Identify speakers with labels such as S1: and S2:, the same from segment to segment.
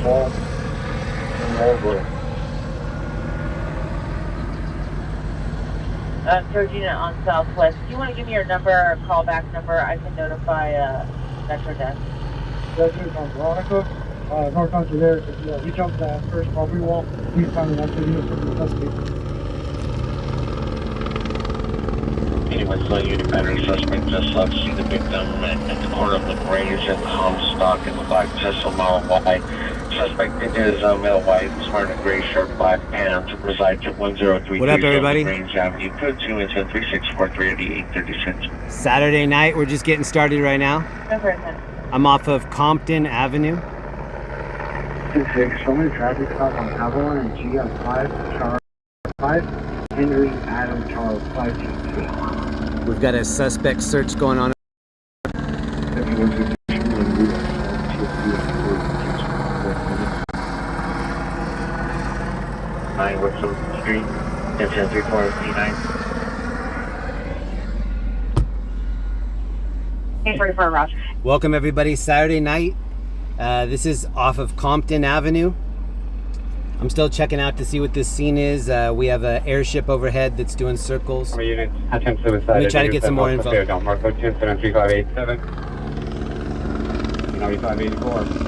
S1: Paul and Walbrook.
S2: Gina on Southwest. Do you want to give me your number or callback number? I can notify Metro Desk.
S1: That's it on Veronica. North Country there. If you jump that first property wall, please find an exit unit for the investigation.
S3: Anyone still unit battery suspect just left. See the victim at the corner of the Brea and Comstock in the black Tesla Model Y. Suspect is male white, wearing a gray shirt, black pants, resides at 1033
S4: What up, everybody?
S3: Range Avenue, code 2 and 3643
S4: Saturday night, we're just getting started right now. I'm off of Compton Avenue.
S1: 2-6, show me traffic stop on Avalon and G on 5, Charles 5, Henry, Adam, Charles 5,
S4: We've got a suspect search going on.
S3: Woodson Street, 1034
S2: Roger.
S4: Welcome everybody, Saturday night. This is off of Compton Avenue. I'm still checking out to see what this scene is. We have an airship overhead that's doing circles. Let me try to get some more info.
S5: Marco 10-3587. 9584.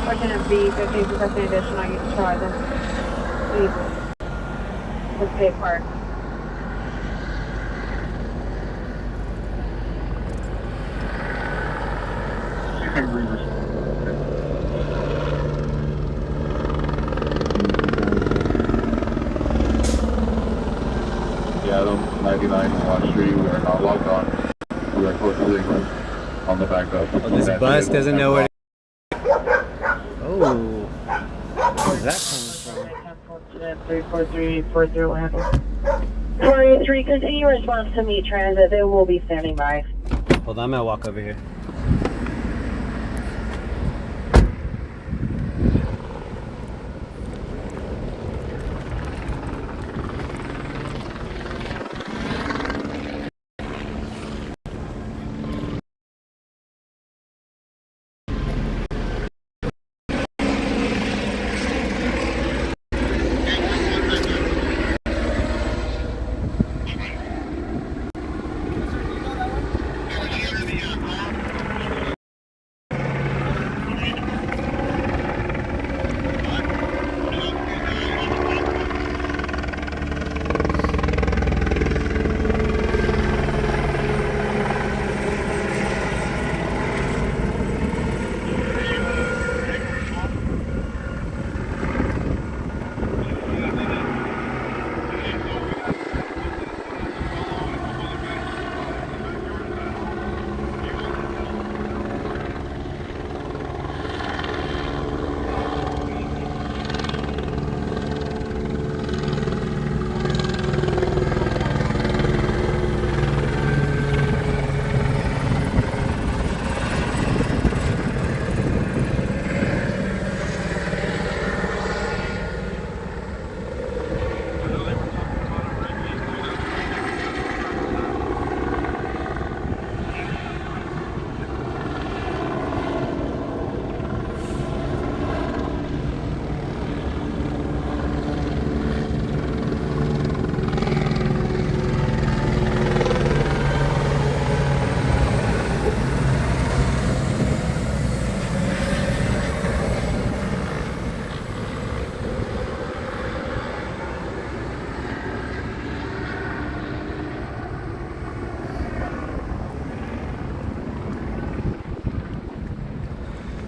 S2: Lieutenant B, 15% additional, you can try them. Please. Let's pay part.
S5: Yeah, 99 Watt Street, we are not logged on. We are close to England on the back of.
S4: Oh, this bus doesn't know where. Oh, where's that coming from?
S2: 343 what happened? 483, continue response to meet transit. They will be standing by.
S4: Hold on, I'm gonna walk over here.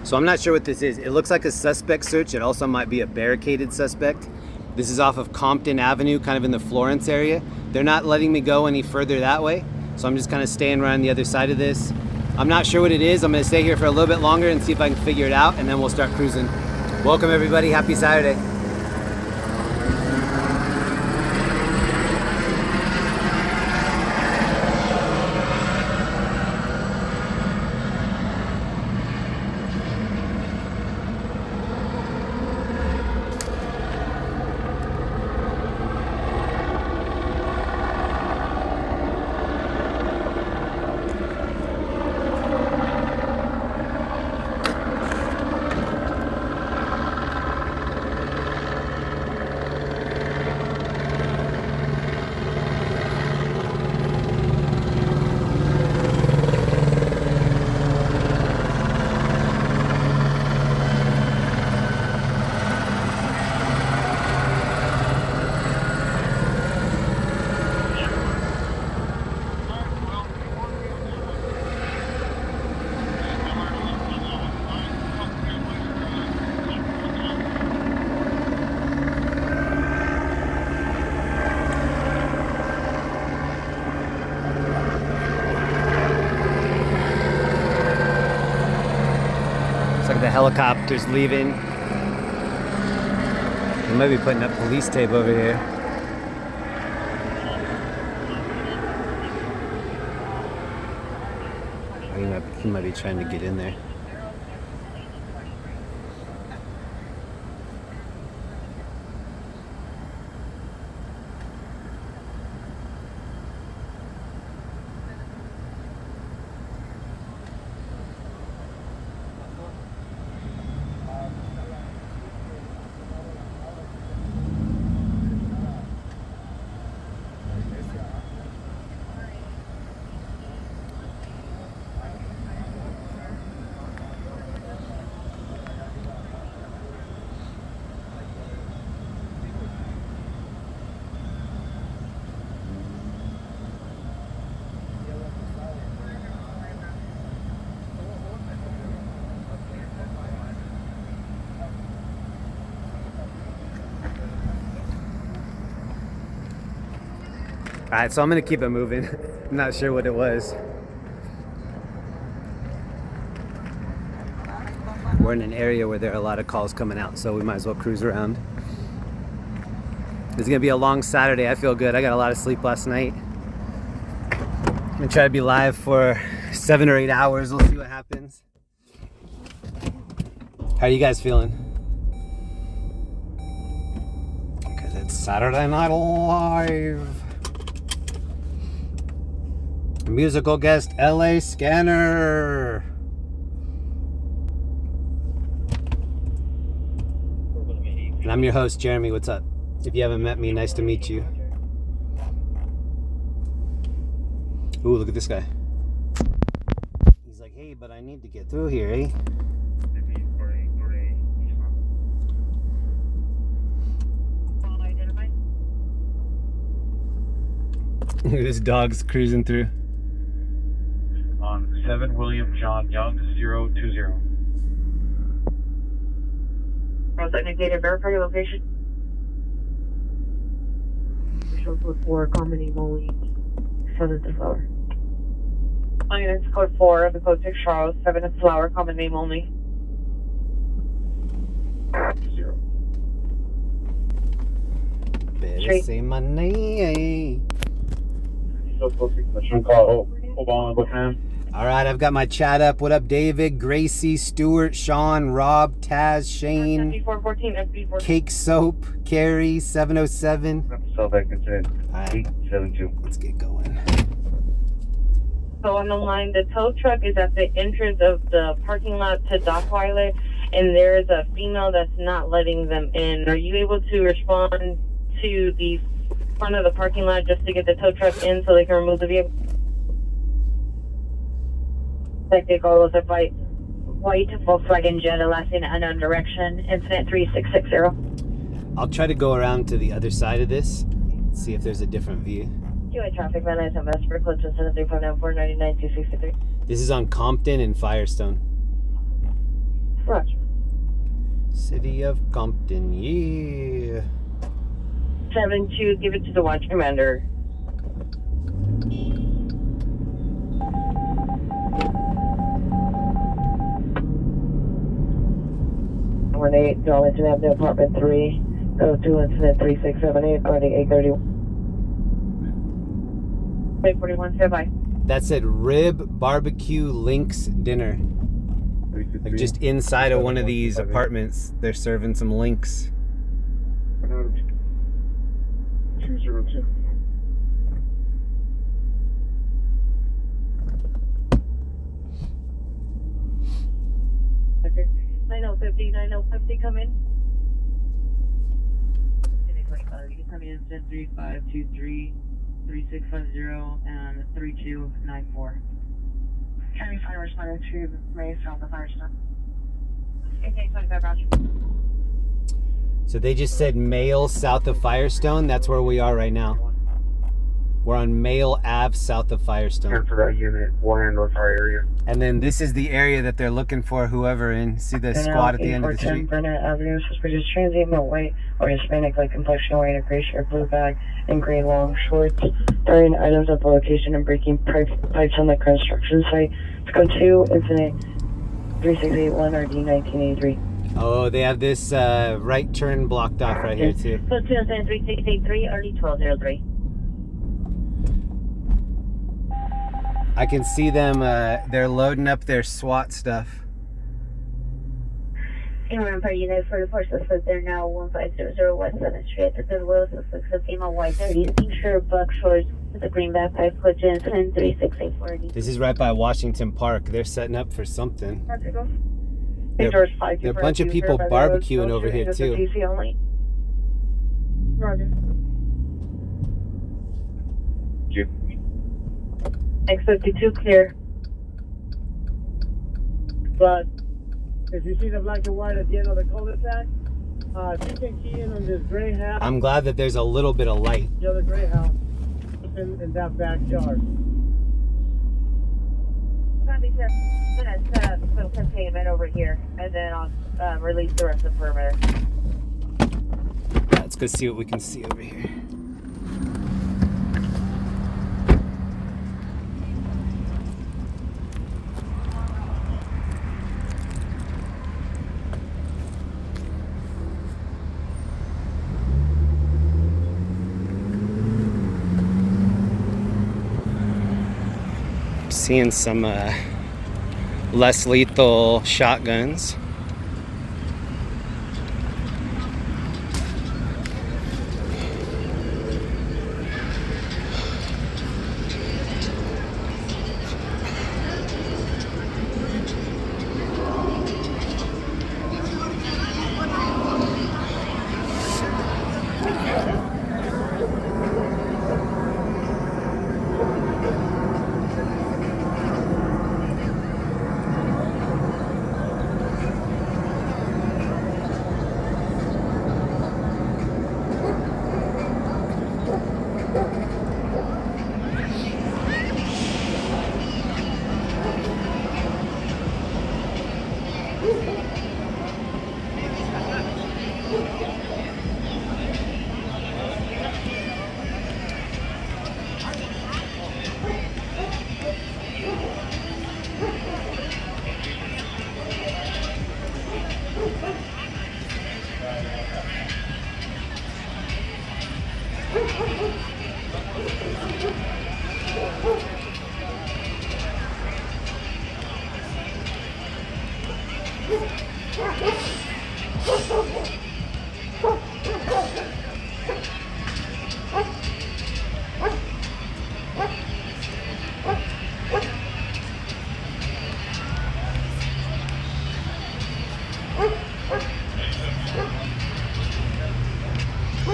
S4: So I'm not sure what this is. It looks like a suspect search. It also might be a barricaded suspect. This is off of Compton Avenue, kind of in the Florence area. They're not letting me go any further that way, so I'm just kind of staying around the other side of this. I'm not sure what it is. I'm gonna stay here for a little bit longer and see if I can figure it out, and then we'll start cruising. Welcome everybody, happy Saturday. of helicopters leaving. They might be putting up police tape over here. He might be trying to get in there. Alright, so I'm gonna keep it moving. I'm not sure what it was. We're in an area where there are a lot of calls coming out, so we might as well cruise around. It's gonna be a long Saturday. I feel good. I got a lot of sleep last night. I'm gonna try to be live for 7 or 8 hours. We'll see what happens. How are you guys feeling? Because it's Saturday Night Live. Musical guest LA Scanner. And I'm your host, Jeremy. What's up? If you haven't met me, nice to meet you. Ooh, look at this guy. He's like, hey, but I need to get through here, eh? Look at this dog's cruising through.
S5: On 7 William John Young 020.
S2: Indicator, verify your location. Code 4, Comedy Molly, 7th of Flower. It's code 4, the code 6 Charles, 7th Flower, common name only.
S5: 0.
S4: Better
S2: Straight.
S4: say my name.
S5: Call Obama, what time?
S4: All right, I've got my chat up. What up, David, Gracie, Stuart, Sean, Rob, Taz, Shane,
S2: FB414, FB414.
S4: Cake Soap, Carrie, 707.
S5: So back and said
S4: All right,
S5: 872.
S4: let's get going.
S2: So on the line, the tow truck is at the entrance of the parking lot to Dockweiler, and there is a female that's not letting them in. Are you able to respond to the front of the parking lot just to get the tow truck in so they can remove the vehicle? Technical was a white Volkswagen Jetta, last in unknown direction, incident 3660.
S4: I'll try to go around to the other side of this, see if there's a different view.
S2: QA traffic, man, I'm Vesper, close to 359-499-263.
S4: This is on Compton and Firestone.
S2: Roger.
S4: City of Compton, yeah.
S2: 7-2, give it to the watch commander. One 8, Darlington Avenue, apartment 3, go to incident 3678, guarding 831. 841, stand by.
S4: That's at Rib Barbecue Links Dinner. Like just inside of one of these apartments, they're serving some links.
S5: 202.
S2: Okay. 9050, come in. You can come in 3523 3650 and 3294. County Fire Responder to May South of Firestone. Okay, 25 Roger.
S4: So they just said Mail south of Firestone. That's where we are right now. We're on Mail Ave south of Firestone.
S5: For that unit, we'll handle our area.
S4: And then this is the area that they're looking for whoever in. See the squad at the end of the street?
S2: Brenner Avenue, suspicious transient, no white or Hispanic-like complexion, wearing a gray shirt, blue bag, and gray long shorts. Throwing items at the location and breaking pipes on the construction site. Let's go to incident 3681 RD 1983.
S4: Oh, they have this right turn blocked off right here too.
S2: Platoon 3683 RD 1203.
S4: I can see them, they're loading up their SWAT stuff.
S2: Empire Unit 44 suspect, they're now 1500 West 7th Street at the Goodwill. Suspects a female white 30, t-shirt, buck shorts with a green backpack, platoon 103684.
S4: This is right by Washington Park. They're setting up for something. There are a bunch of people barbecuing over here too.
S2: Roger. X52 clear.
S1: But if you see the black and white at the end of the cul-de-sac, you can key in on this gray house.
S4: I'm glad that there's a little bit of light.
S1: The other gray house in that backyard.
S2: Copy, sir. I'm going to set up some containment over here, and then I'll release the rest of the perimeter.
S4: Let's go see what we can see over here. Seeing some less lethal shotguns.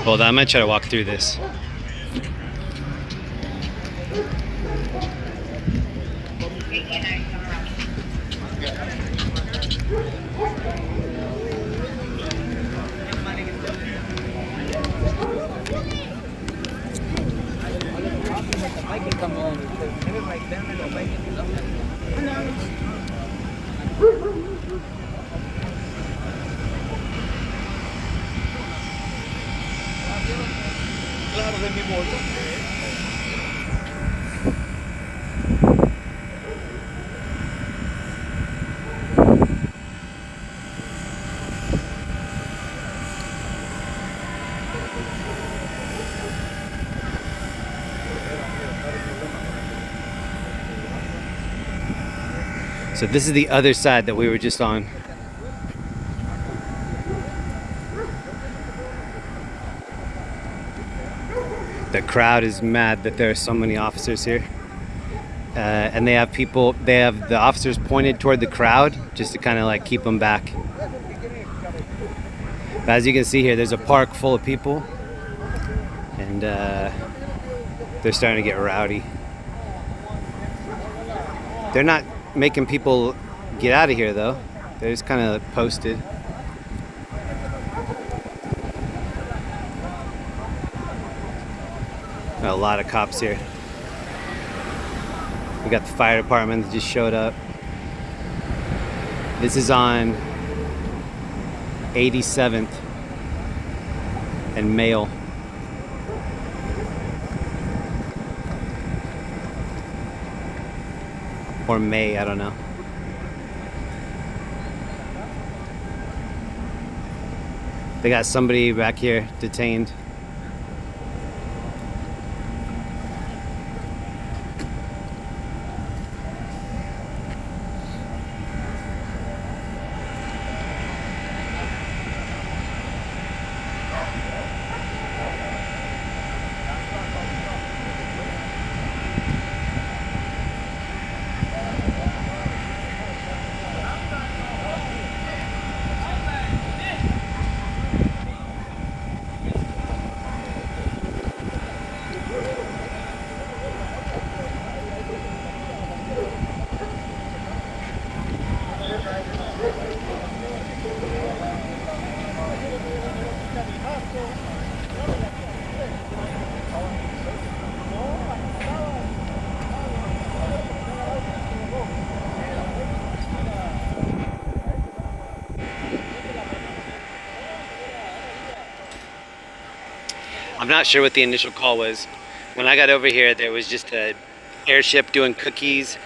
S4: Hold on, I'm gonna try to walk through this. So this is the other side that we were just on. The crowd is mad that there are so many officers here. And they have the officers pointed toward the crowd just to kind of like keep them back. But as you can see here, there's a park full of people. And they're starting to get rowdy. They're not making people get out of here though. They're just kind of posted. A lot of cops here. We got the fire department that just showed up. This is on 87th and Mail. Or May, I don't know. They got somebody back here detained. I'm not sure what the initial call was. When I got over here, there was just a Airship doing cookies.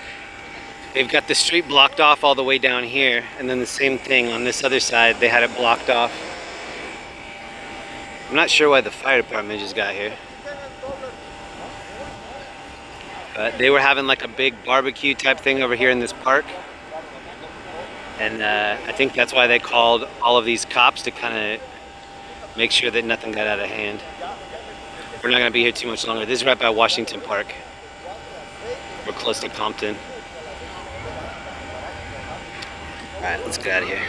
S4: They've got the street blocked off all the way down here, and then the same thing on this other side, they had it blocked off. I'm not sure why the fire department just got here. But they were having like a big barbecue type thing over here in this park. And I think that's why they called all of these cops to kind of make sure that nothing got out of hand. We're not going to be here too much longer. This is right by Washington Park. We're close to Compton. Alright, let's get out of here.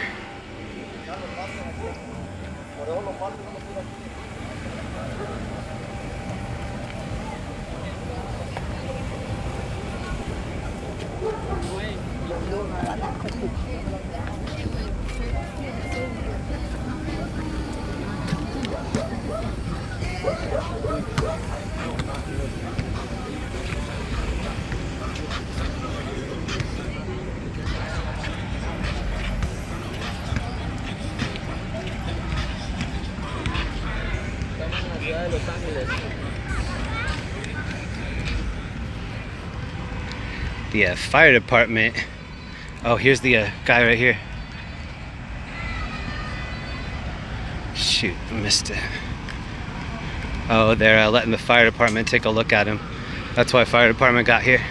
S4: The fire department. Oh, here's the guy right here. Shoot, I missed it. Oh, they're letting the fire department take a look at him. That's why fire department got here.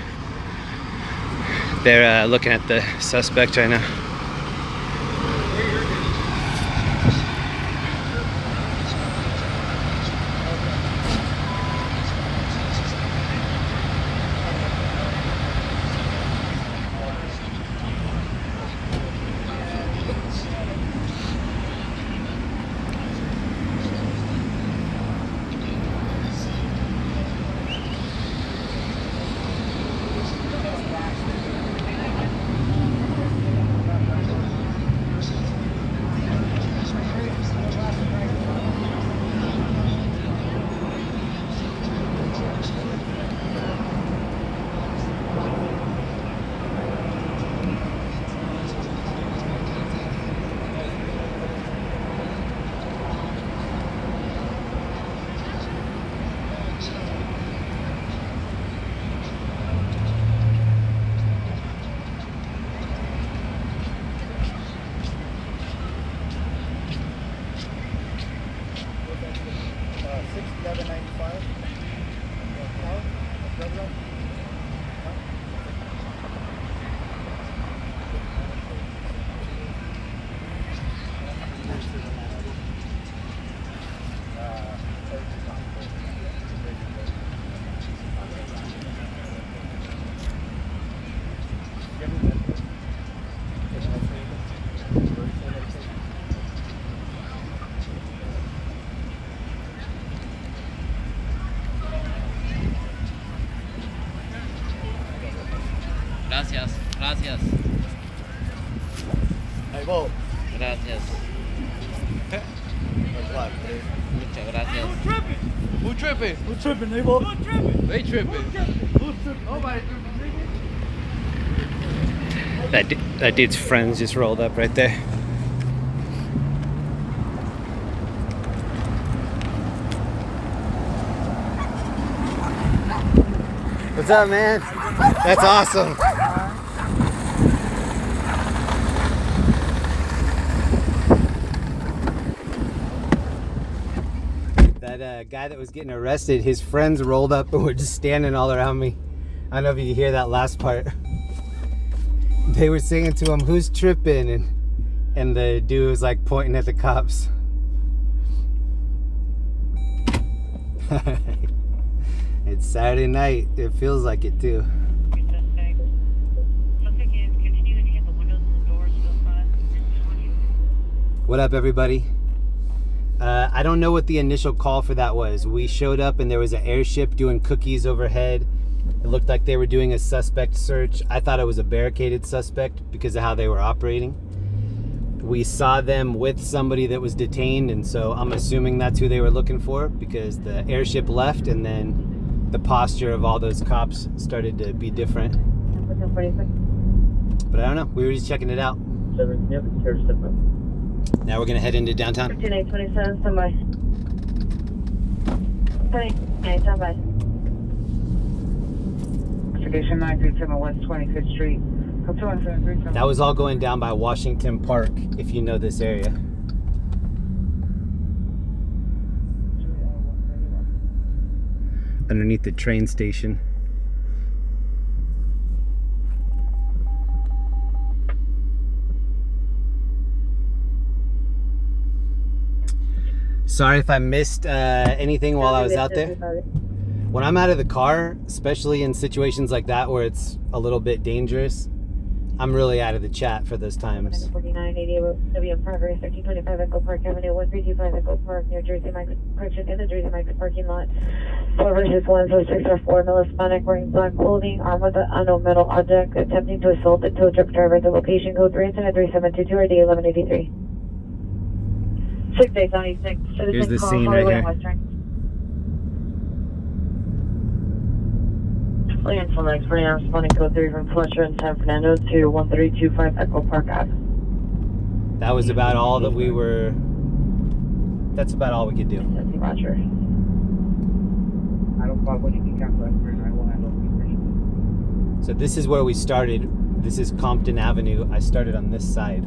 S4: They're looking at the suspect right now.
S6: Gracias, gracias.
S7: Hey, Bo.
S6: Gracias. Muchas gracias.
S7: Who tripping? Who tripping, neighbor? Who tripping? They tripping. Who's tripping? Nobody tripping.
S4: That dude's friends just rolled up right there. What's up, man? That's awesome. that guy that was getting arrested, his friends rolled up and were just standing all around me. I don't know if you can hear that last part. They were singing to him, "Who's tripping?" And the dude was like pointing at the cops. It's Saturday night. It feels like it too. What up, everybody? I don't know what the initial call for that was. We showed up and there was an airship doing cookies overhead. It looked like they were doing a suspect search. I thought it was a barricaded suspect because of how they were operating. We saw them with somebody that was detained, and so I'm assuming that's who they were looking for because the airship left and then the posture of all those cops started to be different. But I don't know. We were just checking it out. Now we're gonna head into downtown.
S2: 15827, standby. 28, standby.
S1: Investigation 937 West 25th Street.
S4: That was all going down by Washington Park, if you know this area. Underneath the train station. Sorry if I missed anything while I was out there. When I'm out of the car, especially in situations like that where it's a little bit dangerous, I'm really out of the chat for those times.
S2: 4980 WM Progress 1325 Echo Park Avenue 1325 Echo Park, New Jersey Mike's Correction in the Jersey Mike's parking lot. 4 versus 106 male Hispanic wearing black clothing, armed with an unknown metal object, attempting to assault the tow truck driver at the location code 33722 RD 1183. 6876.
S4: Here's the scene right here.
S2: Land from X-Ray, responding code 3 from Fletcher in San Fernando to 1325 Echo Park Ave.
S4: That was about all that we were. That's about all we could do.
S2: Roger.
S1: I don't what you can cancel that for. I will handle it.
S4: So this is where we started. This is Compton Avenue. I started on this side.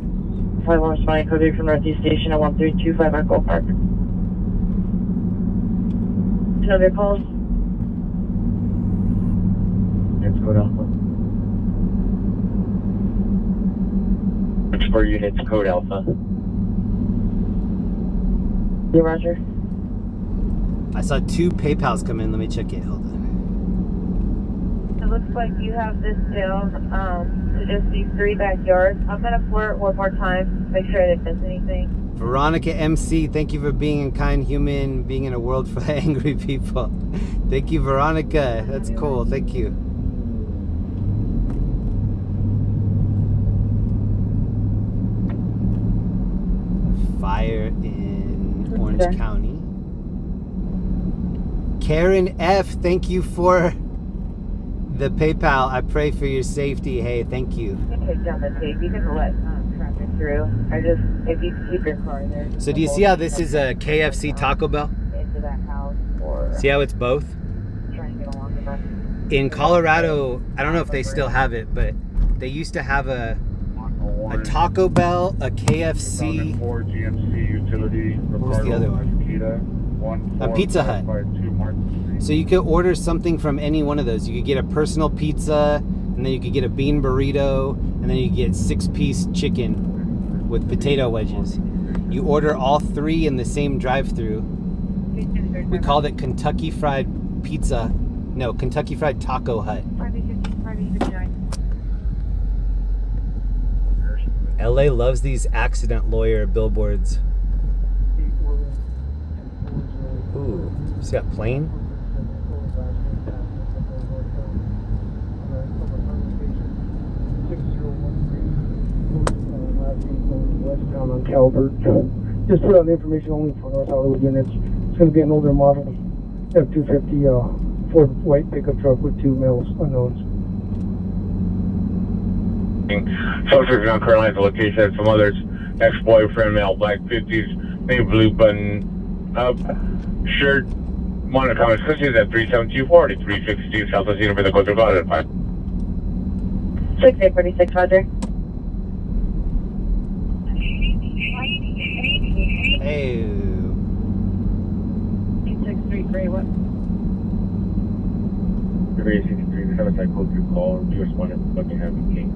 S2: 51 responding code 3 from Northeast Station at 1325 Echo Park. Know your calls?
S3: Let's go Alpha. Which 4 units code Alpha?
S2: Yeah, Roger.
S4: I saw 2 PayPals come in. Let me check it. Hold on.
S2: It looks like you have this down to just these 3 backyards. I'm going to floor it one more time. Make sure I didn't miss anything.
S4: Veronica MC, thank you for being a kind human, being in a world full of angry people. Thank you, Veronica. That's cool. Thank you. Fire in Orange County. Karen F, thank you for the PayPal. I pray for your safety. Hey, thank you.
S2: You can take down the tape. You can let traffic through. If you keep your car there.
S4: So do you see how this is a KFC Taco Bell?
S2: Into that house or
S4: See how it's both?
S2: trying to get along with us.
S4: In Colorado, I don't know if they still have it, but they used to have a Taco Bell, a KFC.
S5: 4 GMC utility.
S4: What was the other one? A Pizza Hut. So you could order something from any one of those. You could get a personal pizza, and then you could get a bean burrito, and then you could get 6-piece chicken with potato wedges. You order all 3 in the same drive-thru. We called it Kentucky Fried Pizza. No, Kentucky Fried Taco Hut. LA loves these accident lawyer billboards. Ooh, see that plane?
S1: Westbound on Calvert. Just put out information only for North Hollywood units. It's going to be an older model F-250 Ford white pickup truck with 2 males unknowns.
S3: Sofi from North Carolina, location of some others. Ex-boyfriend, male, black 50s, name blue button up, shirt, monitor comments, cookies at 37240, 362 Southwest University, the Coastal Cloud at 5.
S2: 6846, Roger.
S4: Hey.
S2: Street, Gray, what?
S3: Brea 63, the 7 code 2 call. You responded to Buckingham King.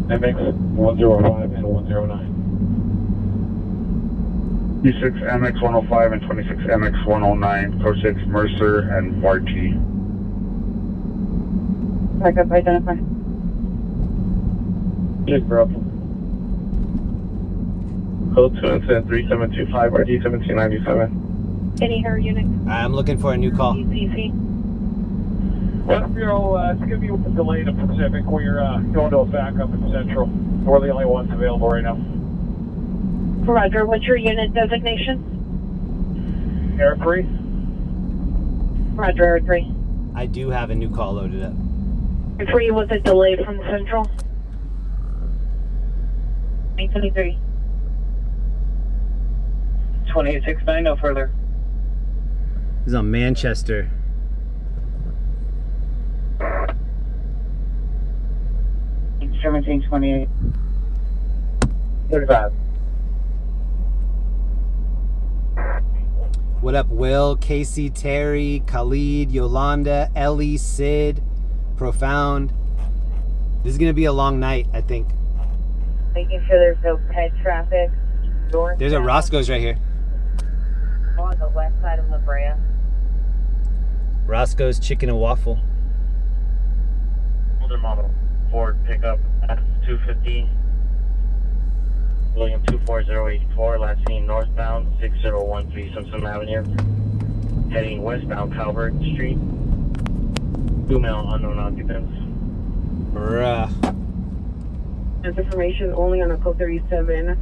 S5: MX 105 and 109. 26 MX 105 and 26 MX 109, code 6 Mercer and Marty.
S2: Backup, identify.
S3: Just bro. Code 2 incident 3725 RD 1797.
S2: Any her unit?
S4: I'm looking for a new call.
S2: CC.
S8: Well, Bureau, it's going to be with the delay to Pacific. We're going to a backup in Central. We're the only ones available right now.
S2: Roger, what's your unit designation?
S8: Air 3.
S2: Roger, Air 3.
S4: I do have a new call loaded up.
S2: Air 3 was a delay from Central. 823.
S3: 2869, no further.
S4: This is on Manchester.
S3: It's 1728. 35.
S4: What up, Will, Casey, Terry, Khalid, Yolanda, Ellie, Sid, Profound. This is gonna be a long night, I think.
S2: Making sure there's no pet traffic.
S4: There's a Roscoe's right here.
S2: On the west side of La Brea.
S4: Roscoe's Chicken and Waffle.
S3: Older model. Ford pickup F250. William 24084, last seen northbound 6013 Simpson Avenue. Heading westbound Calvert Street. 2 male unknown occupants.
S4: Bruh.
S2: This information only on a code 37.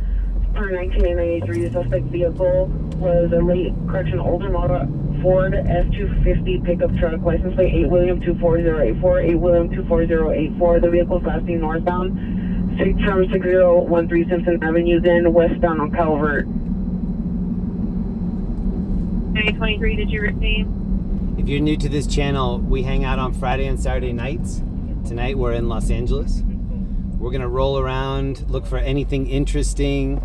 S2: Per 1993, the suspect vehicle was a late correction older model Ford F250 pickup truck, license plate 8 William 24084, 8 William 24084. The vehicle is last seen northbound from 6013 Simpson Avenue, then westbound on Calvert. 923, did you receive?
S4: If you're new to this channel, we hang out on Friday and Saturday nights. Tonight we're in Los Angeles. We're gonna roll around, look for anything interesting.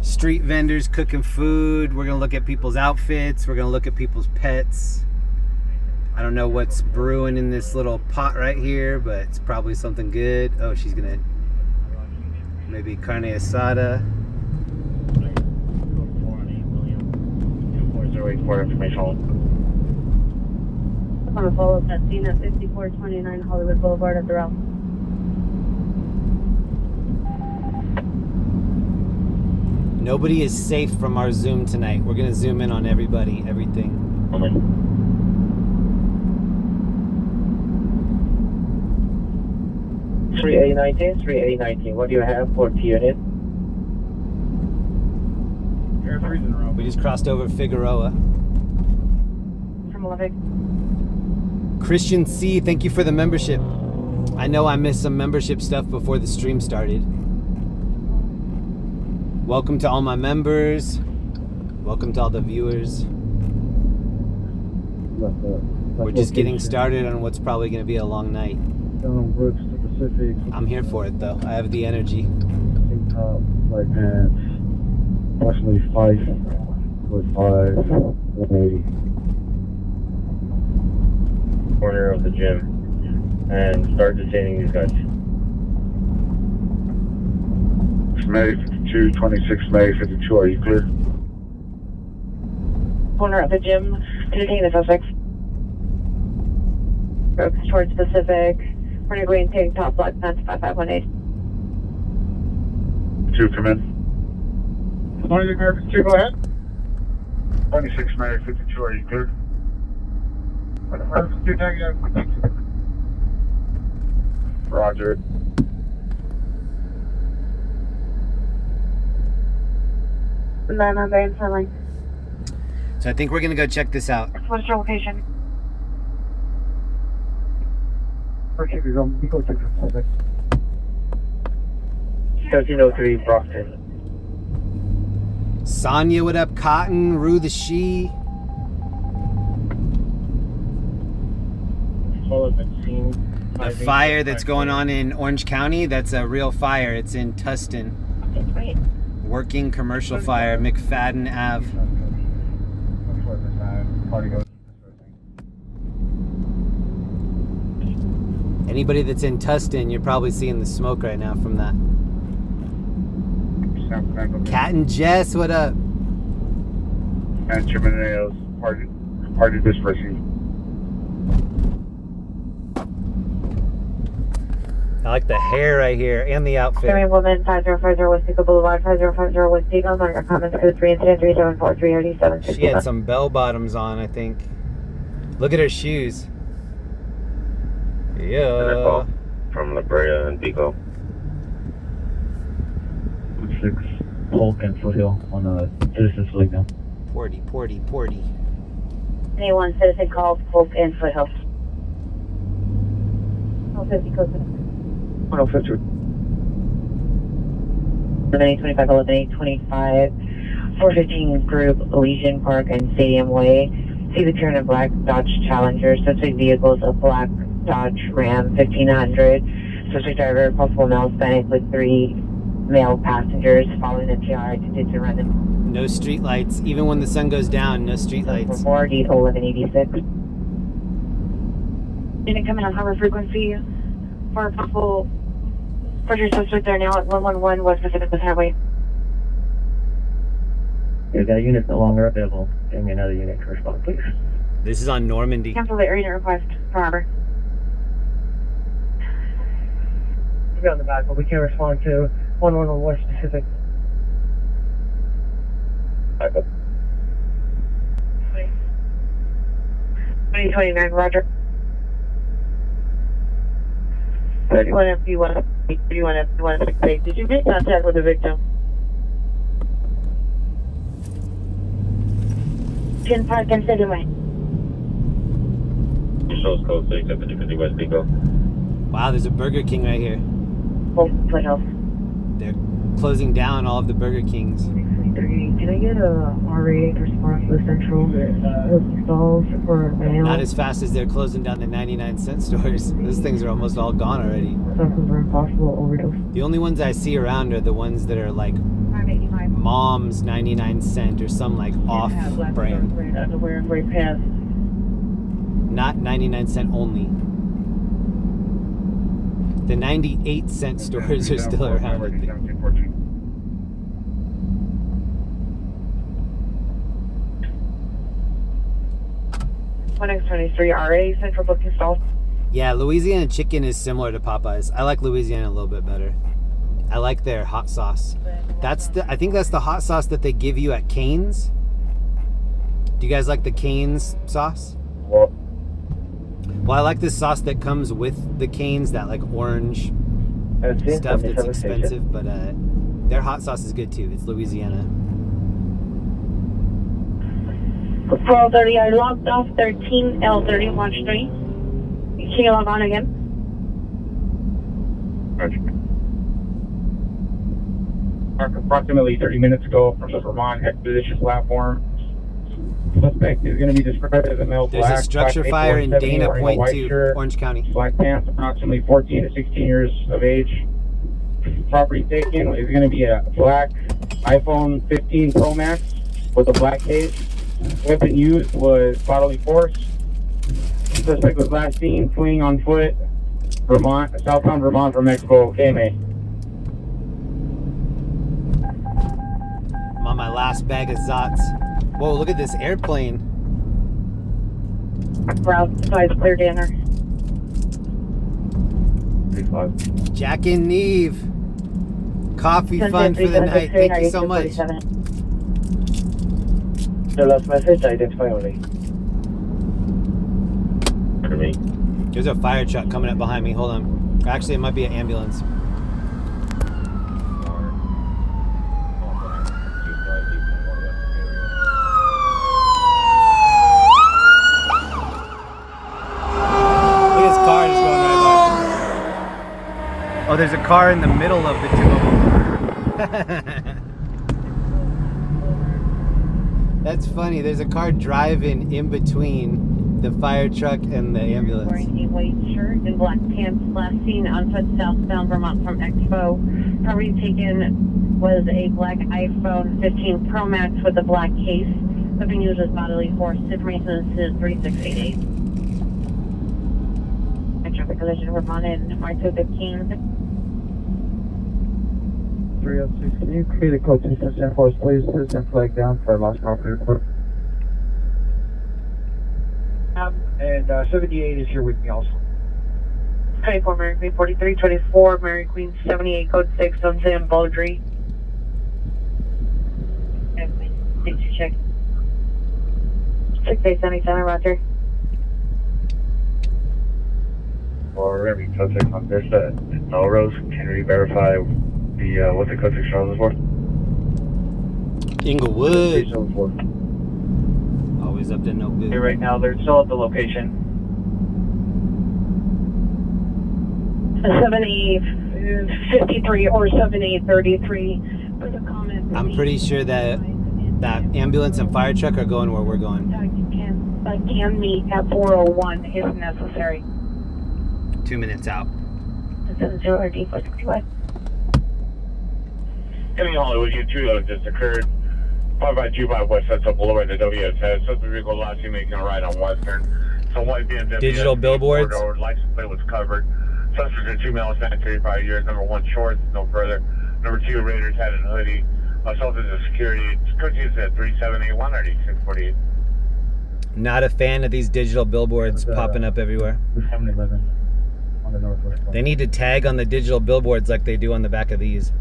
S4: Street vendors cooking food. We're gonna look at people's outfits. We're gonna look at people's pets. I don't know what's brewing in this little pot right here, but it's probably something good. Oh, she's gonna maybe carne asada.
S3: 24084 information.
S2: I'm gonna follow up that scene at 5429 Hollywood Boulevard at the Ralph.
S4: Nobody is safe from our Zoom tonight. We're gonna zoom in on everybody, everything.
S3: 3819, what do you have for T unit?
S8: Air 3's in a row.
S4: We just crossed over Figueroa.
S2: From Olympic.
S4: Christian C, thank you for the membership. I know I missed some membership stuff before the stream started. Welcome to all my members. Welcome to all the viewers. We're just getting started on what's probably going to be a long night.
S1: Down on Brooks to Pacific.
S4: I'm here for it though. I have the energy.
S1: Tank top, light pants. Approximately 5'5", 180.
S3: Corner of the gym. And start detaining these guys.
S5: May 52, 26 May 52, are you clear?
S2: Corner of the gym. Detain the suspects. Brooks towards Pacific. Corner green tank top, black pants, 5518.
S5: 2, come in.
S8: 26 Air 52, go ahead.
S5: 26 May 52, are you clear?
S8: Air 52, tag you.
S5: Roger.
S2: Then I'm very friendly.
S4: So I think we're gonna go check this out.
S2: What's your location?
S1: First, you go check the suspect.
S3: 1303 Brockton.
S4: Sonia, what up? Cotton, Rue the She. The fire that's going on in Orange County, that's a real fire. It's in Tustin.
S2: Wait.
S4: Working commercial fire, McFadden Ave. Anybody that's in Tustin, you're probably seeing the smoke right now from that. Cat and Jess, what up?
S5: And Chimeneos, party dispersing.
S4: I like the hair right here and the outfit.
S2: Carry woman 5050 West Pico Boulevard, 5050 West Pico. On your comments for the 3 incident 374 387.
S4: She had some bell bottoms on, I think. Look at her shoes. Yeah.
S3: From La Brea and Pico.
S9: 6 Polk and Foothill on the Citizens Fleet now.
S4: Porty.
S2: Anyone citizen call Polk and Foothill. 50 code.
S1: 150.
S2: 1125 1125 415 group Legion Park and Stadium Way. See the turn of black Dodge Challenger. Suspect vehicles a black Dodge Ram 1500. Suspect driver possible male Hispanic with 3 male passengers following the PR to run them.
S4: No street lights. Even when the sun goes down, no street lights.
S2: 4 diesel 1186. Didn't come in on harbor frequency for a possible first suspect there now at 111 West Pacific Highway.
S9: We've got a unit no longer available. Give me another unit to respond, please.
S4: This is on Normandy.
S2: Cancel the area request for harbor.
S1: We'll be on the back, but we can't respond to 111 West Pacific.
S3: Back up.
S2: 2029, Roger. 31 FP1, 31 FP1, 68. Did you make contact with the victim? 10 Park and City Way.
S3: Shows code 6750 West Pico.
S4: Wow, there's a Burger King right here.
S2: Foothills.
S4: They're closing down all of the Burger Kings.
S2: Can I get a R8 response to the central stalls for mail?
S4: Not as fast as they're closing down the 99-cent stores. Those things are almost all gone already.
S2: Something for impossible overdose.
S4: The only ones I see around are the ones that are like
S2: 585.
S4: Mom's 99-cent or some like off-brand. Not 99-cent only. The 98-cent stores are still around. I think.
S2: 1X23 RA central booking stall.
S4: Yeah, Louisiana chicken is similar to Popeyes. I like Louisiana a little bit better. I like their hot sauce. I think that's the hot sauce that they give you at Cane's. Do you guys like the Cane's sauce? Well, I like this sauce that comes with the Cane's, that like orange stuff that's expensive, but their hot sauce is good too. It's Louisiana.
S2: 1230, I logged off 13L30, watch 3. Can you log on again?
S8: Parked approximately 30 minutes ago from the Vermont expedition platform. Suspect is going to be described as a male
S4: There's
S8: black.
S4: a structure fire in Dana Point 2, Orange County.
S8: Black pants, approximately 14 to 16 years of age. Property taken is going to be a black iPhone 15 Pro Max with a black case. Weapon used was bodily force. Suspect was last seen fleeing on foot, Vermont, southbound Vermont from Mexico, KMA.
S4: I'm on my last bag of Zots. Whoa, look at this airplane.
S2: Route size clear Danner.
S4: Jack and Neve. Coffee fun for the night. Thank you so much.
S9: The last message, identify only.
S3: For me.
S4: There's a fire truck coming up behind me. Hold on. Actually, it might be an ambulance. Look at this car just going right by. Oh, there's a car in the middle of the two of them. That's funny. There's a car driving in between the fire truck and the ambulance.
S2: Wearing a white shirt and black pants, last seen on foot southbound Vermont from Expo. Property taken was a black iPhone 15 Pro Max with a black case. Weapon used as bodily force. Information is 3688. Traffic collision responded March 215.
S9: 306, can you create a code 210 for us, please? Citizen flag down for lost property report.
S1: And 78 is here with me also.
S2: 24 Mary Queen 4324 Mary Queen 78 code 6 on Sam Baldry. Thanks for check. 6877 Roger.
S8: Or every code 6 on this Melrose, can we verify the what the code 6 Charles is for?
S4: Inglewood. Always up to no good.
S9: Okay, right now they're still at the location.
S2: 7853 or 7833 for the comment.
S4: I'm pretty sure that ambulance and fire truck are going where we're going.
S2: Can meet at 401 if necessary.
S4: 2 minutes out.
S8: Coming Hollywood, you 2 just occurred. 552 West sets up below the WS head. Subject vehicle last seen making a right on Western. So white BMW.
S4: Digital billboards.
S8: License plate was covered. Suspect are 2 males, 35 years. Number 1 shorts, no further. Number 2 Raiders had a hoodie. Assaulted the security. Code is at 3781 or 648.
S4: Not a fan of these digital billboards popping up everywhere.
S9: 711 on the northwest.
S4: They need to tag on the digital billboards like they do on the back of these.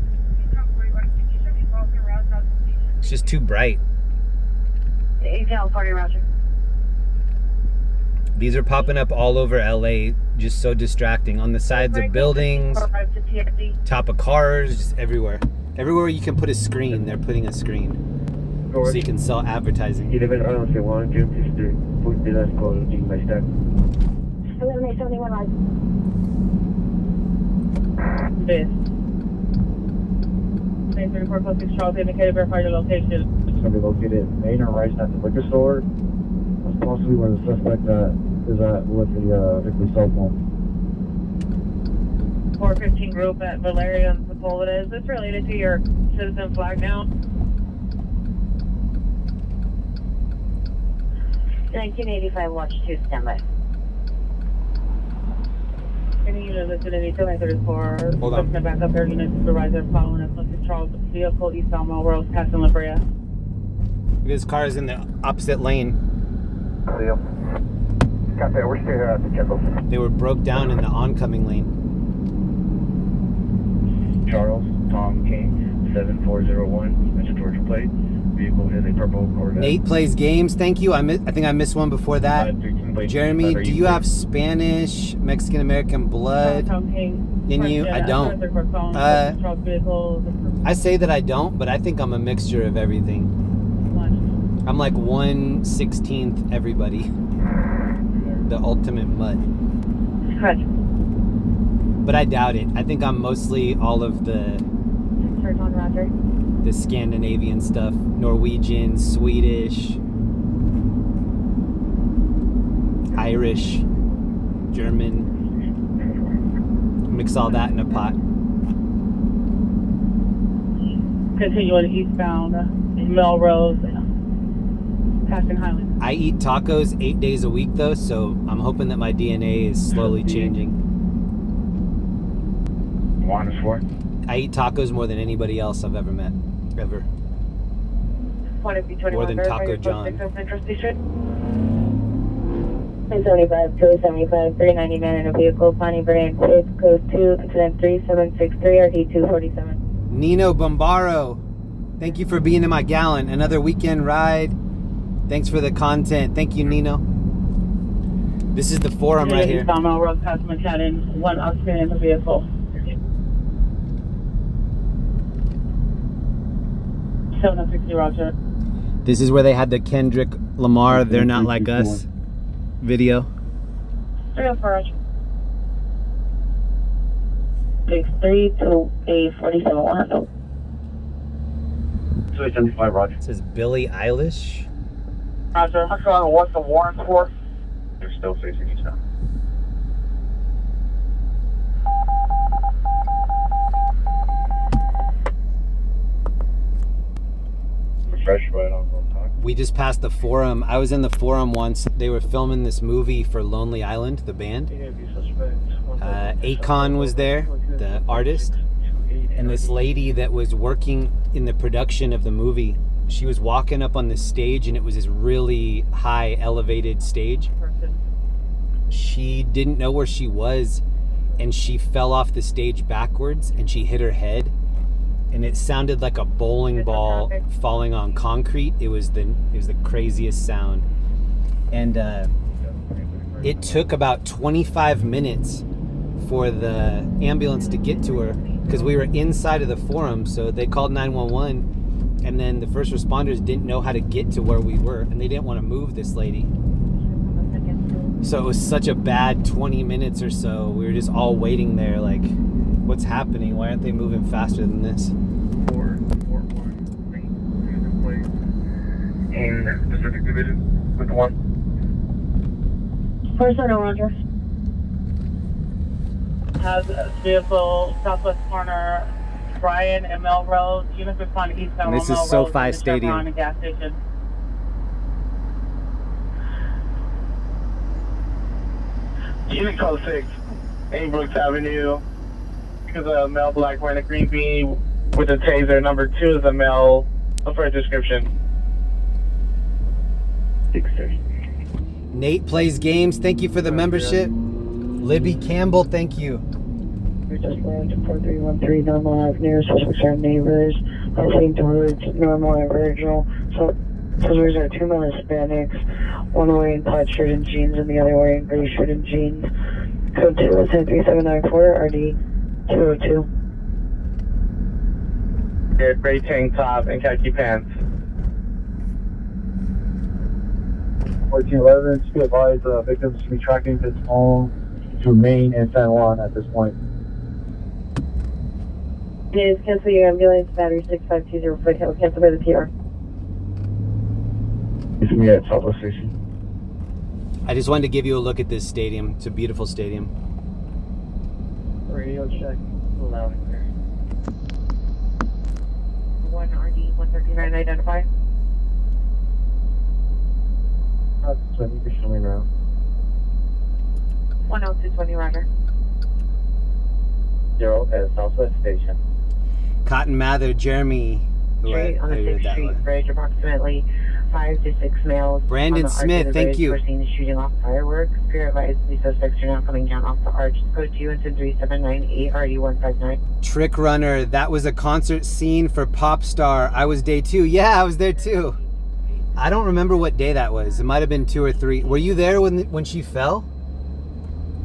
S4: It's just too bright.
S2: 840 Roger.
S4: These are popping up all over LA, just so distracting. On the sides of buildings, top of cars, just everywhere. Everywhere you can put a screen, they're putting a screen. So you can sell advertising.
S8: 11-11-1, June 53. Put the last call, June by stack.
S2: 11-71 Roger. This. 34 close 6 Charles indicated verify your location.
S9: It's going to be located in Main or right at the liquor store. That's possibly where the suspect is at with the cell phone.
S2: 415 group at Valeria and Sepulveda. Is this related to your citizen flag now? 1985 watch 2 standby. Any unit listed in 234.
S4: Hold on.
S2: Back up there, unit supervisor following us. Charles vehicle eastbound Melrose, passing La Brea.
S4: This car is in the opposite lane.
S8: Deal. Copy, we're still here at the check-off.
S4: They were broke down in the oncoming lane.
S8: Charles, Tom King, 7401, Mr. Georgia plate. Vehicle is a purple Corvette.
S4: Nate plays games. Thank you. I think I missed one before that. Jeremy, do you have Spanish, Mexican American blood in you? I don't. I say that I don't, but I think I'm a mixture of everything. I'm like 1/16 everybody. The ultimate mutt. But I doubt it. I think I'm mostly all of the Scandinavian stuff. Norwegian, Swedish, Irish, German. Mix all that in a pot.
S2: Continuing eastbound Melrose, passing Highland.
S4: I eat tacos 8 days a week though, so I'm hoping that my DNA is slowly changing.
S8: Juan is for?
S4: I eat tacos more than anybody else I've ever met. Ever. More than Taco John.
S2: 375, 275, 399 in a vehicle, Pawnee Brand, code 2, incident 3763, RD 247.
S4: Nino Bombaro, thank you for being in my gallon. Another weekend ride. Thanks for the content. Thank you, Nino. This is the forum right here.
S2: Melrose, past McCadden, 1 occupant in the vehicle. 760 Roger.
S4: This is where they had the Kendrick Lamar "They're Not Like Us" video.
S2: 304 Roger. 63 to a 47 handle.
S8: 275 Roger.
S4: It says Billie Eilish.
S8: Roger. I'm trying to what the warrants for. They're still facing each other.
S4: We just passed the Forum. I was in the Forum once. They were filming this movie for Lonely Island, the band. Akon was there, the artist. And this lady that was working in the production of the movie, she was walking up on the stage, and it was this really high elevated stage. She didn't know where she was, and she fell off the stage backwards, and she hit her head, and it sounded like a bowling ball falling on concrete. It was the craziest sound. And it took about 25 minutes for the ambulance to get to her, because we were inside of the Forum. So they called 911, and then the first responders didn't know how to get to where we were, and they didn't want to move this lady. So it was such a bad 20 minutes or so. We were just all waiting there like, what's happening? Why aren't they moving faster than this?
S8: In Pacific Division with 1.
S2: First on Roger. Has a vehicle southwest corner, Bryan and Melrose. Units respond eastbound.
S4: And this is SoFi Stadium.
S2: On a gas station.
S8: Unit code 6, Brooks Avenue. Because a male black wearing a green beanie with a taser. Number 2 is a male. Look for a description. 6:30.
S4: Nate Plays Games, thank you for the membership. Libby Campbell, thank you.
S1: We just learned to 4313 normal avenues, suspects are neighbors, heading towards normal and Virgil. So, those are 2 male Hispanics, one wearing plaid shirt and jeans, and the other wearing gray shirt and jeans. Code 2 is 3794, RD 202.
S8: Gray tank top and khaki pants.
S9: 1411, just be advised, victims to be tracking this home to Maine and San Juan at this point.
S2: Please cancel your ambulance, battery 6520 Foothill, cancel by the PR.
S9: It's me at Southwest Station.
S4: I just wanted to give you a look at this stadium. It's a beautiful stadium.
S1: Radio check.
S2: Loud and clear. 1 RD 139 identify.
S9: So you can show me around.
S2: 10220 Roger.
S9: 0 at Southwest Station.
S4: Cotton Mather, Jeremy.
S2: Street on the 6th Street Bridge, approximately 5 to 6 males.
S4: Brandon Smith, thank you.
S2: We're seen shooting off fireworks. Spirit advised the suspects are now coming down off the arch. Code 2 and 3798 RD 159.
S4: Trick Runner, that was a concert scene for Popstar. I was day 2. Yeah, I was there too. I don't remember what day that was. It might have been 2 or 3. Were you there when she fell?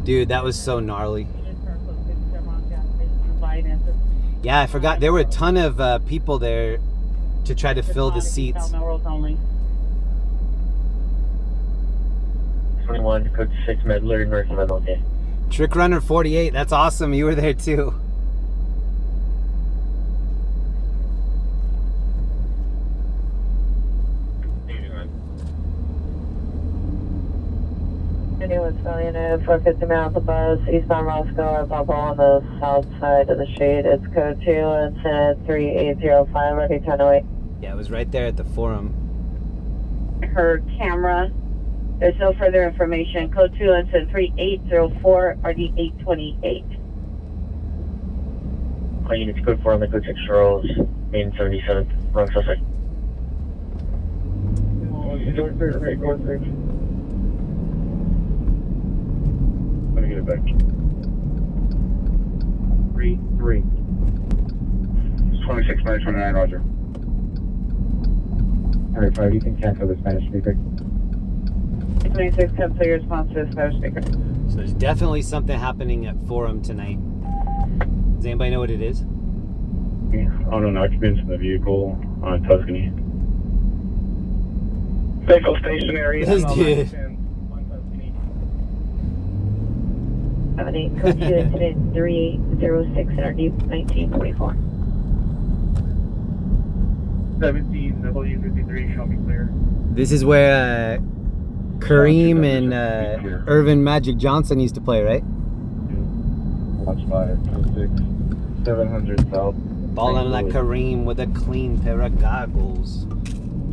S4: Dude, that was so gnarly. Yeah, I forgot. There were a ton of people there to try to fill the seats.
S8: 21, code 6, Medler, north of MLK.
S4: Trick Runner 48, that's awesome. You were there too.
S2: Anyone's filling in for 50 miles of bus, eastbound Roscoe, bubble on the south side of the shade. It's code 2 and 3805, ready 1008.
S4: Yeah, it was right there at the Forum.
S2: Her camera. There's no further information. Code 2 and 3804, RD 828.
S8: All units code 4 on the code 6 Charles, main 77th, wrong suspect. Let me get it back. 3-3. 26 minutes 29, Roger.
S9: Alright, 5, you can cancel the Spanish speaker.
S2: 26, cancel your response to the Spanish speaker.
S4: So there's definitely something happening at Forum tonight. Does anybody know what it is?
S5: Unknown occupants in the vehicle on Tuscany.
S8: Vehicle stationary.
S4: This dude.
S2: 78, code 2 incident 306 and RD 1944.
S8: 17, W53, show me clear.
S4: This is where Kareem and Irvin Magic Johnson used to play, right?
S5: Watch by 26, 700 South.
S4: Balling like Kareem with a clean pair of goggles.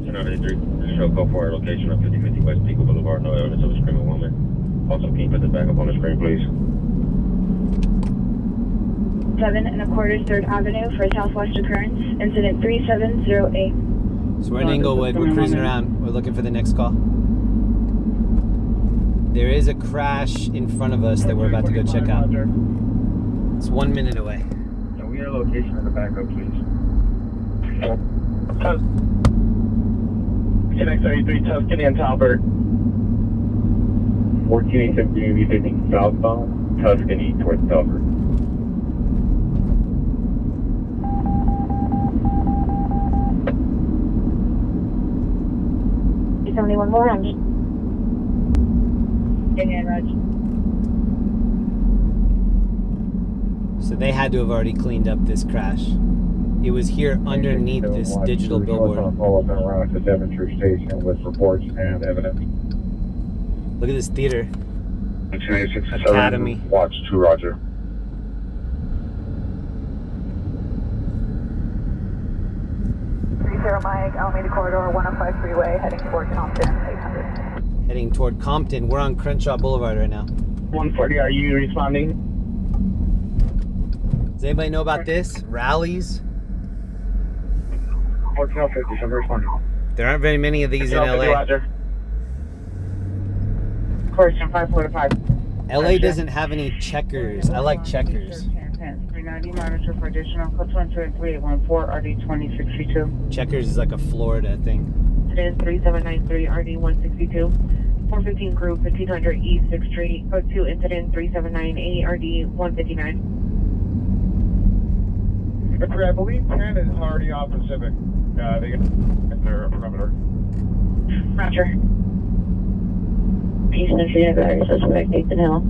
S5: 1083. Show code for our location of 5050 West Pico Boulevard. No evidence of a screaming woman. Also, can you put the backup on the screen, please?
S10: 7 1/4 3rd Avenue for Southwest occurrence. Incident 3708.
S4: So we're in Inglewood. We're cruising around. We're looking for the next call. There is a crash in front of us that we're about to go check out. It's 1 minute away.
S5: Can we get a location of the backup, please?
S8: 10x33 Tuscany and Talbert. 14850 50 southbound, Tuscany towards Talbert.
S10: It's only one more round. And Raj.
S4: So they had to have already cleaned up this crash. It was here underneath this digital billboard.
S9: Follow up and around to Devonshire Station with reports and evidence.
S4: Look at this theater.
S5: 1086
S4: Academy.
S5: Watch 2, Roger.
S10: Mike, Alameda Corridor, 105 freeway, heading toward Compton, 800.
S4: Heading toward Compton. We're on Crenshaw Boulevard right now.
S8: 140, are you responding?
S4: Does anybody know about this? Rallies?
S8: 1450, I'm responding.
S4: There aren't very many of these in LA.
S8: Roger. Question 545.
S4: LA doesn't have any checkers. I like checkers.
S1: 390, monitor for additional code 123 RD 2062.
S4: Checkers is like a Florida thing.
S2: It is 3793 RD 162. 415 crew, 1500 East 6th Street. Code 2 incident 3798 RD 159.
S5: I believe 10 is already off Pacific. They get their perimeter.
S2: Roger.
S1: Houston Street, various suspect, Nathan Hill.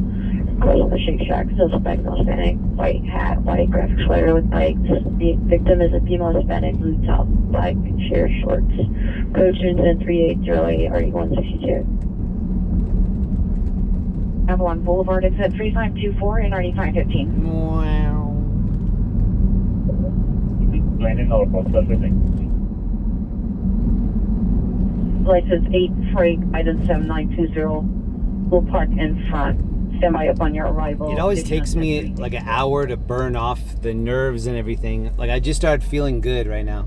S1: Close on the Shake Shack, suspect, no Hispanic, white hat, white graphic sweater with bikes. The victim is a female Hispanic, blue top, black sheer shorts. Code 3808 RD 162.
S2: Avalon Boulevard, exit 3524 and RD 515.
S4: Wow.
S8: Landing all across everything.
S2: License 8 Freight, item 7920. Will park in front. Stand by upon your arrival.
S4: It always takes me like an hour to burn off the nerves and everything. Like I just started feeling good right now.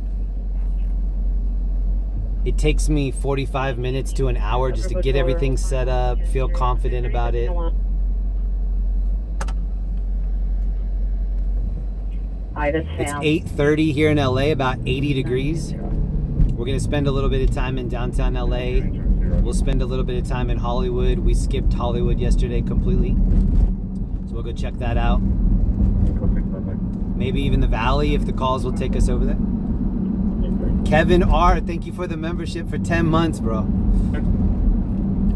S4: It takes me 45 minutes to an hour just to get everything set up, feel confident about it. It's 8:30 here in LA, about 80 degrees. We're gonna spend a little bit of time in downtown LA. We'll spend a little bit of time in Hollywood. We skipped Hollywood yesterday completely. So we'll go check that out. Maybe even the Valley if the calls will take us over there. Kevin R, thank you for the membership for 10 months, bro.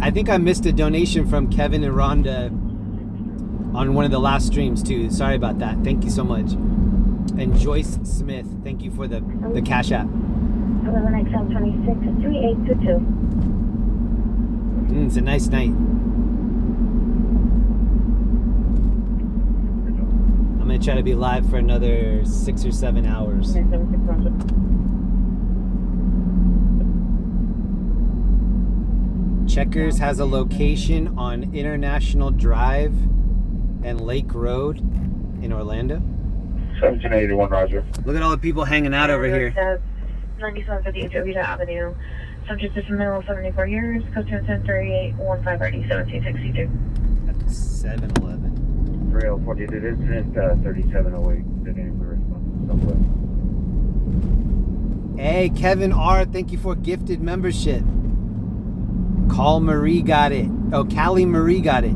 S4: I think I missed a donation from Kevin and Rhonda on one of the last streams too. Sorry about that. Thank you so much. And Joyce Smith, thank you for the Cash App.
S10: 11XL26 3822.
S4: It's a nice night. I'm gonna try to be live for another 6 or 7 hours. Checkers has a location on International Drive and Lake Road in Orlando.
S5: 1781, Roger.
S4: Look at all the people hanging out over here.
S10: 9750 N.W.A. Avenue. Subject is minimum 74 years. Code 1038 15 RD 1762.
S4: At the 7-Eleven.
S9: Varial 40 did incident 3708. Did anybody respond?
S4: Hey, Kevin R, thank you for gifted membership. Call Marie got it. Oh, Callie Marie got it.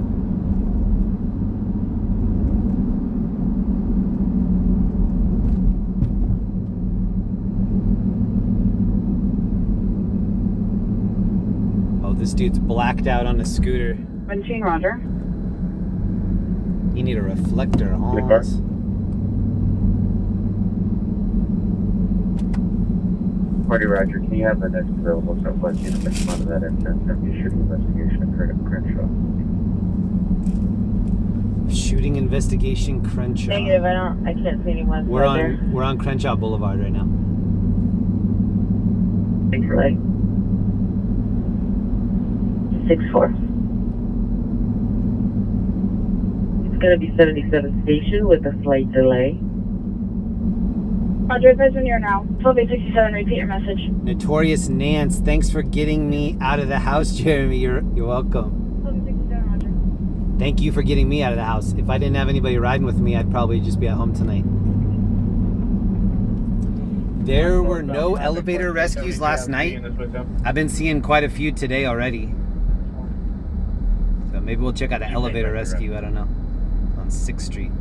S4: This dude's blacked out on a scooter.
S2: 17, Roger.
S4: You need a reflector, Hans.
S9: Party Roger, can you have the next available Southwest unit next month of that incident? There be a shooting investigation occurred at Crenshaw.
S4: Shooting investigation, Crenshaw.
S2: Negative, I can't see anyone.
S4: We're on Crenshaw Boulevard right now.
S2: Thanks for late. 6-4. It's gonna be 77 station with a slight delay.
S10: Roger, advise when you're now. 12-867, repeat your message.
S4: Notorious Nance, thanks for getting me out of the house, Jeremy. You're welcome.
S10: 12-867, Roger.
S4: Thank you for getting me out of the house. If I didn't have anybody riding with me, I'd probably just be at home tonight. There were no elevator rescues last night. I've been seeing quite a few today already. So maybe we'll check out an elevator rescue, I don't know, on 6th Street.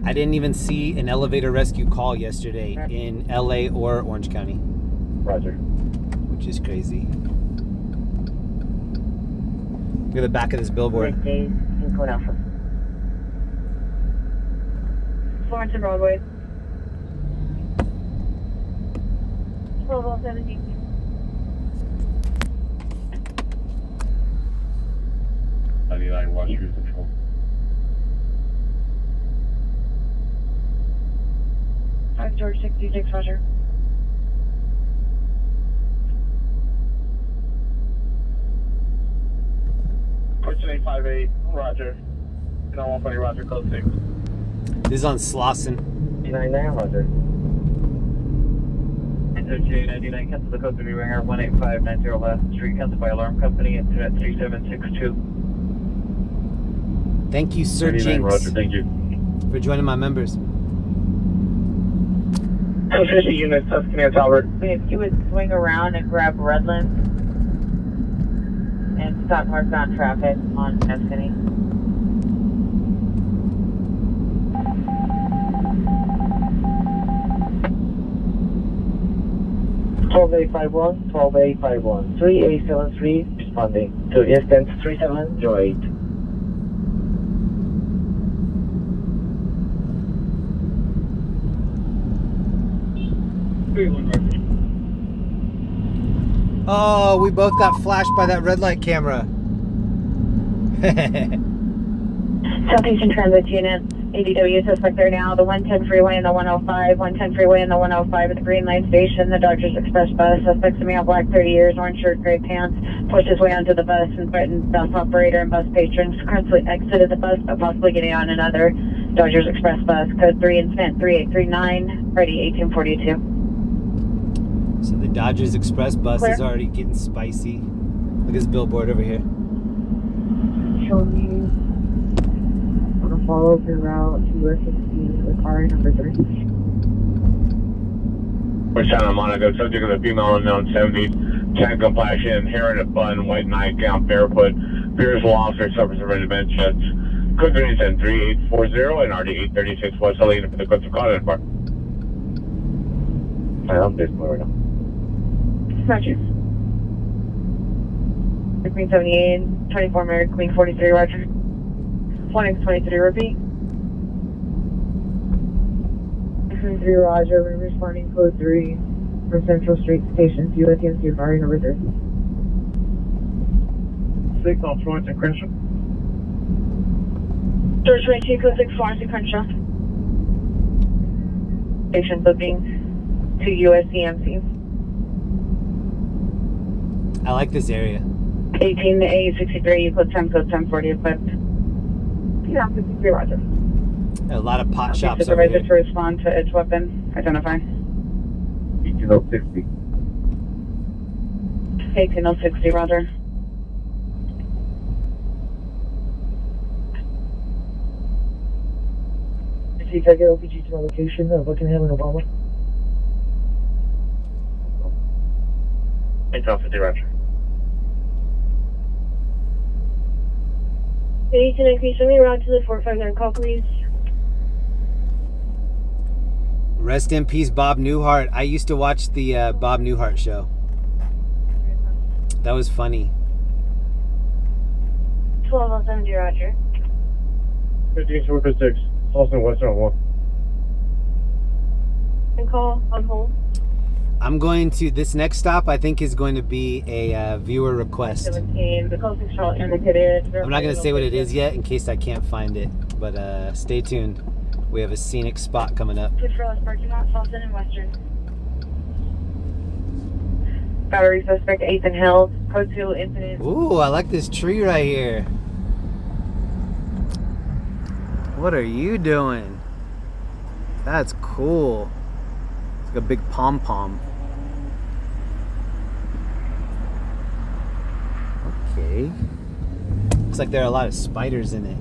S4: I didn't even see an elevator rescue call yesterday in LA or Orange County.
S9: Roger.
S4: Which is crazy. Look at the back of this billboard.
S2: Midday, Inglewood Alpha.
S10: Florence and Broadway. 12-17.
S5: Watch cruise control.
S10: George 66, Roger.
S5: Fortune 858, Roger. 120, Roger, code 6.
S4: This is on Slauson.
S9: 299, Roger.
S8: 93899, cancel the code 3 ringer 18590 last street, cancel by alarm company, incident 3762.
S4: Thank you, Sir Jinx,
S5: Roger, thank you.
S4: for joining my members.
S8: 50 units, Tuscany, Talbert.
S2: If you would swing around and grab Redlands and stop northbound traffic on Tuscany.
S9: $12,851, $12,851, 3873, responding to instance 3708.
S4: Oh, we both got flashed by that red light camera.
S10: Southeastern Transit Unit, ADW suspect there now. The 110 freeway and the 105, 110 freeway and the 105 at the Green Line Station. The Dodgers Express bus. Suspect's a male, black, 30 years, orange shirt, gray pants. Pushed his way onto the bus and threatened bus operator and bus patrons. Currently exited the bus, but possibly getting on another Dodgers Express bus. Code 3 incident 3839, ready 1842.
S4: So the Dodgers Express bus
S10: Clear.
S4: is already getting spicy. Look at this billboard over here.
S1: Show me. I'm gonna follow the route to US 16 with car number 3.
S5: We're Santa Monica, subject of the female unknown 70, tan complexion, hair in a bun, white nightgown, barefoot, beers lost or suffers from dementia. Code 3840 and RD 836 West Helena for the coast of Content Park.
S9: I'm basically right now.
S10: Roger. Queen 78, 24 Mary Queen 43, Roger. 1X23, repeat.
S1: 3 Roger, we're responding code 3 from Central Street Station to USMC car number 3.
S8: 6 on Florence and Crenshaw.
S10: George 22, code 6, Florence and Crenshaw. Station booking to USCMC.
S4: I like this area.
S10: 18 to A63, you put 10, code 1040, equipped. Yeah, 53, Roger.
S4: A lot of pot shops over
S10: Supervisor
S4: here.
S10: to respond to its weapon. Identify.
S9: 18060.
S10: 18060, Roger.
S1: See if I get OPG to my location of Buckingham and Obama.
S8: It's off 50, Roger.
S10: 18 increase, send me around to the 459 call, please.
S4: Rest in peace, Bob Newhart. I used to watch the Bob Newhart show. That was funny.
S10: 1270, Roger.
S9: 15 Super 6, Austin Western 1.
S10: And call on hold.
S4: I'm going to, this next stop I think is going to be a viewer request.
S10: 17, the closest shot indicated.
S4: I'm not going to say what it is yet in case I can't find it, but stay tuned. We have a scenic spot coming up.
S10: Good for us, parking lot, Fulton and Western.
S2: Battery suspect 8th and Hill. Code 2 incident.
S4: Ooh, I like this tree right here. What are you doing? That's cool. It's like a big pom-pom. Okay. Looks like there are a lot of spiders in it.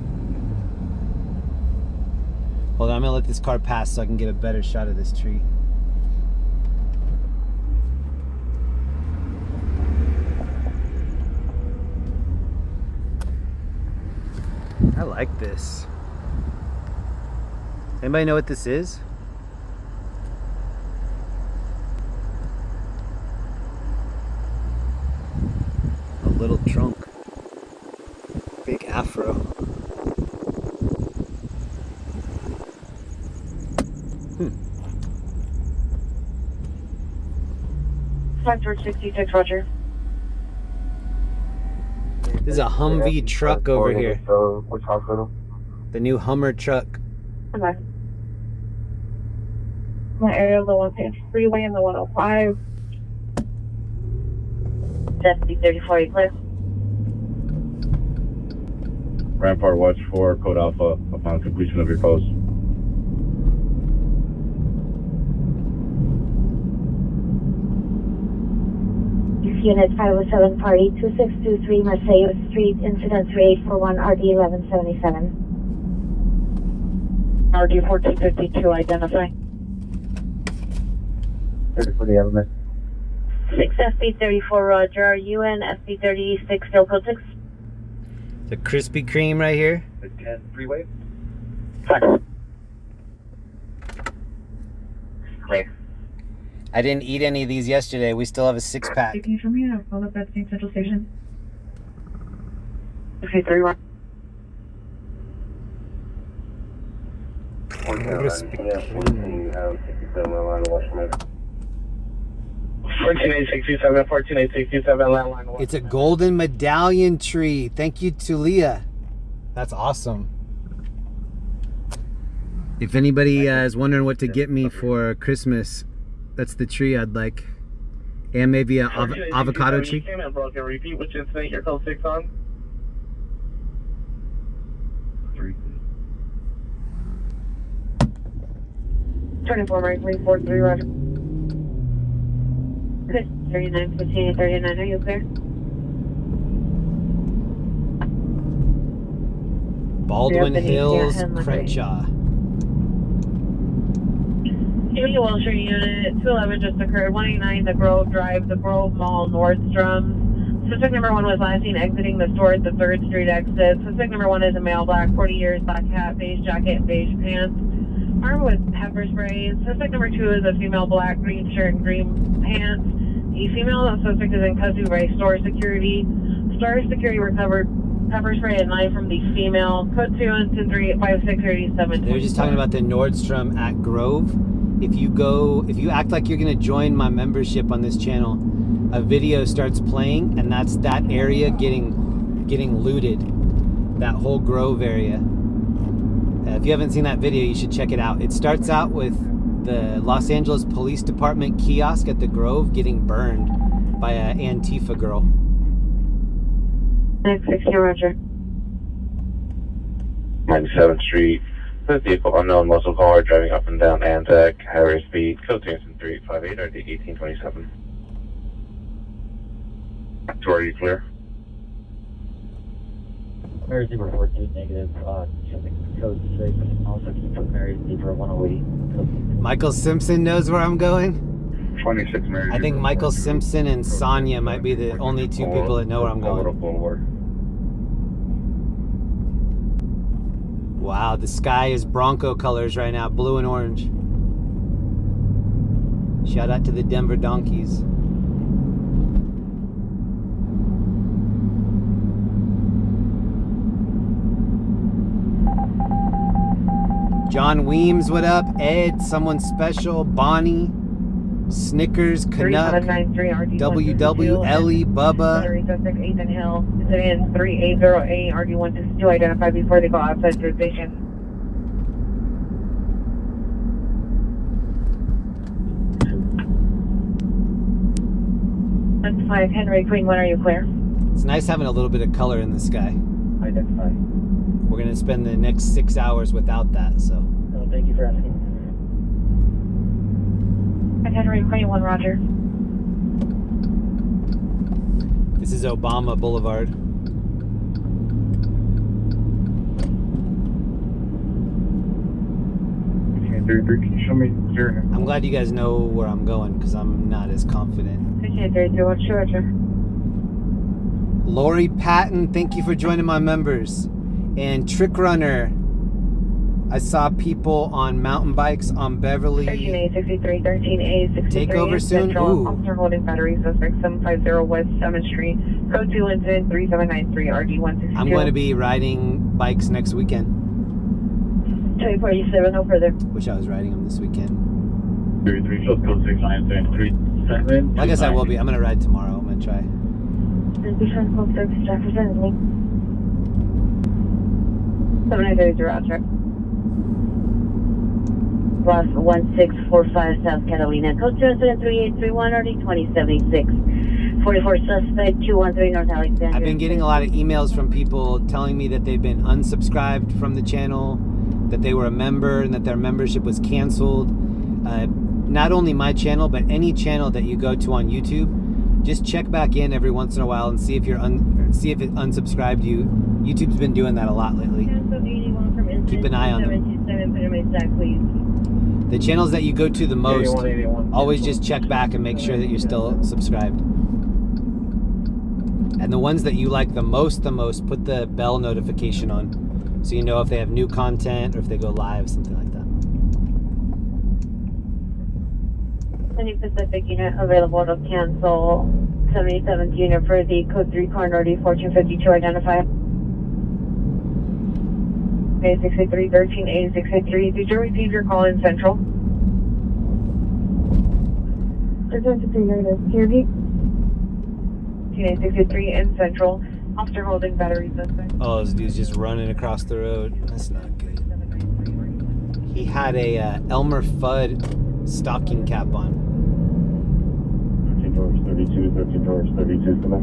S4: Hold on, I'm gonna let this car pass so I can get a better shot of this tree. I like this. Anybody know what this is? A little trunk. Big afro.
S10: George 66, Roger.
S4: This is a Humvee truck over here.
S8: Which hospital?
S4: The new Hummer truck.
S10: Okay. My area of the 110 freeway and the 105. SB34 Eclipse.
S8: Rampart watch for code Alpha upon completion of your post.
S10: Unit 507 party 2623 Marseilles Street, incident 3841 RD 1177.
S1: RD 1452, identify.
S9: 30 for the element.
S10: 6 SB34 Roger, are you in SB36 still code 6?
S4: The Krispy Kreme right here.
S8: The 10 freeway.
S10: Clear.
S4: I didn't eat any of these yesterday. We still have a 6-pack.
S10: Speaking from you, I'll call up that same central station.
S1: Okay, 3-1.
S4: Krispy Kreme.
S3: 14867, 14867, landline 1.
S4: It's a golden medallion tree. Thank you to Leah. That's awesome. If anybody is wondering what to get me for Christmas, that's the tree I'd like. And maybe an avocado tree.
S3: Came in broken. Repeat which incident you're code 6 on.
S8: 3.
S2: Turning for right, 343 Roger. 39, 15, 39, are you clear?
S4: Baldwin
S2: Yep,
S4: Hills,
S2: yeah,
S4: Crenshaw.
S2: Amy Wilshire unit 211 just occurred. 189 the Grove Drive, the Grove Mall, Nordstrom's. Suspect number 1 was last seen exiting the store at the 3rd Street exit. Suspect number 1 is a male, black, 40 years, black hat, beige jacket, and beige pants. Armed with pepper spray. Suspect number 2 is a female, black, green shirt, and green pants. The female suspect is in custody by store security. Store security recovered pepper spray and knife from the female. Code 2 and 35637.
S4: They were just talking about the Nordstrom at Grove. If you act like you're gonna join my membership on this channel, a video starts playing, and that's that area getting looted. That whole Grove area. If you haven't seen that video, you should check it out. It starts out with the Los Angeles Police Department kiosk at the Grove getting burned by an Antifa girl.
S2: 960 Roger.
S3: 97th Street. The vehicle unknown muscle car driving up and down Anzac, higher speed, code 3858 RD 1827. Are you clear?
S9: Mary Zebra 14 negative, something code 6. Also, can you put Mary Zebra 108?
S4: Michael Simpson knows where I'm going.
S8: 26 Mary.
S4: I think Michael Simpson and Sonia might be the only two people that know where I'm going. Wow, the sky is Bronco colors right now, blue and orange. Shout out to the Denver Donkeys. John Weems, what up? Ed, someone special, Bonnie, Snickers, Canuck, WW, Ellie, Bubba.
S2: Battery suspect 8th and Hill. Is it in 3808 RD162 identified before they go outside the station?
S10: 5 Henry Queen, when are you clear?
S4: It's nice having a little bit of color in the sky.
S9: Identify.
S4: We're gonna spend the next 6 hours without that, so.
S1: No, thank you for asking.
S10: 5 Henry Queen, 1 Roger.
S4: This is Obama Boulevard.
S8: Can you show me zero now?
S4: I'm glad you guys know where I'm going because I'm not as confident.
S10: 331 Roger.
S4: Lori Patton, thank you for joining my members. And Trick Runner, I saw people on mountain bikes on Beverly.
S10: 13A 63, 13A 63.
S4: Take over soon?
S10: Central,
S4: Ooh.
S10: Officer holding battery, suspect 750 West 7th Street. Code 2 incident 3793 RD 162.
S4: I'm going to be riding bikes next weekend.
S10: 247, no further.
S4: Wish I was riding them this weekend.
S8: 33, shows code 6937.
S4: I guess I will be. I'm going to ride tomorrow. I'm going to try.
S10: Different code 6, Jefferson, link. 7930 Roger. Bus 1645 South Catalina. Code 23831 RD 2076. 44 suspect 213 North Alexandria.
S4: I've been getting a lot of emails from people telling me that they've been unsubscribed from the channel, that they were a member and that their membership was canceled. Not only my channel, but any channel that you go to on YouTube, just check back in every once in a while and see if you're see if it unsubscribed you. YouTube's been doing that a lot lately. Keep an eye on them. The channels that you go to the most, always just check back and make sure that you're still subscribed. And the ones that you like the most, put the bell notification on, so you know if they have new content or if they go live, something like that.
S10: Any Pacific unit available to cancel 77th unit for the code 3 corner RD 1452 identify. A63 13 A63. Did you receive your call in Central? 1353 negative. TRV. A63 in Central. Officer holding battery suspect.
S4: Oh, this dude's just running across the road. That's not good. He had a Elmer Fudd stocking cap on.
S8: 13 George 32, 13 George 32, come back.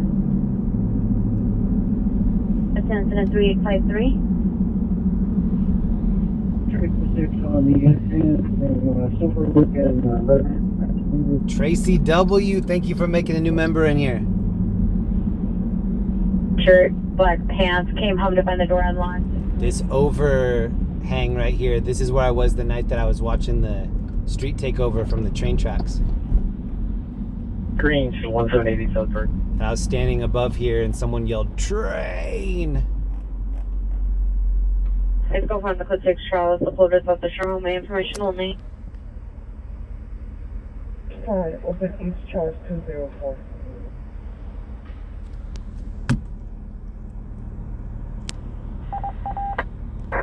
S10: Incident 3853.
S1: On the incident, Silver Look and
S4: Tracy W, thank you for making a new member in here.
S10: Shirt, black pants, came home to find the door unlocked.
S4: This overhang right here, this is where I was the night that I was watching the street takeover from the train tracks.
S8: Green, 1780 Southburg.
S4: And I was standing above here and someone yelled, "Train!"
S10: Let's go find the code 6 Charles. The floaters left the showroom. My information only.
S1: Alright, open East Charles 204.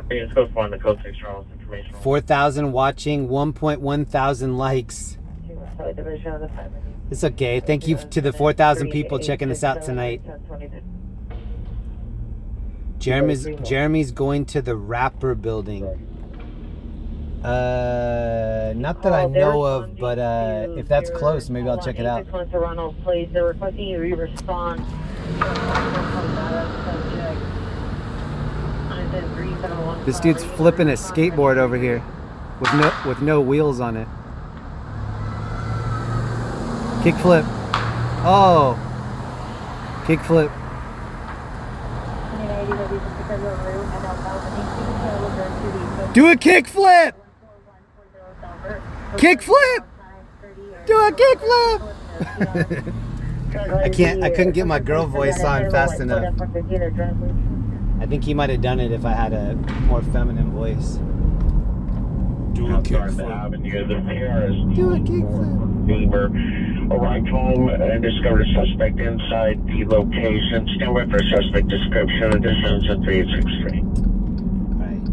S8: Let's go find the code 6 Charles information.
S4: 4,000 watching, 1.1 thousand likes. It's okay. Thank you to the 4,000 people checking us out tonight. Jeremy's going to the Rapper building. Not that I know of, but if that's close, maybe I'll check it out.
S10: They're requesting you respond.
S4: This dude's flipping a skateboard over here with no wheels on it. Kickflip. Oh. Kickflip. Do a kickflip! Kickflip! Do a kickflip! I couldn't get my girl voice on fast enough. I think he might have done it if I had a more feminine voice. Do a kickflip. Do a kickflip.
S3: Neighbor arrived home and discovered a suspect inside the location. Stand by for a suspect description. Additions at 3863.
S4: Right.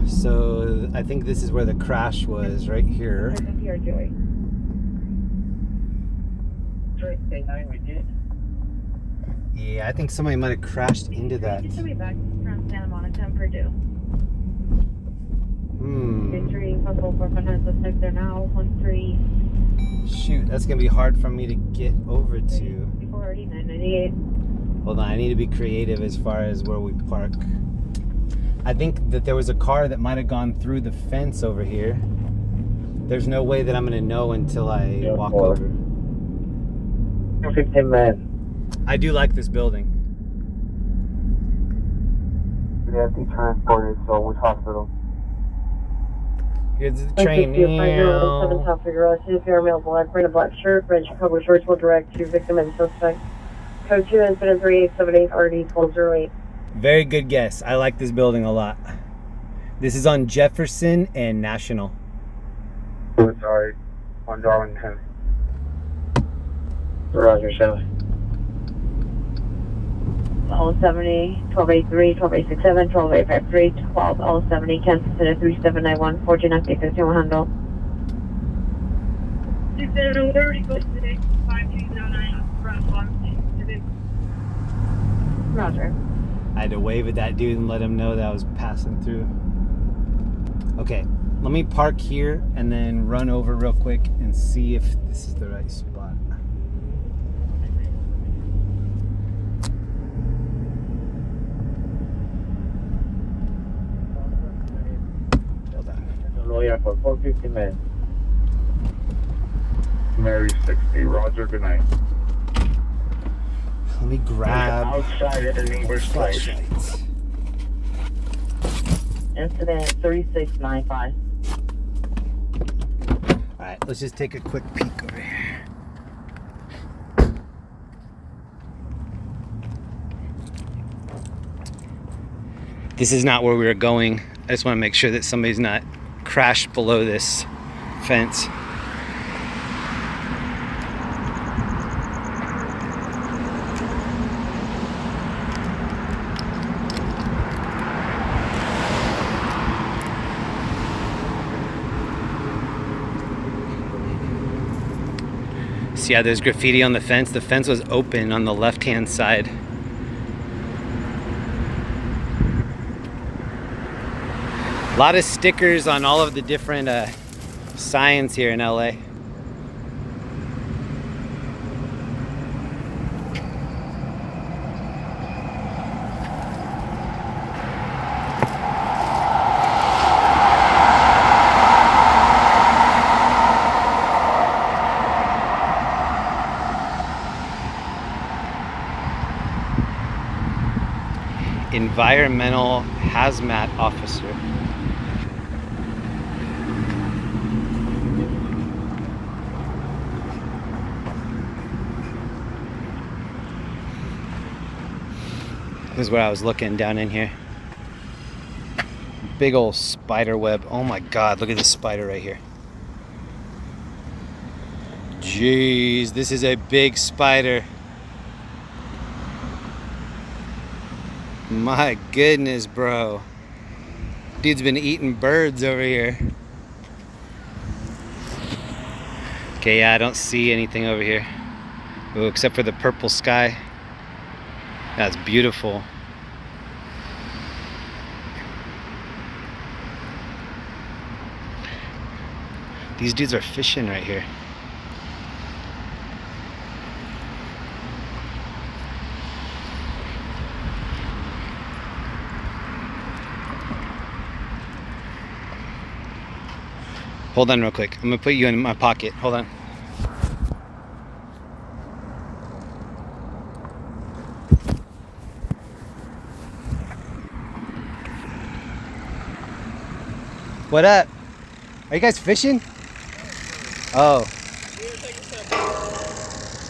S4: So I think this is where the crash was, right here. Yeah, I think somebody might have crashed into that. Shoot, that's gonna be hard for me to get over to.
S10: 998.
S4: Hold on, I need to be creative as far as where we park. I think that there was a car that might have gone through the fence over here. There's no way that I'm gonna know until I walk over.
S8: 15 men.
S4: I do like this building.
S8: We have to be transported, so which hospital?
S4: Here's the train.
S10: 7 South Figueroa, Varial black, wearing a black shirt, red Chicago shorts will direct to victim and suspect. Code 2 incident 3878 RD 1208.
S4: Very good guess. I like this building a lot. This is on Jefferson and National.
S8: Oh, sorry. On Darlington. Roger, 7.
S10: 1270, 1283, 12867, 12853, 12070, Kansas City 3791, 1498 handle.
S2: 6730, go today, 5209,
S10: Roger.
S4: I had to wave at that dude and let him know that I was passing through. Okay, let me park here and then run over real quick and see if this is the right spot.
S8: Lawyer for 450 men.
S5: Mary 60, Roger, good night.
S4: Let me grab
S3: Outside at the neighbor's place.
S4: flashlights.
S2: Incident 3695.
S4: Alright, let's just take a quick peek over here. This is not where we were going. I just want to make sure that somebody's not crashed below this fence. See how there's graffiti on the fence? The fence was open on the left-hand side. A lot of stickers on all of the different signs here in LA. Environmental hazmat officer. This is where I was looking down in here. Big old spider web. Oh my God, look at this spider right here. Jeez, this is a big spider. My goodness, bro. Dude's been eating birds over here. Okay, yeah, I don't see anything over here. Ooh, except for the purple sky. That's beautiful. These dudes are fishing right here. Hold on real quick. I'm gonna put you in my pocket. Hold on. What up? Are you guys fishing? Oh.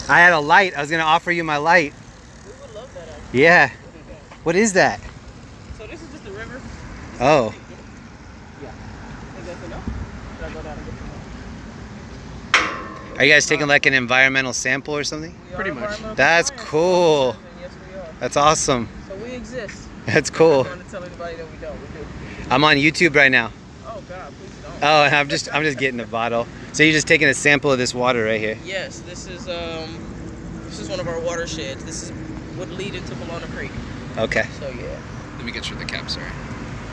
S4: I had a light. I was gonna offer you my light.
S6: We would love that actually.
S4: Yeah. What is that?
S6: So this is just the river.
S4: Oh.
S6: Yeah. I think that's enough. Should I go down and get some more?
S4: Are you guys taking like an environmental sample or something?
S6: Pretty much.
S4: That's cool.
S6: Yes, we are.
S4: That's awesome.
S6: So we exist.
S4: That's cool.
S6: I don't want to tell anybody that we don't. We do.
S4: I'm on YouTube right now.
S6: Oh God, please don't.
S4: Oh, and I'm just getting a bottle. So you're just taking a sample of this water right here.
S6: Yes, this is one of our watersheds. This is would lead into Bologna Creek.
S4: Okay.
S6: So yeah.
S7: Let me get you the cap, sorry.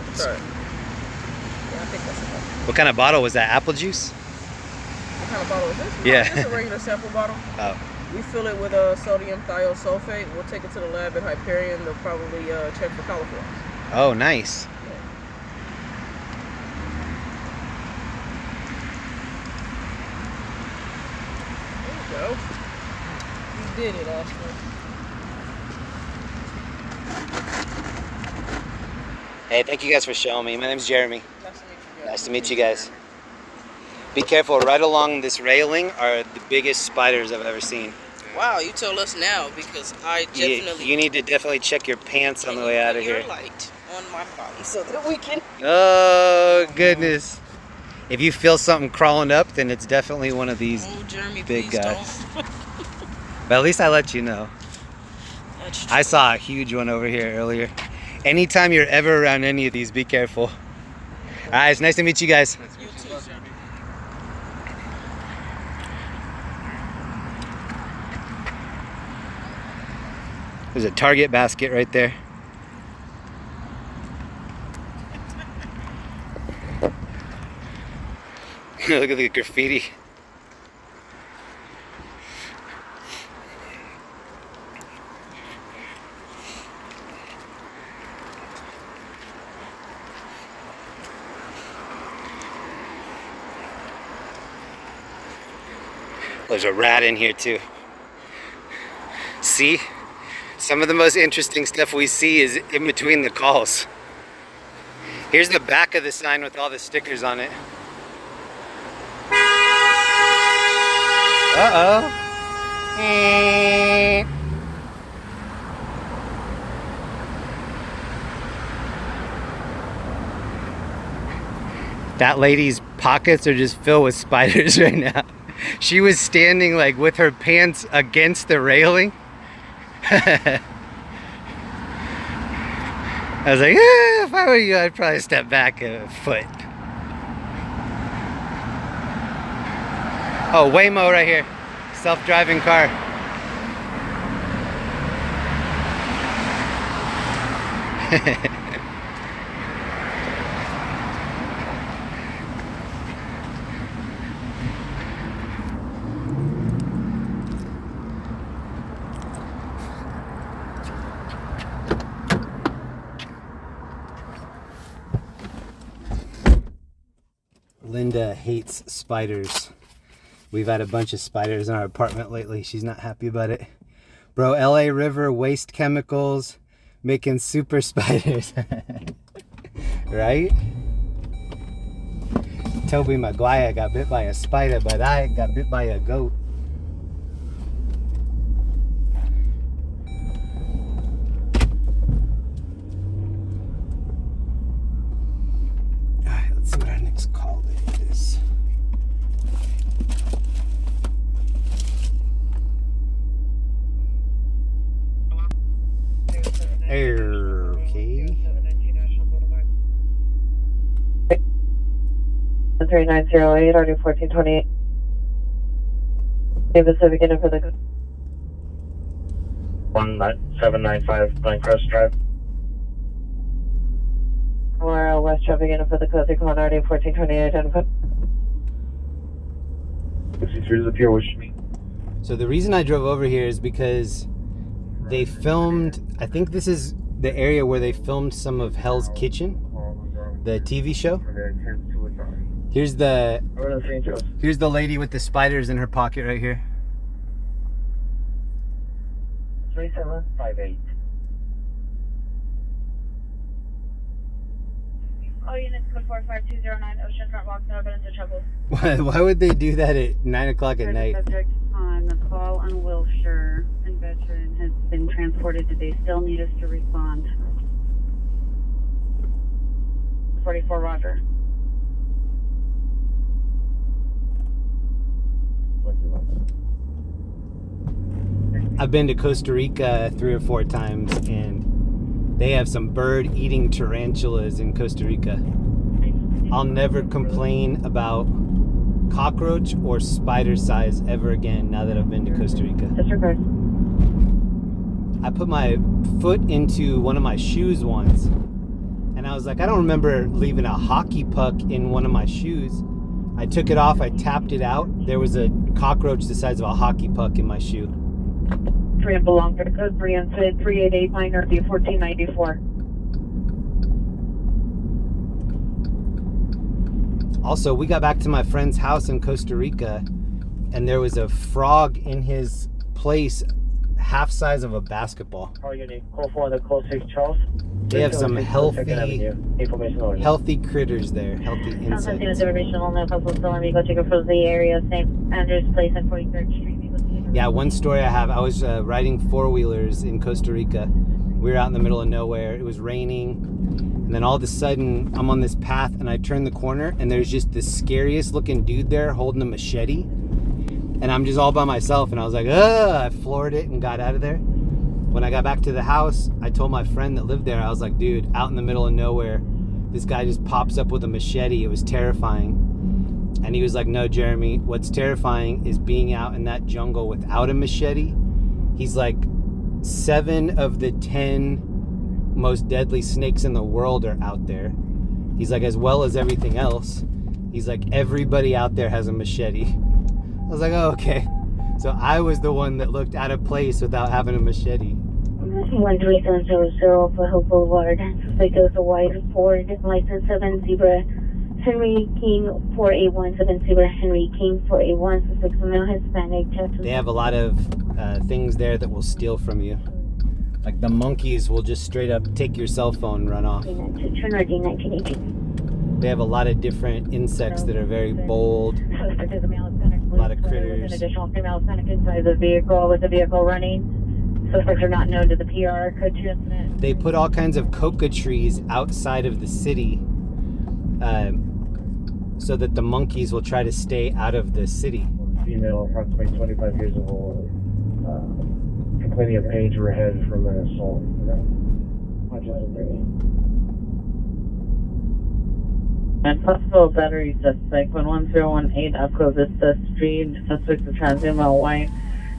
S6: That's all right. Yeah, I think that's enough.
S4: What kind of bottle was that? Apple juice?
S6: I What kind of bottle is this?
S4: Yeah.
S6: It's a regular sample bottle.
S4: Oh.
S6: We fill it with sodium thiosulfate. We'll take it to the lab at Hyperion. They'll probably check for coliforms.
S4: Oh, nice.
S6: There you go. You did it, Austin.
S4: Hey, thank you guys for showing me. My name's Jeremy.
S6: Nice to meet you guys.
S4: Nice to meet you guys. Be careful, right along this railing are the biggest spiders I've ever seen.
S6: Wow, you tell us now because I definitely...
S4: You need to definitely check your pants on the way out of here.
S6: Light on my body so that we can...
S4: Oh, goodness. If you feel something crawling up, then it's definitely one of these
S6: Jeremy,
S4: big
S6: please
S4: guys.
S6: don't.
S4: But at least I let you know.
S6: That's true.
S4: I saw a huge one over here earlier. Anytime you're ever around any of these, be careful. All right, it's nice to meet you guys.
S6: You too, sir.
S4: There's a Target basket right there. Look at the graffiti. There's a rat in here too. See? Some of the most interesting stuff we see is in between the calls. Here's the back of the sign with all the stickers on it. Uh-oh. That lady's pockets are just filled with spiders right now. She was standing like with her pants against the railing. I was like, if I were you, I'd probably step back a foot. Oh, Waymo right here. Self-driving car. Linda hates spiders. We've had a bunch of spiders in our apartment lately. She's not happy about it. Bro, LA River waste chemicals making super spiders. Right? Toby Maguire got bit by a spider, but I got bit by a goat. Alright, let's see what our next call is. Okay.
S1: 3908, RD 1428. Pacific in for the
S8: 1795 Pinecrest Drive.
S1: Mural West traffic in for the code 3 RD 1428 identified.
S8: 63 is up here, wish me.
S4: So the reason I drove over here is because they filmed, I think this is the area where they filmed some of Hell's Kitchen, the TV show. Here's the lady with the spiders in her pocket right here.
S1: 3758.
S10: All units code 45209 Ocean Front Walk, no evidence of trouble.
S4: Why would they do that at 9 o'clock at night?
S10: Subject on the call on Wilshire and veteran has been transported. Do they still need us to respond? 44 Roger.
S4: I've been to Costa Rica 3 or 4 times, and they have some bird-eating tarantulas in Costa Rica. I'll never complain about cockroach or spider size ever again now that I've been to Costa Rica.
S1: Disregard.
S4: I put my foot into one of my shoes once, and I was like, I don't remember leaving a hockey puck in one of my shoes. I took it off, I tapped it out. There was a cockroach the size of a hockey puck in my shoe.
S10: 3 and belong to code 3 incident 388 minor D 1494.
S4: Also, we got back to my friend's house in Costa Rica, and there was a frog in his place, half size of a basketball.
S8: Call unit, call 4 the call 6 Charles.
S4: They have some healthy critters there, healthy insects. Yeah, one story I have, I was riding four-wheelers in Costa Rica. We were out in the middle of nowhere. It was raining. And then all of a sudden, I'm on this path and I turn the corner and there's just the scariest looking dude there holding a machete. And I'm just all by myself and I was like, ugh, I floored it and got out of there. When I got back to the house, I told my friend that lived there, I was like, dude, out in the middle of nowhere, this guy just pops up with a machete. It was terrifying. And he was like, no, Jeremy, what's terrifying is being out in that jungle without a machete. He's like, 7 of the 10 most deadly snakes in the world are out there. He's like, as well as everything else. He's like, everybody out there has a machete. I was like, oh, okay. So I was the one that looked out of place without having a machete.
S10: 13700 for Hope Boulevard. Suspect is a white Ford, license 7 Zebra. Henry King 4817 Zebra. Henry King 481. Suspect male Hispanic.
S4: They have a lot of things there that will steal from you. Like the monkeys will just straight up take your cell phone and run off. They have a lot of different insects that are very bold. A lot of critters.
S10: An additional female Hispanic inside the vehicle with the vehicle running. Suspects are not known to the PR. Code 2 incident.
S4: They put all kinds of coca trees outside of the city so that the monkeys will try to stay out of the city.
S9: Female, approximately 25 years old, complaining of pain to her head from an assault.
S2: And possible battery suspect 11018 Upco Vista Street. Suspect is transient white,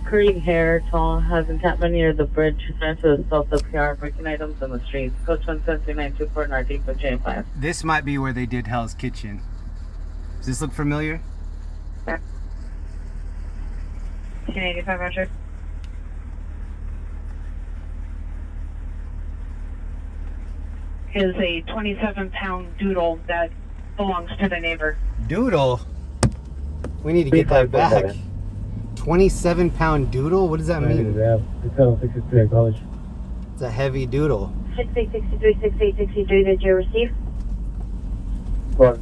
S2: curly hair, tall, has encampment near the bridge. Trying to assault the PR, breaking items on the streets. Coach 17924 Nardico J5.
S4: This might be where they did Hell's Kitchen. Does this look familiar?
S10: 1085 Roger. Is a 27-pound doodle that belongs to the neighbor.
S4: Doodle? We need to get that back. 27-pound doodle? What does that mean? It's a heavy doodle.
S10: 6863, did you receive?
S8: What?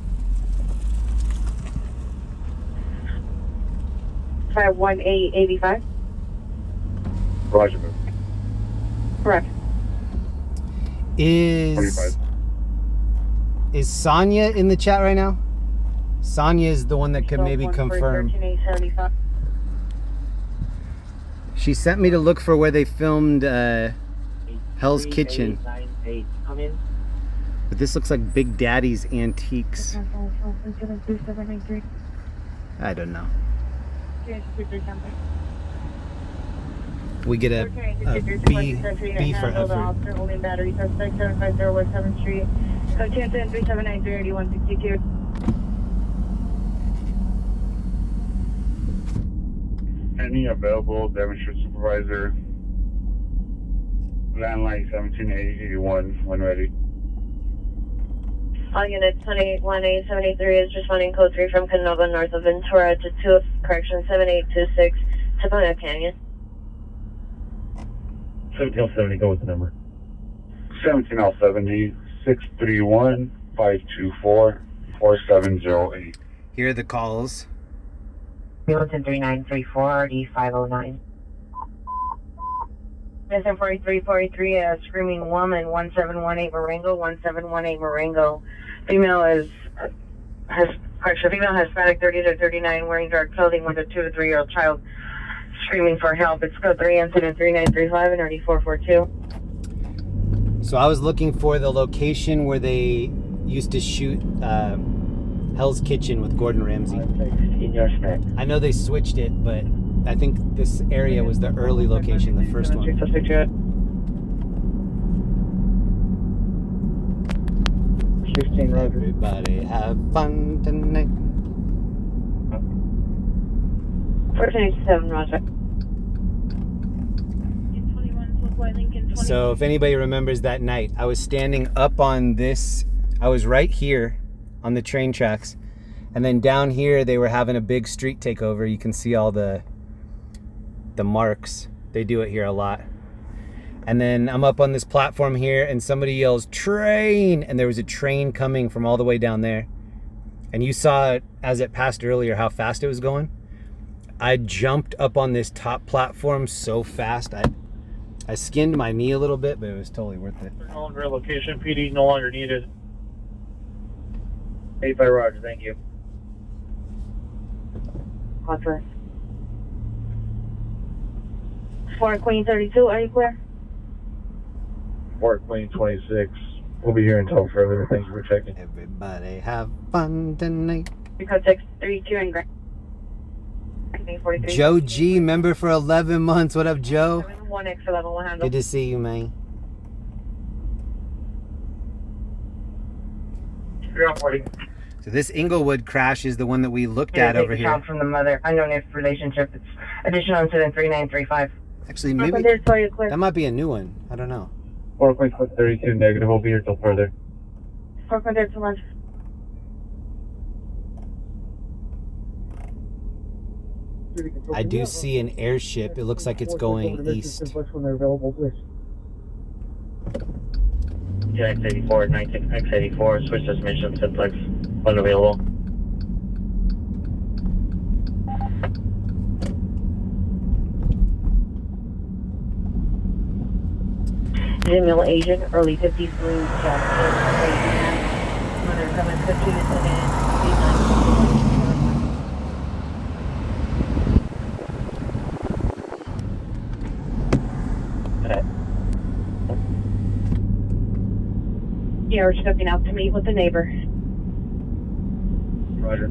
S10: 51885?
S5: Roger.
S10: Correct.
S4: Is Sonia in the chat right now? Sonia is the one that could maybe confirm. She sent me to look for where they filmed Hell's Kitchen. But this looks like Big Daddy's Antiques. I don't know. We get a B for effort.
S10: Holding battery suspect 750 West 7th Street. Code 210-3793 8162.
S5: Any available demonstration supervisor, landline 17881 when ready.
S10: All units 2818783 is responding code 3 from Canova north of Ventura to 2 correction 7826 Tacoma Canyon.
S9: 1770, go with the number.
S5: 1770 631 524 4708.
S4: Here are the calls.
S10: Milton 3934 D509. Missing 4343, a screaming woman, 1718 Marengo, 1718 Marengo. Female Hispanic 30 to 39, wearing dark clothing with a 2 to 3 year old child, screaming for help. It's code 3 incident 3935 and 3442.
S4: So I was looking for the location where they used to shoot Hell's Kitchen with Gordon Ramsay. I know they switched it, but I think this area was the early location, the first one. Everybody have fun tonight.
S10: 427, roger.
S4: So if anybody remembers that night, I was standing up on this, I was right here on the train tracks, and then down here they were having a big street takeover. You can see all the marks. They do it here a lot. And then I'm up on this platform here and somebody yells, "Train!" And there was a train coming from all the way down there. And you saw it as it passed earlier, how fast it was going. I jumped up on this top platform so fast. I skinned my knee a little bit, but it was totally worth it.
S8: No longer location, PD no longer needed. 85 Roger, thank you.
S10: Roger. 4 Queen 32, are you clear?
S9: 4 Queen 26. We'll be here until further. Thank you for checking.
S4: Everybody have fun tonight.
S10: Code 632 and Grand. 43.
S4: Joe G, member for 11 months. What up, Joe?
S10: 1X11, 100.
S4: Good to see you, man.
S8: 340.
S4: So this Inglewood crash is the one that we looked at over here.
S10: From the mother. Unknown if relationship. It's additional incident 3935.
S4: Actually, maybe that might be a new one. I don't know.
S8: 4 Queen 32 negative. We'll be here till further.
S10: 4 Queen 32 lunch.
S4: I do see an airship. It looks like it's going east.
S3: Yeah, X84, 19, X84, switch destination, simplex, unavailable.
S10: Jamil Asian, early 50s blue, jacket, mother coming 15 Yeah, we're stepping out to meet with the neighbor.
S8: Roger.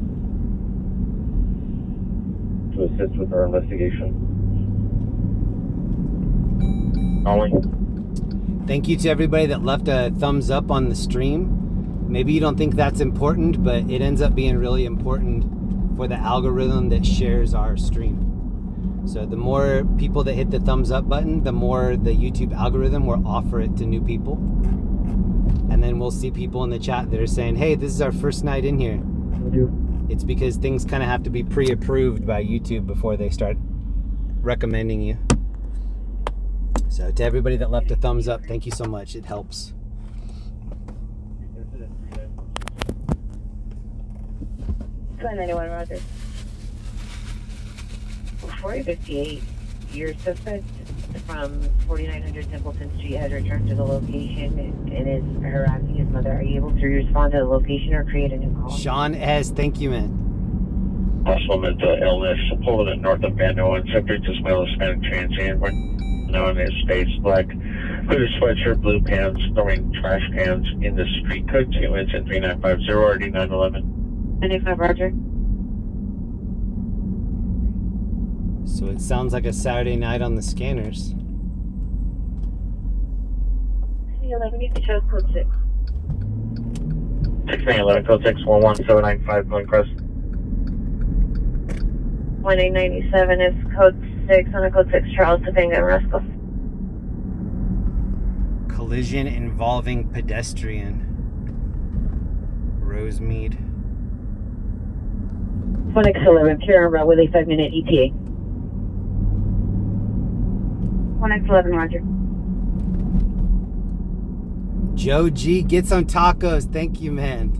S8: To assist with our investigation.
S3: Only.
S4: Thank you to everybody that left a thumbs up on the stream. Maybe you don't think that's important, but it ends up being really important for the algorithm that shares our stream. So the more people that hit the thumbs up button, the more the YouTube algorithm will offer it to new people. And then we'll see people in the chat that are saying, hey, this is our first night in here. It's because things kind of have to be pre-approved by YouTube before they start recommending you. So to everybody that left a thumbs up, thank you so much. It helps.
S10: Anyone, Roger. 4058, your suspect from 4900 Templeton Street has returned to the location and is harassing his mother. Are you able to respond to the location or create a new call?
S4: Sean S., thank you, man.
S3: Possible mental illness, pulling it north of Van-Owen, subject is male Hispanic transient, known as Space Black. Hooded sweatshirt, blue pants, throwing trash cans in the street. Code 2 incident 3950 RD911.
S10: 95 Roger.
S4: So it sounds like a Saturday night on the scanners.
S10: 11, you can show code 6.
S3: 6911, code 6, 11795, going crest.
S10: 1897 is code 6 on a code 6 Charles Topanga Rascal.
S4: Collision involving pedestrian. Rosemead.
S10: 1X11, clear on route with a 5-minute ETA. 1X11, Roger.
S4: Joe G, get some tacos. Thank you, man.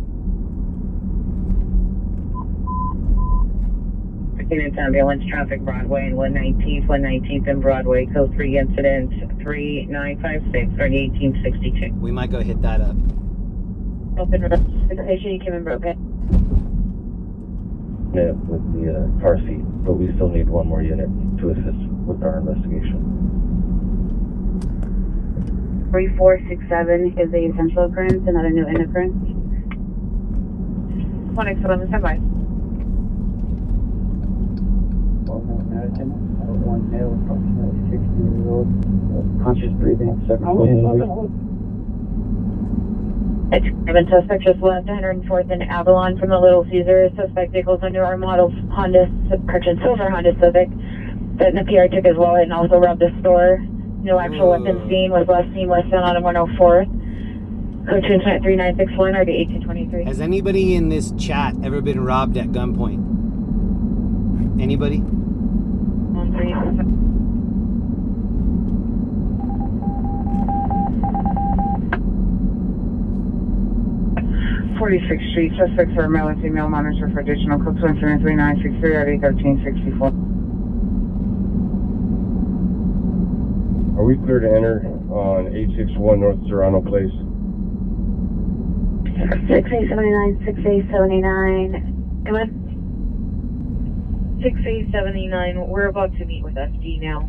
S10: It's ambulance traffic Broadway and 119th and Broadway, code 3 incident 3956 or 1862.
S4: We might go hit that up.
S10: Open road. Station, you came in broken.
S9: Yeah, with the car seat, but we still need one more unit to assist with our investigation.
S10: 3467 is a essential occurrence, another new in occurrence. 1X11, stand by.
S1: One male, approximately 60 years old, conscious breathing, second
S10: It's driven suspect just left 104th and Avalon from the Little Caesars. Suspect vehicles under our model Honda, silver Honda Civic. That in the PR took his wallet and also robbed a store. No actual weapons seen. Was last seen westbound on 104th. Code 23961 RD 1823.
S4: Has anybody in this chat ever been robbed at gunpoint? Anybody?
S1: 46th Street, suspects are male and female, monitor for additional code 23963 RD 1364.
S9: Are we clear to enter on 861 North Serrano Place?
S10: 6879, 6879. Come on.
S2: 6879, we're about to meet with FD now.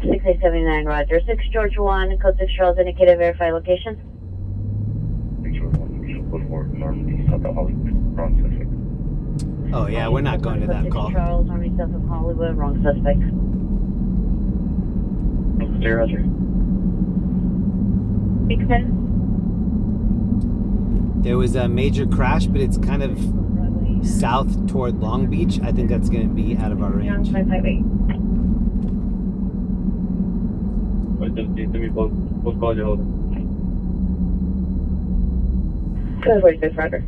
S10: 6879, Roger. 6 George 1, code 6 Charles, indicated verify location.
S9: 6 George 1, code 4, Normandy, South of Hollywood, wrong suspect.
S4: Oh yeah, we're not going to that call.
S10: Charles, Army, south of Hollywood, wrong suspect.
S8: Roger.
S10: Beekman.
S4: There was a major crash, but it's kind of south toward Long Beach. I think that's going to be out of our range.
S10: 558.
S8: Both calls you holding.
S10: Code 46, Roger.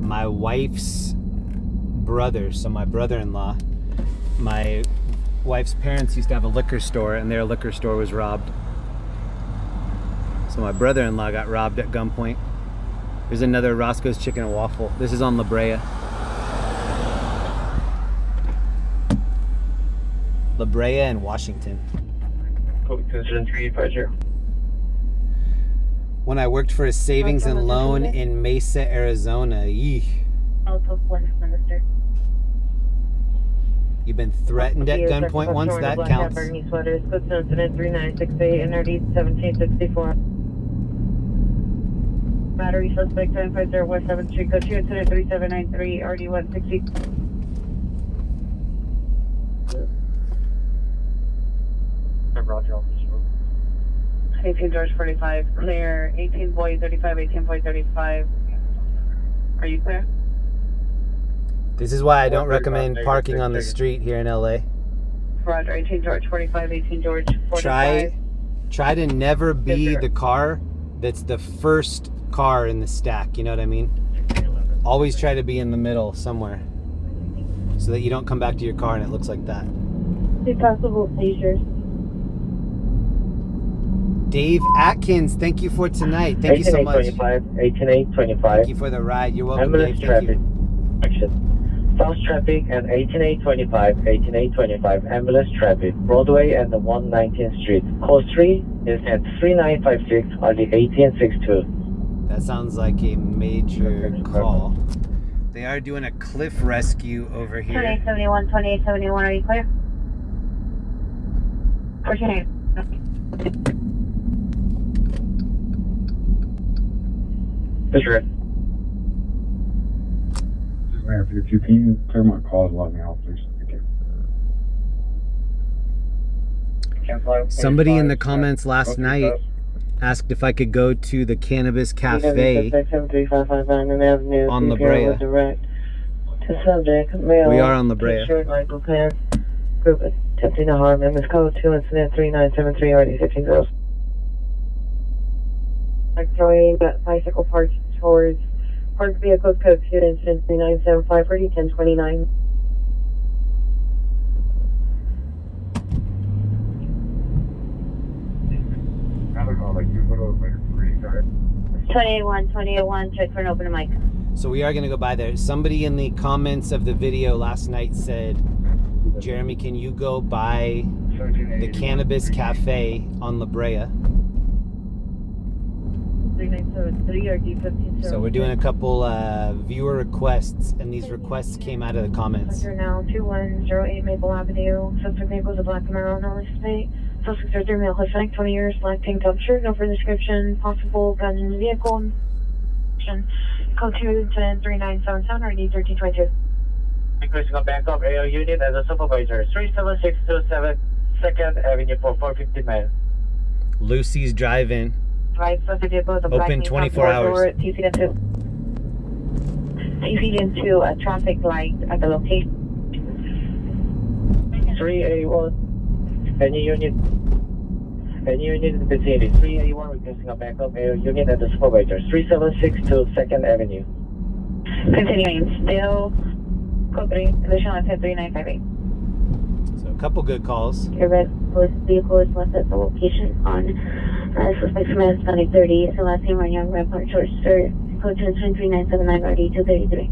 S4: My wife's brother, so my brother-in-law, my wife's parents used to have a liquor store, and their liquor store was robbed. So my brother-in-law got robbed at gunpoint. There's another Roscoe's Chicken and Waffle. This is on La Brea. La Brea and Washington.
S8: Code 27350.
S4: When I worked for a savings and loan in Mesa, Arizona. Yeesh.
S10: Also, Minister.
S4: You've been threatened at gunpoint once? That counts.
S2: Sweaters, code incident 3968, NRD 1764. Battery suspect 1050 West 7th Street, code 2 incident 3793, RD 160.
S8: Roger, on this road.
S2: 18 George 45, clear. 18 Boy 35, 18 Boy 35. Are you clear?
S4: This is why I don't recommend parking on the street here in LA.
S2: Roger, 18 George 45, 18 George 45.
S4: Try to never be the car that's the first car in the stack, you know what I mean? Always try to be in the middle somewhere so that you don't come back to your car and it looks like that.
S10: Two possible seizures.
S4: Dave Atkins, thank you for tonight. Thank you so much.
S8: 18825.
S4: Thank you for the ride. You're welcome,
S8: Ambulance
S4: Dave. Thank
S8: traffic.
S4: you.
S8: Action. South traffic and 18825, 18825, ambulance traffic, Broadway and the 119th Street. Code 3 is at 3956 or the 1862.
S4: That sounds like a major call. They are doing a cliff rescue over here.
S10: 2871, 2871, are you clear? What's your name?
S8: Mr. Red.
S9: If you can clear my calls, let me out, please. Thank you.
S4: Somebody in the comments last night asked if I could go to the Cannabis Cafe on La Brea. We are on La Brea.
S1: Group attempting to harm him is code 2 incident 3973 RD 15 girls.
S10: Throwing bicycle parts towards parked vehicles, code 2 incident 3975 RD 1029.
S9: I don't know, like you put over like 3 guys.
S10: 281, check for an open mic.
S4: So we are going to go by there. Somebody in the comments of the video last night said, Jeremy, can you go by the Cannabis Cafe on La Brea?
S2: 3973 or D15.
S4: So we're doing a couple viewer requests, and these requests came out of the comments.
S10: Now 2108 Maple Avenue. Suspect vehicle is a black Camaro, no license plate. Suspect is male, Hispanic, 20 years, black tank top shirt, no further description. Possible gun in the vehicle. Code 2 3977 or D1322.
S8: Requesting a backup AO unit as a supervisor. 37627 2nd Avenue for 450 miles.
S4: Lucy's Drive-In.
S10: Right, so the vehicle is a black
S4: Open 24 hours.
S10: 2 feet into a traffic light at the location.
S8: 381. Any unit in the vicinity. 381 requesting a backup air unit at the supervisor. 376 to 2nd Avenue.
S10: Continuing, still code 3, additional at 103958.
S4: So a couple good calls.
S10: Your red police vehicle is left at the location on suspect command Sonic 30, so last name on Young Rampart Short Sir, code 103979 RD 233.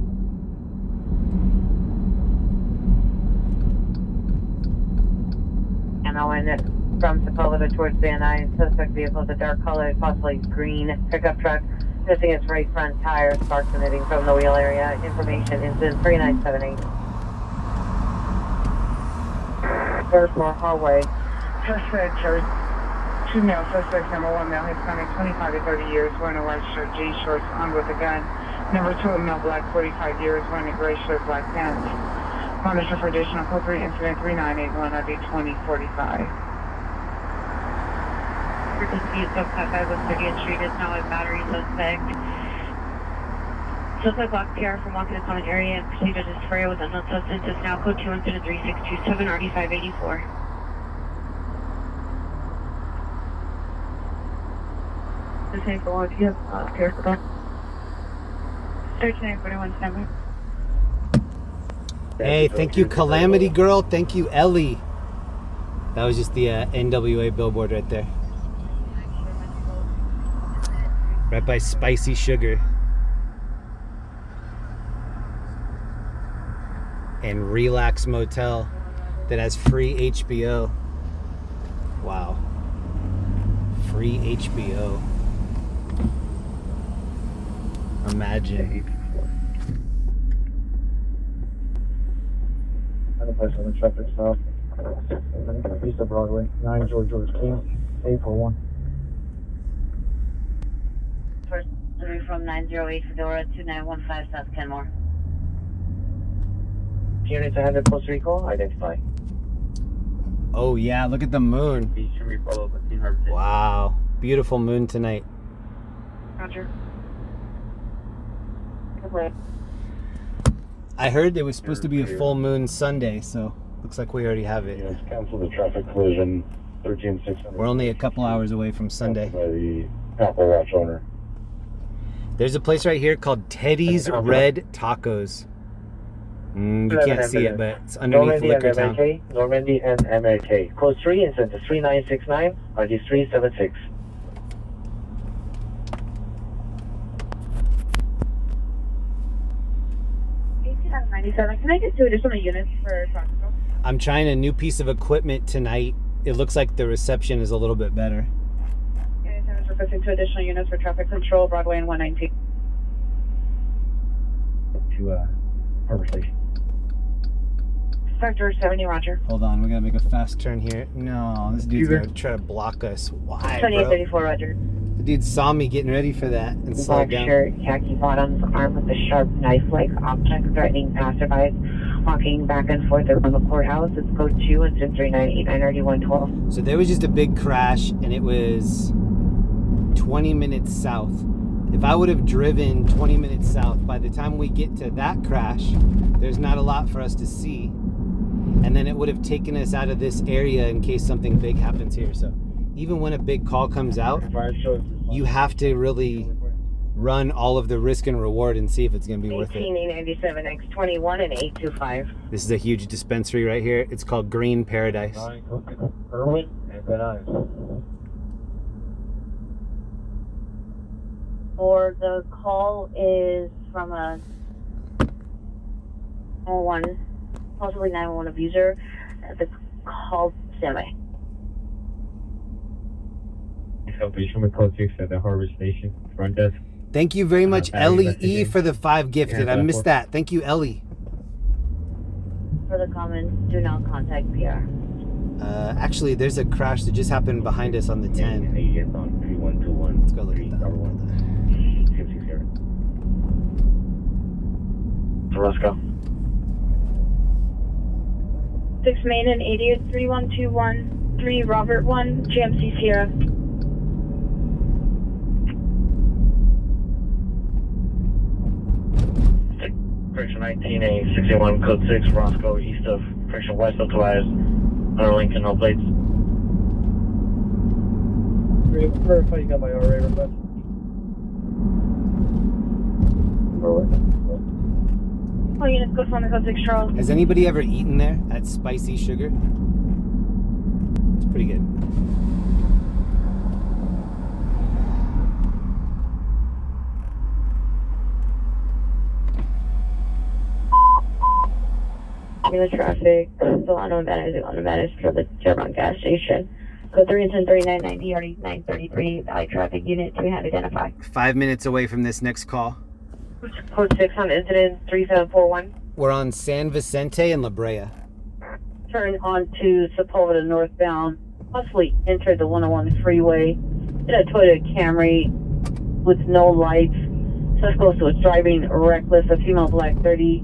S2: And I'll end it from Sepulveda towards Van Nuys. Suspect vehicle is a dark colored, possibly green pickup truck. Missing its right front tire, sparks emitting from the wheel area. Information incident 3978. Third floor hallway. Suspect or two male suspects. Number 1 male Hispanic, 25 to 30 years, wearing a white shirt, jeans shorts, armed with a gun. Number 2 a male black, 45 years, wearing a gray shirt, black pants. Monitor for additional appropriate incident 3981 RD 2045. Dispute sub-55 with 30th Street is now a battery suspect. Suspect blocked PR from walking the common area and proceeded to spray with unknown substance is now code 2133627 RD 584. The same for one, if you have PR for that. 3941 standby.
S4: Hey, thank you, Calamity Girl. Thank you, Ellie. That was just the N.W.A. billboard right there. Right by Spicy Sugar. And Relax Motel that has free HBO. Wow. Free HBO. Imagine.
S9: Other place on the traffic stop. East of Broadway. 9 George King. 841.
S10: First delivery from 908 Fedora 2915 South Kenmore.
S8: Unit to handle post recall, identify.
S4: Oh yeah, look at the moon. Wow. Beautiful moon tonight.
S10: Roger.
S4: I heard it was supposed to be a full moon Sunday, so looks like we already have it.
S9: Yes, cancel the traffic collision. 13600.
S4: We're only a couple hours away from Sunday.
S9: By the Apple Watch owner.
S4: There's a place right here called Teddy's Red Tacos. You can't see it, but it's underneath Liquor Town.
S8: Normandy and MLK. Code 3 incident 3969 RD 376.
S10: Can I get 2 additional units for traffic?
S4: I'm trying a new piece of equipment tonight. It looks like the reception is a little bit better.
S10: Anytime is requesting 2 additional units for traffic control, Broadway and 119.
S9: To Harbor Station.
S10: Sector 70, Roger.
S4: Hold on, we gotta make a fast turn here. No, this dude's gonna try to block us. Why, bro?
S10: 2834, Roger.
S4: The dude saw me getting ready for that and slowed
S10: Black
S4: down.
S10: shirt, khaki bottoms, armed with a sharp knife-like object, threatening passerbys, walking back and forth around the courthouse. It's code 2 incident 3989 RD 112.
S4: So there was just a big crash, and it was 20 minutes south. If I would have driven 20 minutes south, by the time we get to that crash, there's not a lot for us to see. And then it would have taken us out of this area in case something big happens here. So even when a big call comes out, you have to really run all of the risk and reward and see if it's going to be worth it.
S10: 18897 X21 and 825.
S4: This is a huge dispensary right here. It's called Green Paradise.
S9: Irwin and Van Nuys.
S10: Or the call is from a 01, possibly 911 abuser. The call standby.
S8: Salvation with code 6 at the Harbor Station front desk.
S4: Thank you very much, Ellie E,
S8: investigation.
S4: for the 5 gifted. I missed that. Thank you, Ellie.
S10: For the comments, do not contact PR.
S4: Actually, there's a crash that just happened behind us on the 10.
S8: on 3121.
S4: Let's go look at that.
S8: So let's go.
S10: 6 Main and 80th 3121 3 Robert 1 GMC Sierra.
S3: correction 19A 61 code 6 Roscoe east of correction west of Tobias under Lincoln, no plates.
S9: Verify you got my RA request.
S10: All units, code 1, code 6 Charles.
S4: Has anybody ever eaten there at Spicy Sugar? It's pretty good.
S10: The traffic, so unadvantage for the Chevron gas station. Code 3 and 3990, already 933, high traffic unit, 2 hand identify.
S4: 5 minutes away from this next call.
S2: Code 6 on incident 3741.
S4: We're on San Vicente and La Brea.
S10: Turn onto Sepulveda northbound, possibly entered the 101 freeway. In a Toyota Camry with no lights. Suspect was driving reckless, a female black, 30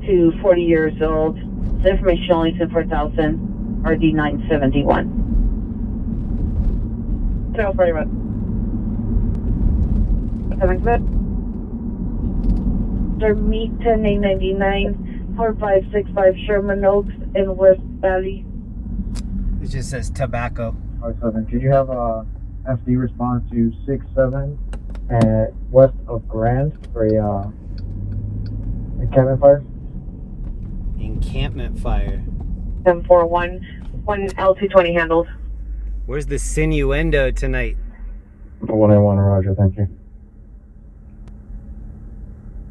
S10: to 40 years old. The information only sent 4,000, RD 971.
S2: Trail Friday Road.
S10: 7 good. Meet 10899, 4565 Sherman Oaks in West Valley.
S4: It just says tobacco.
S9: Alright, 7. Could you have FD respond to 67 west of Grand for a encampment fire?
S4: Encampment fire.
S2: 741. 1 L220 handled.
S4: Where's the sinuendo tonight?
S9: 181, Roger, thank you.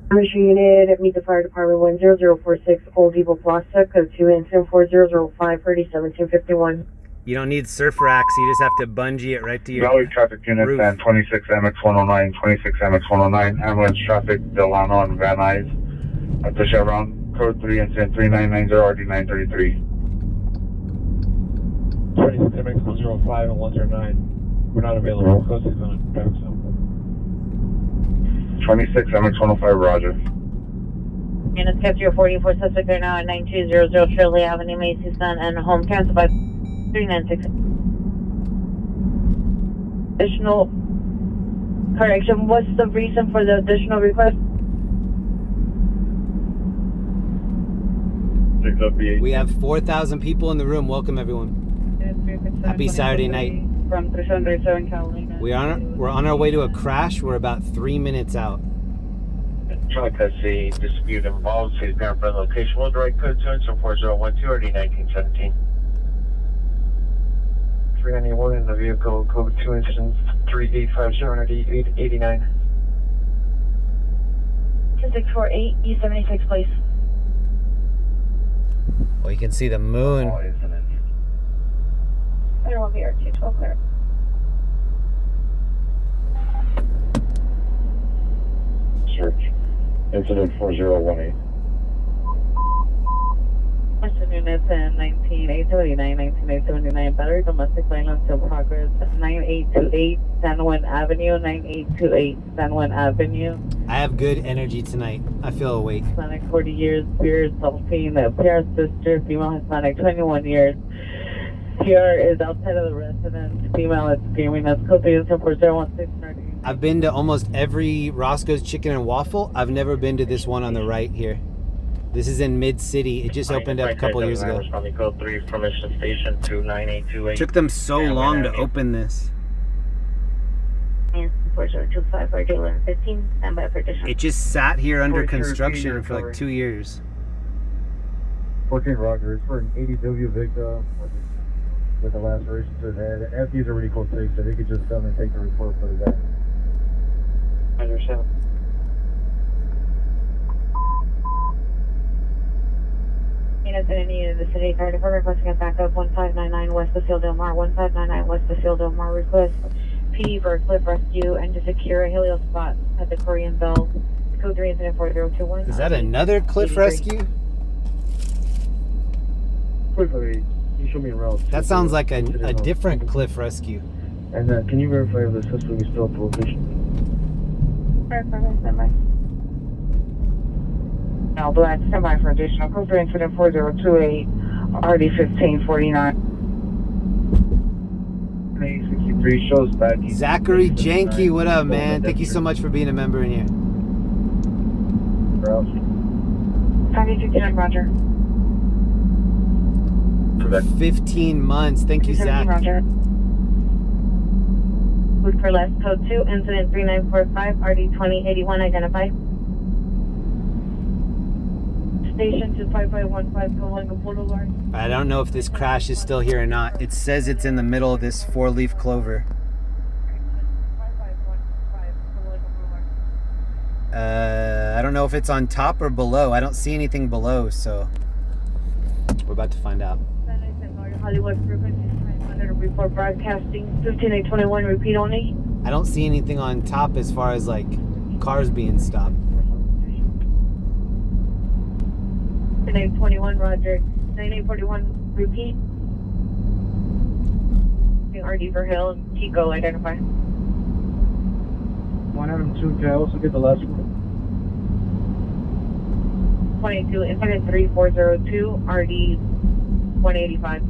S10: Commercial unit, meet the fire department 10046 Old Depot Plaza, code 2 incident 4005 1751.
S4: You don't need surf racks, you just have to bungee it right to your
S5: Valley traffic unit
S4: roof.
S5: and 26MX109, 26MX109, ambulance traffic, Delano and Van Nuys at the Chevron, code 3 incident 3990, RD 933.
S9: 26MX105 and 109. We're not available. Code 6 on Beverage.
S5: 26MX105, Roger.
S10: Units kept 044 suspect there now at 9200 Shirley Avenue, Macy's Sun, and home cancel by 396. Additional correction. What's the reason for the additional request?
S4: We have 4,000 people in the room. Welcome everyone. Happy Saturday night.
S10: From 337 Carolina.
S4: We're on our way to a crash. We're about 3 minutes out.
S3: Truck has a dispute involved. Please ground for location. Will direct code 2 incident 4012, RD 1917. 391 in the vehicle, code 2 incident 3850, RD 889.
S10: 2648 E76, please.
S4: Well, you can see the moon.
S10: There will be our 212 clear.
S3: Search. Incident 4018.
S2: Question units in 19879, 19879, battery domestic violence in progress, 9828 San Juan Avenue, 9828 San Juan Avenue.
S4: I have good energy tonight. I feel awake.
S2: Hispanic 40 years, beard, Sofi, PR sister, female Hispanic 21 years. PR is outside of the residence, female is screaming. That's code 34016.
S4: I've been to almost every Roscoe's Chicken and Waffle. I've never been to this one on the right here. This is in Mid-City. It just opened up a couple years ago.
S3: Responding code 3 from Mission Station to 9828.
S4: Took them so long to open this.
S10: And 4025 for dealer 15, stand by for additional.
S4: It just sat here under construction for like 2 years.
S9: 14 Roger, it's for an 80W Victor with a laceration to his head. FD's already code 6, so they could just come and take the report for the guy.
S3: Understand.
S10: Units in any unit of the city fire department requesting a backup 1599 west of Field Del Mar, 1599 west of Field Del Mar. Request PD for a cliff rescue and to secure a helio spot at the Korean Bell. Code 3 incident 4021.
S4: Is that another cliff rescue?
S9: Quickly, you show me around.
S4: That sounds like a different cliff rescue.
S9: And can you verify if the system is still prohibition?
S10: Stand by. Now, black, stand by for additional. Code 3 incident 4028, RD 1549.
S9: 63 shows back.
S4: Zachary Janky, what up, man? Thank you so much for being a member in here.
S10: 559, roger.
S4: 15 months. Thank you,
S10: 17,
S4: Zach.
S10: roger.
S2: Food for less, code 2, incident 3945, RD 2081, identify. Station 25515, Coalinga Boulevard.
S4: I don't know if this crash is still here or not. It says it's in the middle of this 4-leaf clover.
S2: 5515, Coalinga Boulevard.
S4: I don't know if it's on top or below. I don't see anything below, so we're about to find out.
S2: Hollywood frequency 500 report broadcasting 15821, repeat only.
S4: I don't see anything on top as far as like cars being stopped.
S2: 9821, roger. 9841, repeat. RD for Hill, Chico, identify.
S9: 102, can I also get the last one?
S2: 22, incident 3402, RD 185.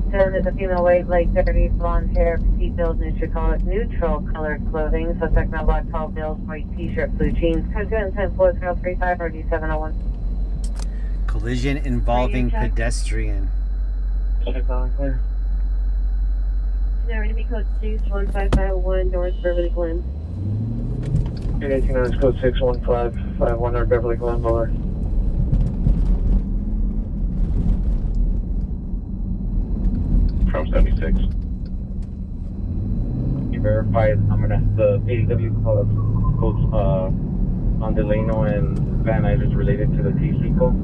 S2: There is a female weight, like 30, blonde hair, petite build, neutral colored clothing, suspect male, black, tall bills, white t-shirt, blue jeans, concealed intent, 4035, RD 701.
S4: Collision involving pedestrian.
S2: Check on clear. There to code 61551, North Beverly Glen.
S8: 818 is code 61551 North Beverly Glen, Boulevard.
S5: From 76.
S8: You verified, I'm gonna have the ADW codes on Delano and Van Nuys is related to the TC code.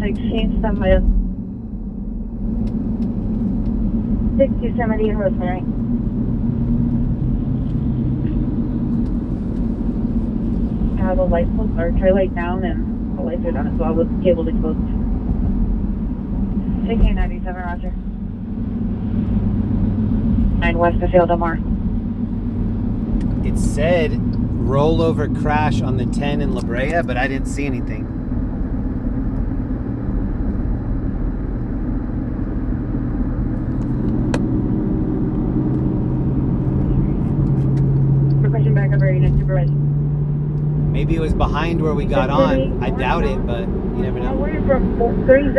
S10: 16, somewhere. 6070 in Rosemary. I have a light post or try light down and the lights are down as well with cable exposed. 1697, roger. 9 west of Field Omar.
S4: It said rollover crash on the 10 in La Brea, but I didn't see anything.
S10: Requesting backup readiness to Brea.
S4: Maybe it was behind where we got on. I doubt it, but you never
S10: I'm
S1: Oh,
S4: know.
S10: waiting for 30,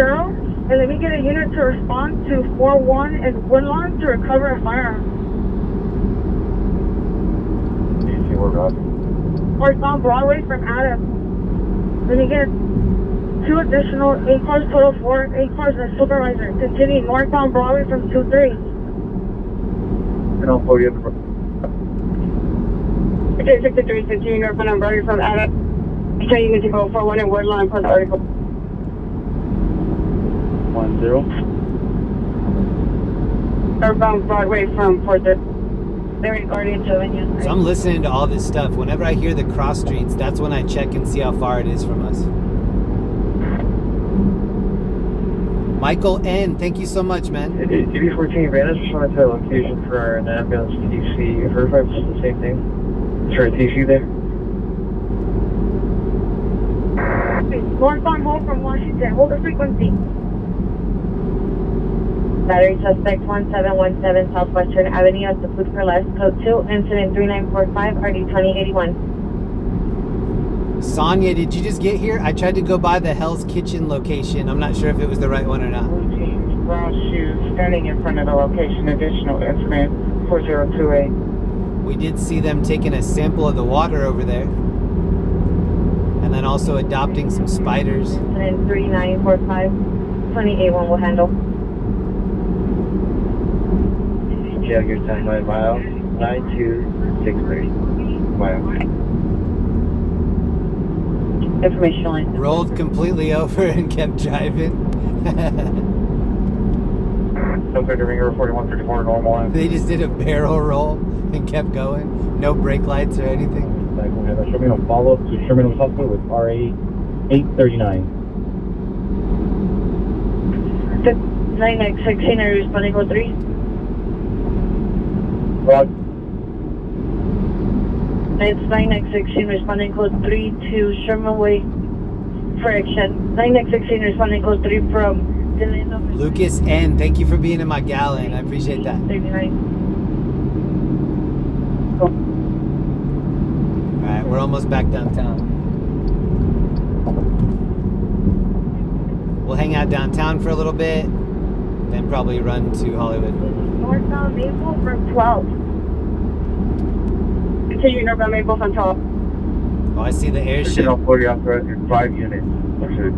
S10: and let me get a unit to respond to 41 and Woodlawn to recover a firearm.
S8: TC, we're up.
S10: Northbound Broadway from Adams. Let me get 2 additional 8 cars, total 4, 8 cars and a supervisor. Continue northbound Broadway from 23.
S8: And I'll pull you up.
S10: Okay, 63, continue northbound Broadway from Adams. Okay, you need to go 41 and Woodlawn for the article.
S8: 10.
S10: Northbound Broadway from 4th. They're in Guardian Avenue.
S4: So I'm listening to all this stuff. Whenever I hear the cross streets, that's when I check and see how far it is from us. Michael N., thank you so much, man.
S8: DB14 Vantage, just wanted to location for an ambulance TC. Verify if it's the same thing. Is there a TC there?
S10: Northbound Hall from Washington. Hold the frequency.
S2: Battery suspect 1717 Southwestern Avenue at the Food for Less, code 2, incident 3945, RD 2081.
S4: Sonia, did you just get here? I tried to go by the Hell's Kitchen location. I'm not sure if it was the right one or not.
S1: Routine, brown shoes, standing in front of the location, additional incident 4028.
S4: We did see them taking a sample of the water over there. And then also adopting some spiders.
S2: Incident 3945, 2081 will handle.
S8: Yeah, your time by mile 9263 mile.
S10: Information line.
S4: Rolled completely over and kept driving.
S8: Sofi to Ringer 4134 normal line.
S4: They just did a barrel roll and kept going. No brake lights or anything.
S9: Like we have a Sherman follow up to Sherman Hospital with RA 839.
S10: 9X16, are you responding code 3?
S8: Rod.
S10: It's 9X16 responding code 3 to Sherman Way for action. 9X16 responding code 3 from Delano.
S4: Lucas N., thank you for being in my gallon. I appreciate that.
S10: 39.
S4: Alright, We're almost back downtown. We'll hang out downtown for a little bit, then probably run to Hollywood.
S10: Northbound Maple from 12. Continue northbound Maple from 12.
S4: Oh, I see the airship.
S9: 40 authorizing 5 units. Pursuit.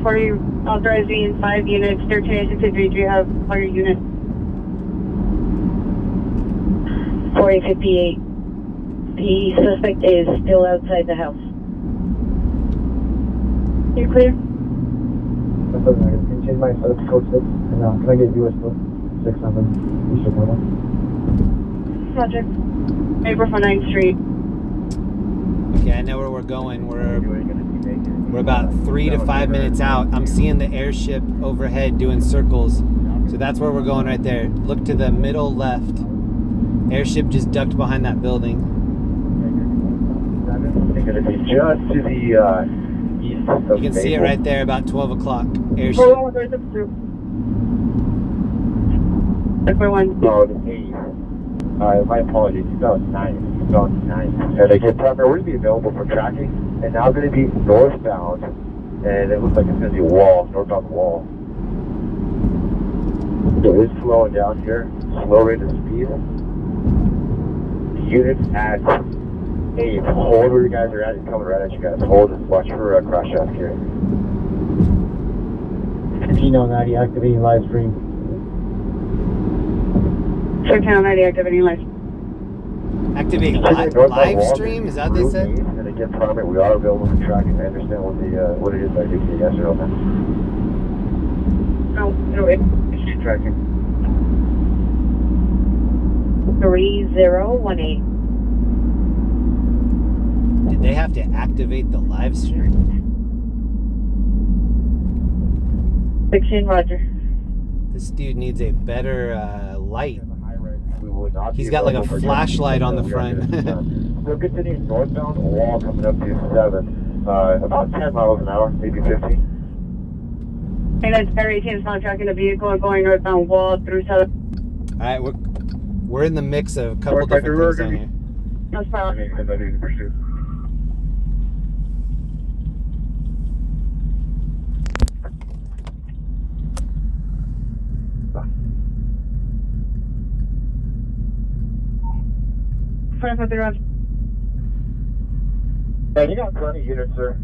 S10: 40 authorizing 5 units. 1363. Do you have all your units? 4058. The suspect is still outside the house. You clear?
S9: That's okay. I can change my code 6. And can I get US code 6 something? Eastern Portland.
S10: Roger. Maple from 9th Street.
S4: Okay, I know where we're going. We're about 3 to 5 minutes out. I'm seeing the airship overhead doing circles. So that's where we're going right there. Look to the middle left. Airship just ducked behind that building.
S9: It's going to be just to the east of
S4: You can see it right there about 12 o'clock. Airship.
S10: Oh,
S9: the 8. My apologies. 2009. And again, partner, we're going to be available for tracking. And now going to be northbound. And it looks like it's going to be a wall, northbound wall. So it's slowing down here. Slow rate of speed. Units at 8. Hold where you guys are at. It's coming right at you guys. Hold and watch for crash out here. Gina 90 activating live stream.
S10: Channel 90 activating live.
S4: Activate live stream? Is that what they said?
S9: And again, primary, we are available for tracking. I understand what it is I do for you guys. Yes or no,
S10: No, wait.
S9: She's tracking.
S10: 3018.
S4: Did they have to activate the live stream?
S10: 16, Roger.
S4: This dude needs a better light.
S9: We will not
S4: He's got like a flashlight on the front.
S9: So continuing northbound, wall coming up to 7. About 10 miles an hour, maybe 15.
S10: And that's Barry 18 is not tracking the vehicle and going northbound wall through 7.
S4: Alright, we're in the mix of a couple different things down here.
S10: No problem.
S9: N.W.A. pursuit. And you got plenty of units, sir.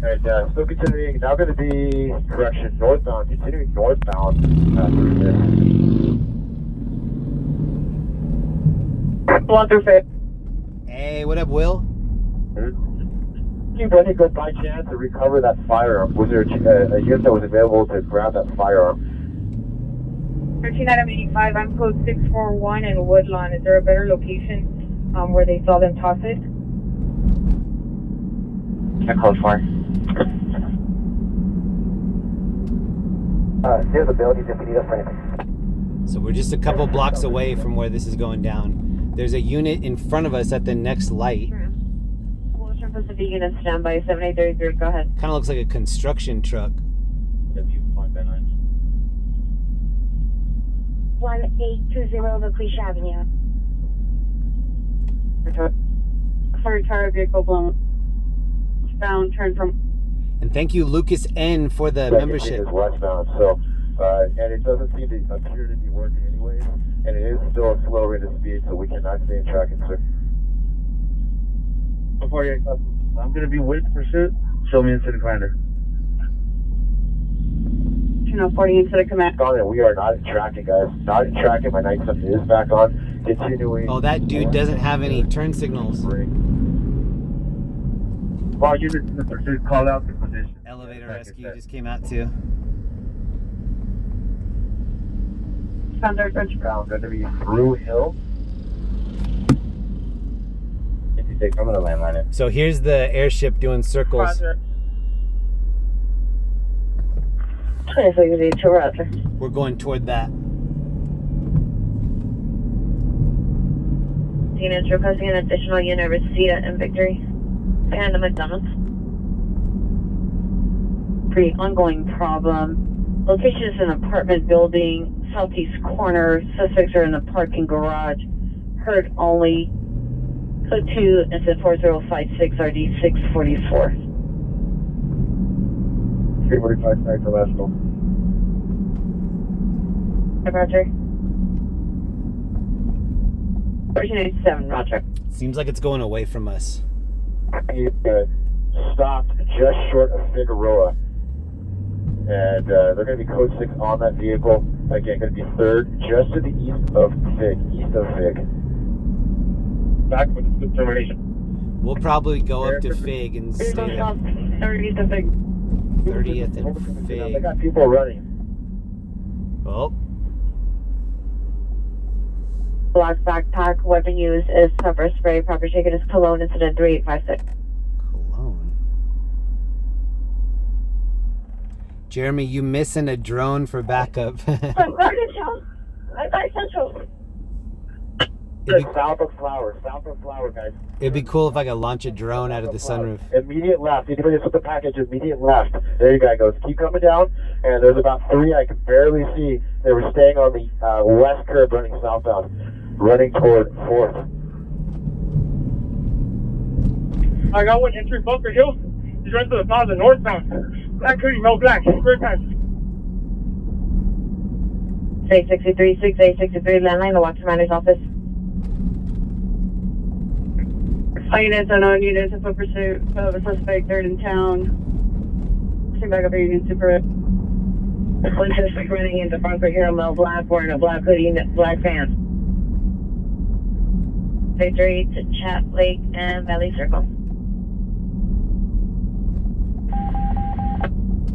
S9: And still continuing, now going to be, correction, northbound, continuing northbound through here.
S10: Blocker fit.
S4: Hey, what up, Will?
S9: You buddy go by chance to recover that firearm? Was there a unit that was available to grab that firearm?
S10: 13985, I'm code 641 in Woodlawn. Is there a better location where they saw them toss it?
S9: I code 4. There's abilities if you need us for anything.
S4: So we're just a couple blocks away from where this is going down. There's a unit in front of us at the next light.
S10: Western Pacific unit standby, 7833, go ahead.
S4: Kind of looks like a construction truck.
S10: 1820 Lucretia Avenue. Sorry, tire vehicle blown. Bound, turn from.
S4: And thank you, Lucas N, for the membership.
S9: It is westbound, so and it doesn't seem to appear to be working anyways, and it is still a slow rate of speed, so we cannot stay in tracking, sir. 48, I'm going to be with pursuit. Show me into the commander.
S10: 40 into the command.
S9: We are not in tracking, guys. Not in tracking. My night stuff is back on. Continuing.
S4: Oh, that dude doesn't have any turn signals.
S9: All units in the pursuit, call out the position.
S4: Elevator rescue just came out too.
S10: Standard
S9: Bound, going to be through hill. 56, I'm going to landline it.
S4: So here's the airship doing circles.
S10: Roger. 2682, Roger.
S4: We're going toward that.
S10: Units requesting an additional unit receipt in Victory. And the McDonald's. Pretty ongoing problem. Location is an apartment building, southeast corner. Suspects are in the parking garage. Heard only Code 2, incident 4056, RD 644.
S9: 345 back to last call.
S10: Roger. 1487, Roger.
S4: Seems like it's going away from us.
S9: He stopped just short of Figueroa. And they're going to be code 6 on that vehicle. Again, going to be third, just to the east of Fig. Back with the determination.
S4: We'll probably go up to Fig and stay there.
S10: 30th of Fig.
S4: 30th and
S9: They
S4: Fig.
S9: got people running.
S4: Oh,
S10: Black backpack, weapon used is pepper spray, property ticket is Cologne, incident 3856.
S4: Cologne. Jeremy, you missing a drone for backup.
S9: South of Flower, guys.
S4: It'd be cool if I could launch a drone out of the sunroof.
S9: Immediate left. Anybody that's with the package, immediate left. There you go. Goes. Keep coming down, and there's about 3 I can barely see. They were staying on the west curb, running southbound, running toward 4th.
S8: I got one entry Bunker Hill. He's running to the plaza northbound. Black hoodie, no black. Great time.
S10: 663, 6863, landline, the Watch Commander's office. All units, unknown units, in foot pursuit of a suspect, third in town. Pushing back up here, Union Super. One suspect running into Bunker Hill, Mel Black, wearing a black hoodie, black pants. Victory to Chat Lake and Valley Circle.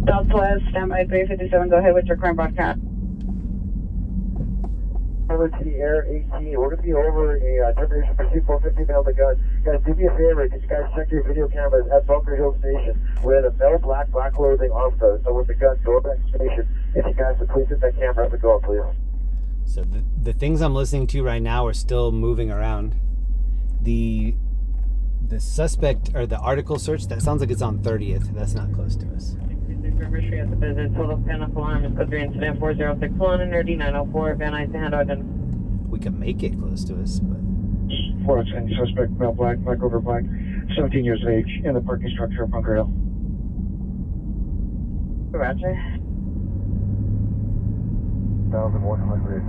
S10: Southwest, standby 357, go ahead with your current broadcast.
S9: Over to the Air 18. We're going to be over a temperature pursuit 450 on the gun. Guys, do me a favor. Could you guys check your video cameras at Bunker Hill Station? We're at a metal black clothing officer. So with the gun, door back station. If you guys would please hit that camera at the go, please.
S4: So the things I'm listening to right now are still moving around. The suspect, or the article search, that sounds like it's on 30th. That's not close to us.
S2: Registry at the visit. Total panic alarm is code 3 incident 4061 and RD904. Van Nuys to handoff.
S4: We can make it close to us, but
S8: 410, suspect, male black, black over black, 17 years of age, in the parking structure of Bunker Hill.
S2: Roger.
S9: 1,100.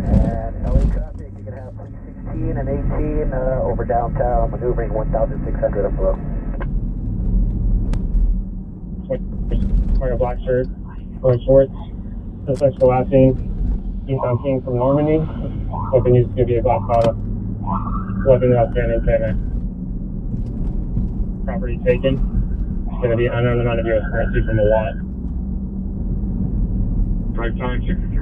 S9: And LA traffic, you can have 316 and 18 over downtown, maneuvering 1,600 up below.
S8: Wearing a black shirt, going shorts, suspect's collapsing, eastbound King from Normandy. Weapon used to be a black bottle. Weapon outstanding payment. Property taken. It's going to be unknown amount of US currency from a wallet. Drive time 63.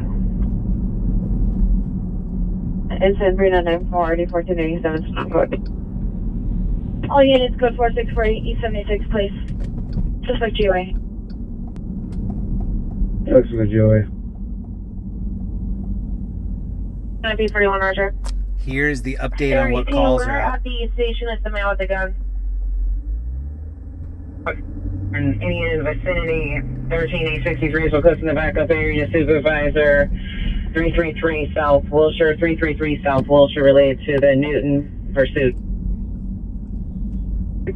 S10: Incident 3994, RD 1487, all units, code 4648, East 76, please. Suspect GOA.
S8: Folks with the GOA.
S10: Gonna be 41, Roger.
S4: here's the update on what calls are
S10: at
S4: out.
S10: the station is the man with the gun.
S2: In any vicinity, 13863 is requesting the backup area supervisor. 333 South Wilshire, 333 South Wilshire related to the Newton pursuit.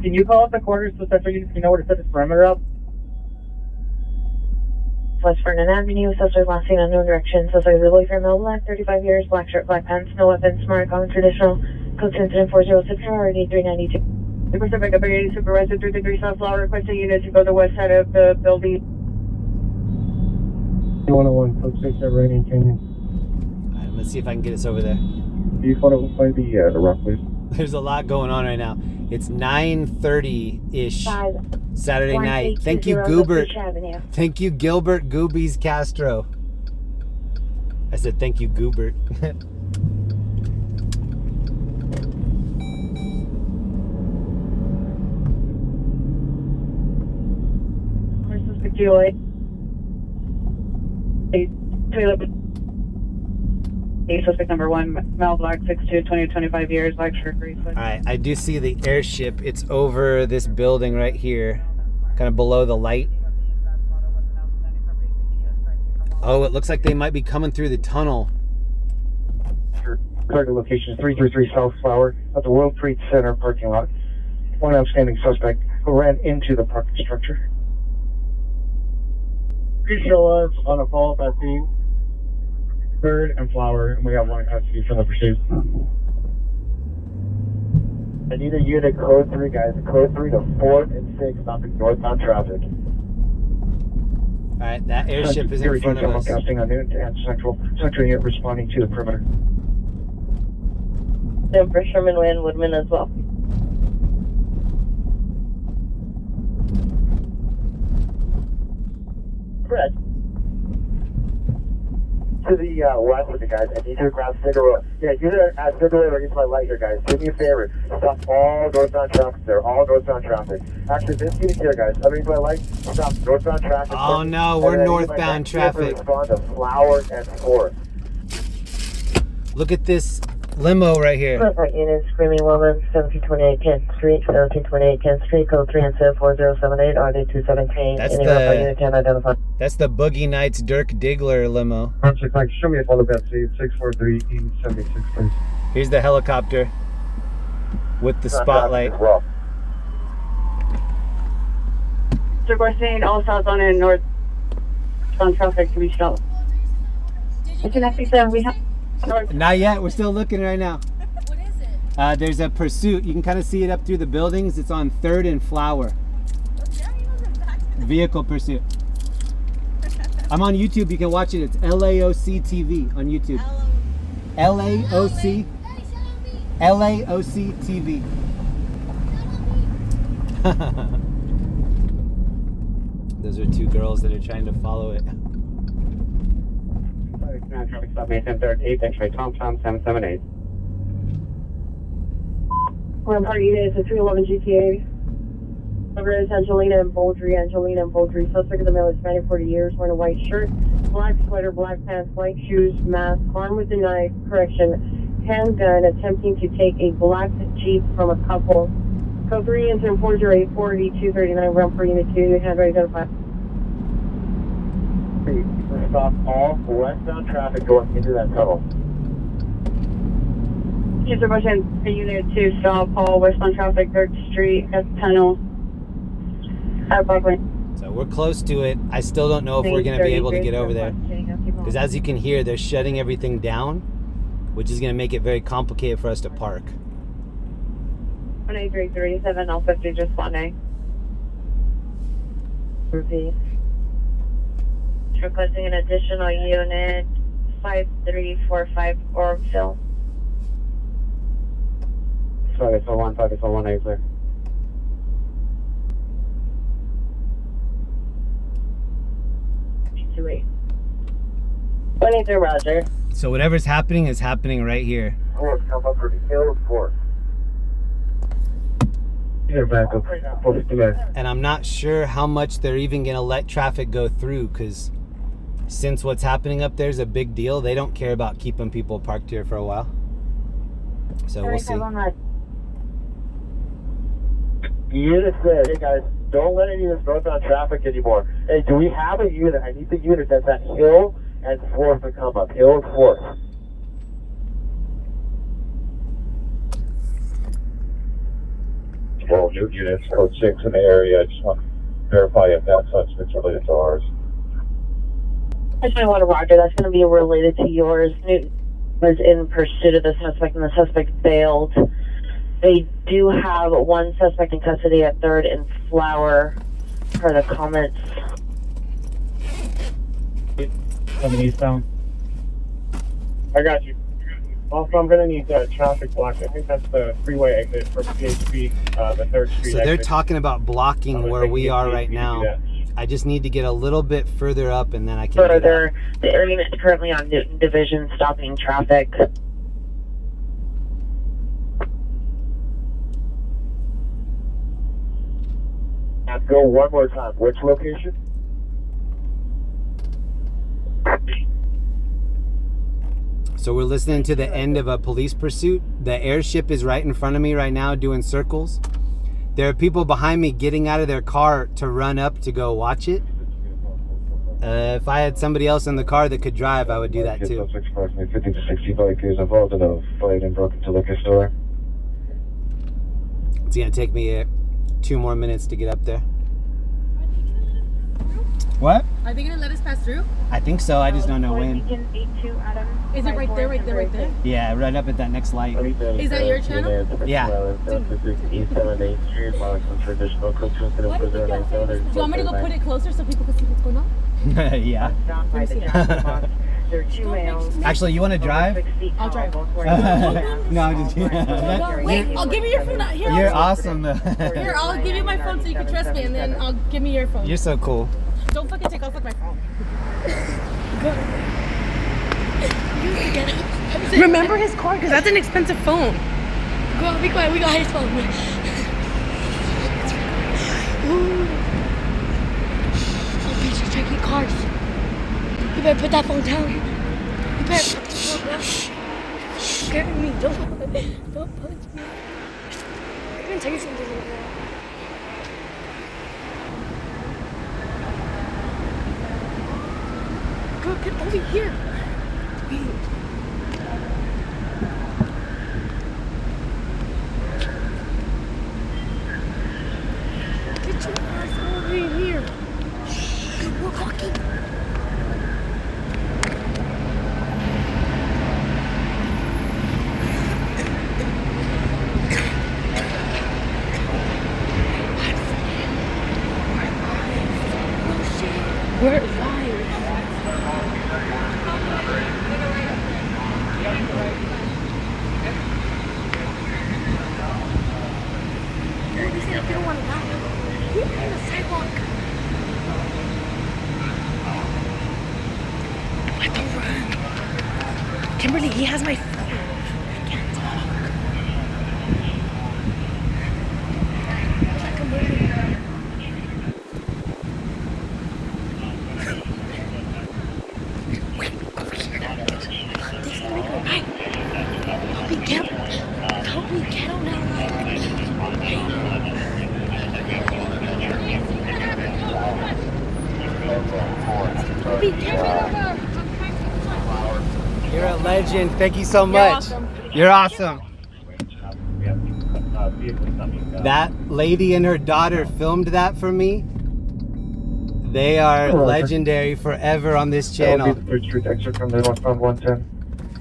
S8: Can you call up the quarters so that you know where to set this perimeter up?
S10: West Vernon Avenue, suspect last seen unknown direction, suspect is a boyfriend, male, black, 35 years, black shirt, black pants, no weapons, smart, common, traditional, code incident 406, priority 392. The person backup area supervisor 333 South Law requesting unit to go to the west side of the building.
S8: 101, code 6, Rainy Canyon.
S4: Alright, let's see if I can get us over there.
S9: Do you want to find the rock, please?
S4: There's a lot going on right now. It's 9:30-ish Saturday night. Thank you, Goobert. Thank you, Gilbert Goobies Castro. I said thank you, Goobert.
S10: Where's the Joy? Suspect number 1, male, black, 6'2", 20 to 25 years, black shirt, gray sweater.
S4: Alright, I do see the airship. It's over this building right here, kind of below the light. Oh, it looks like they might be coming through the tunnel.
S8: Target location is 333 South Flower at the World Trade Center parking lot. One outstanding suspect who ran into the parking structure. Please show us on a follow-up at scene. 3rd and Flower, and we have one in custody for the pursuit.
S9: I need a unit code 3, guys. Code 3 to 4th and 6th, stopping northbound traffic.
S4: Alright, that airship is in front of us.
S8: Casting on Newton and Central unit responding to the perimeter.
S2: Then for Sherman and Woodman as well.
S9: Fred. To the west with the guys. I need you to grab Figueroa. Yeah, unit at Figueroa against my light here, guys. Do me a favor. Stop all northbound traffic there. All northbound traffic. Actually, this unit here, guys. Underneath my light. Stop northbound traffic.
S4: Oh no, we're northbound traffic.
S9: Respond to Flower and 4th.
S4: Look at this limo right here.
S1: Unit Screaming Woman, 1728 10th Street, 1728 10th Street, code 3 and 4078, RD217.
S4: That's the Boogie Nights Dirk Diggler limo.
S8: Show me a follow back, please. 643-876, please.
S4: Here's the helicopter with the spotlight.
S2: So we're saying all southbound and northbound traffic to be stopped. It's an FP7. We have.
S4: Not yet. We're still looking right now.
S11: What is it?
S4: There's a pursuit. You can kind of see it up through the buildings. It's on 3rd and Flower. Vehicle pursuit. I'm on YouTube. You can watch it. It's LAOC TV on YouTube. LAOC. LAOC TV. Those are 2 girls that are trying to follow it.
S8: Traffic stop Mason 3rd, 8th, X-ray Tom 778.
S2: We're on party unit, it's a 311 GTA. Over is Angelina and Bowldry. Suspect of the male is Hispanic, 40 years, wearing a white shirt, black sweater, black pants, white shoes, mask, armed with a knife, handgun, attempting to take a black Jeep from a couple. Code 3 into 408-4D-239, run for unit 2, hand ready to identify.
S9: Stop all westbound traffic going into that tunnel.
S2: User motion for unit 2, stop all westbound traffic, 3rd Street, at the tunnel. At Buckley.
S4: So we're close to it. I still don't know if we're going to be able to get over there. Because as you can hear, they're shutting everything down, which is going to make it very complicated for us to park.
S2: 18337, L50, just responding. Repeat. Requesting an additional unit 5345 Orville.
S8: Sorry, it's 1, clear.
S2: Roger.
S4: So whatever's happening is happening right here.
S9: Come up for detail, 4th.
S4: And I'm not sure how much they're even going to let traffic go through, because since what's happening up there is a big deal, they don't care about keeping people parked here for a while. So we'll see.
S9: Unit said, hey guys, don't let any of this northbound traffic anymore. Hey, do we have a unit? I need the unit that's at Hill and 4th to come up. Hill and 4th.
S5: Well, new units, code 6 in the area. I just want to verify if that suspect's related to ours.
S2: I just want to Roger, that's going to be related to yours. Newton was in pursuit of the suspect and the suspect bailed. They do have one suspect in custody at 3rd and Flower per the comments.
S8: Coming eastbound. I got you. Also, I'm going to need traffic blocked. I think that's the freeway exit for PHP, the 3rd Street
S4: So they're talking about blocking where we are right now. I just need to get a little bit further up and then I can
S2: Further, the area is currently on Newton Division, stopping traffic.
S9: And go one more time. Which location?
S4: So we're listening to the end of a police pursuit. The airship is right in front of me right now doing circles. There are people behind me getting out of their car to run up to go watch it. If I had somebody else in the car that could drive, I would do that too.
S9: 50 to 60 bikers involved in a fight and broke into liquor store.
S4: It's gonna take me 2 more minutes to get up there. What?
S11: Are they gonna let us pass through?
S4: I think so. I just don't know when.
S11: Is it right there, right there, right there?
S4: Yeah, right up at that next light.
S11: Is that your channel?
S4: Yeah.
S11: Do you want me to go put it closer so people can see what's going on?
S4: Yeah.
S1: There are 2 males.
S4: Actually, you want to drive?
S11: I'll drive.
S4: No, I'm just
S11: Wait, I'll give you your phone. Here,
S4: You're awesome.
S11: Here, I'll give you my phone so you can trust me, and then I'll give me your phone.
S4: You're so cool.
S11: Don't fucking take off with my phone. Remember his cord, because that's an expensive phone. Go on, be quiet. We got his phone. Ooh. Oh, bitch, you're checking cars. You better put that phone down. You better put that phone down. Scare me. Don't punch me. I'm gonna tell you something. Go, get over here. Get your ass over here. We're walking. We're live. You don't want to laugh. We're on the sidewalk. What the run? Kimberly, he has my phone. I can't talk. Wait, over here. This is make a right. Don't be ghetto. Don't be ghetto now.
S4: You're a legend. Thank you so much. You're awesome. That lady and her daughter filmed that for me. They are legendary forever on this channel.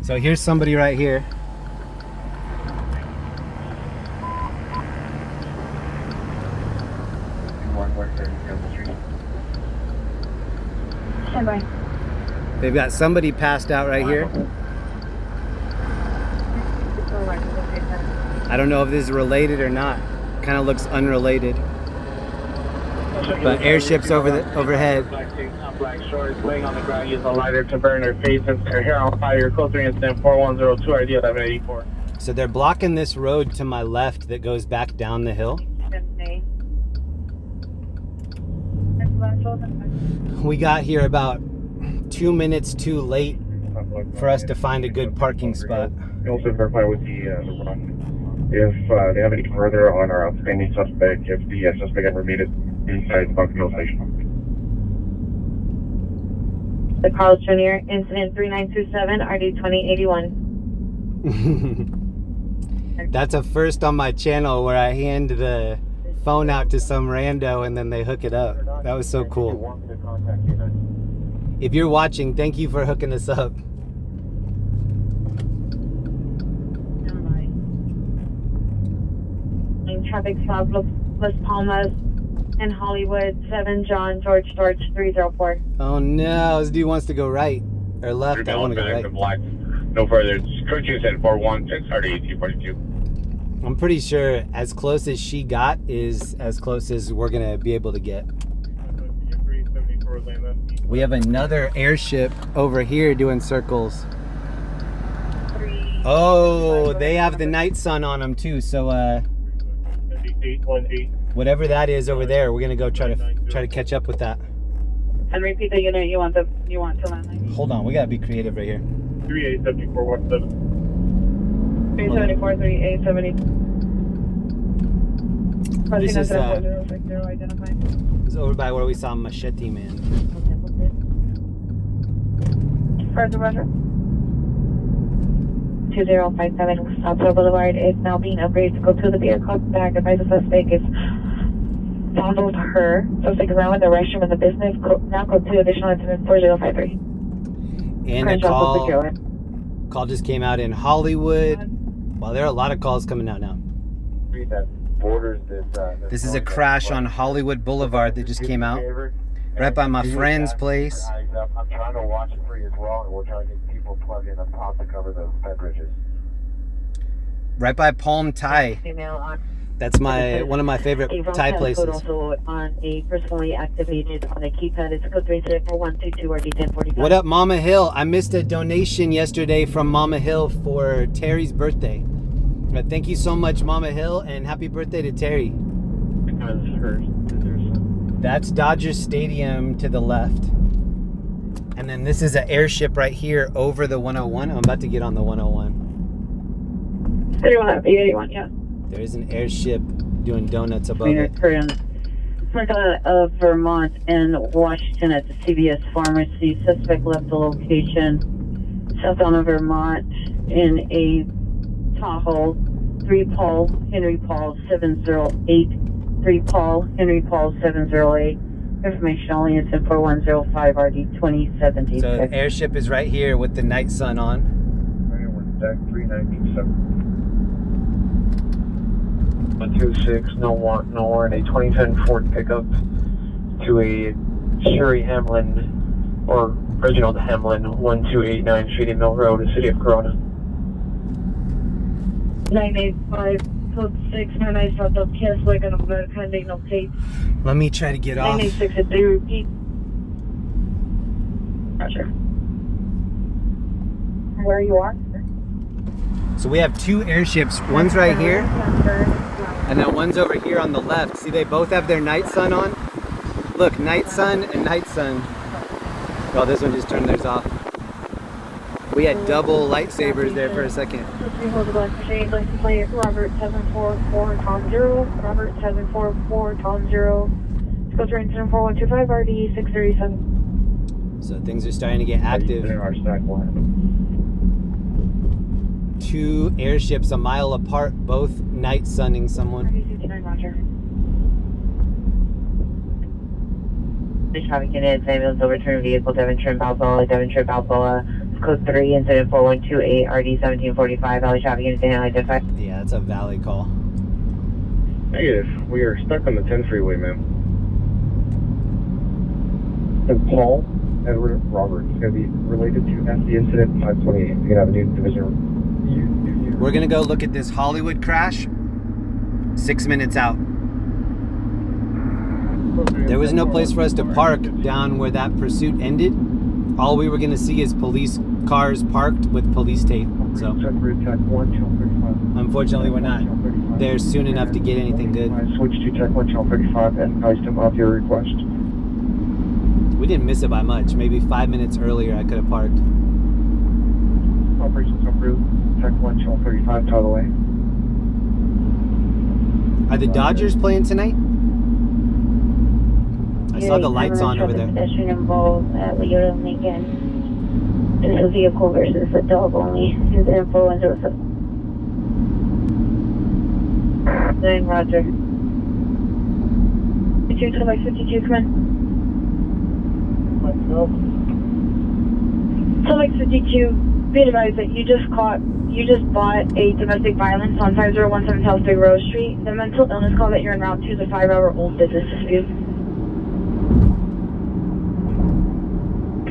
S4: So here's somebody right here.
S10: Stand by.
S4: They've got somebody passed out right here. I don't know if this is related or not. Kind of looks unrelated. But Airship's overhead.
S8: Black shorts laying on the ground using a lighter to burn their faces. They're here on fire. Code 3 incident 4102 ID 1184.
S4: So they're blocking this road to my left that goes back down the hill. We got here about 2 minutes too late for us to find a good parking spot.
S9: Also verify with the run if they have any further on our outstanding suspect, if the suspect ever made it inside the Bucknell station.
S10: The Carl's Jr. Incident 3927 RD 2081.
S4: That's a first on my channel where I hand the phone out to some rando and then they hook it up. That was so cool. If you're watching, thank you for hooking us up.
S10: Traffic stop Las Palmas and Hollywood 7 John George 304.
S4: Oh no, this dude wants to go right or left. I want to go right.
S5: No further. Cruisin said 416 RD 1842.
S4: I'm pretty sure as close as she got is as close as we're gonna be able to get. We have another Airship over here doing circles. Oh, they have the night sun on them too. So whatever that is over there, we're gonna go try to catch up with that.
S10: And repeat the unit you want to land.
S4: Hold on, we gotta be creative right here.
S8: 387417.
S10: 374 3870.
S4: This is over by where we saw Machete Man.
S10: Roger. 2057 South Boulevard is now being upgraded to go to the Brea. Call back. Advise the suspect is fondled her. Suspect is now in the restroom of the business. Now code 2 additional incident 4053.
S4: And a call just came out in Hollywood. Well, there are a lot of calls coming out now. This is a crash on Hollywood Boulevard that just came out. Right by my friend's place.
S9: I'm trying to watch it for you as well, and we're trying to get people plugged in on top to cover those beverages.
S4: Right by Palm Thai. That's one of my favorite Thai places.
S10: Also on a personally activated on a keypad. It's code 34122 RD 1045.
S4: What up, Mama Hill? I missed a donation yesterday from Mama Hill for Terry's birthday. Thank you so much, Mama Hill, and happy birthday to Terry. That's Dodger Stadium to the left. And then this is an airship right here over the 101. I'm about to get on the 101.
S10: 81, yeah.
S4: There's an airship doing donuts above it.
S10: Of Vermont and Washington at the CVS Pharmacy. Suspect left the location south on Vermont in a Tahoe. 3 Paul, Henry Paul 708. 3 Paul, Henry Paul 708. Information only is in 4105 RD 2070.
S4: So the airship is right here with the night sun on.
S9: Deck 397. 126, no warrant, a 2010 Ford pickup to a Sherry Hamlin, or Reginald Hamlin, 1289 Shady Mill Road, the city of Corona.
S10: 985, code 6, 99 South of Keswick, and I'm pending no tape.
S4: Let me try to get off.
S10: 986 at 3, repeat. Roger. Where you are?
S4: So we have 2 airships. One's right here, and then one's over here on the left. See, they both have their night sun on. Look, night sun and night sun. Oh, this one just turned theirs off. We had double lightsabers there for a second.
S10: Robert 744 Tom 0. Robert 744 Tom 0. Go to range 4125 RD 637.
S4: So things are starting to get active. 2 airships a mile apart, both night sunning someone.
S10: Roger. Traffic units, ambulance overturned vehicle, Devon Trim Balboa, code 3, incident 4128, RD 1745, Valley traffic unit identified.
S4: Yeah, that's a Valley call.
S9: Negative. We are stuck on the 10 freeway, ma'am. And Paul Edward Roberts is going to be related to the incident 528. You're going to have a new division.
S4: We're going to go look at this Hollywood crash 6 minutes out. There was no place for us to park down where that pursuit ended. All we were going to see is police cars parked with police tape. So unfortunately, we're not there soon enough to get anything good.
S9: Switch to Tech 1 Channel 35 and advised him of your request.
S4: We didn't miss it by much. Maybe 5 minutes earlier I could have parked.
S9: Operations approved. Tech 1 Channel 35 total way.
S4: Are the Dodgers playing tonight? I saw the lights on over there.
S10: Pedestrian involved at Leota Lincoln. This is a vehicle versus a dog only. His info and 07. 9 Roger. 52 to like 52, come in. So like 52, be advised that you just bought a domestic violence on 5017 South Big Rose Street. The mental illness call that you're en route to is a 5-hour-old business dispute.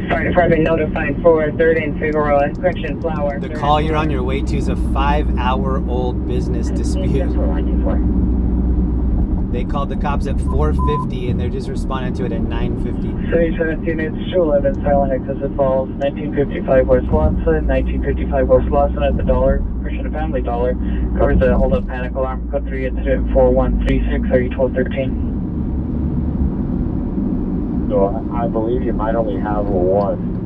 S10: Fire department notified for 3rd and Figueroa, correction, Flower.
S4: The call you're on your way to is a 5-hour-old business dispute. They called the cops at 4:50 and they're just responding to it at 9:50.
S1: City 17, it's 211 Highland Exit Falls, 1955 West Lawson, 1955 West Lawson at the Dollar, Christian and Family Dollar. Covers the hold up panic alarm, code 3 incident 4136, are you 1213?
S9: So I believe you might only have one.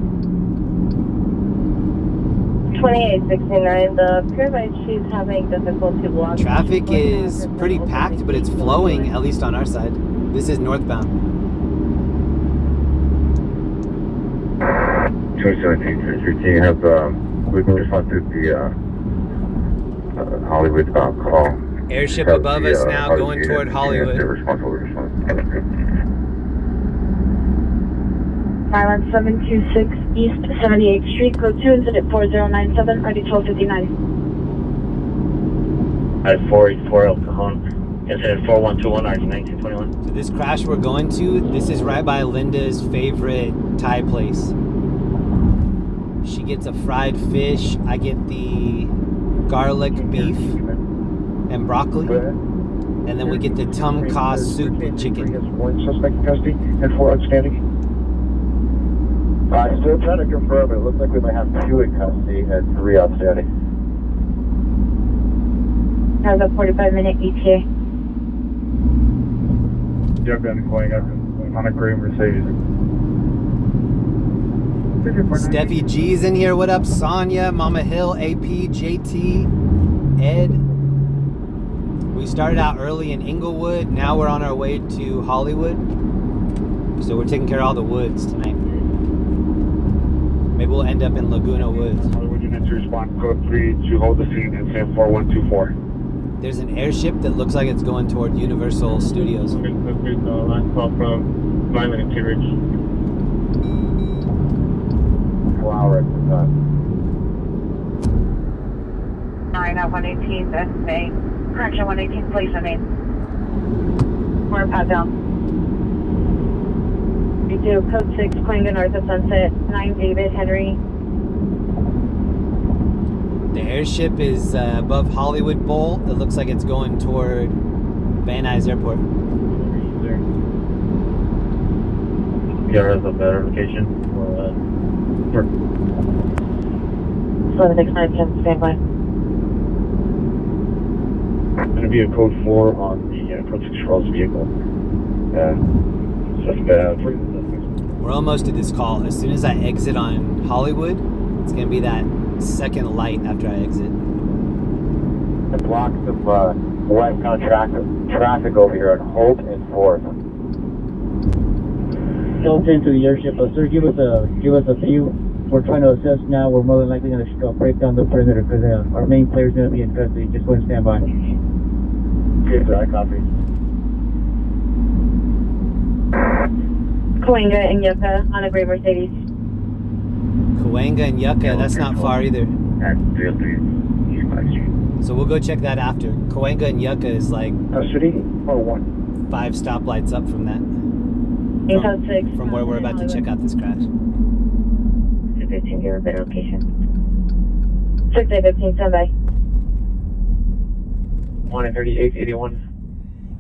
S10: 2869, the pyramid, she's having difficulty blocking.
S4: Traffic is pretty packed, but it's flowing, at least on our side. This is northbound.
S9: 21733. Can you have we can respond to the Hollywood call?
S4: Airship above us now going toward Hollywood.
S10: Highland 726 East 78th Street, code 2, incident 4097, ID 1259.
S3: At 484 El Cajon, incident 4121, RD 1921.
S4: So this crash we're going to, this is right by Linda's favorite Thai place. She gets a fried fish, I get the garlic beef and broccoli, and then we get the tom kha soup with chicken.
S9: One suspect in custody and 4 outstanding. Still trying to confirm. It looks like we might have 2 in custody and 3 outstanding.
S10: Has a 45-minute ETA.
S8: Jump down to Coing on a gray Mercedes.
S4: Steffi G's in here. What up, Sonia, Mama Hill, AP, JT, Ed. We started out early in Inglewood. Now we're on our way to Hollywood. So we're taking care of all the woods tonight. Maybe we'll end up in Laguna Woods.
S8: Hollywood unit to respond code 3 to hold the scene and say 4124.
S4: There's an airship that looks like it's going toward Universal Studios.
S5: Last call from Lyman and Ridge.
S9: Flower at the time.
S10: 9 at 118th, that's May. Crunch at 118th, please, I mean. We're pat down. We do code 6, Quinga North of Sunset, 9 David Henry.
S4: The airship is above Hollywood Bowl. It looks like it's going toward Van Nuys Airport.
S3: PR has a better location.
S10: 76910, stand by.
S8: Going to be a code 4 on the code 6 Charles vehicle.
S4: We're almost to this call. As soon as I exit on Hollywood, it's going to be that second light after I exit.
S9: The blocks of westbound traffic over here on Holt and 4th.
S12: Delta into the airship, sir. Give us a view. We're trying to assess now. We're more than likely going to break down the perimeter because our main player is going to be in custody. Just go and stand by.
S9: Okay, sir. I copy.
S10: Coenga and Yucca on a gray Mercedes.
S4: Coenga and Yucca, that's not far either. So we'll go check that after. Coenga and Yucca is like
S9: custody or 1?
S4: 5 stoplights up from that. From where we're about to check out this crash.
S10: 15, give a better location. 6-15, stand by.
S8: 13881.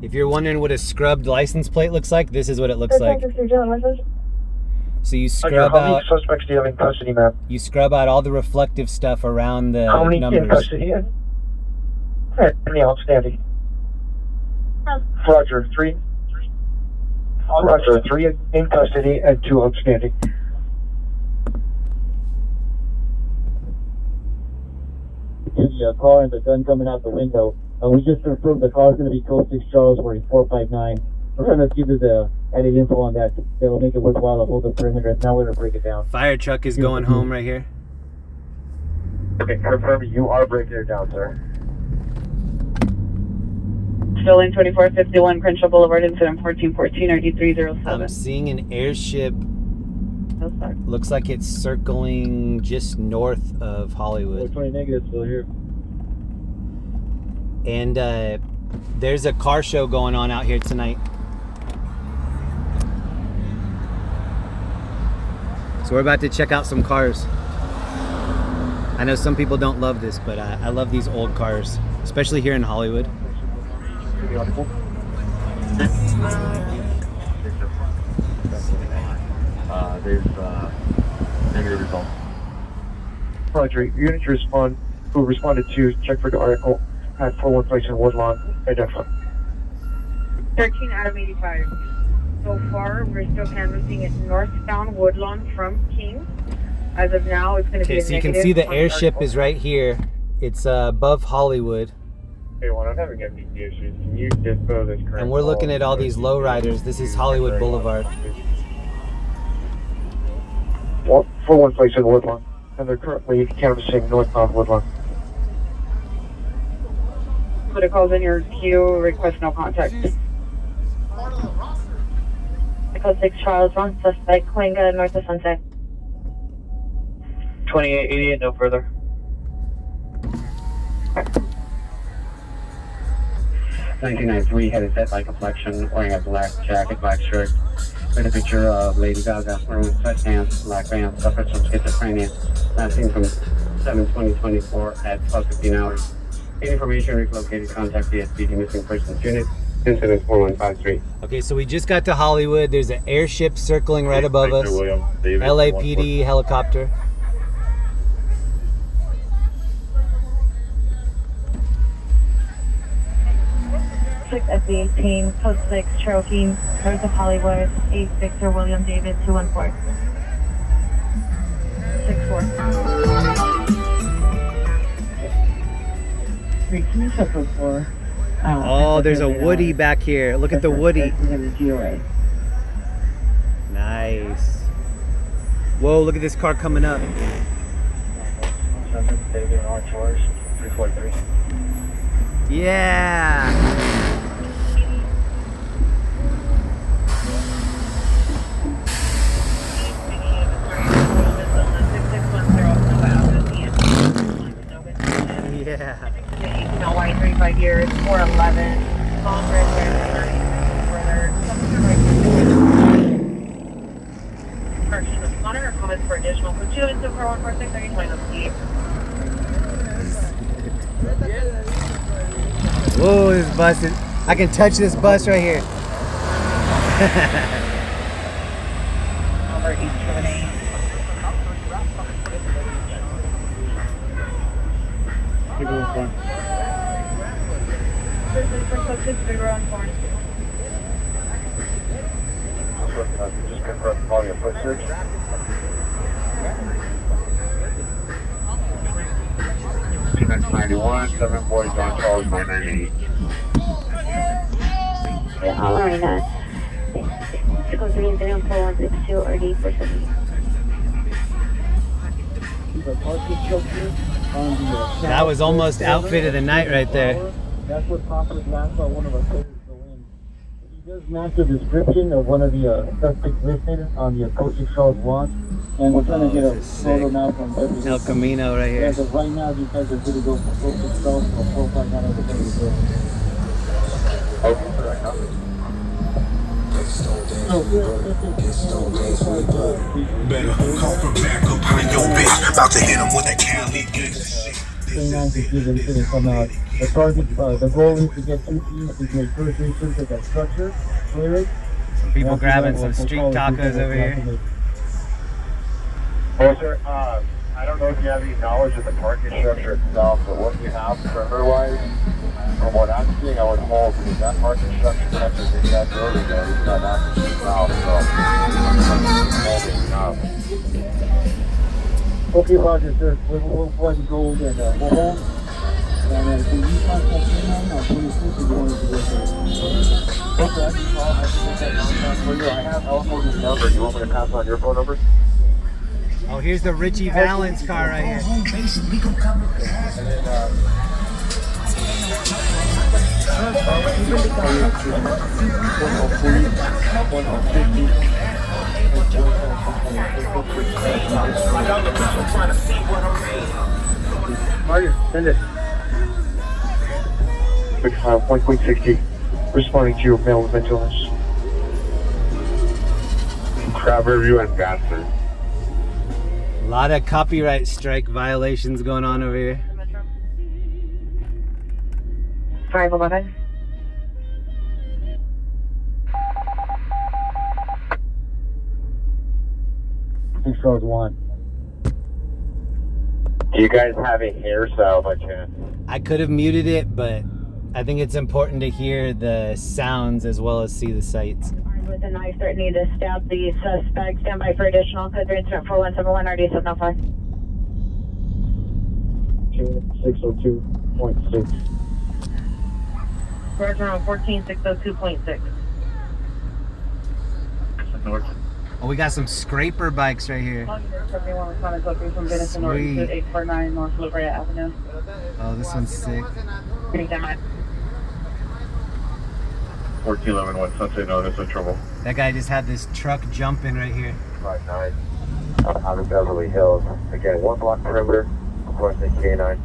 S4: If you're wondering what a scrubbed license plate looks like, this is what it looks like. So you scrub
S9: how many
S4: out.
S9: suspects do you have in custody, ma'am?
S4: You scrub out all the reflective stuff around the
S9: How many
S4: numbers.
S9: in custody? Any outstanding? Roger, 3. Roger, 3 in custody and 2 outstanding.
S12: The car and the gun coming out the window. We just confirmed the car is going to be code 6 Charles wearing 459. We're trying to give you the added info on that. That'll make it worthwhile to hold the perimeter. Now we're going to break it down.
S4: Fire truck is going home right here.
S9: Okay, confirm you are breaking it down, sir.
S2: Still in 2451 Crenshaw Boulevard, incident 1414, RD307.
S4: I'm seeing an airship.
S2: Oh, sorry.
S4: Looks like it's circling just north of Hollywood.
S12: 20 negative still here.
S4: And there's a car show going on out here tonight. So we're about to check out some cars. I know some people don't love this, but I love these old cars, especially here in Hollywood.
S9: There's negative results. Roger, unit to respond, who responded to check for the article at 41 place in Woodlawn, identify.
S10: 13 out of 85. So far, we're still canvassing it northbound Woodlawn from King. As of now, it's going to be
S4: Okay, so you can see the airship is right here. It's above Hollywood.
S8: Hey, well, I'm having MVP issues. Can you dispo this current
S4: And we're looking at all these lowriders. This is Hollywood Boulevard.
S9: Well, 10-4-1 flights in Woodlawn, and they're currently canvassing northbound Woodlawn.
S10: Put a calls in your queue, request no contact. Echo 6 Charles, wrong suspect, Coinga, north of Sunset.
S8: 2888, no further.
S13: 1993, headed set by complexion, wearing a black jacket, black shirt, with a picture of Lady Gaga wearing sweatpants, black pants, suffers from schizophrenia. Last seen from 7/20/24 at 12:15 hours. Any information relocated, contact the SPD Missing Persons Unit, incident 4153.
S4: Okay, so we just got to Hollywood. There's an airship circling right above us. LAPD helicopter.
S10: SB18, Post 6, Cherokee, north of Hollywood, 8 Victor William David 214. 64.
S1: Wait, can you check for?
S4: Oh, there's a Woody back here. Look at the Woody.
S1: N.W.A.
S4: Nice. Whoa, look at this car coming up. Yeah. Yeah.
S10: N.W.A. 35 years, 411. Correction, monitor comments for additional for 2 and 2 for 146, 30
S4: Whoa, this bus is, I can touch this bus right here.
S10: Number 878.
S9: Just confirm calling a foot search. Next 91, 7 boys on Charles 998.
S10: Yeah, all right, 603-4162 or D470.
S4: That was almost outfit of the night right there.
S12: That's what prompted last on one of our players to win. He does match the description of one of the suspects listed on the Coach Charles Juan. And we're trying to get a photo now from Beverage.
S4: El Camino right here.
S12: As of right now, these guys are going to go for Coach Charles or 459 over Beverage.
S9: Okay, for that copy.
S14: Better come from back up on your bitch. About to hit him with that Cali gangsta shit.
S12: The target, the goal is to get 2 teams to make first research at that structure, clear it.
S4: Some people grabbing some street tacos over here.
S9: Well, sir, I don't know if you have any knowledge of the parking structure itself, but what you have perimeter-wise, from what I'm seeing, I would hold because that parking structure touches in that building there. He's got access to the south, so
S12: Okay, Roger, sir. We'll fly the gold and we'll hold. And then can you contact him on 26 if you want to go there?
S9: Okay, I can call. I can get that contact for you. I have Elmo's number. You want me to pass on your phone number?
S4: Oh, here's the Richie Valens car right here.
S9: And then,
S12: Roger, send it.
S9: Quick file, 1.60. Responding to your mail with mental illness. Crab review and bastard.
S4: A lot of copyright strike violations going on over here.
S10: 511.
S12: Charles 1.
S9: Do you guys have a hairstyle by chance?
S4: I could have muted it, but I think it's important to hear the sounds as well as see the sights.
S10: With a knife threatening to stab the suspect. Stand by for additional code 3 incident 4171 RD705.
S12: 602.6.
S2: Roger on 14602.6.
S9: North.
S4: Oh, we got some scraper bikes right here. Sweet.
S10: 849 North Brea Avenue.
S4: Oh, this one's sick.
S9: 1411 Sunset notice of trouble.
S4: That guy just had this truck jumping right here.
S9: 59 out of Beverly Hills. Again, 1 block perimeter, requesting K9.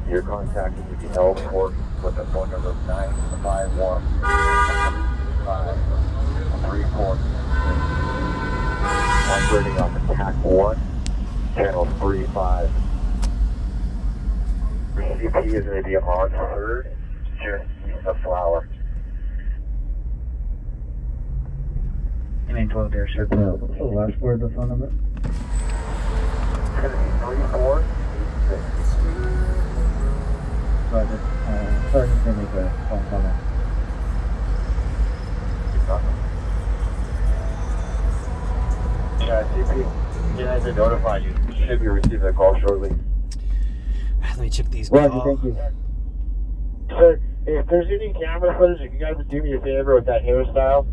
S9: Your contact is to be held for with the phone number of 951 534. Operating on the TAC 1, channel 35. CP is going to be on 3rd, just east of Flower.
S12: 912 Airship. What's the last word of the phone number?
S9: It's going to be 3486.
S12: Roger. Sorry, just going to make a phone call now.
S9: Yeah, CP, Gina has been notified. You should be receiving a call shortly.
S4: Let me check these
S12: Roger,
S4: calls.
S12: thank you.
S9: Sir, if there's any camera footage, if you guys would do me a favor with that hairstyle,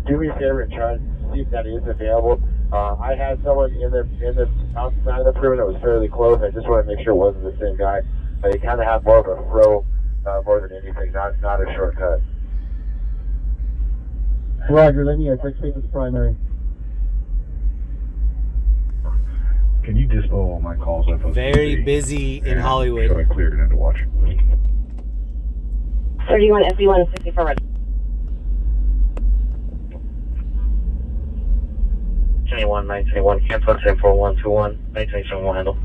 S9: do me a favor and try to see if that is available. I had someone in the outside of the perimeter that was fairly close. I just want to make sure it wasn't the same guy. You kind of have more of a throw more than anything, not a shortcut.
S12: Roger, let me quick speak with the primary.
S9: Can you dispo all my calls?
S4: Very busy in Hollywood.
S9: I cleared it into watch.
S10: 31 SB1 64 red.
S3: 921, cancel 4121, 927 will handle.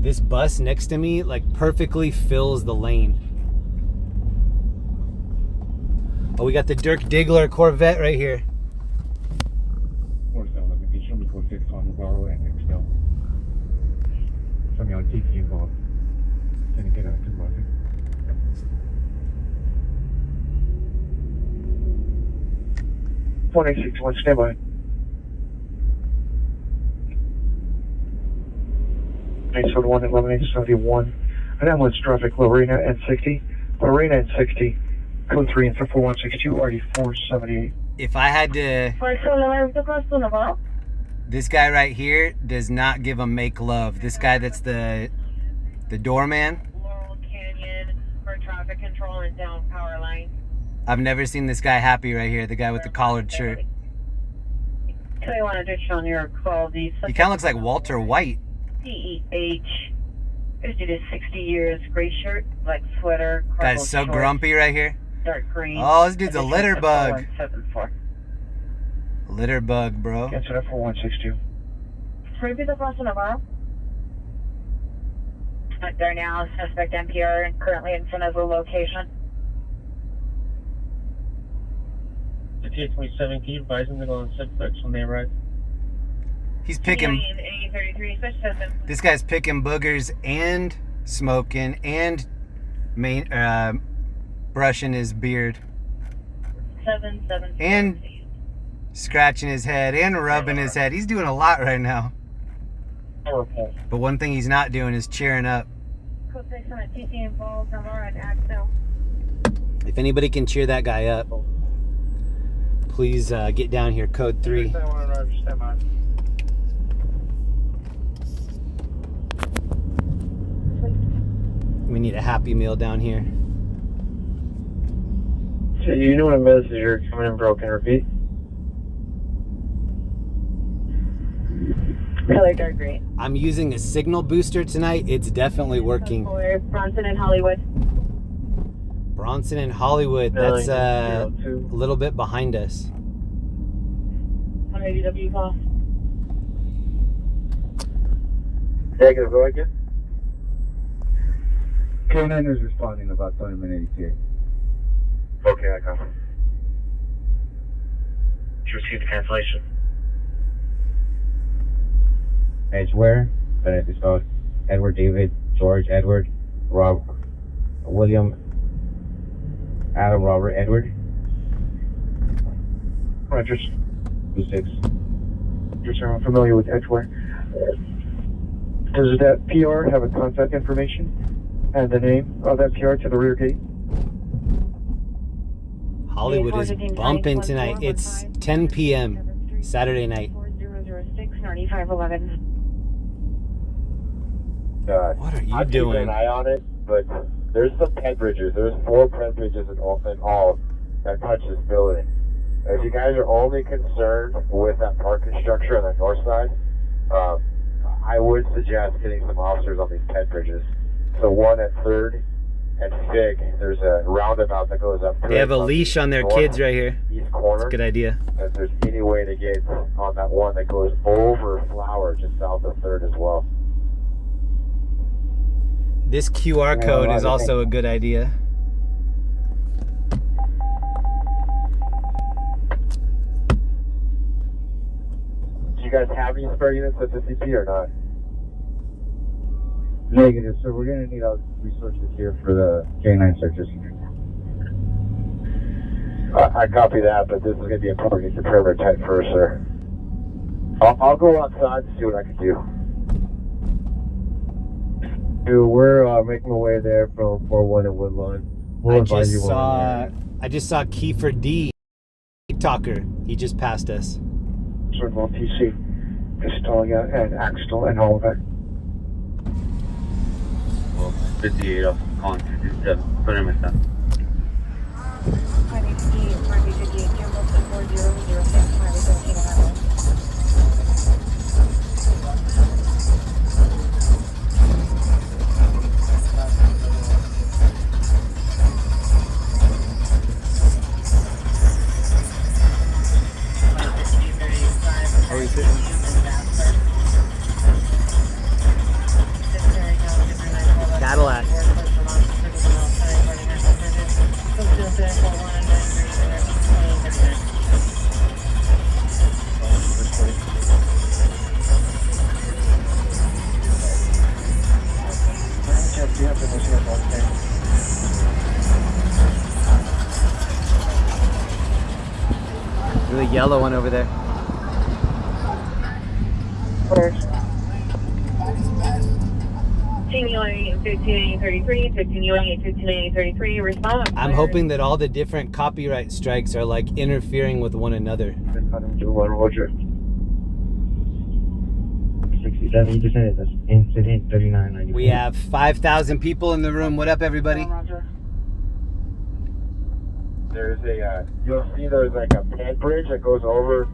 S4: This bus next to me like perfectly fills the lane. Oh, we got the Dirk Diggler Corvette right here.
S9: One 861, stand by. 971, 11871. An ambulance traffic, Lorena N60. Lorena N60, code 3 and 4162, RD478.
S4: If I had to... This guy right here does not give a make love. This guy that's the doorman.
S2: Laurel Canyon for traffic control and down power line.
S4: I've never seen this guy happy right here. The guy with the collared shirt.
S10: 21 addition on your quality.
S4: He kind of looks like Walter White.
S10: DEH. Here's you to 60 years. Gray shirt, black sweater.
S4: Guy's so grumpy right here.
S10: Dark green.
S4: Oh, this dude's a litter bug.
S10: 174.
S4: Litter bug, bro.
S9: Cancel that for 162.
S10: Repeat the cross Navarro. There now, suspect NPR currently in front of the location.
S8: The T-27, can you advise them to go on suspects when they arrive?
S4: He's picking... This guy's picking boogers and smoking and brushing his beard.
S10: 774.
S4: And scratching his head and rubbing his head. He's doing a lot right now. But one thing he's not doing is cheering up. If anybody can cheer that guy up, please get down here, code 3. We need a Happy Meal down here.
S9: So you know what a message you're coming in broken, repeat?
S10: Color dark green.
S4: I'm using a signal booster tonight. It's definitely working.
S10: Bronson and Hollywood.
S4: Bronson and Hollywood. That's a little bit behind us.
S10: 180W call.
S9: Negative, go again.
S12: K9 is responding about 20 minutes ETA.
S9: Okay, I copy.
S3: Did you receive the cancellation?
S8: Edgeware, it's spelled Edward David, George Edward, Rob, William, Adam Robert Edward.
S9: Rogers.
S8: 26.
S9: You're sir, I'm familiar with Edgeware. Does that PR have a contact information and the name of that PR to the rear gate?
S4: Hollywood is bumping tonight. It's 10 p.m. Saturday night.
S10: 4006 9511.
S4: What are you
S9: I'm
S4: doing?
S9: keeping an eye on it, but there's some pet bridges. There's 4 pet bridges in all that touch this building. If you guys are only concerned with that parking structure on the north side, I would suggest getting some officers on these pet bridges. So one at 3rd and Fig, there's a roundabout that goes up to
S4: They have a leash on their kids right here.
S9: East corner.
S4: Good idea.
S9: If there's any way to get on that one that goes over Flower, just south of 3rd as well.
S4: This QR code is also a good idea.
S9: Do you guys have any spare units at the CP or not?
S12: Negative, so we're gonna need all resources here for the K9 searches.
S9: I copy that, but this is going to be important to get the perimeter tight first, sir. I'll go outside and see what I can do.
S12: Dude, we're making our way there from 41 and Woodlawn. We'll advise you
S4: I just saw Kiefer D. TikToker. He just passed us.
S15: Sort of on TC, Pistolia and Axtell and all of that.
S13: Well, 58 off calling 227. Put him in that.
S10: 558, Jumbo 4006, 517.
S4: Are we sitting? Cadillac. Really yellow one over there.
S2: Continuing 1533, continuing 1533, response.
S4: I'm hoping that all the different copyright strikes are like interfering with one another.
S12: 67, you just said that's incident 3990.
S4: We have 5,000 people in the room. What up, everybody?
S9: There's a, you'll see there's like a pet bridge that goes over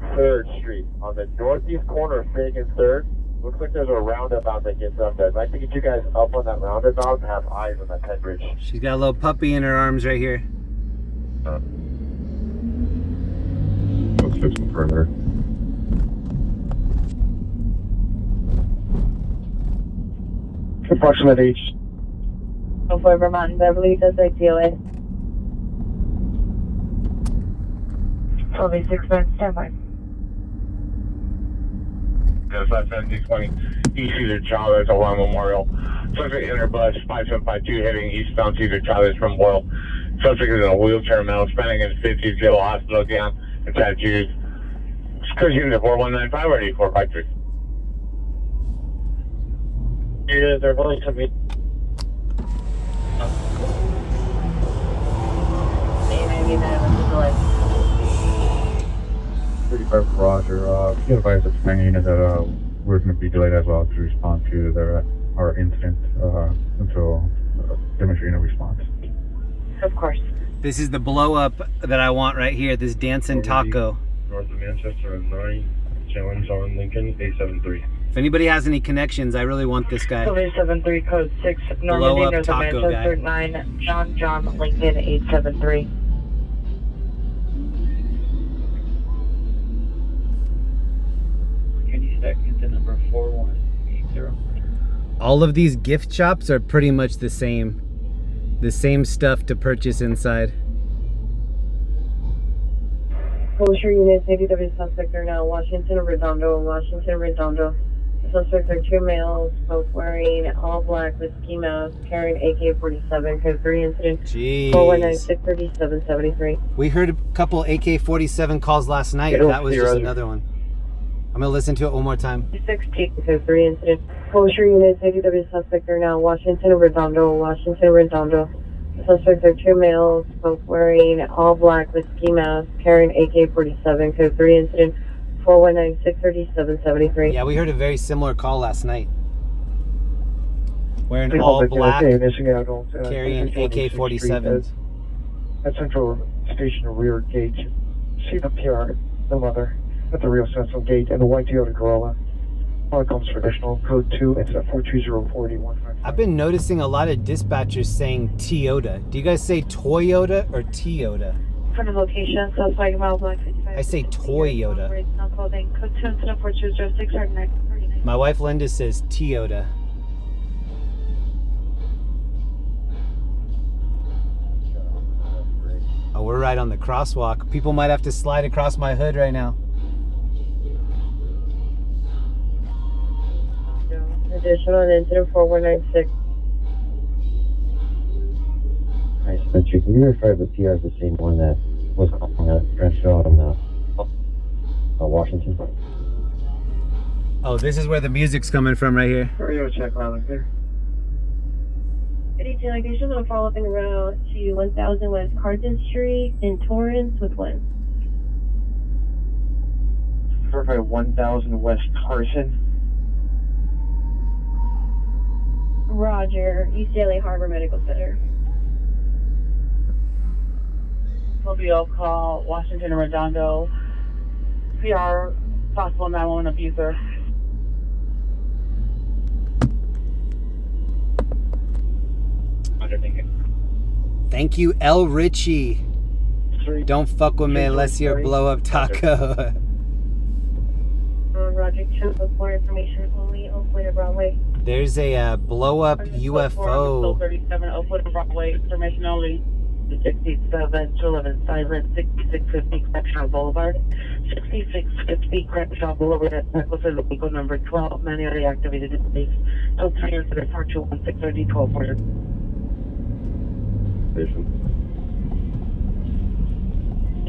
S9: 3rd Street on the northeast corner of Fig and 3rd. Looks like there's a roundabout that gets up there. I'd like to get you guys up on that roundabout and have eyes on that pet bridge.
S4: She's got a little puppy in her arms right here.
S9: Let's fix some perimeter.
S15: Approximate age.
S10: For Vermont, Beverly, does ideally. 12 minutes, standby.
S5: That's 1720 East Cedar Charlie along Memorial. Subject enter bus 5752 heading eastbound Cedar Charlie from Boyle. Subject is in a wheelchair mount, spanning in 50 Jail Hospital gown and tattoos. Cruise unit 4195 ready 453.
S15: Yeah, they're willing to meet.
S12: 35 Roger. You can advise the Spanish unit that we're going to be delayed as well to respond to our incident until demonstrating a response.
S10: Of course.
S4: This is the blow up that I want right here. This dancing taco.
S16: North of Manchester and 9. Challenge on Lincoln 873.
S4: If anybody has any connections, I really want this guy.
S10: 73 code 6 Normandy North of Manchester
S4: guy.
S10: 9 John Lincoln 873.
S17: Can you stack into number 4180?
S4: All of these gift shops are pretty much the same. The same stuff to purchase inside.
S10: Closure units, ADW suspect are now Washington Redondo. Suspects are 2 males, both wearing all black with ski masks, carrying AK-47, code 3 incident.
S4: Jeez.
S10: 419-637-73.
S4: We heard a couple AK-47 calls last night. That was just another one. I'm gonna listen to it one more time.
S10: 16, code 3 incident. Closure units, ADW suspect are now Washington Redondo.
S2: Suspects are two males, both wearing all black with ski masks, carrying AK-47, code 3 incident 419-637-73.
S4: Yeah, we heard a very similar call last night. Wearing
S15: They
S4: all
S15: called
S4: black,
S15: a missing adult,
S4: carrying
S15: 26th
S4: AK-47s.
S15: Street at Central Station rear gate. See the PR, the mother, at the Rio Central gate, and the white Toyota Corolla. One comes for additional code 2, it's at 420-40-155.
S4: I've been noticing a lot of dispatchers saying Toyota. Do you guys say Toyota or Toyota?
S10: For the location, so it's like Mile Black 55.
S4: I say Toyota.
S10: No clothing. Code 2 incident 4206 or 939.
S4: My wife Linda says Toyota. Oh, we're right on the crosswalk. People might have to slide across my hood right now.
S2: Additional incident 4196.
S9: Hi, Spencer. Can you verify if the PR is the same one that was calling at Crenshaw in Washington?
S4: Oh, this is where the music's coming from right here.
S15: Radio check line there.
S10: Good evening, location. I'm going to follow up en route to 1000 West Carson Street in Torrance with 1.
S15: Verify 1000 West Carson.
S10: Roger, UCLA Harbor Medical Center.
S18: Mobile call, Washington and Redondo. PR, possible 911 abuser.
S4: Thank you, L. Richie. Don't fuck with me unless you're a blow up taco.
S10: Roger, check with more information only. Oakwood and Broadway.
S4: There's a blow up UFO.
S18: 37 Oakwood and Broadway, information only. 67 to 11 Silent, 6650 Crenshaw Boulevard. 6650 Crenshaw Boulevard at Nicholson, vehicle number 12, manually activated in space. Code 3 incident 421 12 order.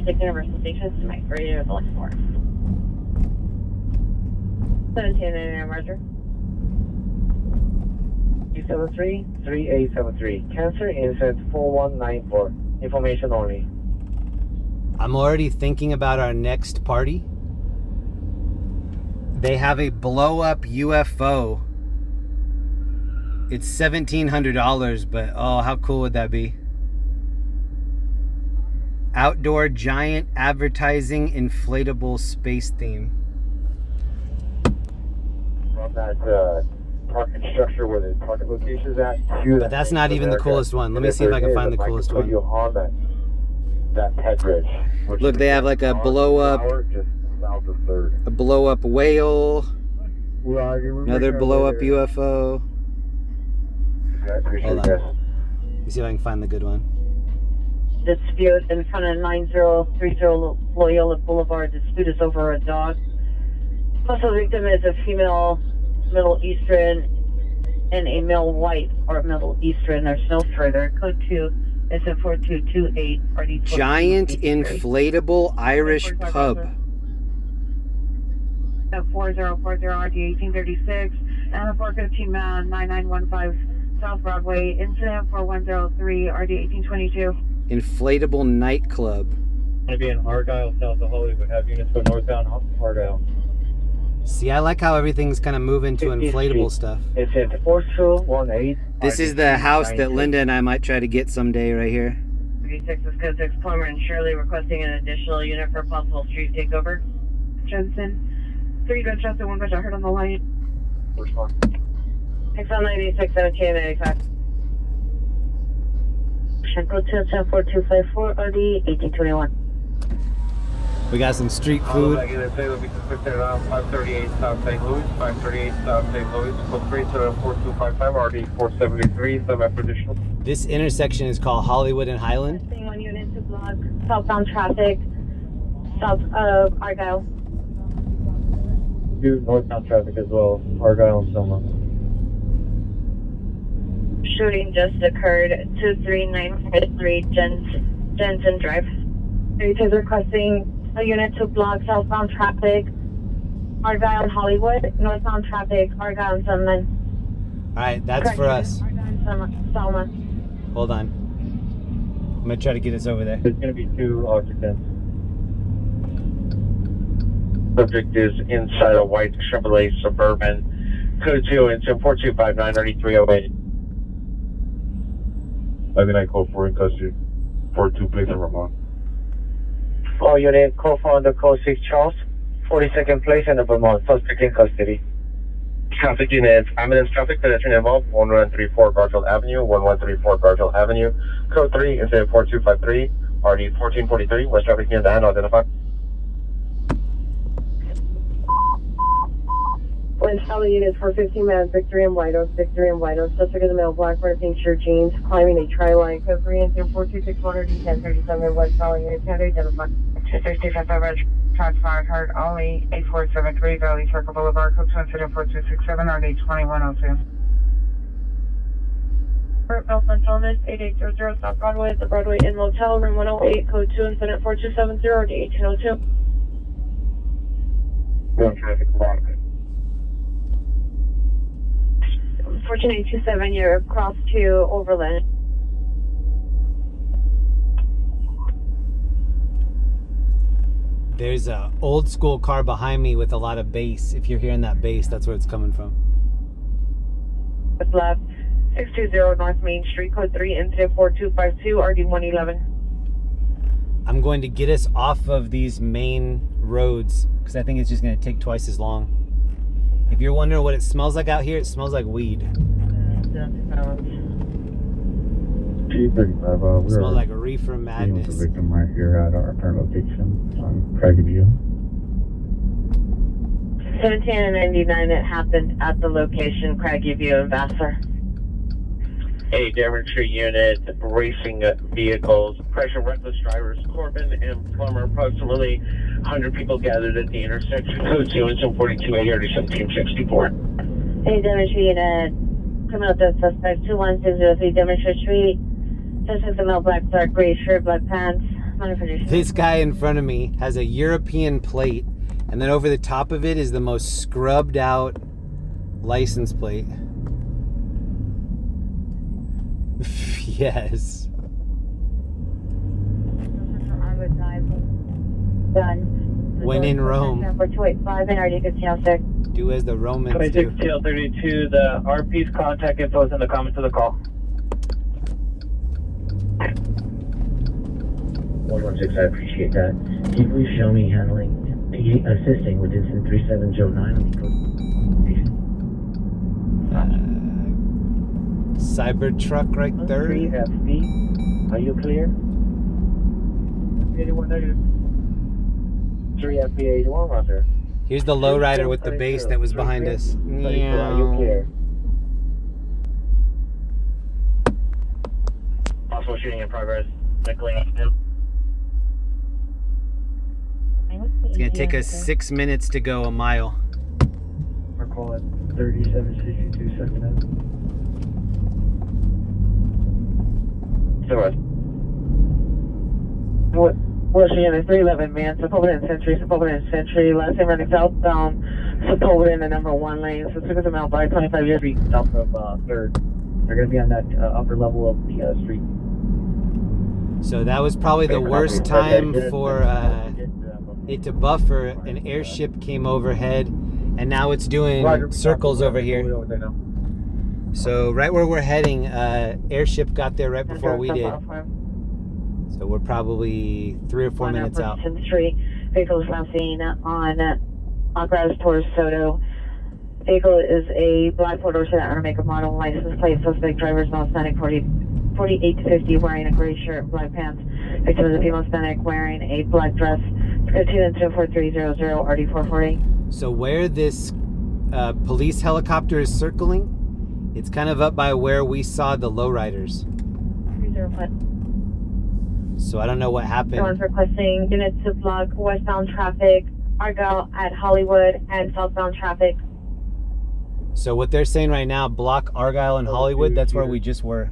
S10: Universal Station, Smite, radio, the left 4. 1799, Roger.
S15: 273-3873. Cancer incident 4194. Information only.
S4: I'm already thinking about our next party. They have a blow up UFO. It's $1,700, but oh, how cool would that be? Outdoor giant advertising inflatable space theme.
S9: From that parking structure where the parking location is at.
S4: But that's not even the coolest one. Let me see if I can find the coolest one.
S9: You on that pet bridge.
S4: Look, they have like a blow up, a blow up whale, another blow up UFO. Hold on. Let me see if I can find the good one.
S2: Dispute in front of 9030 Loyola Boulevard. Dispute is over a dog. Also, victim is a female Middle Eastern and a male white or Middle Eastern. There's no further. Code 2 is a 4228 RD.
S4: Giant inflatable Irish pub.
S10: 4040 RD 1836 and a 415 man 9915 South Broadway. Incident 4103 RD 1822.
S4: Inflatable nightclub.
S17: Going to be in Argyle, south of Hollywood. Have units go northbound Argyle.
S4: See, I like how everything's kind of moving to inflatable stuff.
S15: It's at 4218.
S4: This is the house that Linda and I might try to get someday right here.
S2: 36 is code 6 Plumber and Shirley requesting an additional unit for possible street takeover.
S10: Jensen. 3 Dorchester, 1 bitch I heard on the line.
S15: Which one?
S2: XL 96 17 95. Code 2 4254 RD 1821.
S4: We got some street food.
S8: 538 South St. Louis, 538 South St. Louis, code 34255 RD 473, some additional.
S4: This intersection is called Hollywood and Highland.
S10: Staying 1 unit to block southbound traffic, south of Argyle.
S17: Do northbound traffic as well, Argyle and Selma.
S2: Shooting just occurred 23953 Jensen Drive.
S10: It is requesting a unit to block southbound traffic, Argyle and Hollywood, northbound traffic, Argyle and Selma.
S4: Alright, that's for us.
S10: Argyle and Selma.
S4: Hold on. I'm gonna try to get us over there.
S17: There's going to be 2 occupants.
S3: Subject is inside a white Chevrolet Suburban. Code 2 into 4259 9308.
S9: I call 4 in custody. 42 place in Vermont.
S8: All unit, call for under code 6 Charles, 42nd place in the Vermont, suspect in custody.
S3: Traffic units, ambulance traffic, pedestrian involved, 1134 Garfield Avenue, 1134 Garfield Avenue. Code 3 into 4253, RD 1443, West traffic near the hand, identified.
S2: Lynch Valley units for 15 minutes, Victory and White Oak, suspect in the male, black, red, pink shirt, jeans, climbing a tri-line, code 3 into 4261 1037, West Valley units, can identify. 265 Beverage, transport card only, 8473 Valley Circle Boulevard, code 2 incident 4267, RD 2102. Melvin Thomas, 8800 South Broadway at the Broadway Inn Motel, room 108, code 2 incident 4270, RD 1802.
S3: Going traffic block.
S2: 14827, you're across to Overland.
S4: There's a old school car behind me with a lot of bass. If you're hearing that bass, that's where it's coming from.
S2: Left, 620 North Main Street, code 3, incident 4252, RD 111.
S4: I'm going to get us off of these main roads because I think it's just going to take twice as long. If you're wondering what it smells like out here, it smells like weed.
S9: T35,
S4: It smells like a reefer madness.
S9: The victim right here at our current location on Craigie
S2: 17 and 99, it happened at the location, Craggy View and Vassar.
S3: A Devonshire unit, racing vehicles, pressure reckless drivers, Corbin and Plummer, approximately 100 people gathered at the intersection. Code 2 and 4280, RD 1764.
S2: A Devonshire unit, criminal death suspect, 21603 Devonshire Street. Suspect the male, black, dark gray shirt, black pants.
S4: This guy in front of me has a European plate, and then over the top of it is the most scrubbed out license plate. Yes. When in Rome,
S10: Number 285 and RD 1506.
S4: do as the Romans do.
S8: 26 TL32, the RP's contact info is in the comments of the call.
S19: 116, I appreciate that. Can you please show me assisting with incident 3709 on the code?
S4: Cybertruck right there.
S8: 3 FB, are you clear? 81 negative. 3 FB 81, Roger.
S4: Here's the lowrider with the base that was behind us.
S8: Are you clear?
S3: Possible shooting in progress. Nicholas.
S4: It's gonna take us 6 minutes to go a mile.
S15: Our call at 3762 second end.
S8: What's the unit? 311, man. Sepulveda Century. Last time running southbound Sepulveda in the number 1 lane. So took us about by 25 years. South of 3rd. They're going to be on that upper level of the street.
S4: So that was probably the worst time for it to buffer. An airship came overhead, and now it's doing circles over here. So right where we're heading, airship got there right before we did. So we're probably 3 or 4 minutes out.
S10: Street. Vehicle is now seen on Grass towards Soto. Vehicle is a black 4-door sedan, make a model, license plate, suspect driver's male, Hispanic, 48 to 50, wearing a gray shirt, black pants. Victim is a female Hispanic, wearing a black dress. Let's go to incident 4300, RD 440.
S4: So where this police helicopter is circling, it's kind of up by where we saw the lowriders.
S10: 305.
S4: So I don't know what happened.
S10: Someone's requesting units to block westbound traffic, Argyle at Hollywood, and southbound traffic.
S4: So what they're saying right now, block Argyle and Hollywood, that's where we just were.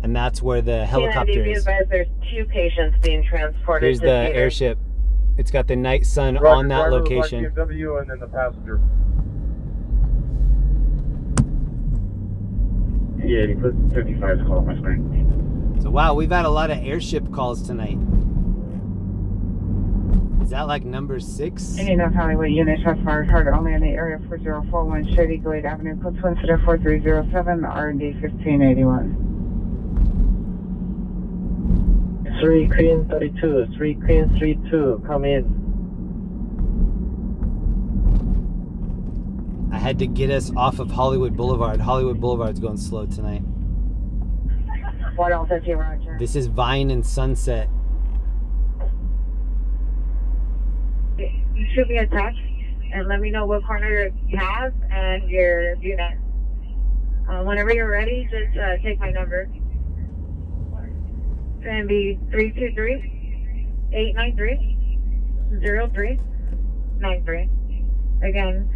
S4: And that's where the helicopter is.
S2: There's 2 patients being transported.
S4: Here's the airship. It's got the night sun on that location.
S9: BMW and then the passenger.
S3: Yeah, 55's call my screen.
S4: So wow, we've had a lot of airship calls tonight. Is that like number 6?
S18: Indian North Hollywood units have fired harder only in the area 4041 Shady Glade Avenue, code to incident 4307, RD 1581.
S9: 3 Queen 32, 3 Queen 32, come in.
S4: I had to get us off of Hollywood Boulevard. Hollywood Boulevard's going slow tonight.
S10: What else is here, Roger?
S4: This is Vine and Sunset.
S10: You shoot me a text and let me know what corner you have and your unit. Whenever you're ready, just take my number. It's going to be 323-893-0393. Again,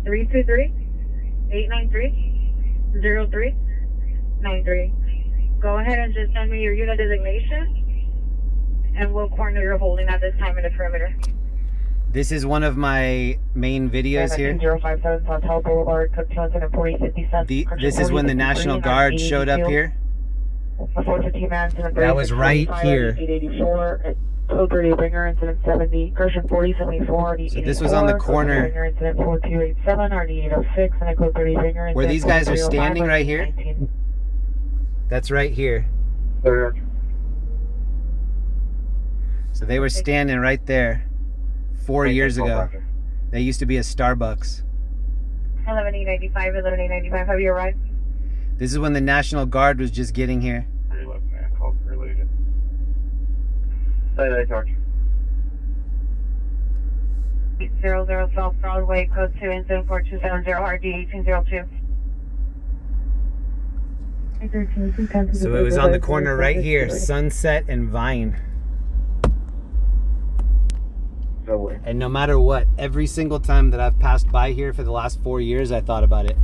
S10: 323-893-0393. Go ahead and just send me your unit designation and what corner you're holding at this time in the perimeter.
S4: This is one of my main videos here.
S18: 057 Hotel Boulevard, code 240-50 cents.
S4: This is when the National Guard showed up here. That was right here.
S18: 884, code 30 Bringer, incident 70, Gershon 4074,
S4: So this was on the corner
S18: incident 4287, RD 806, and code 30 Bringer,
S4: where these guys are standing right here. That's right here. So they were standing right there 4 years ago. They used to be a Starbucks.
S10: 11895, 11895, have you arrived?
S4: This is when the National Guard was just getting here.
S9: 311, call related. Say that, George.
S10: 800 South Broadway, code 2 incident 4270, RD 1802.
S4: So it was on the corner right here, Sunset and Vine. And no matter what, every single time that I've passed by here for the last 4 years, I thought about it.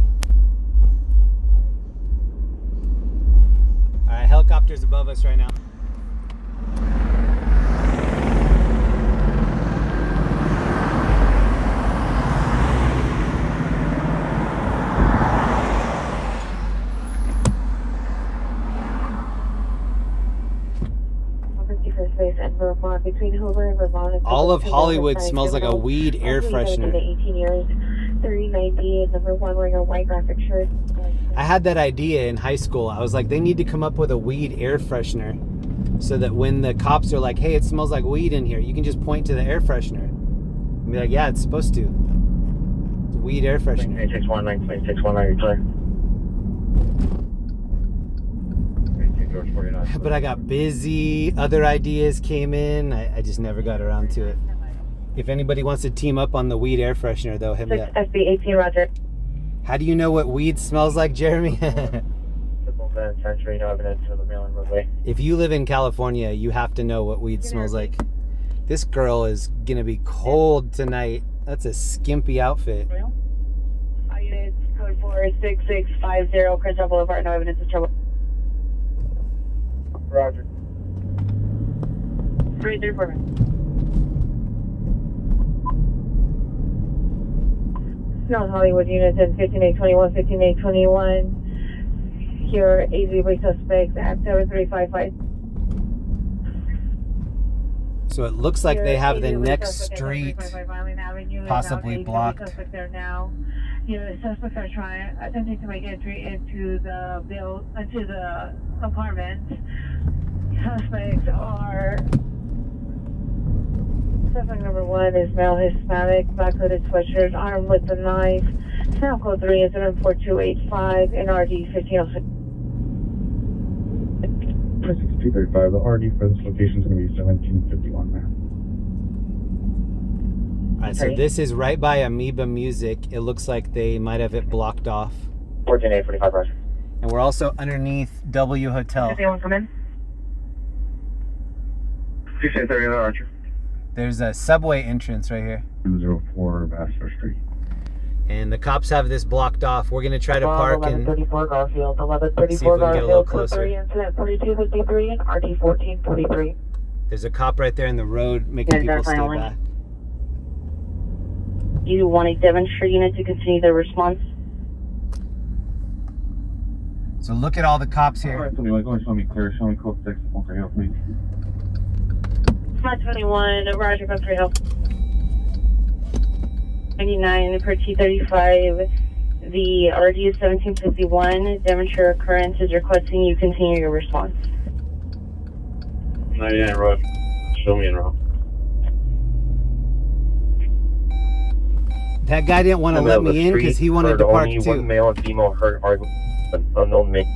S4: All right, helicopter's above us right now.
S10: Between Hoover and Vermont.
S4: All of Hollywood smells like a weed air freshener.
S10: 18 years, 390, and number 1 wearing a white graphic shirt.
S4: I had that idea in high school. I was like, they need to come up with a weed air freshener so that when the cops are like, hey, it smells like weed in here, you can just point to the air freshener and be like, yeah, it's supposed to. It's a weed air freshener.
S9: 861 are you clear?
S4: But I got busy, other ideas came in, I just never got around to it. If anybody wants to team up on the weed air freshener though, hit me up.
S10: SB 18, Roger.
S4: How do you know what weed smells like, Jeremy? If you live in California, you have to know what weed smells like. This girl is gonna be cold tonight. That's a skimpy outfit.
S10: Units, code 46650, Crenshaw Boulevard, no evidence of trouble.
S9: Roger.
S10: 334. North Hollywood units in 15821, 15821. Here, AZ way suspects at 7355.
S4: So it looks like they have the next street possibly blocked.
S10: There now. Suspects are attempting to make entry into the apartment. Suspect number 1 is male Hispanic, black hooded sweatshirt, armed with a knife. Sound code 3 incident 4285 NRD 1506.
S8: 6235. The RD for this location is going to be 1751, man.
S4: Alright, so this is right by Amoeba Music. It looks like they might have it blocked off.
S9: 14845, Roger.
S4: And we're also underneath W Hotel.
S10: Does anyone come in?
S9: 6830, Roger.
S4: There's a subway entrance right here.
S8: 204 Vassar Street.
S4: And the cops have this blocked off. We're going to try to park and
S18: 1134 Garfield,
S4: see if we can get a little closer.
S18: incident 4253 and RD 1443.
S4: There's a cop right there in the road making people stay back.
S10: You want a demonstrator unit to continue the response?
S4: So look at all the cops here.
S5: Alright, 21, go and show me clear. Show me code 6. Okay, help me.
S2: 521, Roger, go 3 help. 99 per T35. The RD is 1751. Demonstrator occurrence is requesting you continue your response.
S16: 99, Roger. Show me in row.
S4: That guy didn't want to let me in because he wanted to park
S9: only
S4: too.
S9: One male and female hurt hard. An unknown make.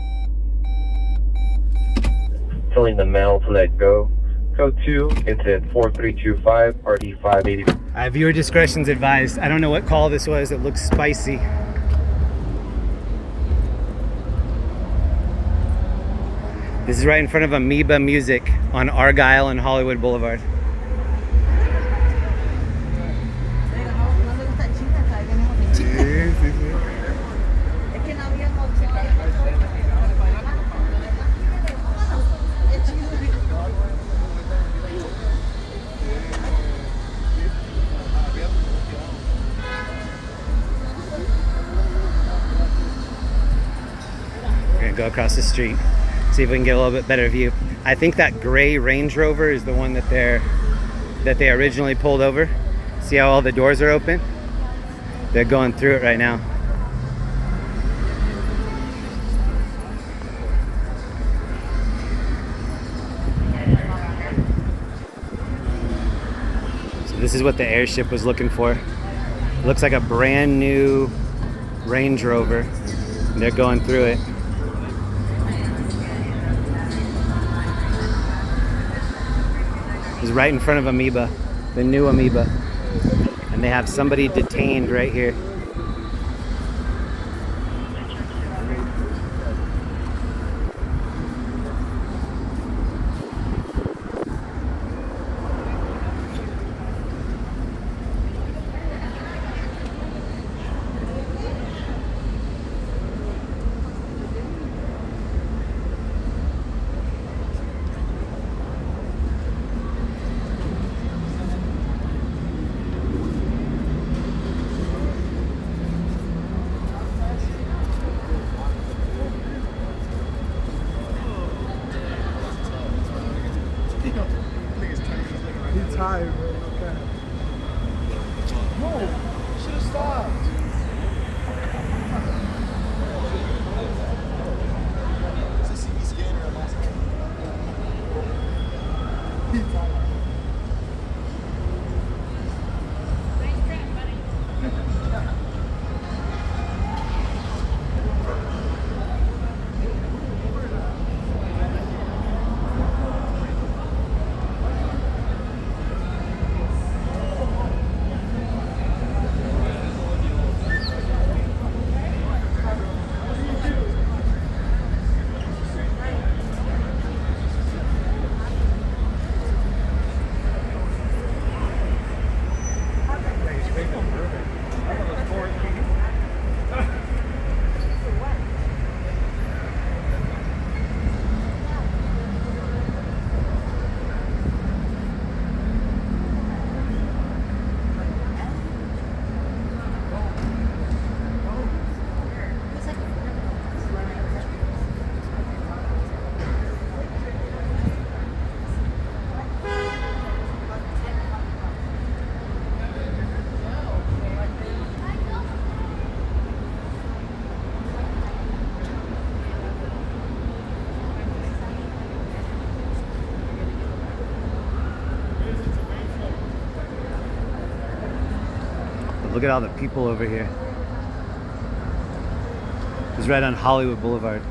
S9: Telling the male to let go. Code 2, incident 4325, RD 580.
S4: Viewer discretion's advised. I don't know what call this was. It looks spicy. This is right in front of Amoeba Music on Argyle and Hollywood Boulevard. We're gonna go across the street, see if we can get a little bit better view. I think that gray Range Rover is the one that they originally pulled over. See how all the doors are open? They're going through it right now. So this is what the Airship was looking for. It looks like a brand new Range Rover. And they're going through it. It's right in front of Amoeba, the new Amoeba. And they have somebody detained right here.
S7: Tired, bro. Okay. No, should have stopped. It's a CB scanner.
S4: Look at all the people over here. It's right on Hollywood Boulevard.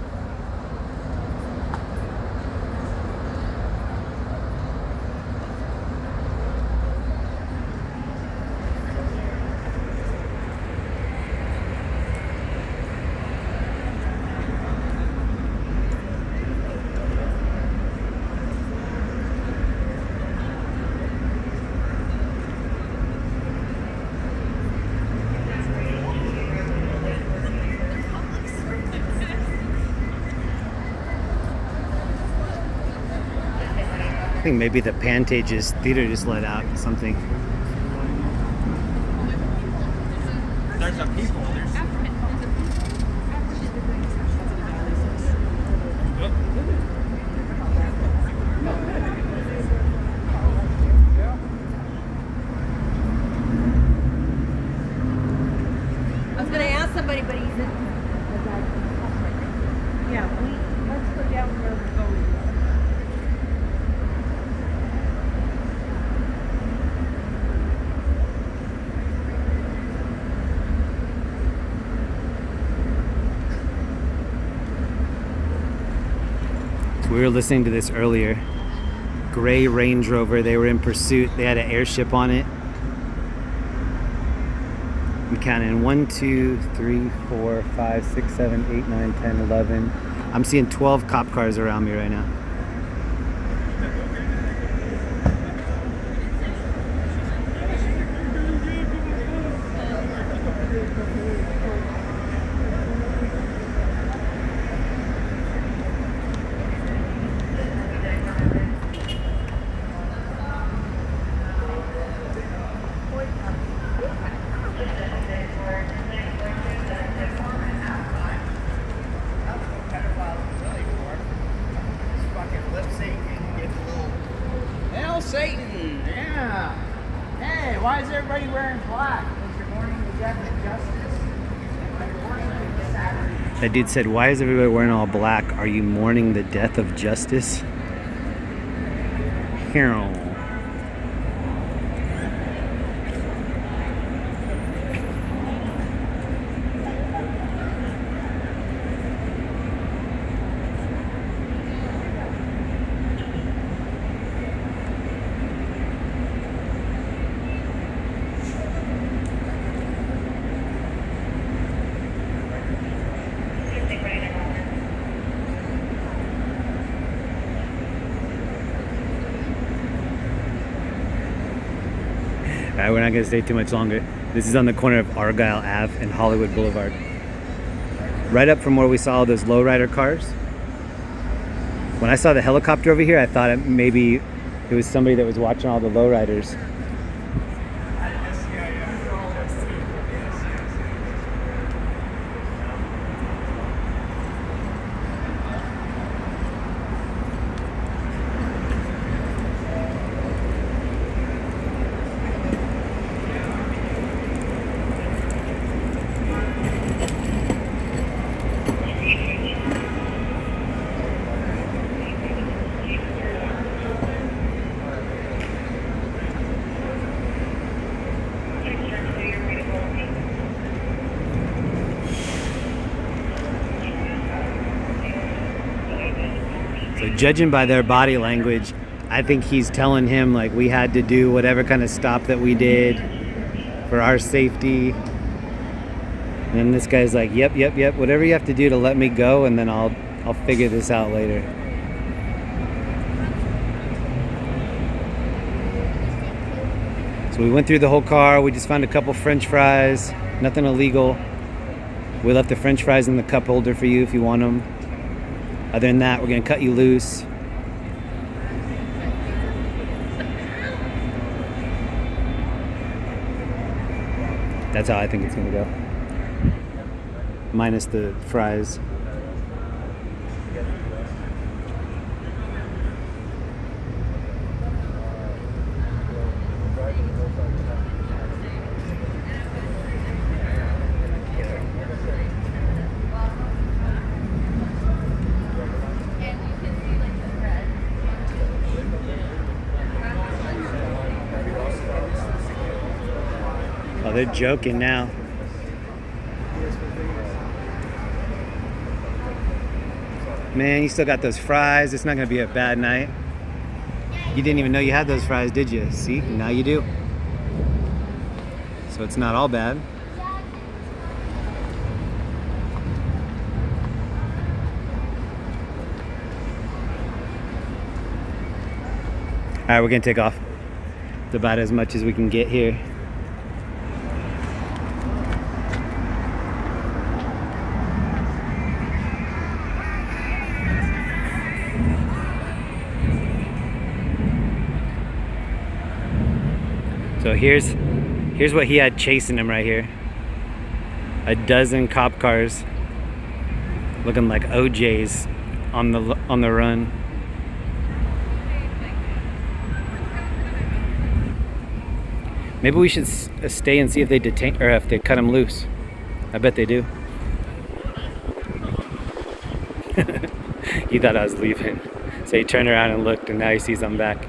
S4: I think maybe the Pantages Theater just let out something.
S7: There's some people.
S20: I was gonna ask somebody, but he said, yeah, let's go down where we're going.
S4: We were listening to this earlier. Gray Range Rover, they were in pursuit. They had an Airship on it. I'm counting 1, 2, 3, 4, 5, 6, 7, 8, 9, 10, 11. I'm seeing 12 cop cars around me right now.
S7: Hail Satan! Yeah! Hey, why is everybody wearing black? Because you're mourning the death of justice.
S4: That dude said, why is everybody wearing all black? Are you mourning the death of justice? Here. Alright, we're not going to stay too much longer. This is on the corner of Argyle Ave and Hollywood Boulevard. Right up from where we saw all those lowrider cars. When I saw the helicopter over here, I thought maybe it was somebody that was watching all the lowriders. So judging by their body language, I think he's telling him like we had to do whatever kind of stop that we did for our safety. And then this guy's like, yep, whatever you have to do to let me go, and then I'll figure this out later. So we went through the whole car. We just found a couple French fries, nothing illegal. We left the French fries in the cup holder for you if you want them. Other than that, we're gonna cut you loose. That's how I think it's gonna go. Minus the fries. Oh, they're joking now. Man, you still got those fries. It's not gonna be a bad night. You didn't even know you had those fries, did you? See, now you do. So it's not all bad. All right, we're gonna take off. It's about as much as we can get here. So here's what he had chasing him right here. A dozen cop cars looking like OJs on the run. Maybe we should stay and see if they detain or if they cut him loose. I bet they do. He thought I was leaving, so he turned around and looked, and now he sees I'm back.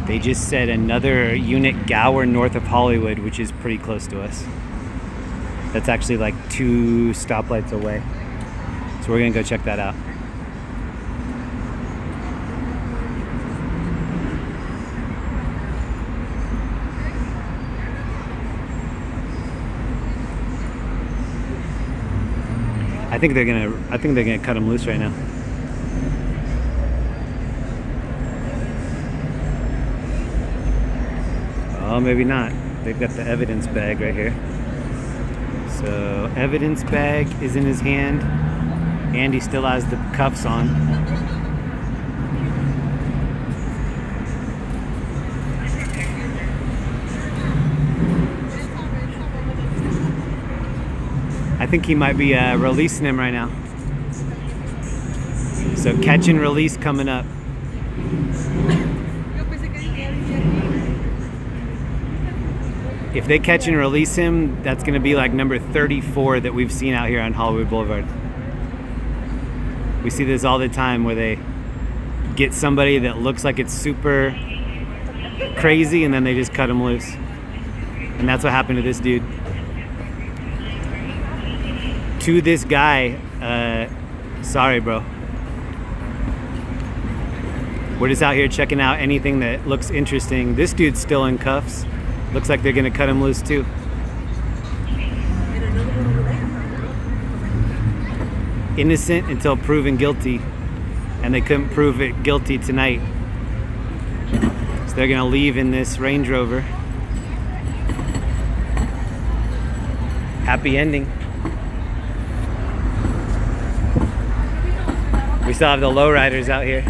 S4: They just said another unit Gower north of Hollywood, which is pretty close to us. That's actually like 2 stoplights away. So we're gonna go check that out. I think they're gonna cut him loose right now. Oh, maybe not. They've got the evidence bag right here. So, evidence bag is in his hand, and he still has the cuffs on. I think he might be releasing him right now. So, catch and release coming up. If they catch and release him, that's going to be like number 34 that we've seen out here on Hollywood Boulevard. We see this all the time where they get somebody that looks like it's super crazy and then they just cut him loose. And that's what happened to this dude. To this guy, sorry bro. We're just out here checking out anything that looks interesting. This dude's still in cuffs. Looks like they're gonna cut him loose too. Innocent until proven guilty, and they couldn't prove it guilty tonight. So they're gonna leave in this Range Rover. Happy ending. We still have the Lowriders out here.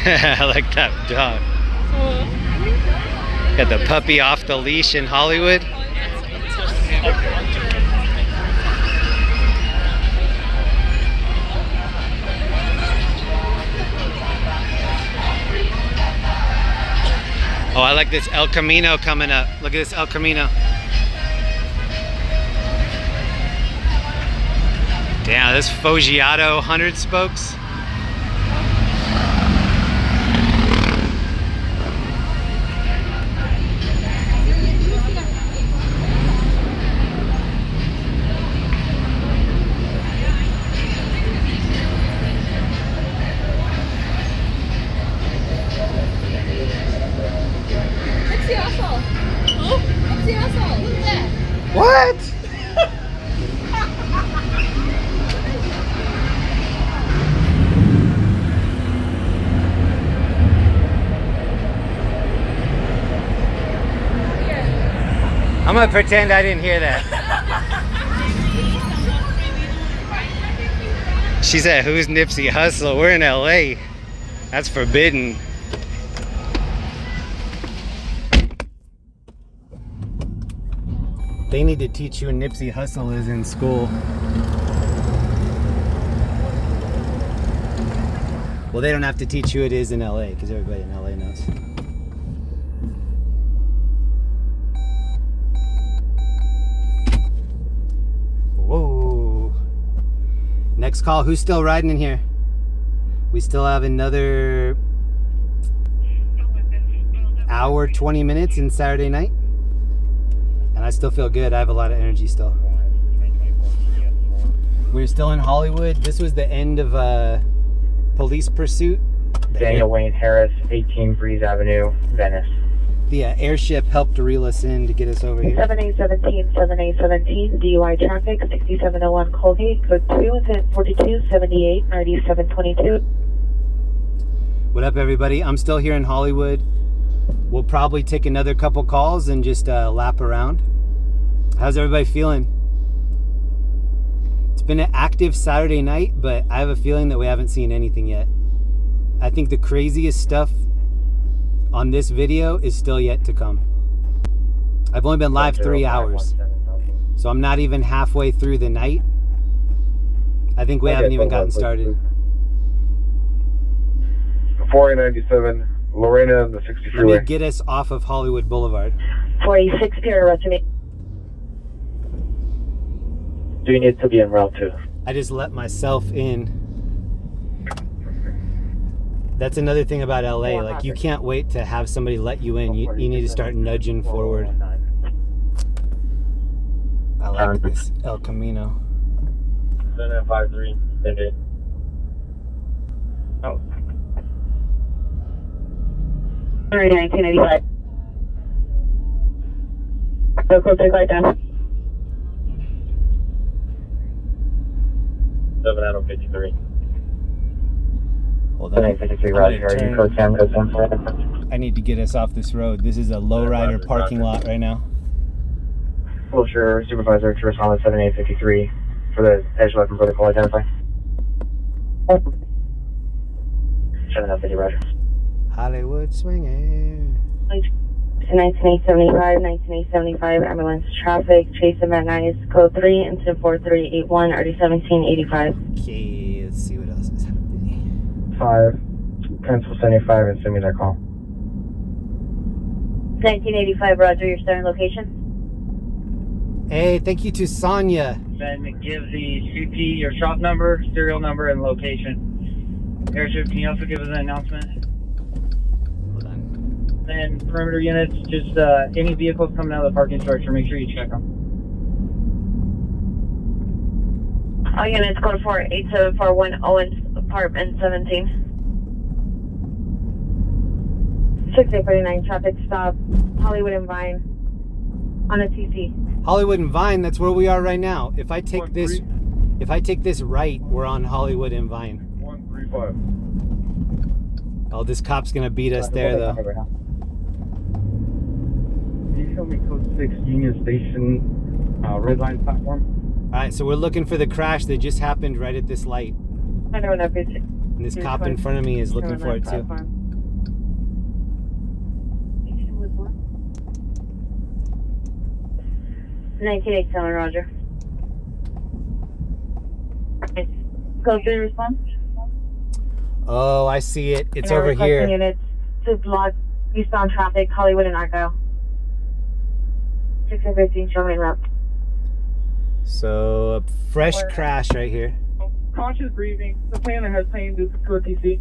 S4: I like that dog. Got the puppy off the leash in Hollywood. Oh, I like this El Camino coming up. Look at this El Camino. Damn, this Foggiato 100 spokes. What? I'm gonna pretend I didn't hear that. She said, "Who's Nipsey Hussle? We're in LA. That's forbidden." They need to teach you a Nipsey Hussle is in school. Well, they don't have to teach you it is in LA, because everybody in LA knows. Next call. Who's still riding in here? We still have another hour, 20 minutes in Saturday night. And I still feel good. I have a lot of energy still. We're still in Hollywood. This was the end of police pursuit.
S8: Daniel Wayne Harris, 18 Breeze Avenue, Venice.
S4: The Airship helped to reel us in to get us over here.
S10: 7817, 7817, DUI traffic, 6701 Colgate, code 2, incident 4278, 9722.
S4: What up, everybody? I'm still here in Hollywood. We'll probably take another couple calls and just lap around. How's everybody feeling? It's been an active Saturday night, but I have a feeling that we haven't seen anything yet. I think the craziest stuff on this video is still yet to come. I've only been live 3 hours, so I'm not even halfway through the night. I think we haven't even gotten started.
S9: 497, Lorena and the 60
S4: Let
S9: freeway.
S4: me get us off of Hollywood Boulevard.
S10: 46 Pier, rest of me.
S8: Do you need to be en route to?
S4: I just let myself in. That's another thing about LA. Like, you can't wait to have somebody let you in. You need to start nudging forward. I like this El Camino.
S8: 753, send it. Oh.
S10: 1985. Go close, take light down.
S8: 753.
S4: Hold on.
S8: 953, Roger. Are you code 10, code 10?
S4: I need to get us off this road. This is a lowrider parking lot right now.
S8: Wilshire Supervisor to respond to 7853 for the edge weapon protocol identify. 750, Roger.
S4: Hollywood swinging.
S10: 1975, 1975, ambulance traffic, chase him at night, code 3, incident 4381, RD 1785.
S4: Okay, let's see what else is happening.
S8: 5, cancel 75 and send me that call.
S10: 1985, Roger, your starting location.
S4: Hey, thank you to Sonia.
S7: Then give the CP your shop number, serial number, and location. Airship, can you also give us an announcement?
S4: Hold on.
S7: And perimeter units, just any vehicles coming out of the parking structure, make sure you check them.
S10: All units, code 48741 Owens, apartment 17. 6849, traffic stop, Hollywood and Vine, on a TC.
S4: Hollywood and Vine, that's where we are right now. If I take this right, we're on Hollywood and Vine.
S9: 135.
S4: Oh, this cop's gonna beat us there though.
S8: Can you show me code 6 Union Station red line platform?
S4: Alright, so we're looking for the crash that just happened right at this light.
S10: I know enough.
S4: And this cop in front of me is looking for it too.
S10: 1987, Roger. Code 3 response.
S4: Oh, I see it. It's
S10: And
S4: over
S10: requesting
S4: here.
S10: Units to block eastbound traffic, Hollywood and Argyle. 6 and 15, show me route.
S4: So, a fresh crash right here.
S7: Conscious breathing. The planner has pain due to TC.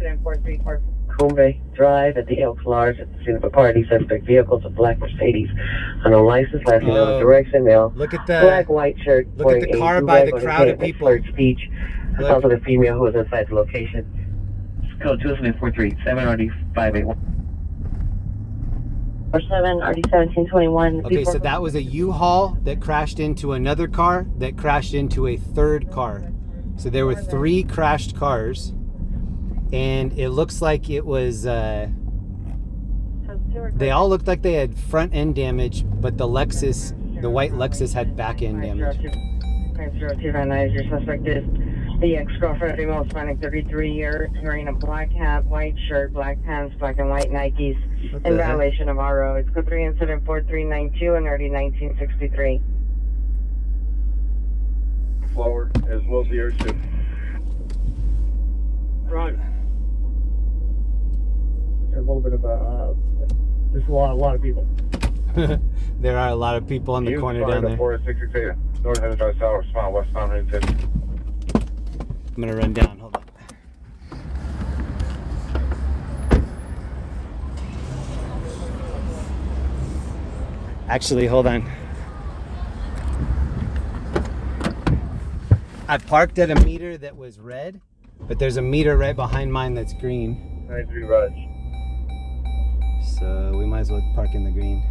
S10: 434.
S18: Cove Drive at the Elks Lodge at the scene of a party. Suspect vehicles, a black Mercedes. On a license, last name on the direction, male.
S4: Look at the
S18: black white shirt.
S4: Look at the car by the crowd of people.
S18: Speech. There's also the female who was inside the location. Code 2743 RD 581.
S10: 47 RD 1721.
S4: Okay, so that was a U-Haul that crashed into another car that crashed into a third car. So there were 3 crashed cars. And it looks like it was, they all looked like they had front end damage, but the Lexus, the white Lexus had back end damage.
S10: 0259, your suspect is the ex-girlfriend, female, Hispanic, 33 years, wearing a black hat, white shirt, black pants, black and white Nikes, in violation of our road. Code 3 incident 4392 and RD 1963.
S9: Flower, as well as the airship.
S7: Right.
S8: A little bit of there's a lot of people.
S4: There are a lot of people on the corner down there.
S9: 4668.
S5: North headed drive south, smile westbound into.
S4: I'm gonna run down. Hold on. Actually, hold on. I parked at a meter that was red, but there's a meter right behind mine that's green.
S5: 93 Raj.
S4: So we might as well park in the green.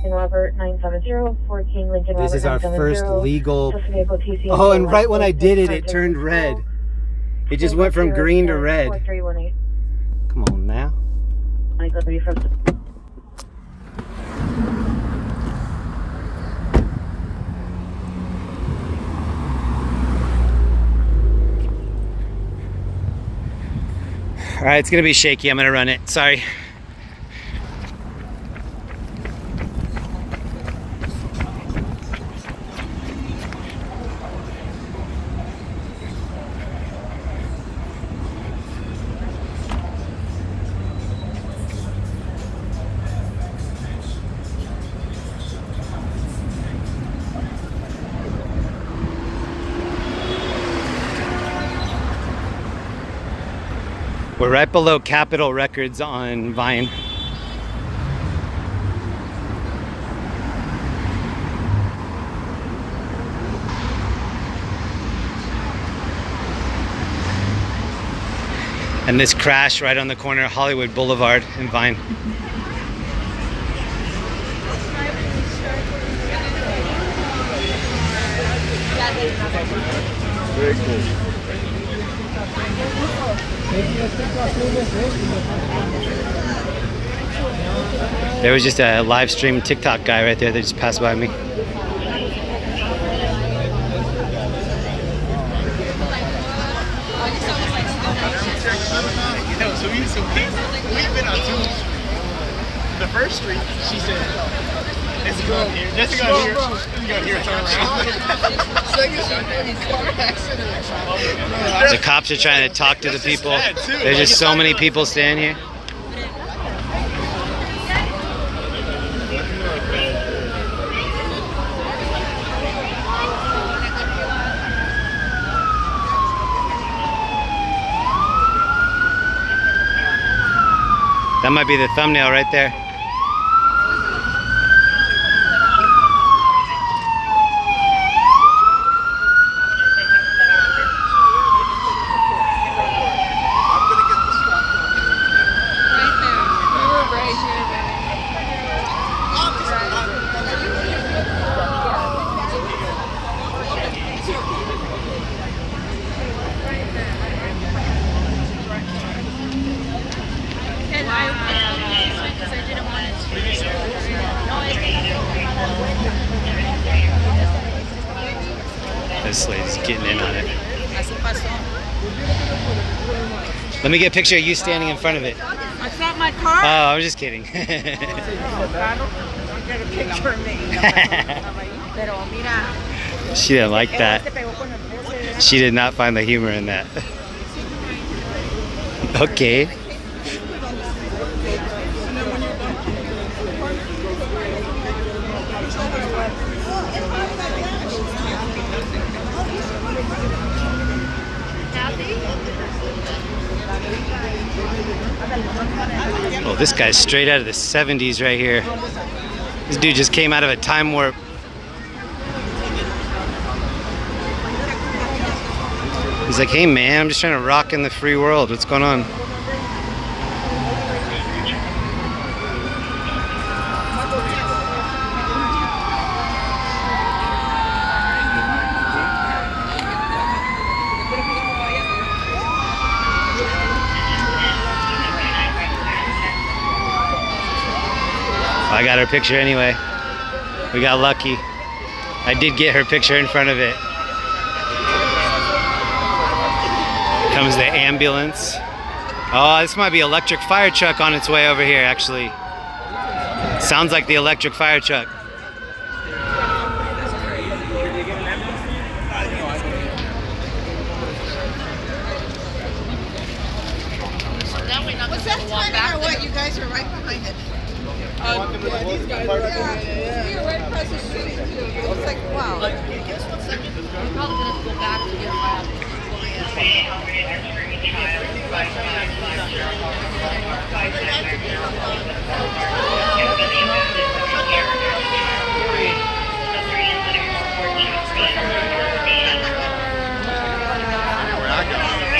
S10: Robert 970, 14 Lincoln Robert.
S4: This is our first
S10: 970.
S4: legal.
S10: Just vehicle TC.
S4: Oh, and right when I did it, it turned red. It just went from green to red.
S10: 4318.
S4: Come on now.
S10: Michael, be from.
S4: All right, it's gonna be shaky. I'm gonna run it. Sorry. We're right below Capitol Records on Vine. And this crash right on the corner of Hollywood Boulevard and Vine.
S5: Very cool.
S4: There was just a live stream TikTok guy right there that just passed by me.
S5: No, so we've been on two. The first street, she said, let's go here. Let's go here. Let's go here. Turn around.
S4: The cops are trying to talk to the people. There's just so many people standing here. That might be the thumbnail right there. This lady's getting in on it. Let me get a picture of you standing in front of it.
S20: That's not my car.
S4: Oh, I was just kidding.
S20: Get a picture of me.
S4: She didn't like that. She did not find the humor in that. Okay. Oh, this guy's straight out of the 70s right here. This dude just came out of a time warp. He's like, hey man, I'm just trying to rock in the free world. What's going on? I got her picture anyway. We got lucky. I did get her picture in front of it. Comes the ambulance. Oh, this might be electric fire truck on its way over here, actually. Sounds like the electric fire truck.
S20: Was that timing or what? You guys are right behind it.
S6: Yeah, these guys are right behind it. Yeah.
S20: across the street too. It's like, wow.
S7: Just 1 second.
S20: I'm probably gonna go back to get my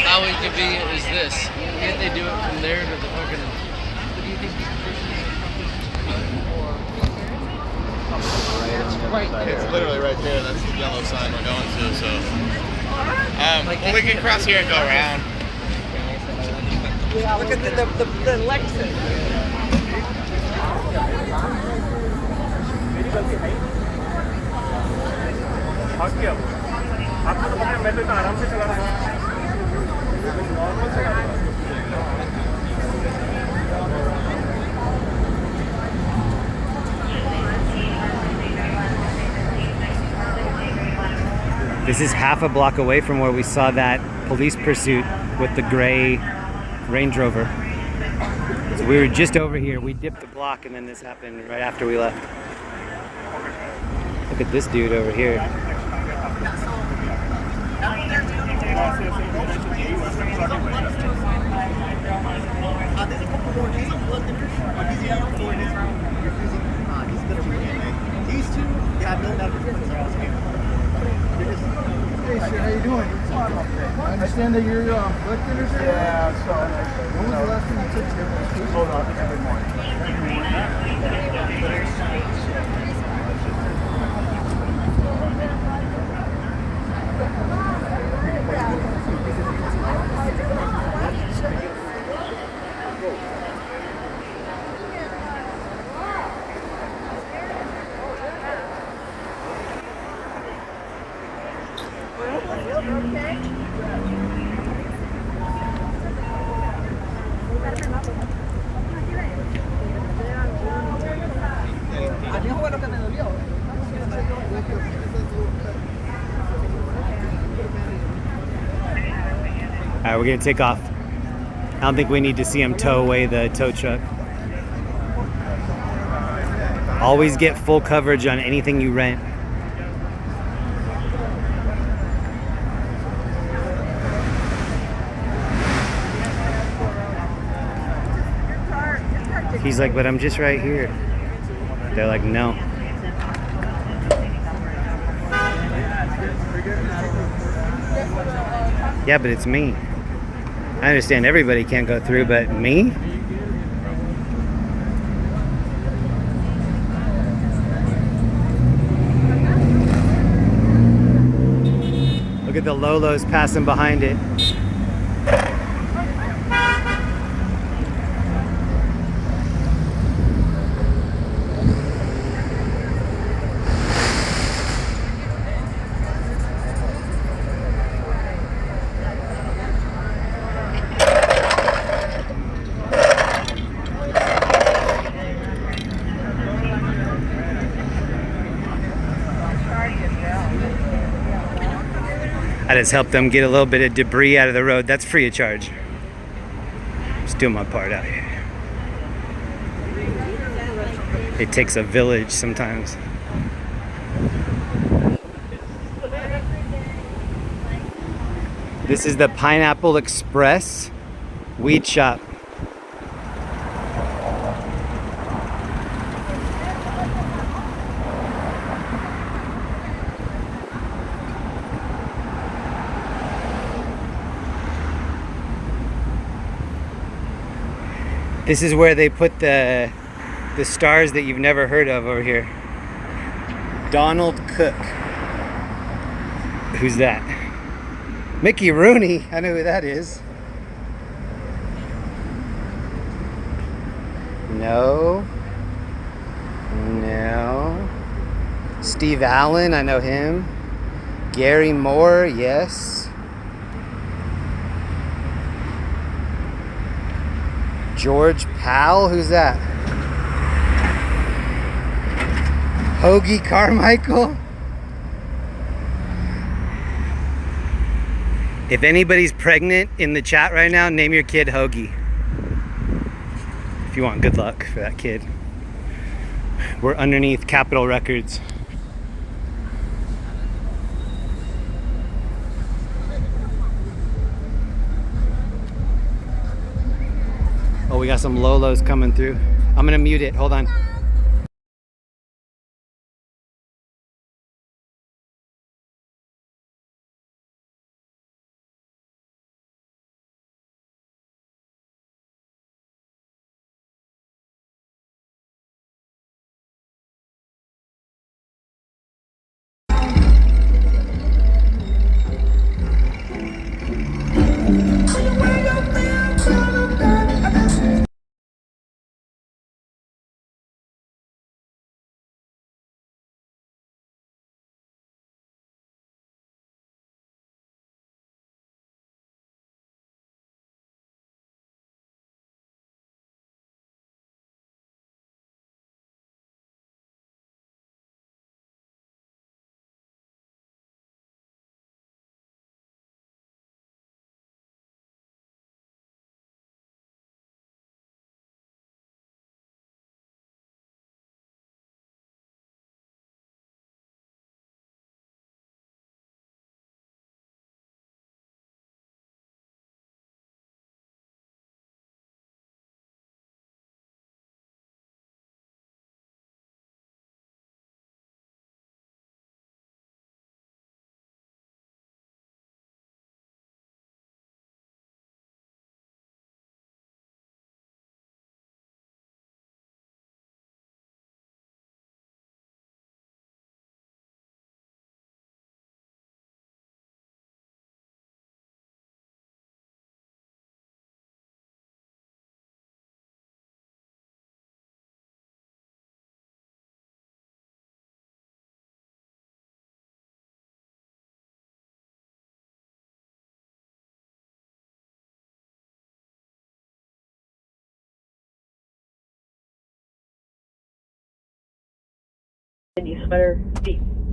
S21: How inconvenient is this? Can't they do it from there to the fucking... What do you think?
S22: Right there. It's literally right there. That's the yellow sign we're going to. So, well, we can cross here and go around.
S20: Look at the Lexus.
S4: This is half a block away from where we saw that police pursuit with the gray Range Rover. So we were just over here. We dipped the block and then this happened right after we left. Look at this dude over here.
S7: There's a couple more. He's on blood thinners. He's the other four. He's gonna bring in. These two have no numbers. Hey, sir, how you doing? I understand that you're blood thinners. Yeah, so. When was the last time you took your medication? Hold on, every morning.
S4: All right, we're gonna take off. I don't think we need to see him tow away the tow truck. Always get full coverage on anything you rent. He's like, but I'm just right here. They're like, no. Yeah, but it's me. I understand everybody can't go through, but me? Look at the Lolos passing behind it. I just helped them get a little bit of debris out of the road. That's free of charge. Just doing my part out here. It takes a village sometimes. This is the Pineapple Express weed shop. This is where they put the stars that you've never heard of over here. Donald Cook. Who's that? Mickey Rooney. I know who that is. No. No. Steve Allen. I know him. Gary Moore. Yes. George Powell, who's that? Hoagie Carmichael? If anybody's pregnant in the chat right now, name your kid Hoagie. If you want good luck for that kid. We're underneath Capitol Records. Oh, we got some Lolos coming through. I'm gonna mute it, hold on.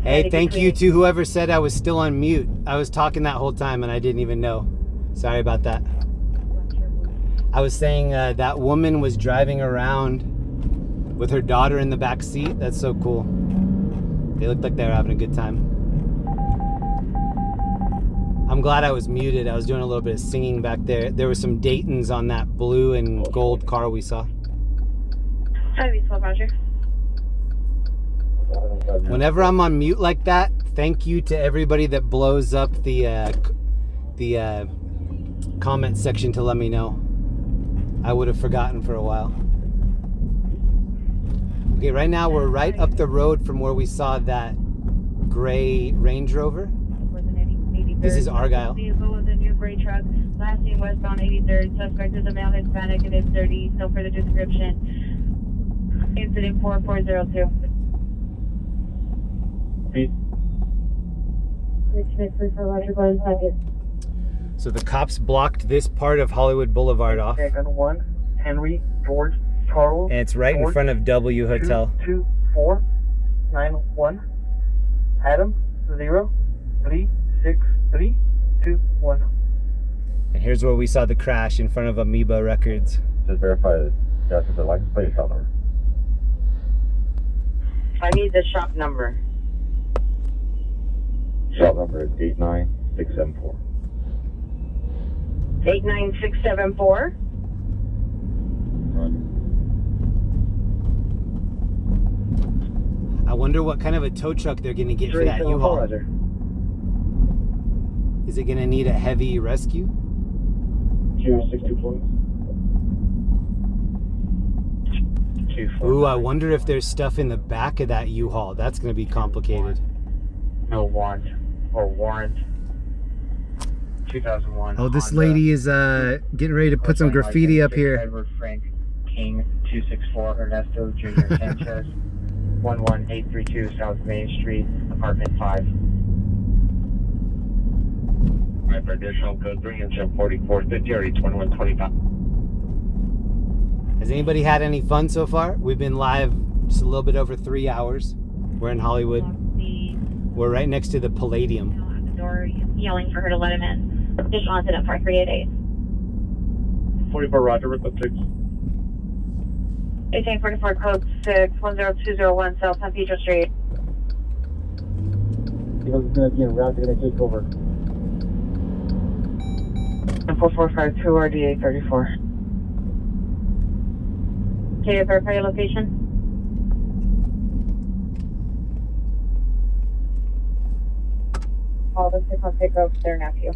S4: Hey, thank you to whoever said I was still on mute. I was talking that whole time and I didn't even know. Sorry about that. I was saying that woman was driving around with her daughter in the back seat. That's so cool. They looked like they were having a good time. I'm glad I was muted. I was doing a little bit of singing back there. There were some Daytons on that blue and gold car we saw.
S10: Hi, 12 Roger.
S4: Whenever I'm on mute like that, thank you to everybody that blows up the comment section to let me know. I would have forgotten for a while. Okay, right now we're right up the road from where we saw that gray Range Rover. This is Argyle.
S10: Vehicle with a new gray truck. Last seen westbound 83rd. Suspect is a male Hispanic and is 30. No further description. Incident 4402.
S4: So the cops blocked this part of Hollywood Boulevard off.
S15: 1 Henry George Charles.
S4: And it's right in front of W Hotel.
S15: 22491 Adam 036321.
S4: And here's where we saw the crash in front of Amoeba Records.
S9: Just verify that that's the license plate shop number.
S2: I need the shop number.
S9: Shop number is 89674.
S10: 89674.
S4: I wonder what kind of a tow truck they're going to get for that U-Haul. Is it going to need a heavy rescue?
S15: 062
S4: Ooh, I wonder if there's stuff in the back of that U-Haul. That's going to be complicated.
S13: No warrant or warrant. 2001.
S4: Oh, this lady is getting ready to put some graffiti up here.
S13: Edward Frank King 264 Ernesto Jr. Sanchez 11832 South Main Street, apartment 5.
S3: Right for additional code 3 and 74450 already 2125.
S4: Has anybody had any fun so far? We've been live just a little bit over 3 hours. We're in Hollywood. We're right next to the Palladium.
S10: At the door, yelling for her to let him in. Just wanted it for 388.
S15: 44 Roger with the 6.
S10: 1844 code 6 10201 South San Pedro Street.
S12: Vehicle's gonna be en route, they're gonna take over.
S10: 4452 RDA 34. Can you verify your location? All the 6 on take over their nephew.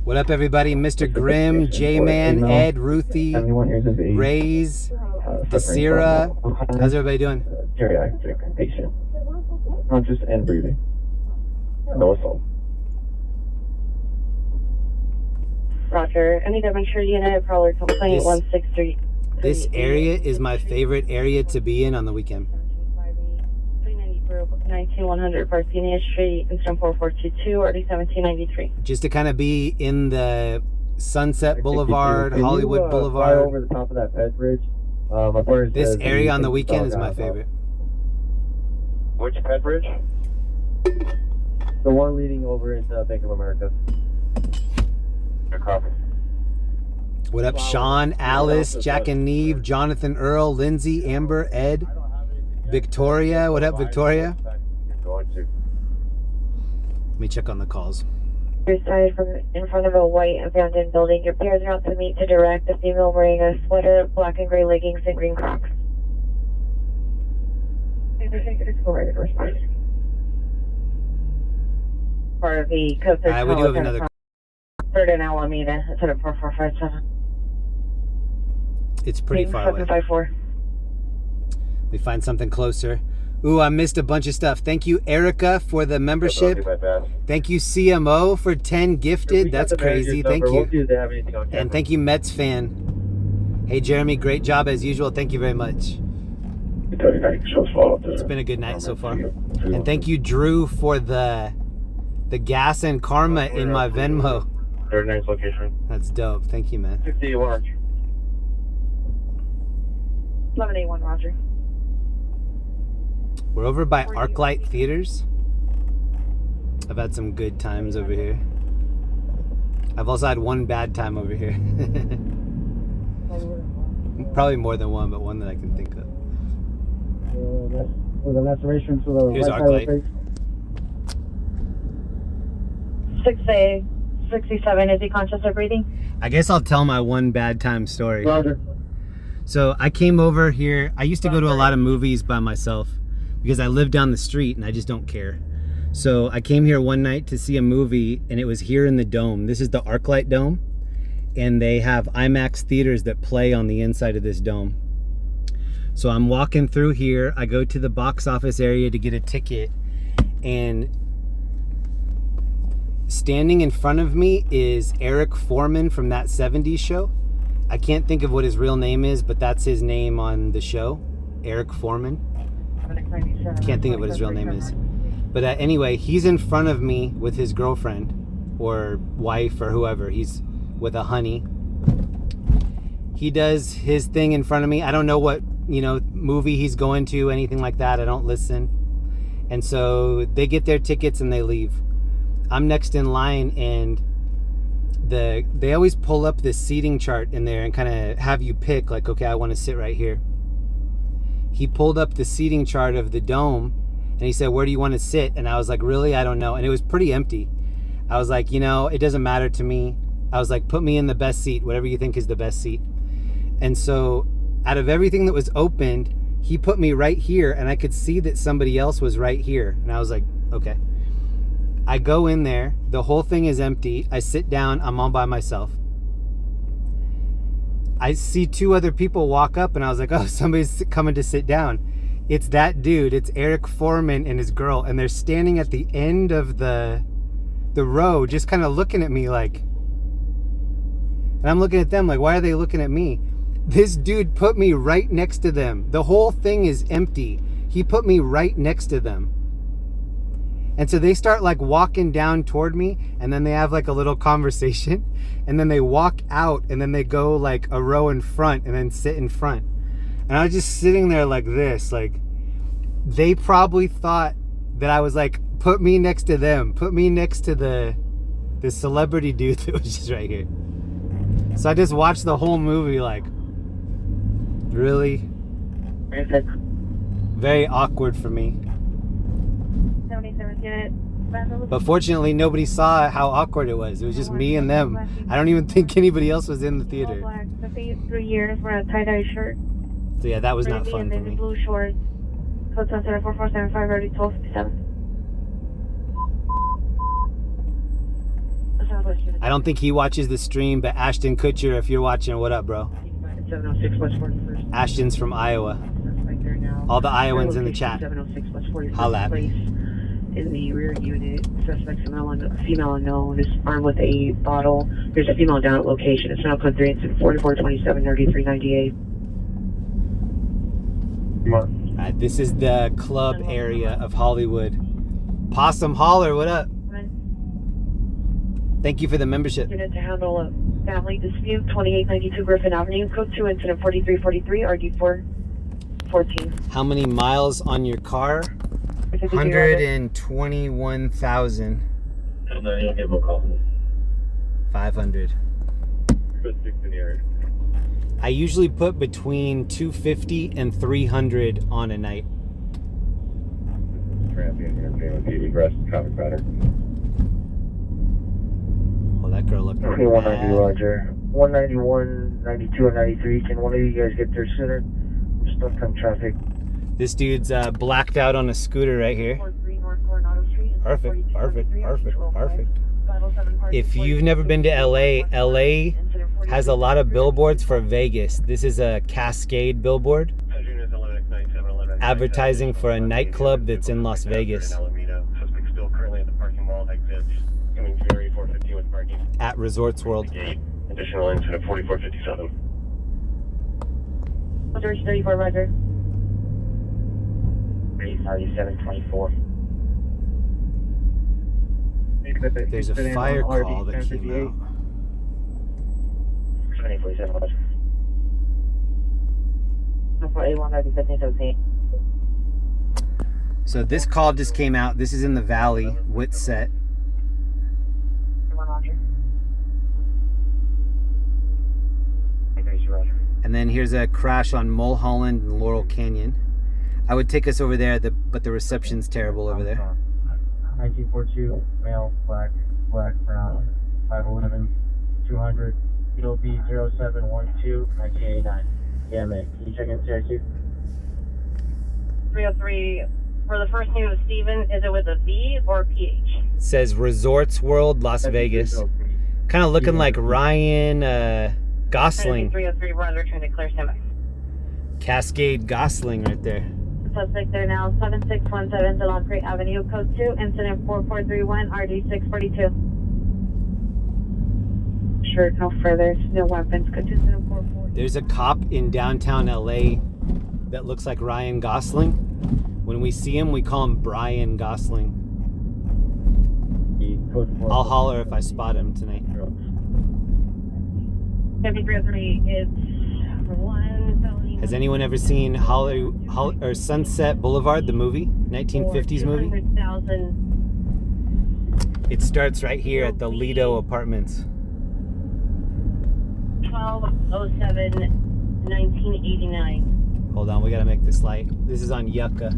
S4: What up, everybody? Mr. Grimm, J-Man, Ed, Ruthie, Rays, Desira. How's everybody doing?
S9: Geriatric patient. Conscious and breathing. No assault.
S10: Roger. Any Devonshire unit, Prowler complaint 163.
S4: This area is my favorite area to be in on the weekend.
S10: 19100 Parthenia Street, Instant 4422, RD 1793.
S4: Just to kind of be in the Sunset Boulevard, Hollywood
S12: Fly
S4: Boulevard.
S12: over the top of that Beverage. My partner
S4: This
S12: says that
S4: area
S12: you
S4: on
S12: can
S4: the weekend is
S12: dog
S4: my
S12: out.
S4: favorite.
S9: Which Beverage?
S12: The one leading over into Bank of America.
S9: Copy.
S4: What up, Sean, Alice, Jack and Neve, Jonathan, Earl, Lindsay, Amber, Ed, Victoria. What up, Victoria? Let me check on the calls.
S10: Your side from in front of a white abandoned building. Your peers are out to meet to direct. The female wearing a sweater, black and gray leggings, and green Crocs. Part of the Coast
S4: Alright, we do have another.
S10: Third and Alameda. It's at 4457.
S4: It's pretty far away.
S10: 754.
S4: We find something closer. Ooh, I missed a bunch of stuff. Thank you, Erica, for the membership. Thank you, CMO, for 10 gifted. That's crazy. Thank you. And thank you, Mets fan. Hey, Jeremy, great job as usual. Thank you very much. It's been a good night so far. And thank you, Drew, for the gas and karma in my Venmo.
S9: 39th location.
S4: That's dope. Thank you, man.
S9: 61 Orange.
S10: 1181, Roger.
S4: We're over by Arclight Theaters. I've had some good times over here. I've also had one bad time over here. Probably more than one, but one that I can think of.
S12: For the lacerations for the
S4: Here's
S12: right side of the
S4: Arclight.
S12: face.
S10: 6A 67. Is he conscious or breathing?
S4: I guess I'll tell my one bad time story.
S12: Roger.
S4: So I came over here. I used to go to a lot of movies by myself because I live down the street and I just don't care. So I came here one night to see a movie and it was here in the Dome. This is the Arclight Dome. And they have IMAX theaters that play on the inside of this dome. So I'm walking through here. I go to the box office area to get a ticket. And standing in front of me is Eric Foreman from that 70s show. I can't think of what his real name is, but that's his name on the show, Eric Foreman. Can't think of what his real name is. But anyway, he's in front of me with his girlfriend or wife or whoever. He's with a honey. He does his thing in front of me. I don't know what, movie he's going to, anything like that. I don't listen. And so they get their tickets and they leave. I'm next in line and they always pull up this seating chart in there and kind of have you pick like, okay, I want to sit right here. He pulled up the seating chart of the dome and he said, where do you want to sit? And I was like, really? I don't know. And it was pretty empty. I was like, it doesn't matter to me. I was like, put me in the best seat, whatever you think is the best seat. And so out of everything that was opened, he put me right here and I could see that somebody else was right here. And I was like, okay. I go in there, the whole thing is empty. I sit down, I'm all by myself. I see two other people walk up and I was like, oh, somebody's coming to sit down. It's that dude, it's Eric Foreman and his girl, and they're standing at the end of the row, just kind of looking at me like, and I'm looking at them like, why are they looking at me? This dude put me right next to them. The whole thing is empty. He put me right next to them. And so they start like walking down toward me and then they have like a little conversation and then they walk out and then they go like a row in front and then sit in front. And I was just sitting there like this, like they probably thought that I was like, put me next to them, put me next to the celebrity dude that was just right here. So I just watched the whole movie like, Really?
S18: Perfect.
S4: Very awkward for me.
S10: 77th unit.
S4: But fortunately, nobody saw how awkward it was. It was just me and them. I don't even think anybody else was in the theater.
S10: Black, 3 years, wearing a tie-dye shirt.
S4: So yeah, that was not
S10: Gray
S4: fun
S10: and
S4: for
S10: navy
S4: me.
S10: blue shorts. Code 74475, ready 1257.
S4: I don't think he watches the stream, but Ashton Kutcher, if you're watching, what up, bro?
S18: 706 West 41st.
S4: Ashton's from Iowa. All the Iowans in the chat.
S18: 706 West 41st.
S4: Holla at me.
S18: In the rear unit, suspect female unknown is armed with a bottle. There's a female down at location. It's now code 3 incident 4427 3398.
S4: Alright, this is the club area of Hollywood. Possum Holler, what up? Thank you for the membership.
S10: Unit to handle a family dispute, 2892 Griffin Avenue, code 2 incident 4343 RD414.
S4: How many miles on your car? 121,000. 500. I usually put between 250 and 300 on a night. Oh, that girl looked
S12: Okay, 190,
S4: bad.
S12: Roger. 191, 92, and 93. Can one of you guys get there sooner? I'm stuck on traffic.
S4: This dude's blacked out on a scooter right here. Perfect, perfect, perfect, perfect. If you've never been to LA, LA has a lot of billboards for Vegas. This is a Cascade billboard advertising for a nightclub that's in Las Vegas at Resorts World.
S3: Additional incident 4457.
S10: 34, Roger.
S12: 724.
S4: There's a fire call that came out.
S12: 747, Roger.
S4: So this call just came out. This is in the Valley, Whitset. And then here's a crash on Mulholland and Laurel Canyon. I would take us over there, but the reception's terrible over there.
S12: 1942, male, black, brown, 5'11", 200, POP 0712, 1989. Yeah, man. Can you check in CRT?
S10: 303, for the first name of Steven, is it with a V or PH?
S4: It says Resorts World, Las Vegas. Kind of looking like Ryan Gosling.
S10: 303, Roger, trying to clear standby.
S4: Cascade Gosling right there.
S10: Suspect there now, 7617 Delacre Avenue, code 2, incident 4431, RD642. Sure, no further, no weapons, code 2, incident 440.
S4: There's a cop in downtown LA that looks like Ryan Gosling. When we see him, we call him Brian Gosling. I'll holler if I spot him tonight.
S10: 7303 is 1 felony.
S4: Has anyone ever seen or Sunset Boulevard, the movie, 1950s movie?
S10: 200,000.
S4: It starts right here at the Lido Apartments.
S10: 1207 1989.
S4: Hold on, we gotta make this light. This is on Yucca.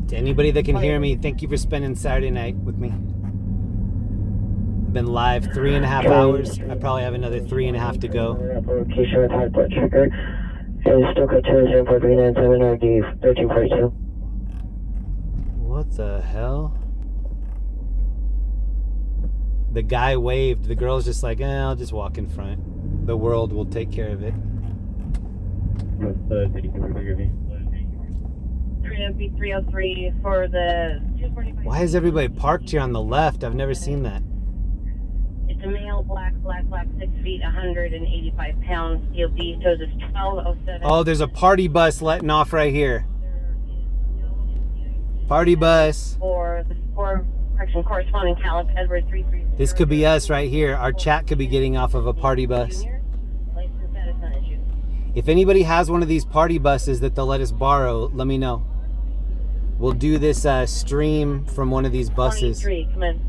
S4: To anybody that can hear me, thank you for spending Saturday night with me. I've been live 3.5 hours. I probably have another 3.5 to go.
S12: Location with high blood sugar. And still got 20437 RD 1342.
S4: What the hell? The guy waved. The girl's just like, I'll just walk in front. The world will take care of it.
S10: 303 for the 245.
S4: Why is everybody parked here on the left? I've never seen that.
S10: It's a male, black, 6 feet, 185 pounds, DOB, shows it's 1207.
S4: Oh, there's a party bus letting off right here. Party bus.
S10: For the correction corresponding Calip, Edward 330.
S4: This could be us right here. Our chat could be getting off of a party bus. If anybody has one of these party buses that they'll let us borrow, let me know. We'll do this stream from one of these buses.
S2: 23, come in.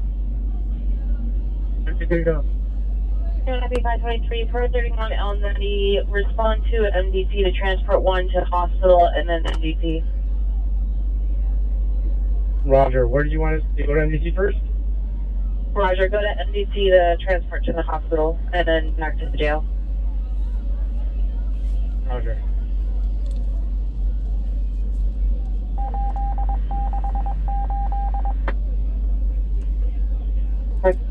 S2: Happy 523, per 31 on the respond to MDT to transport 1 to hospital and then MDT.
S8: Roger, where did you want us to go to MDT first?
S2: Roger, go to MDT to transport to the hospital and then back to the jail.
S8: Roger.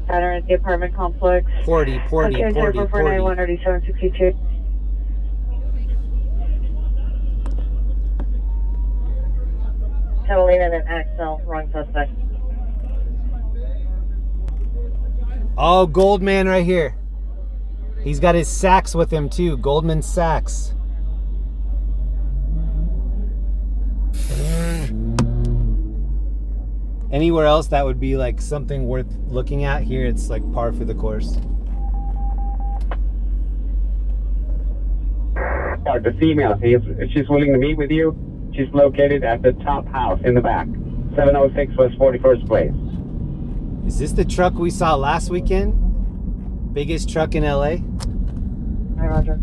S2: Pattern at the apartment complex.
S4: Porty.
S2: 13762. Catalina and Axel, wrong suspect.
S4: Oh, Goldman right here. He's got his sacks with him too. Goldman sacks. Anywhere else that would be like something worth looking at, here it's like par for the course.
S13: The female, she's willing to meet with you. She's located at the top house in the back, 706 West 41st Place.
S4: Is this the truck we saw last weekend? Biggest truck in LA?
S2: Hi, Roger.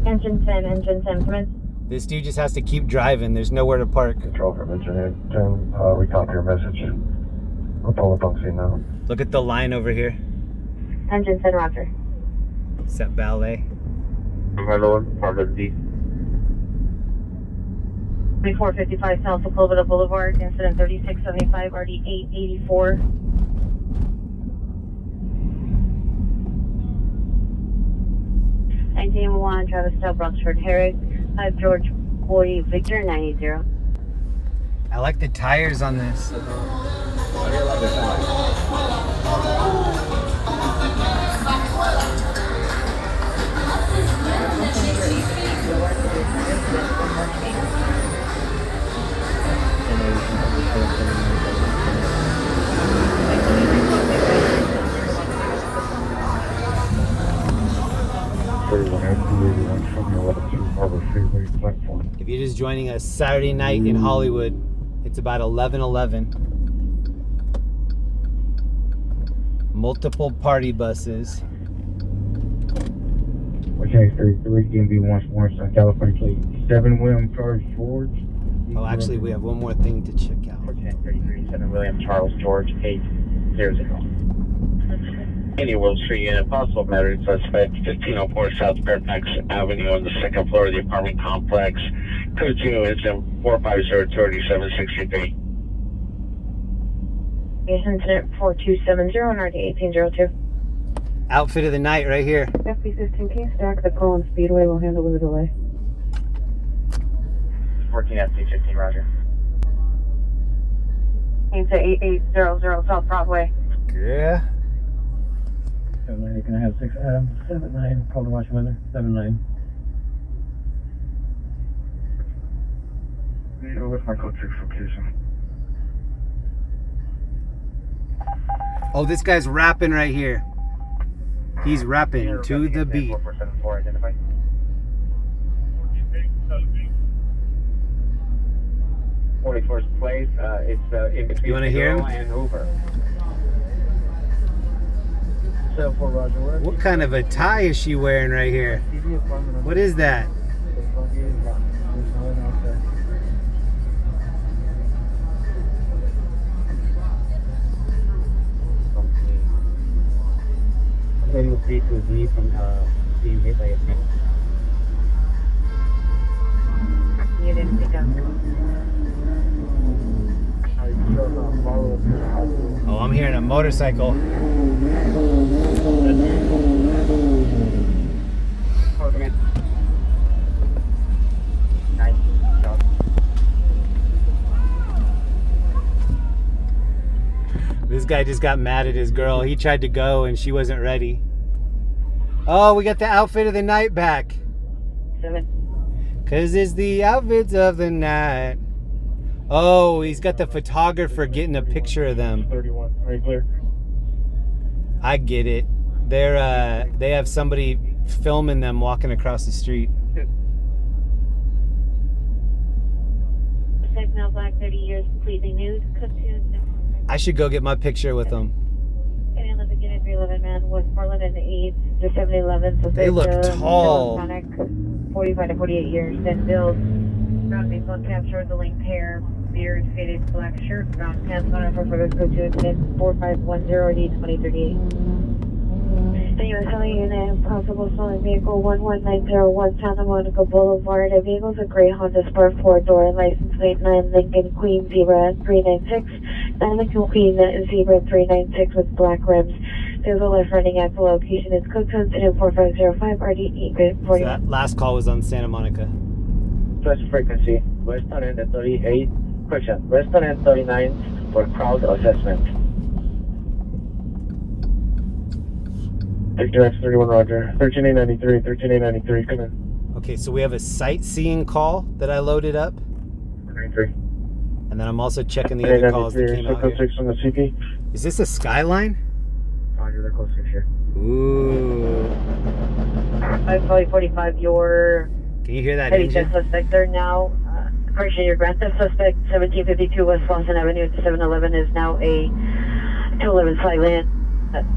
S10: Engine 10, come in.
S4: This dude just has to keep driving. There's nowhere to park.
S9: Control from Engine 10. We copy your message. We'll pull up on scene now.
S4: Look at the line over here.
S10: Engine 10, Roger.
S4: Set ballet.
S8: Hello, Blvd.
S2: 2455 South Sepulveda Boulevard, incident 3675 RD 884.
S10: One, Travis Stout, Broxford, Harris. 5 George Boy Victor 980.
S4: I like the tires on this. If you're just joining us Saturday night in Hollywood, it's about 11:11. Multiple party buses.
S8: Okay, 33 DMV once more, California plate 7 William Charles George.
S4: Oh, actually, we have one more thing to check out.
S8: 33 7 William Charles George 800.
S3: Inglewood Street unit, possible battery suspect, 1504 South Fairfax Avenue on the second floor of the apartment complex. Code 2 incident 450-3763.
S10: Incident 4270 on RD 1802.
S4: Outfit of the night right here.
S18: FP15, can you stack the call and Speedway? We'll handle with a delay.
S8: 14 FP15, Roger.
S2: Into 8800 South Broadway.
S4: Yeah.
S12: 79, can I have 6 Adam? 79, call to watch weather. 79.
S15: What's my code 6 location?
S4: Oh, this guy's rapping right here. He's rapping to the beat.
S8: 4474, identify. '41st Place, it's in between
S4: You wanna hear him?
S8: and Hoover.
S12: 74 Roger, where?
S4: What kind of a tie is she wearing right here? What is that?
S13: Heading 320 from being hit by a truck.
S10: You didn't pick up.
S4: Oh, I'm hearing a motorcycle.
S8: Nice job.
S4: This guy just got mad at his girl. He tried to go and she wasn't ready. Oh, we got the outfit of the night back.
S2: 7.
S4: 'Cause it's the outfits of the night. Oh, he's got the photographer getting a picture of them.
S15: 31. All right, clear.
S4: I get it. They have somebody filming them walking across the street.
S10: Male black, 30 years, completely nude.
S4: I should go get my picture with them.
S10: And the beginning 311 man, Westmoreland and 8 to 711. So
S4: They look tall.
S10: 45 to 48 years. Then build. Brown baseball cap, short the length hair, beard, faded black shirt, brown pants, on for photos, go to incident 4510 D 2038. The U.S. LA unit, possible stolen vehicle 11901 Santa Monica Boulevard. A vehicle is a gray Honda Sport 4-door, license plate 9 Lincoln Queen Zebra 396, 9 Lincoln Queen Zebra 396 with black rims. There's a left running at the location. It's code to incident 4505 RD 840.
S4: So that last call was on Santa Monica.
S19: First frequency, Western and 38, correction, Western and 39 for crowd assessment.
S15: 31 Roger. 13893, 13893, come in.
S4: Okay, so we have a sightseeing call that I loaded up.
S15: 93.
S4: And then I'm also checking the other calls that came out
S15: Code
S4: here.
S15: 6 on the CP.
S4: Is this a Skyline?
S15: Roger, they're close to here.
S4: Ooh.
S10: 45, your
S4: Can you hear that
S10: heavy
S4: engine?
S10: jet suspect there now. Correction, your grand theft suspect, 1752 West Boston Avenue to 711 is now a 211 silent.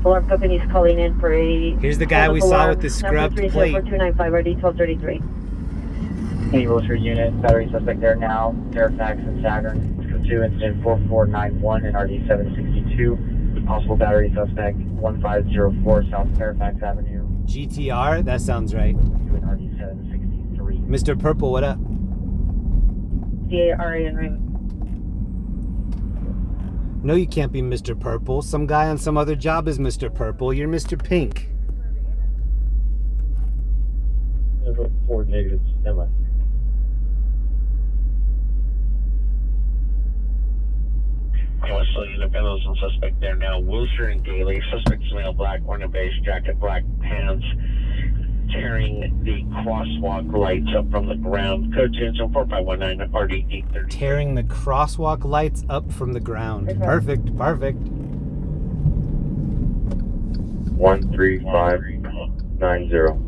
S10: Alarm company's calling in for a...
S4: Here's the guy we saw with the scrubbed plate.
S10: 295 RD 1233.
S19: Any Wilshire unit, battery suspect there now, Fairfax and Saturn, code 2 incident 4491 and RD 762. Possible battery suspect 1504 South Fairfax Avenue.
S4: GTR? That sounds right.
S19: And RD 763.
S4: Mr. Purple, what up?
S10: DARA and ring.
S4: No, you can't be Mr. Purple. Some guy on some other job is Mr. Purple. You're Mr. Pink.
S17: 4 negatives. Never mind.
S3: Wesley Independence and suspect there now. Wilshire and Gailey. Suspect's male, black, ornament base jacket, black pants, tearing the crosswalk lights up from the ground. Code 4519 RD 830.
S4: Tearing the crosswalk lights up from the ground. Perfect, perfect.
S9: 13590.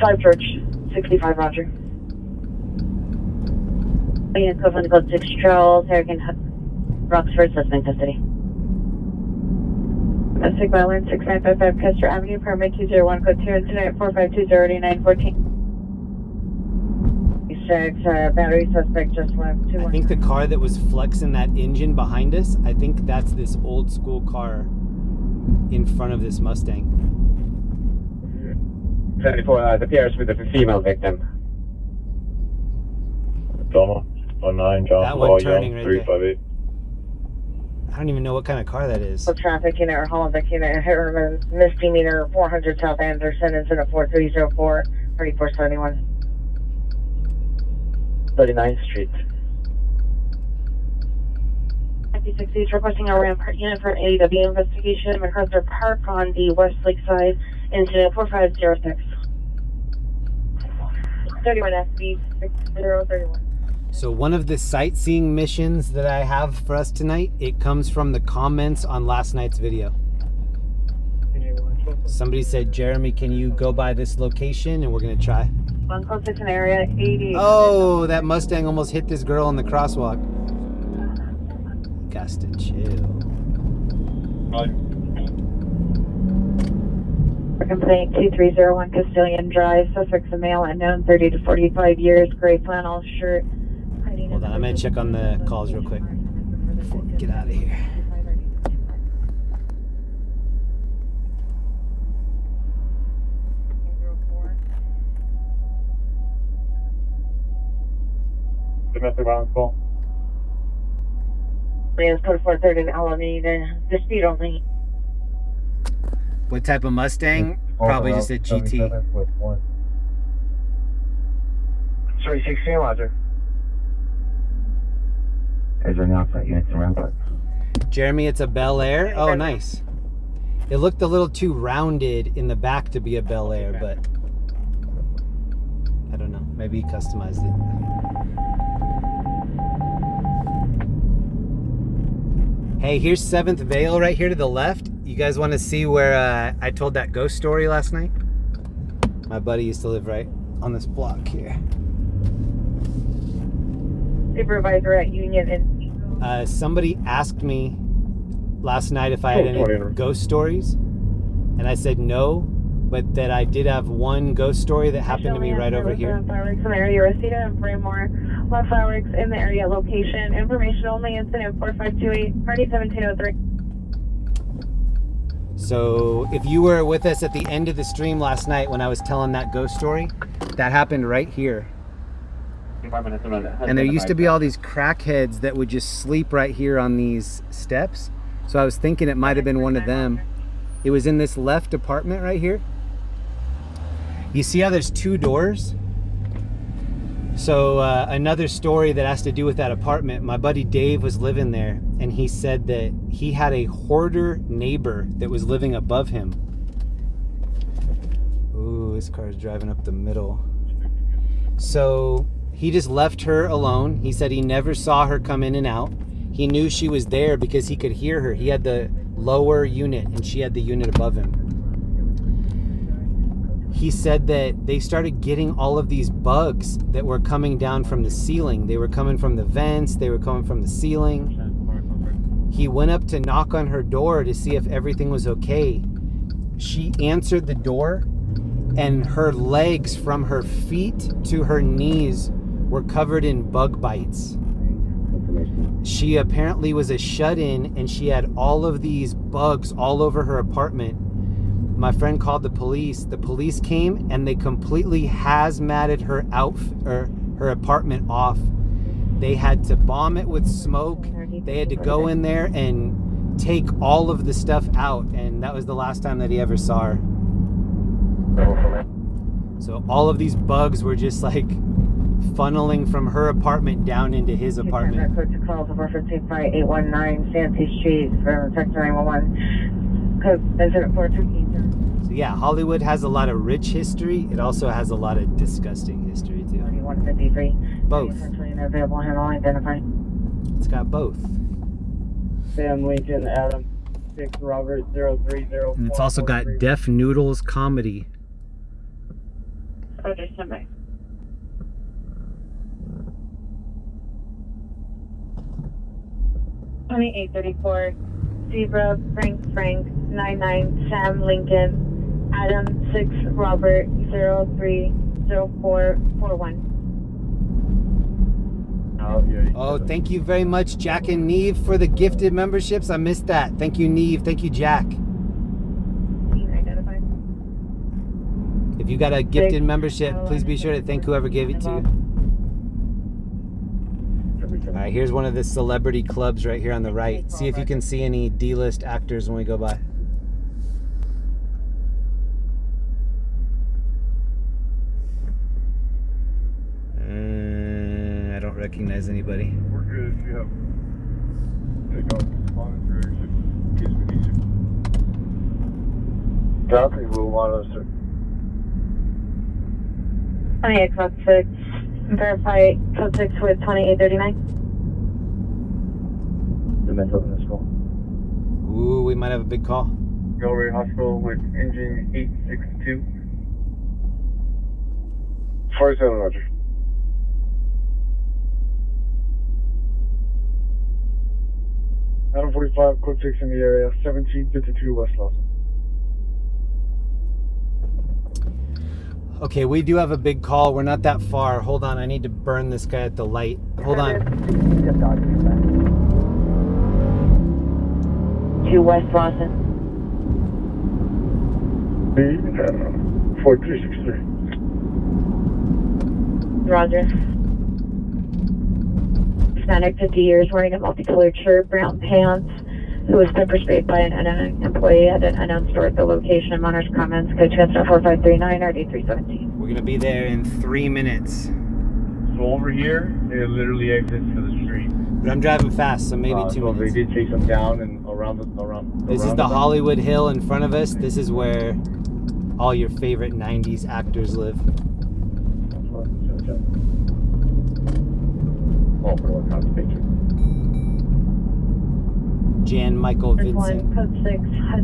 S10: 5 George, 65 Roger. Again, code code 6 Charles, Harrigan, Roxford, suspect custody. Domestic violence, 6955 Custer Avenue, permit 201, code 2, incident 45208914. 6, battery suspect just left.
S4: I think the car that was flexing that engine behind us, I think that's this old school car in front of this Mustang.
S8: 74, the appears with the female victim.
S16: Toma, 19, John,
S4: That one
S16: Paul
S4: turning
S16: Young,
S4: right there.
S16: 358.
S4: I don't even know what kind of car that is.
S10: Traffic unit or Holland unit, Herman, misdemeanor 400 South Anderson, incident 4304, 3471.
S19: 39th Street.
S10: 56 East requesting a rampart unit for an AEW investigation. MacArthur Park on the West Lake side, incident 4506. 31 SB 6031.
S4: So one of the sightseeing missions that I have for us tonight, it comes from the comments on last night's video. Somebody said, Jeremy, can you go by this location? And we're going to try.
S10: 106 in area, 80.
S4: Oh, that Mustang almost hit this girl in the crosswalk. Gots to chill.
S10: Complaint 2301 Castilian Drive, suspect's a male, unknown, 30 to 45 years, gray flannel shirt.
S4: Hold on, I'm going to check on the calls real quick before we get out of here.
S15: Domestic violence call.
S10: Plans code 430 in Alameda, dispute only.
S4: What type of Mustang? Probably just a GT.
S15: 316, Roger.
S9: Is there an outside unit to rampart?
S4: Jeremy, it's a Bel Air. Oh, nice. It looked a little too rounded in the back to be a Bel Air, but I don't know. Maybe he customized it. Hey, here's 7th Vale right here to the left. You guys want to see where I told that ghost story last night? My buddy used to live right on this block here.
S10: Supervisor at Union and
S4: somebody asked me last night if I had any ghost stories, and I said no, but that I did have one ghost story that happened to me right over here.
S10: Fireworks in the area, Rosita and Braymore. Love fireworks in the area. Location, information only. Incident 4528, party 1703.
S4: So if you were with us at the end of the stream last night when I was telling that ghost story, that happened right here. And there used to be all these crackheads that would just sleep right here on these steps. So I was thinking it might have been one of them. It was in this left apartment right here. You see how there's 2 doors? So another story that has to do with that apartment, my buddy Dave was living there, and he said that he had a hoarder neighbor that was living above him. Ooh, this car's driving up the middle. So he just left her alone. He said he never saw her come in and out. He knew she was there because he could hear her. He had the lower unit and she had the unit above him. He said that they started getting all of these bugs that were coming down from the ceiling. They were coming from the vents, they were coming from the ceiling. He went up to knock on her door to see if everything was okay. She answered the door, and her legs from her feet to her knees were covered in bug bites. She apparently was a shut-in, and she had all of these bugs all over her apartment. My friend called the police. The police came and they completely hazmated her her apartment off. They had to bomb it with smoke. They had to go in there and take all of the stuff out, and that was the last time that he ever saw her. So all of these bugs were just like funneling from her apartment down into his apartment.
S10: Code to call to 415-819 Santee Street for text 911. Code incident 415.
S4: So yeah, Hollywood has a lot of rich history. It also has a lot of disgusting history too.
S10: 153.
S4: Both.
S10: Available handle identified.
S4: It's got both.
S17: Sam Lincoln, Adam 6 Robert 030.
S4: And it's also got Deaf Noodles Comedy.
S10: Okay, stand by. $2834 Zebra Frank 99 Sam Lincoln Adam 6 Robert 030441.
S4: Oh, thank you very much, Jack and Neve, for the gifted memberships. I missed that. Thank you, Neve. Thank you, Jack. If you got a gifted membership, please be sure to thank whoever gave it to you. All right, here's one of the celebrity clubs right here on the right. See if you can see any D-list actors when we go by. I don't recognize anybody.
S9: We're good if you have take off monitor Airship in case we need you. Copy, we'll monitor.
S10: 28 code 6. Verify code 6 with 2839.
S17: Dimension in this call.
S4: Ooh, we might have a big call.
S17: Galway Hospital with engine 862.
S9: 47, Roger. Adam 45, code 6 in the area, 1752 West Lawson.
S4: Okay, we do have a big call. We're not that far. Hold on, I need to burn this guy at the light. Hold on.
S10: 2 West Lawson.
S9: 4363.
S10: Roger. Hispanic, 50 years, wearing a multicolored shirt, brown pants, who was pepper sprayed by an unknown employee at an unknown store at the location of Monarch Commons, code transfer 4539 RD317.
S4: We're gonna be there in 3 minutes.
S17: So over here, it literally exits to the street.
S4: But I'm driving fast, so maybe 2
S17: so
S4: minutes.
S17: they did chase them down and around the
S4: This is the Hollywood Hill in front of us. This is where all your favorite 90s actors live. Jan Michael
S10: There's
S4: Vincent.
S10: 1, code 6,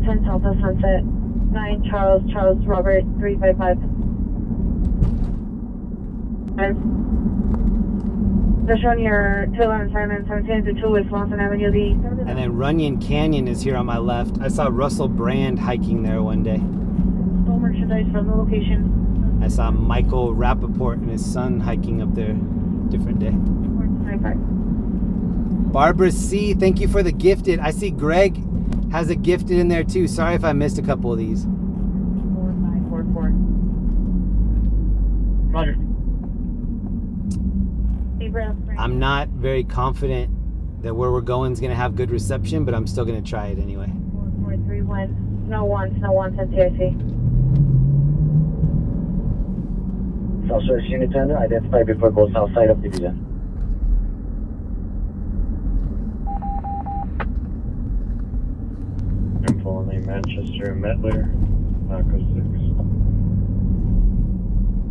S10: 10 South of Sunset. 9, Charles, Robert, 355. They're showing your 211 Simon, 1702 West Lawson Avenue.
S4: And then Runyon Canyon is here on my left. I saw Russell Brand hiking there one day.
S10: Stole merchandise from the location.
S4: I saw Michael Rappaport and his son hiking up there. Different day.
S10: 95.
S4: Barbara C, thank you for the gifted. I see Greg has a gifted in there too. Sorry if I missed a couple of these.
S10: 4544.
S7: Roger.
S4: I'm not very confident that where we're going is going to have good reception, but I'm still going to try it anyway.
S10: 4431. No one, CIC.
S19: Southwest Unit 10, identify before goes south side of division.
S16: Info only Manchester and Medler, Marco 6.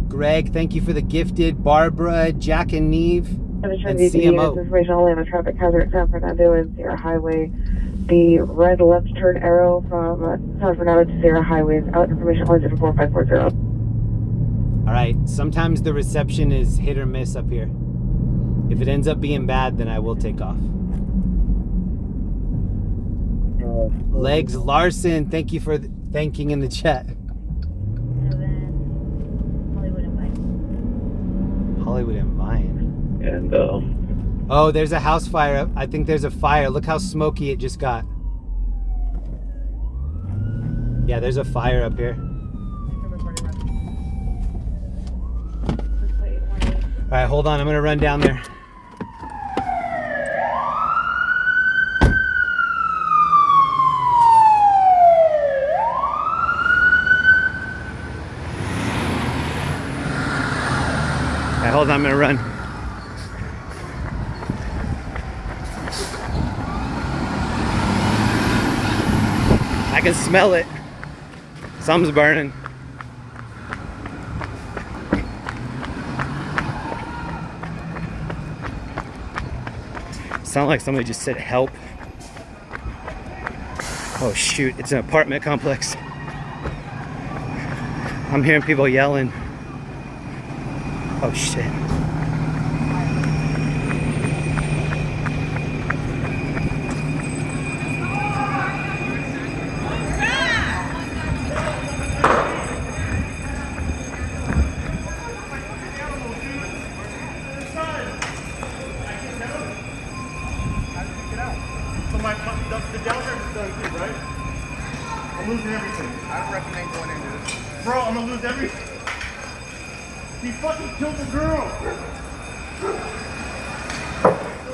S4: Greg, thank you for the gifted. Barbara, Jack and Neve, and CMO.
S10: Information only on the traffic hazard San Fernando and Sierra Highway. The red left turn arrow from San Fernando to Sierra Highway is out. Information only 4540.
S4: All right, sometimes the reception is hit or miss up here. If it ends up being bad, then I will take off. Legs Larson, thank you for thanking in the chat. Hollywood and Vine.
S16: And
S4: oh, there's a house fire. I think there's a fire. Look how smoky it just got. Yeah, there's a fire up here. All right, hold on. I'm gonna run down there. All right, hold on. I'm gonna run. I can smell it. Something's burning. Sound like somebody just said help. Oh shoot, it's an apartment complex. I'm hearing people yelling. Oh shit.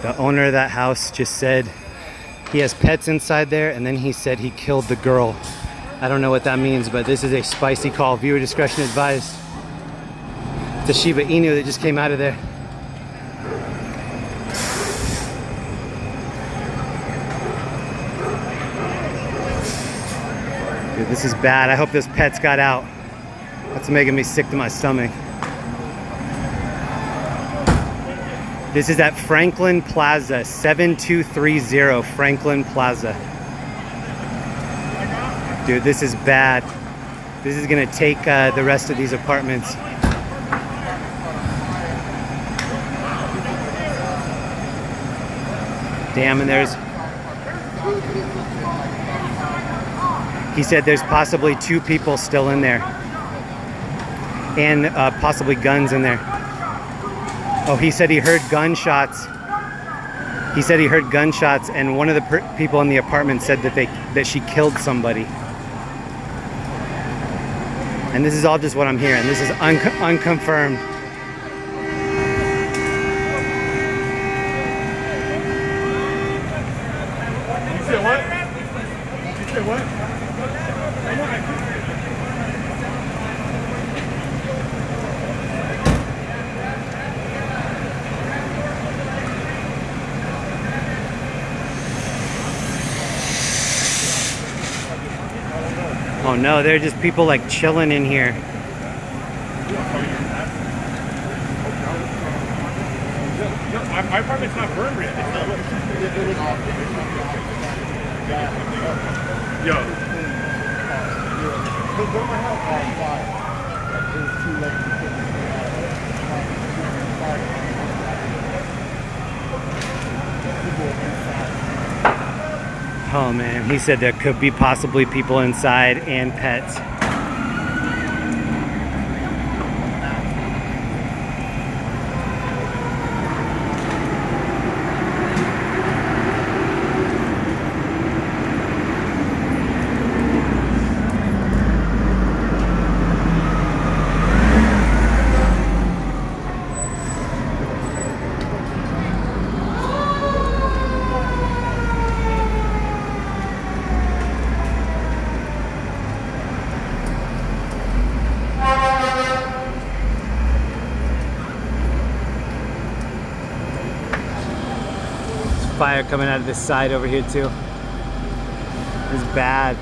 S4: The owner of that house just said he has pets inside there, and then he said he killed the girl. I don't know what that means, but this is a spicy call. Viewer discretion advised. It's a Shiba Inu that just came out of there. Dude, this is bad. I hope those pets got out. That's making me sick to my stomach. This is at Franklin Plaza, 7230 Franklin Plaza. Dude, this is bad. This is gonna take the rest of these apartments. Damn, and there's... He said there's possibly 2 people still in there. And possibly guns in there. Oh, he said he heard gunshots. He said he heard gunshots, and one of the people in the apartment said that she killed somebody. And this is all just what I'm hearing. This is unconfirmed.
S7: You said what? You said what?
S4: Oh no, they're just people like chilling in here.
S7: My apartment's not burned yet.
S22: Yo.
S7: Go to my house on fire. It was too late to get me out of it.
S4: Oh man, he said there could be possibly people inside and pets. Fire coming out of this side over here too. It's bad.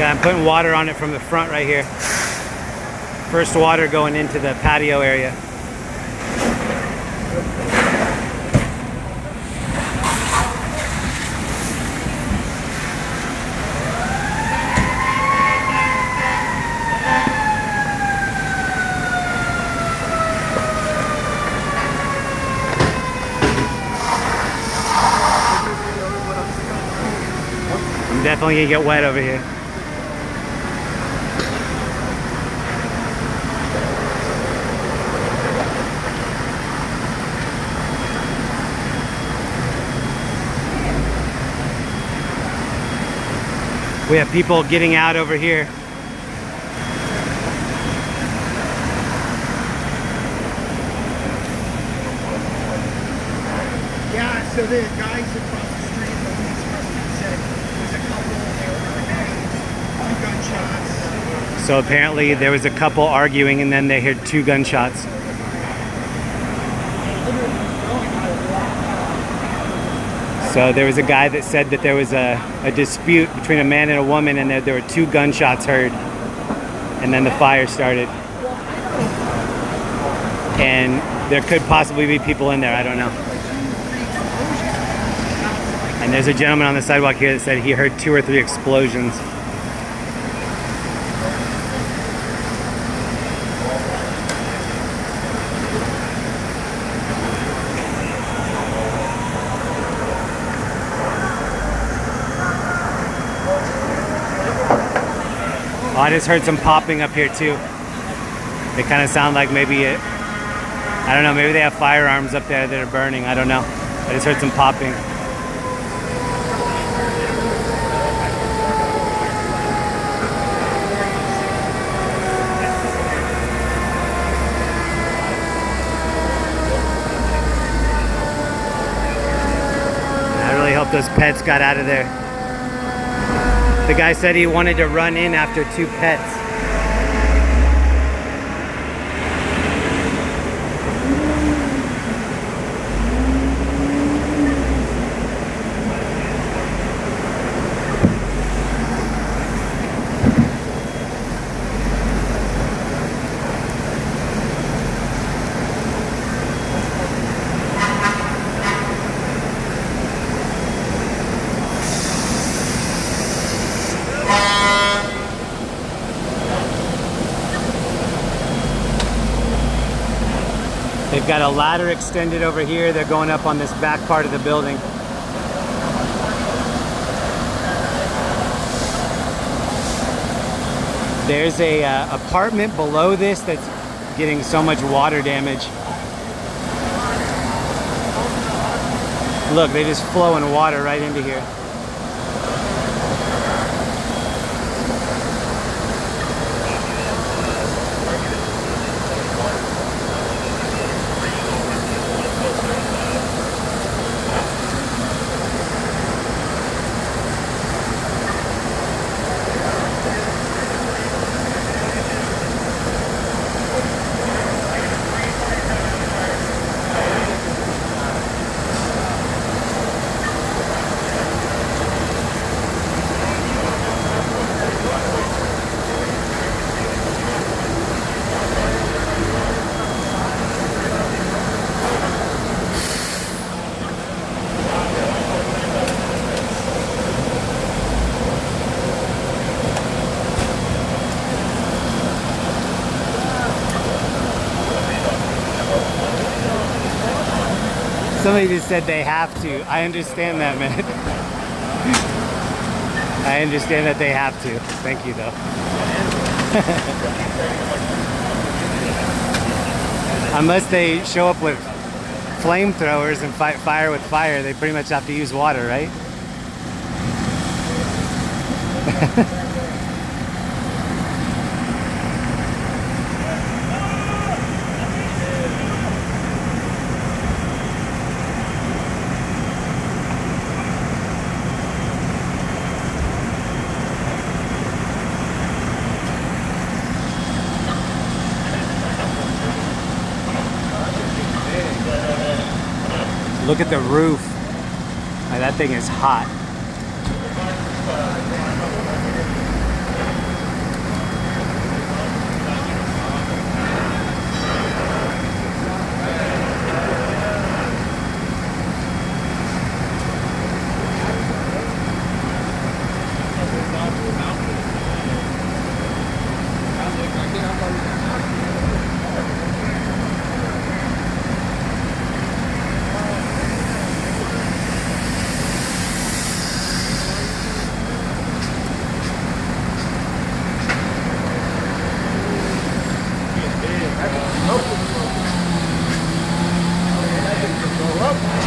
S4: I'm putting water on it from the front right here. First water going into the patio area. I'm definitely gonna get wet over here. We have people getting out over here.
S7: Yeah, so the guys across the street, the police said there's a couple there, 2 gunshots.
S4: So apparently there was a couple arguing and then they heard 2 gunshots. So there was a guy that said that there was a dispute between a man and a woman and that there were 2 gunshots heard. And then the fire started. And there could possibly be people in there, I don't know. And there's a gentleman on the sidewalk here that said he heard 2 or 3 explosions. Oh, I just heard some popping up here too. They kind of sound like maybe it, I don't know, maybe they have firearms up there that are burning, I don't know. I just heard some popping. I really hope those pets got out of there. The guy said he wanted to run in after 2 pets. They've got a ladder extended over here. They're going up on this back part of the building. There's a apartment below this that's getting so much water damage. Look, they just flowing water right into here. Somebody just said they have to. I understand that, man. I understand that they have to. Thank you, though. Unless they show up with flamethrowers and fight fire with fire, they pretty much have to use water, right? Look at the roof. Man, that thing is hot.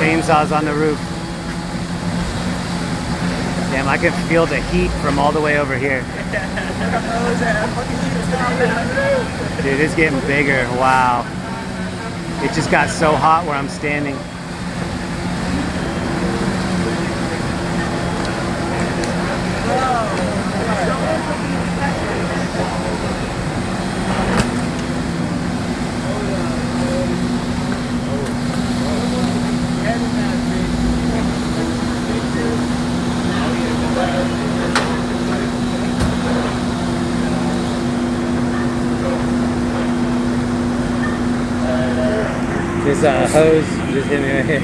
S4: Chainsaws on the roof. Damn, I can feel the heat from all the way over here. Dude, it's getting bigger. Wow. It just got so hot where I'm standing. This hose just hit me right here.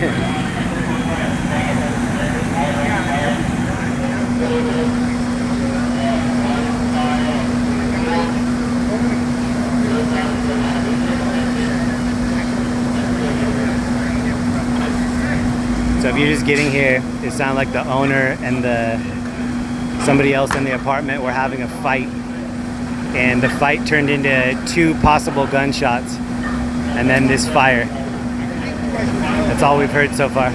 S4: So if you're just getting here, it sounded like the owner and somebody else in the apartment were having a fight, and the fight turned into 2 possible gunshots and then this fire. That's all we've heard so far.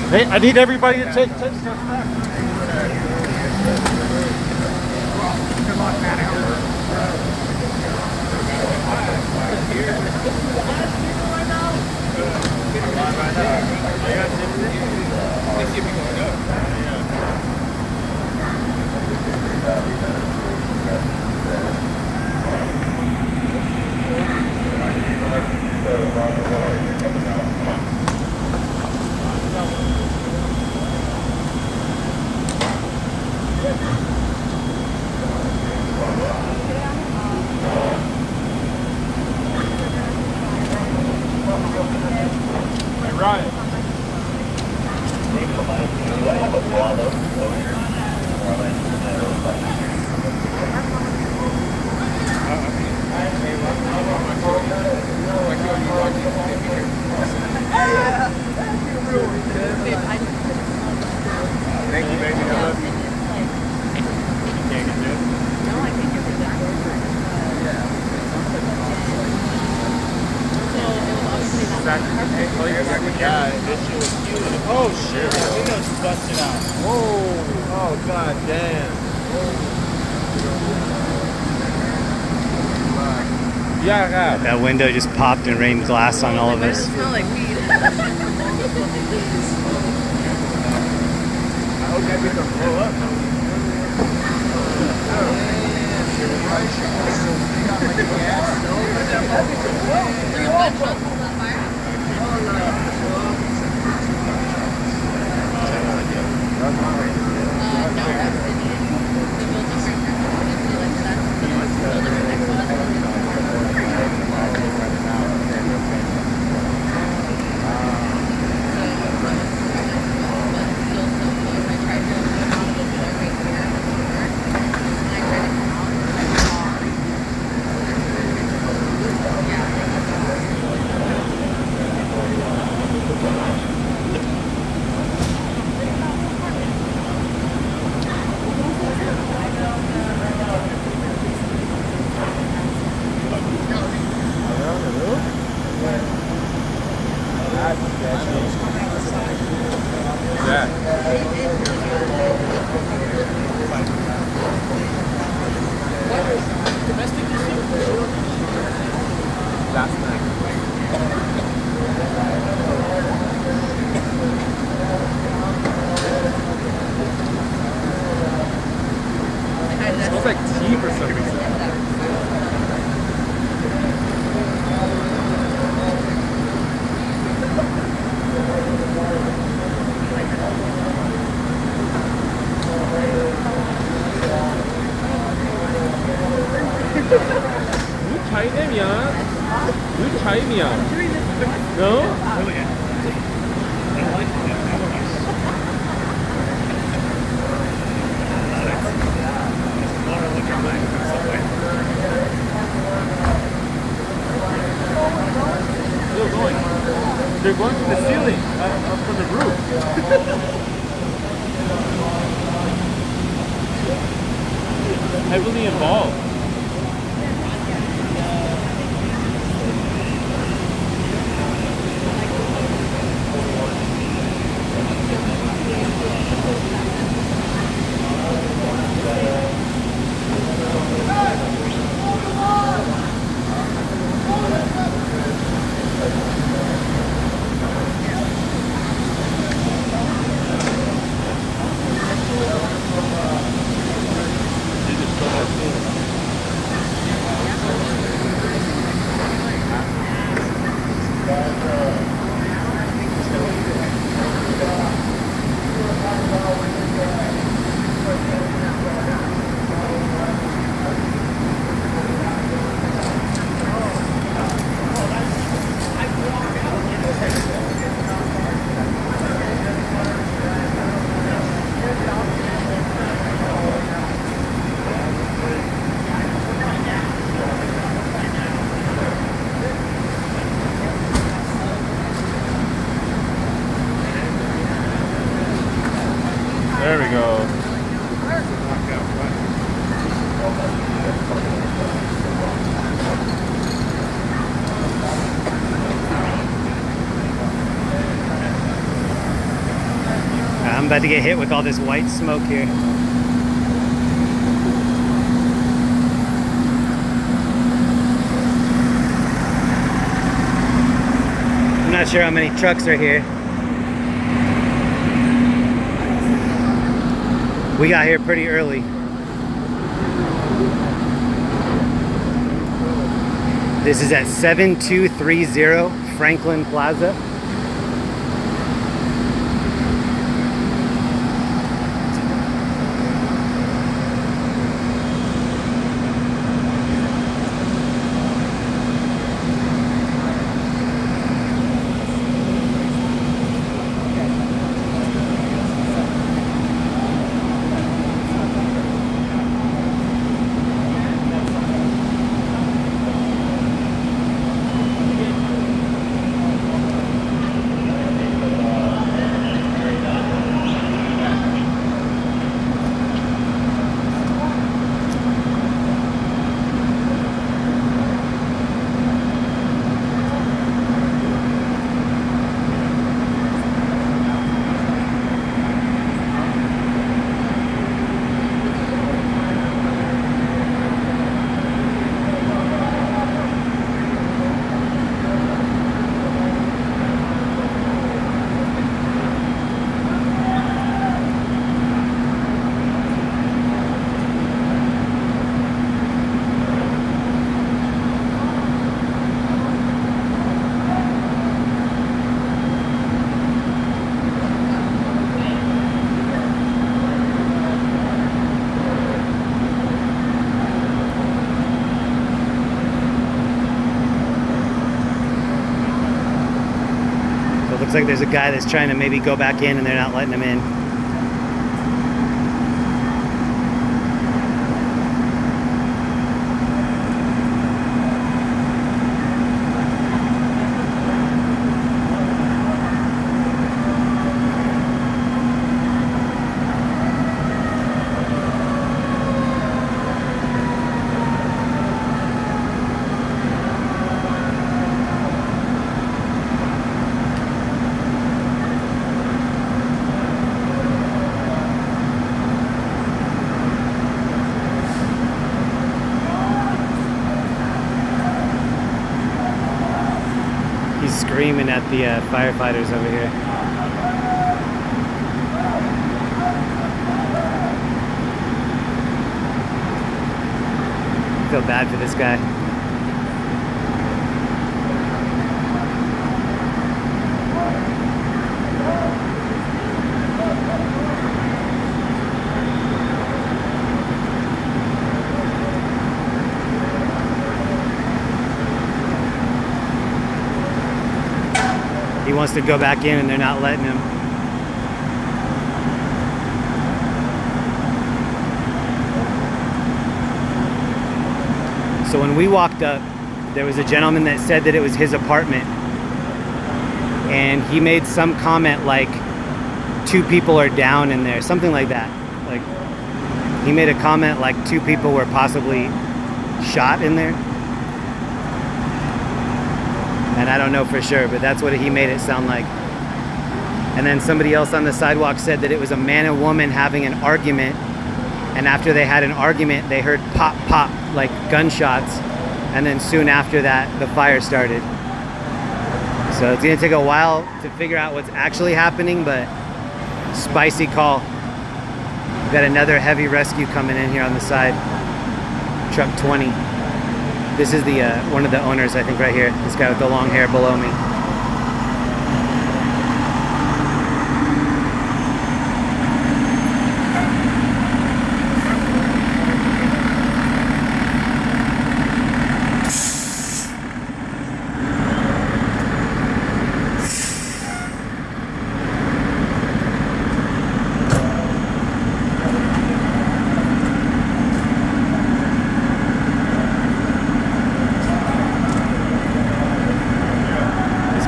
S1: Hey, I need everybody to take steps back.
S11: Thank you, baby. I love you. Yeah, this shit was huge. Oh shit, the window's busted out. Whoa, oh god damn. Yeah.
S4: That window just popped and rained glass on all of us.
S6: It smell like weed.
S11: I hope that bitch don't blow up. They're going to the ceiling, up from the roof. Heavily involved. There we go.
S4: I'm about to get hit with all this white smoke here. I'm not sure how many trucks are here. We got here pretty early. This is at 7230 Franklin Plaza. like there's a guy that's trying to maybe go back in and they're not letting him in. Screaming at the firefighters over here. I feel bad for this guy. He wants to go back in and they're not letting him. So when we walked up, there was a gentleman that said that it was his apartment. And he made some comment like 2 people are down in there, something like that. Like he made a comment like 2 people were possibly shot in there. And I don't know for sure, but that's what he made it sound like. And then somebody else on the sidewalk said that it was a man and woman having an argument. And after they had an argument, they heard pop, pop, like gunshots. And then soon after that, the fire started. So it's gonna take a while to figure out what's actually happening, but spicy call. We've got another heavy rescue coming in here on the side. Truck 20. This is the one of the owners, I think, right here. This guy with the long hair below me.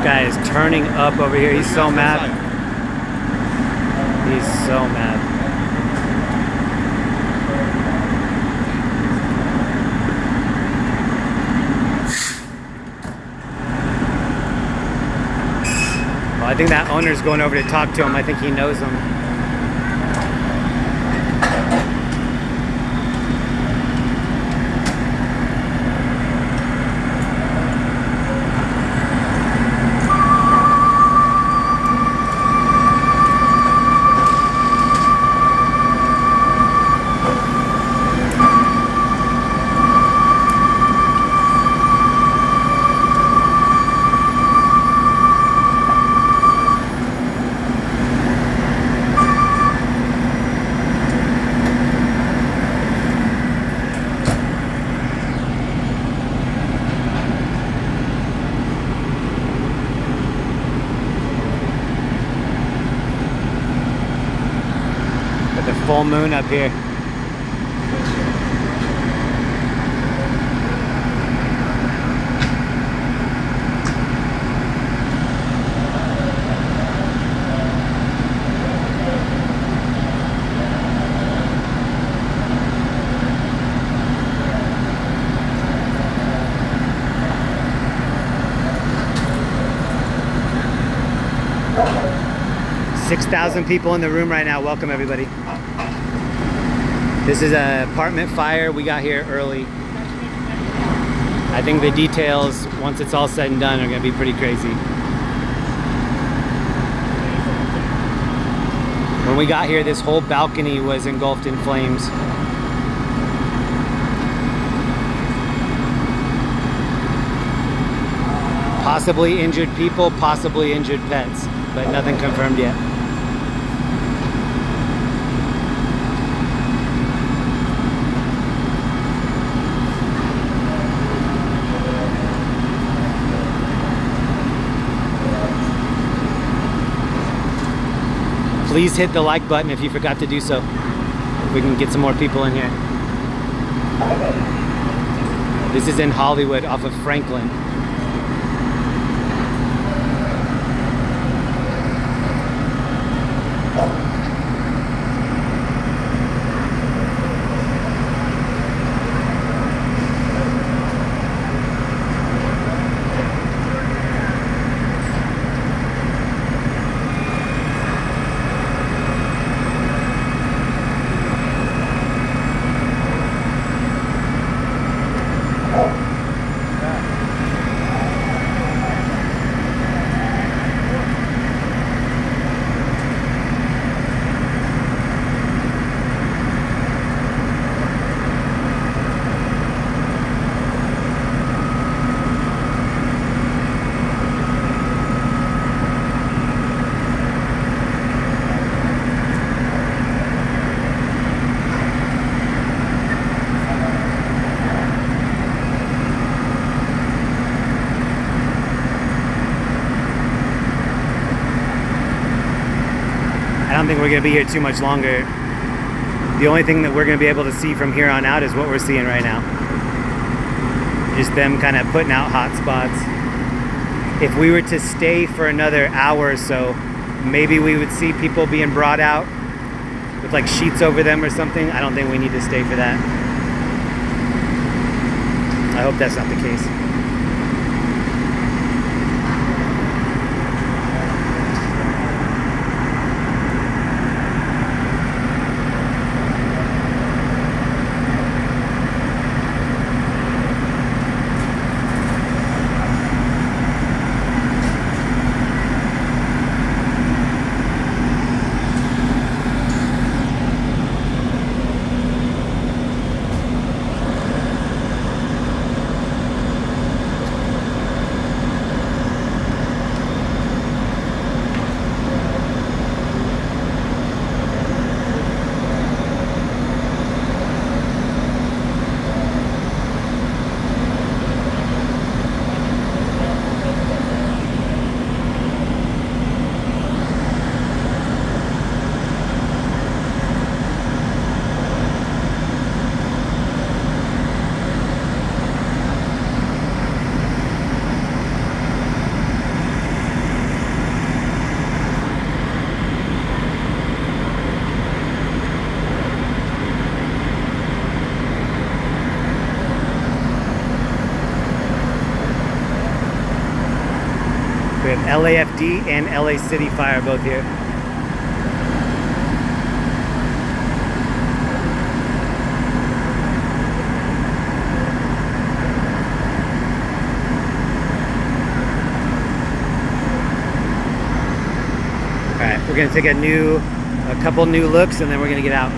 S4: Guy is turning up over here. He's so mad. He's so mad. Well, I think that owner's going over to talk to him. I think he knows him. Full moon up here. $6,000 people in the room right now. Welcome everybody. This is an apartment fire. We got here early. I think the details, once it's all said and done, are gonna be pretty crazy. When we got here, this whole balcony was engulfed in flames. Possibly injured people, possibly injured pets, but nothing confirmed yet. Please hit the like button if you forgot to do so. We can get some more people in here. This is in Hollywood off of Franklin. I don't think we're going to be here too much longer. The only thing that we're going to be able to see from here on out is what we're seeing right now. Just them kind of putting out hot spots. If we were to stay for another hour or so, maybe we would see people being brought out with like sheets over them or something. I don't think we need to stay for that. I hope that's not the case. We have LAFD and LA City Fire both here. All right, we're gonna take a couple new looks and then we're gonna get out.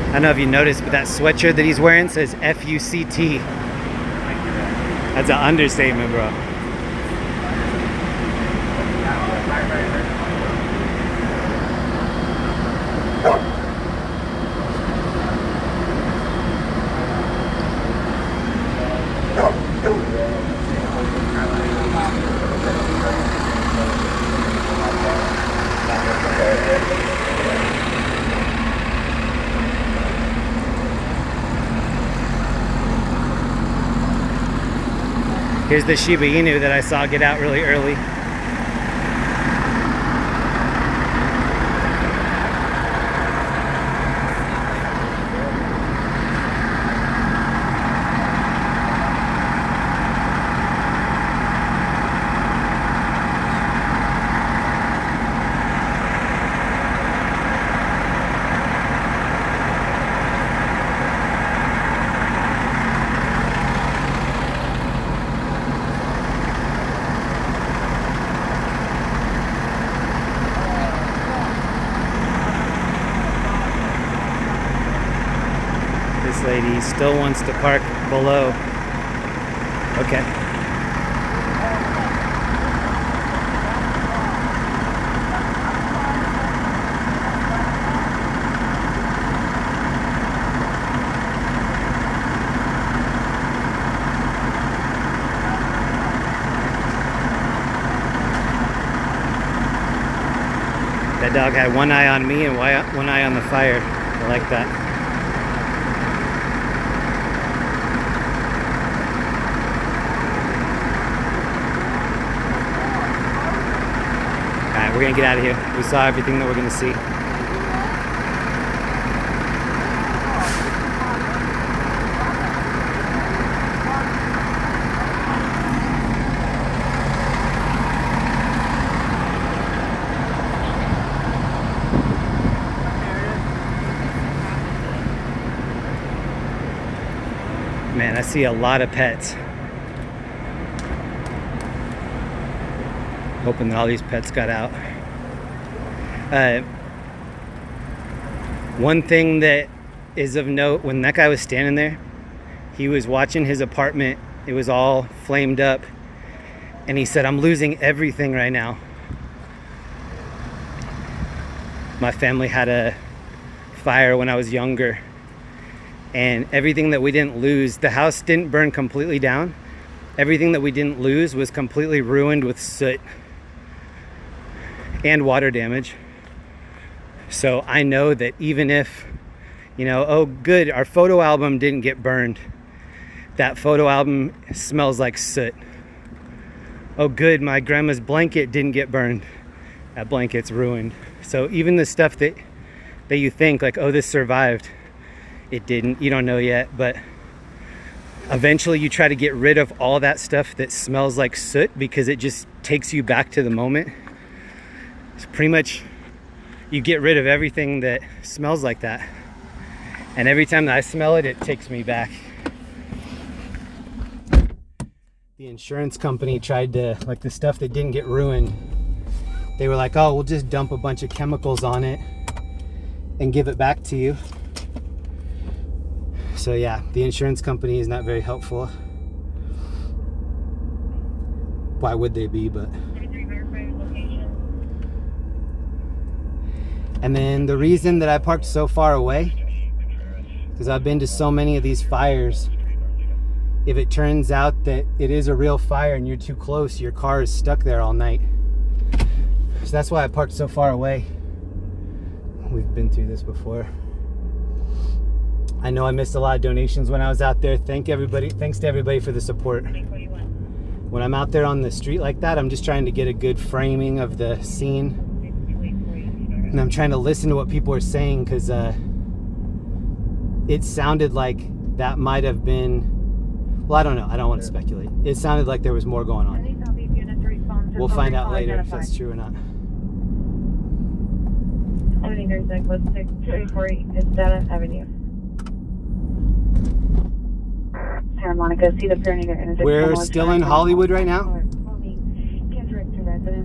S4: I don't know if you noticed, but that sweatshirt that he's wearing says F-U-C-T. That's an understatement, bro. Here's the Shiba Inu that I saw get out really early. This lady still wants to park below. Okay. That dog had one eye on me and one eye on the fire. I like that. Alright, we're gonna get out of here. We saw everything that we're gonna see. Man, I see a lot of pets. Hoping that all these pets got out. One thing that is of note, when that guy was standing there, he was watching his apartment. It was all flamed up. And he said, "I'm losing everything right now." My family had a fire when I was younger. And everything that we didn't lose, the house didn't burn completely down. Everything that we didn't lose was completely ruined with soot and water damage. So I know that even if, you know, oh good, our photo album didn't get burned. That photo album smells like soot. Oh good, my grandma's blanket didn't get burned. That blanket's ruined. So even the stuff that you think like, oh, this survived, it didn't. You don't know yet, but eventually you try to get rid of all that stuff that smells like soot because it just takes you back to the moment. It's pretty much, you get rid of everything that smells like that. And every time that I smell it, it takes me back. The insurance company tried to, like the stuff that didn't get ruined, they were like, oh, we'll just dump a bunch of chemicals on it and give it back to you. So yeah, the insurance company is not very helpful. Why would they be, but... And then the reason that I parked so far away, because I've been to so many of these fires, if it turns out that it is a real fire and you're too close, your car is stuck there all night. So that's why I parked so far away. We've been through this before. I know I missed a lot of donations when I was out there. Thanks to everybody for the support. When I'm out there on the street like that, I'm just trying to get a good framing of the scene. And I'm trying to listen to what people are saying, because it sounded like that might have been, well, I don't know. I don't want to speculate. It sounded like there was more going on. We'll find out later if that's true or not.
S10: 73 is Data Avenue. Santa Monica, see the
S4: We're still in Hollywood right now.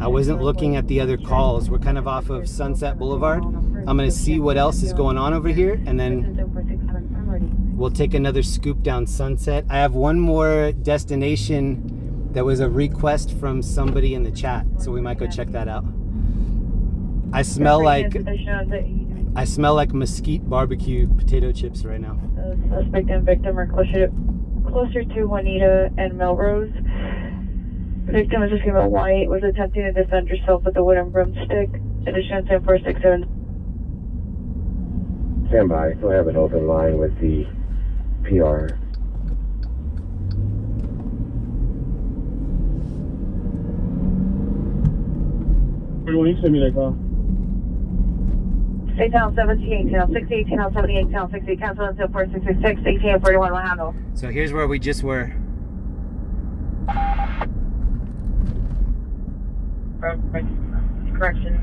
S4: I wasn't looking at the other calls. We're kind of off of Sunset Boulevard. I'm going to see what else is going on over here, and then we'll take another scoop down Sunset. I have one more destination that was a request from somebody in the chat, so we might go check that out. I smell like mesquite barbecue potato chips right now.
S10: Suspect and victim are closer to Juanita and Melrose. Victim is a female white, was attempting to defend herself with a wooden broomstick. Addition 10467.
S9: Stand by. Still have an open line with the PR.
S12: Where do you send me that call?
S10: Stay town 17, town 68, town 78, town 60, cancel until 4666, 1841 will handle.
S4: So here's where we just were.
S10: Correction.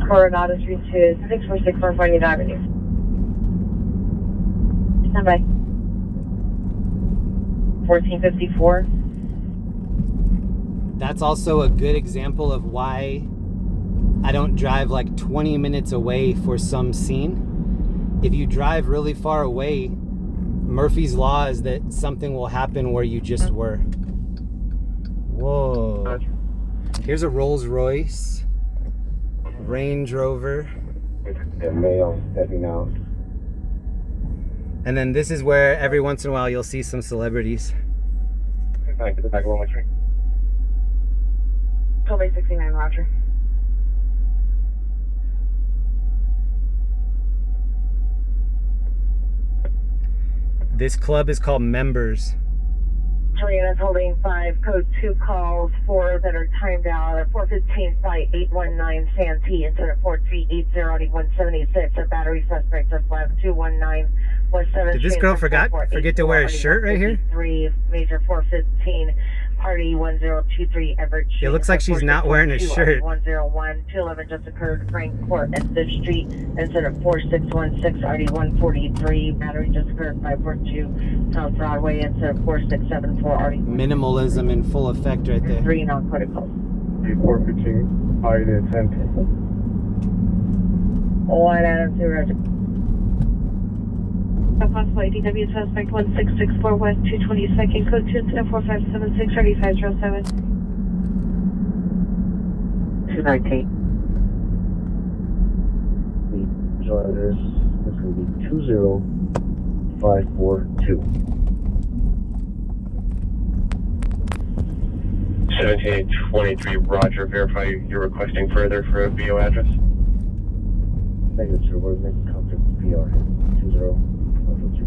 S10: Coronado Street to 646 North 40th Avenue. Stand by. 1454.
S4: That's also a good example of why I don't drive like 20 minutes away for some scene, if you drive really far away, Murphy's Law is that something will happen where you just were. Whoa. Here's a Rolls Royce, Range Rover.
S9: The male stepping out.
S4: And then this is where every once in a while you'll see some celebrities.
S9: Back to the back of one tree.
S10: Tollway 69, Roger.
S4: This club is called Members.
S10: Juliana's holding 5, code 2 calls, 4 that are timed out at 415 flight 819 Santee instead of 4380 176. A battery suspect just left 219 West 7th.
S4: Did this girl forget to wear a shirt right here?
S10: 3 major 415 party 1023 Everett.
S4: It looks like she's not wearing a shirt.
S10: 101 211 just occurred Frank Court at this street instead of 4616 RD 143. Battery just occurred 542 South Broadway instead of 4674 RD.
S4: Minimalism in full effect right there.
S10: 3 non-critical.
S9: 415, high to 10.
S10: 1 Adam 2 Roger.
S5: Possible ADW suspect 1664 West 222nd, code 24576 3507.
S10: 219.
S9: The Lowriders is going to be 20542.
S3: 1723, Roger. Verify you're requesting further for a VO address.
S9: Negative, sir. We're making contact with PR. 20542.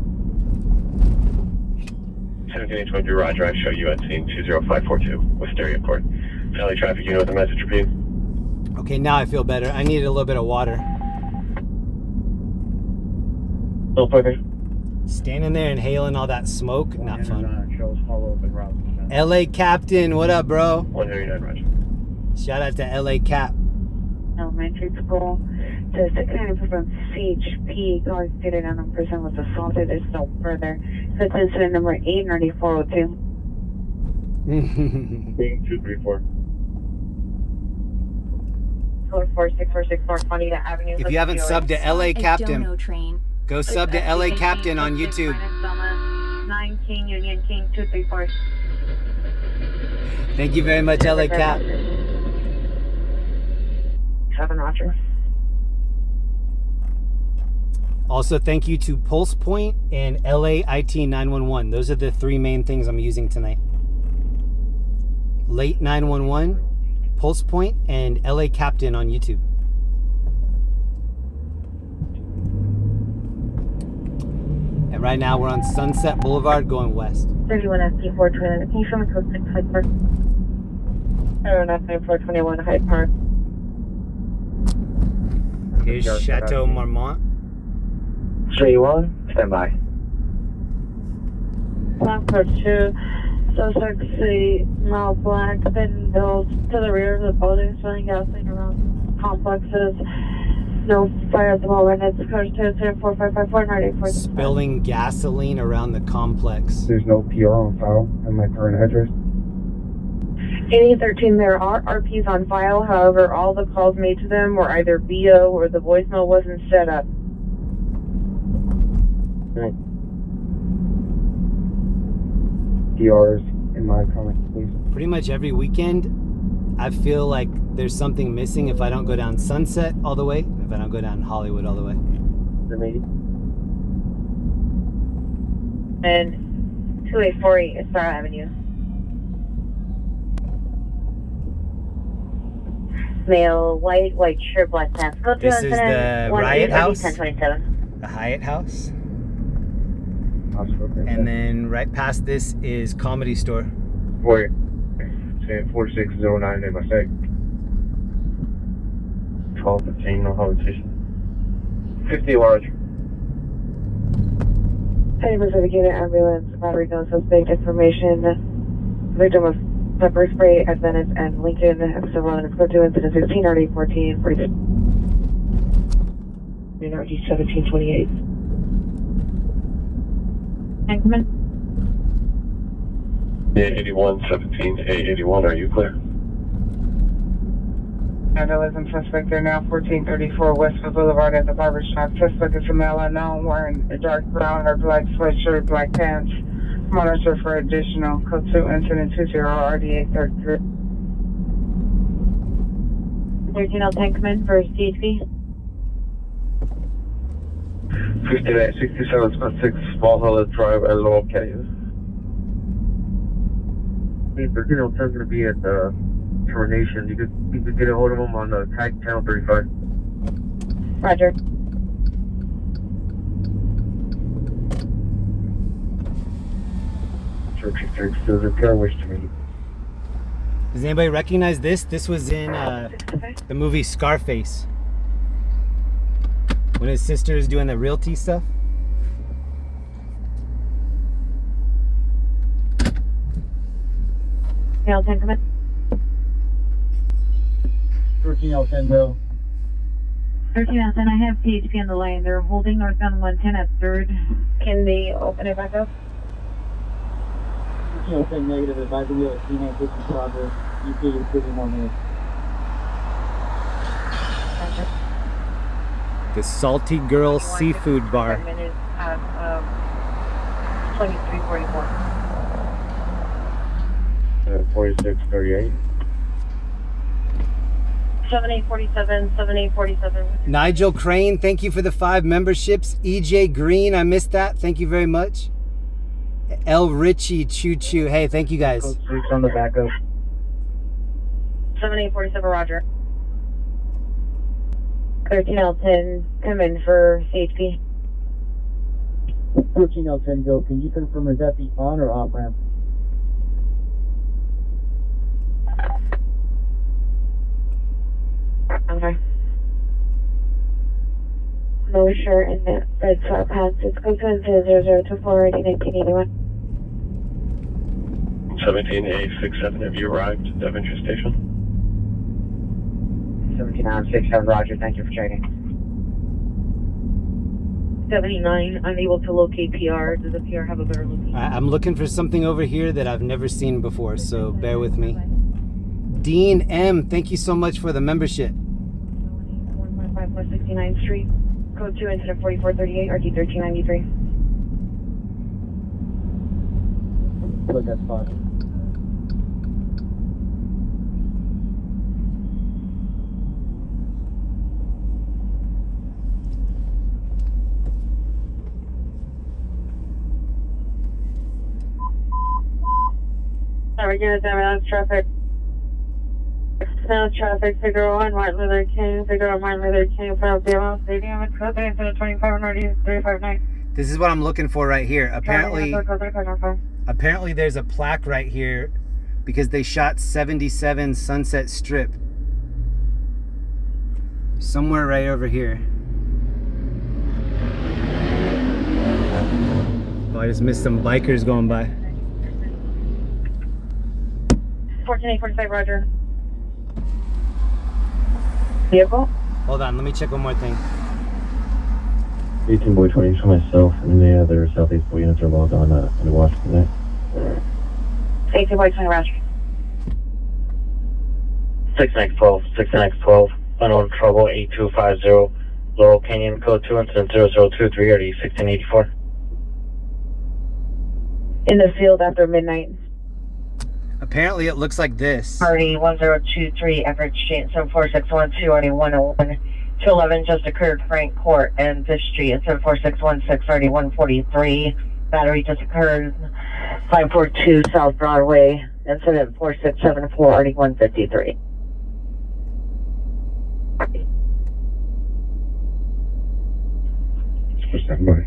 S3: 1723, Roger. I show you at scene 20542, Wisteria Court. Valley traffic unit with a message repeat.
S4: Okay, now I feel better. I needed a little bit of water.
S9: Still further.
S4: Standing there inhaling all that smoke, not fun.
S9: Shows follow up and route.
S4: LA Captain, what up, bro?
S3: 139, Roger.
S4: Shout out to LA Cap.
S10: Elementary school. The 69 from CHP, college student and a person was assaulted. There's no further. That's incident number 89402.
S9: Being 234.
S10: Code 46464 Juanita Avenue.
S4: If you haven't subbed to LA Captain, go sub to LA Captain on YouTube.
S10: 9 King, Union King 234.
S4: Thank you very much, LA Cap.
S10: 7 Roger.
S4: Also, thank you to Pulse Point and LA IT 911. Those are the 3 main things I'm using tonight. Late 911, Pulse Point, and LA Captain on YouTube. And right now we're on Sunset Boulevard going west.
S10: 31 FP 421. Can you show me code 6 Hyde Park? 31 FP 421 Hyde Park.
S4: Here's Chateau Marmont.
S9: 3-1, stand by.
S5: Black Road 2, suspect city, mile black, thin bills to the rear of the building, spilling gasoline around complexes. No fire at the moment. It's code 204554984.
S4: Spilling gasoline around the complex.
S9: There's no PR on file at my current address.
S10: 8813, there are RPs on file. However, all the calls made to them were either BO or the voicemail wasn't set up.
S9: Right. PRs in my comments, please.
S4: Pretty much every weekend, I feel like there's something missing if I don't go down Sunset all the way, if I don't go down Hollywood all the way.
S9: The meeting.
S10: And 2848 Star Avenue. Male, white shirt, black pants. Go to
S4: This is the Riot House,
S10: 1027.
S4: the Hyatt House. And then right past this is Comedy Store.
S9: Wait, saying 4609 in my sec. 1215, no hesitation. 50 large.
S10: Petty Pacificated ambulance, battery gun suspect information. Victim of pepper spray at Venice and Lincoln. Episode 1, it's code 2, incident 16, RD 14, 46. RD 1728.
S5: Increment.
S3: A81, 17, A81, are you clear?
S18: Vandalism suspect there now, 1434 Westwood Boulevard at the barber shop. Suspect is a male unknown wearing a dark brown or black sweatshirt, black pants. Monitor for additional. Code 2 incident 20 RD833.
S10: 1310 come in for CHP.
S9: 5967 spot 6 Small Hollow Drive at Lowell County. 1310 is going to be at the termination. You could get a hold of them on the tag channel 35.
S10: Roger.
S9: There's a car wish to meet.
S4: Does anybody recognize this? This was in the movie Scarface. When his sister is doing the realty stuff.
S10: L10 come in.
S12: 1310 go.
S10: 1310, I have CHP on the line. They're holding northbound 110 at 3rd. Can they open it back up?
S12: 1310 negative, advising you at 3950 progress. UK is 30 more minutes.
S4: The Salty Girl Seafood Bar.
S10: Minutes at 2344.
S9: 4638.
S10: 7847, 7847.
S4: Nigel Crane, thank you for the 5 memberships. EJ Green, I missed that. Thank you very much. L. Richie, Choo Choo. Hey, thank you guys.
S12: Code 6 on the backup.
S10: 7847, Roger. 13L10, come in for CHP.
S12: 13L10 go. Can you confirm, is that the on or off ramp?
S10: Okay. No shirt in the red sweat pants. It's go to 0024 1981.
S3: 17867, have you arrived at Devonshire Station?
S19: 17967, Roger, thank you for checking.
S2: 79, unable to locate PR. Does the PR have a better location?
S4: I'm looking for something over here that I've never seen before, so bear with me. Dean M, thank you so much for the membership.
S10: 115 West 69th Street. Code 2, incident 4438, RT 1393.
S12: Look at spot.
S10: Sorry, get it, traffic. Now traffic, figure 1, Martin Luther King, figure 1, Martin Luther King, from Brea Stadium, and code 3 incident 25 and RD 359.
S4: This is what I'm looking for right here. Apparently there's a plaque right here because they shot 77 Sunset Strip. Somewhere right over here. Oh, I just missed some bikers going by.
S10: 14845, Roger. Vehicle?
S4: Hold on, let me check one more thing.
S9: 18 boy 20 for myself, and the other southeast boy units are logged on in Washington.
S10: 18 boy 20, Roger.
S19: 6X12, 6X12, unknown trouble, 8250, Laurel Canyon, code 2, incident 0023, RD 1684.
S10: In the field after midnight.
S4: Apparently it looks like this.
S10: Party 1023, Everett Street, 74612, RD 101 to 11 just occurred, Frank Court and Fish Street at 74616, RD 143. Battery just occurred, 542 South Broadway, incident 4674, RD 153.
S9: Standby.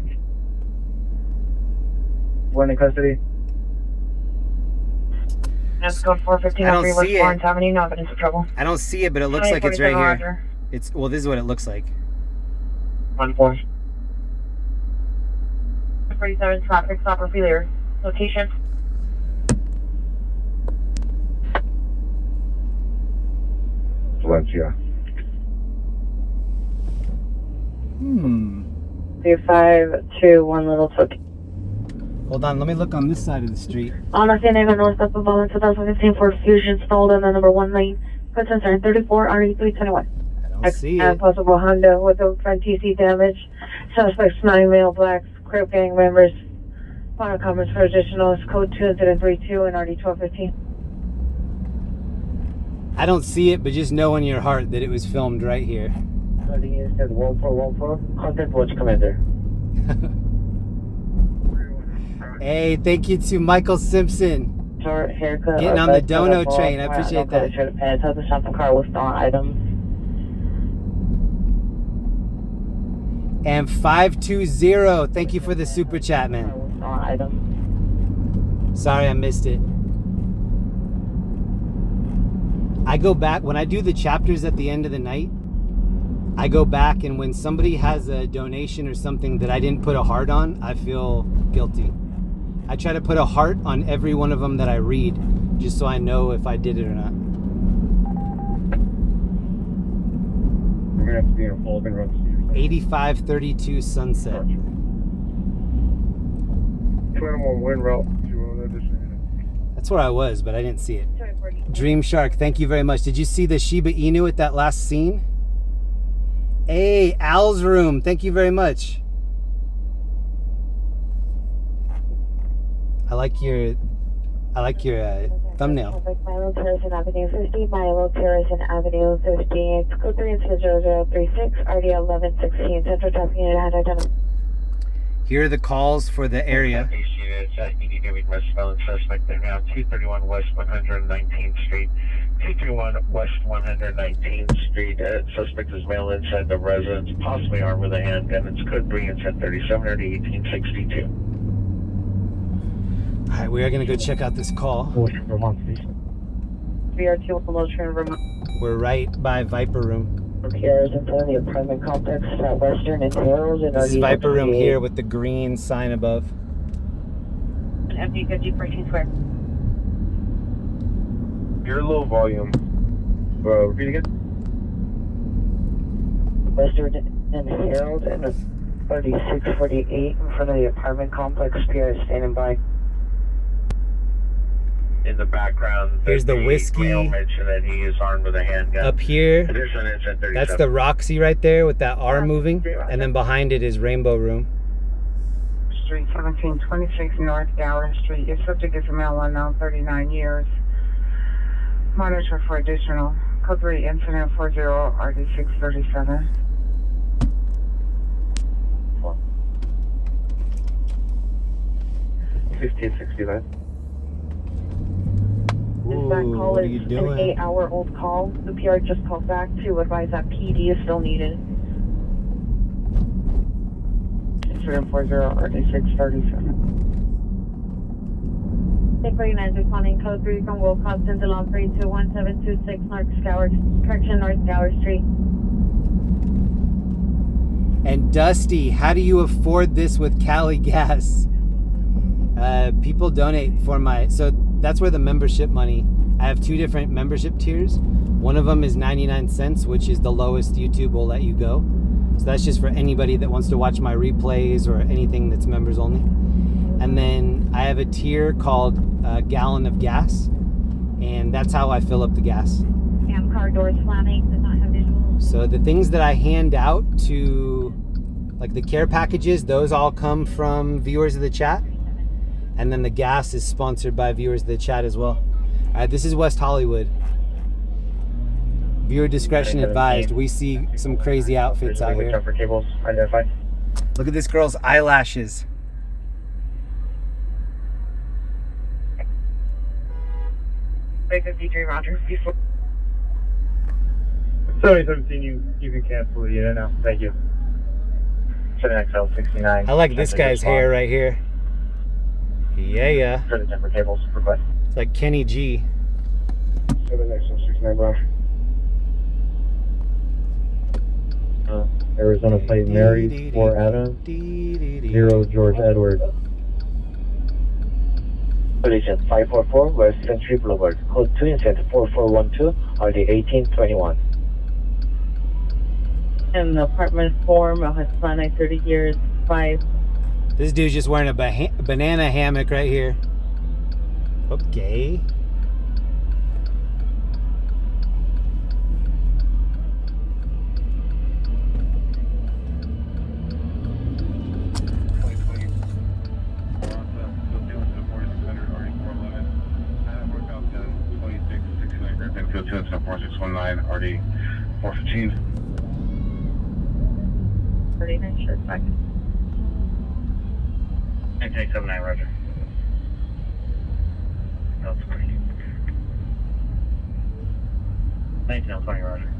S12: One in custody.
S10: Let's go 415 on 3 West Lawrence Avenue, no evidence of trouble.
S4: I don't see it, but it looks like it's right here.
S10: Roger.
S4: It's, well, this is what it looks like.
S10: 1-4. 47 traffic stop or failure. Location.
S9: Valencia.
S10: 3521 Little Took.
S4: Hold on, let me look on this side of the street.
S10: On the San Diego North up of Valencia 2015 Ford Fusion stalled on the number 1 lane.
S5: Cruisin 34, RE321.
S4: I don't see
S5: And
S4: it.
S5: possible Honda with the front TC damage. Suspects 9 male blacks, Crip gang members. Final comments for additional is code 2 incident 32 and RD 1215.
S4: I don't see it, but just know in your heart that it was filmed right here.
S19: Rowdiest at 1414, contact watch commander.
S4: Hey, thank you to Michael Simpson.
S19: Short haircut.
S4: Getting on the dono train. I appreciate that.
S19: Pants out the shop car with stolen items.
S4: And 520, thank you for the super chat, man.
S19: Stolen items.
S4: Sorry I missed it. I go back, when I do the chapters at the end of the night, I go back and when somebody has a donation or something that I didn't put a heart on, I feel guilty. I try to put a heart on every one of them that I read, just so I know if I did it or not.
S16: We're gonna have to be in a Fulton Road.
S4: 8532 Sunset.
S16: 21 wind route to
S4: That's where I was, but I didn't see it. Dream Shark, thank you very much. Did you see the Shiba Inu at that last scene? Hey, Al's Room, thank you very much. I like your thumbnail.
S5: Milo Terracin Avenue 50, Milo Terracin Avenue 50, it's code 3 incident 0036, RD 1116, Central Traffic Unit, identified.
S4: Here are the calls for the area.
S3: Westbound suspect. They're now 231 West 119th Street, 231 West 119th Street. Suspect is male inside the residence, possibly armed with a handgun. It's code 3 and 1037 or 1862.
S4: All right, we are gonna go check out this call.
S5: VR2 Lotion Vermont.
S4: We're right by Viper Room.
S19: Repairs in front of the apartment complex, Southwestern and Tails, and
S4: This is Viper Room here with the green sign above.
S5: MD50 14 square.
S9: You're low volume. Repeat again.
S19: Western and Herald and 3648 in front of the apartment complex. PR standing by.
S3: In the background,
S4: Here's the whiskey.
S3: Male mentioned that he is armed with a handgun.
S4: Up here,
S3: Addition is at 37.
S4: that's the Roxy right there with that R moving, and then behind it is Rainbow Room.
S18: Street 1726 North Gower Street. Your subject is a male unknown, 39 years. Monitor for additional. Code 3 incident 40 RD 637.
S5: This back call is an 8-hour-old call. The PR just called back to advise that PD is still needed.
S18: Incident 40 RD 637.
S5: Take 49 responding code 3 from Will Constant to Long 3 to 1726 North Gower, correction, North Gower Street.
S4: And Dusty, how do you afford this with Cali Gas? People donate for so that's where the membership money, I have 2 different membership tiers. One of them is 99 cents, which is the lowest YouTube will let you go. So that's just for anybody that wants to watch my replays or anything that's members only. And then I have a tier called Gallon of Gas, and that's how I fill up the gas.
S5: And car doors slamming, does not have visual.
S4: So the things that I hand out to, like the care packages, those all come from viewers of the chat. And then the gas is sponsored by viewers of the chat as well. All right, this is West Hollywood. Viewer discretion advised. We see some crazy outfits out here.
S19: Cables identified.
S4: Look at this girl's eyelashes.
S18: Big 53 Roger.
S16: 7017, you can cancel the unit now. Thank you.
S19: 7XL69.
S4: I like this guy's hair right here. Yeah.
S19: For the temper cables request.
S4: It's like Kenny G.
S16: 7XL69, bro.
S17: Arizona plate Mary 4 Adam 0 George Edward.
S19: Collision 544 West Century Boulevard. Code 2 incident 4412 RD 1821.
S2: And the apartment 4, Hispanic, 30 years, 5.
S4: This dude's just wearing a banana hammock right here. Okay.
S9: 19.
S10: 39, sure, back.
S13: 1979, roger. That's 20. 1920, roger.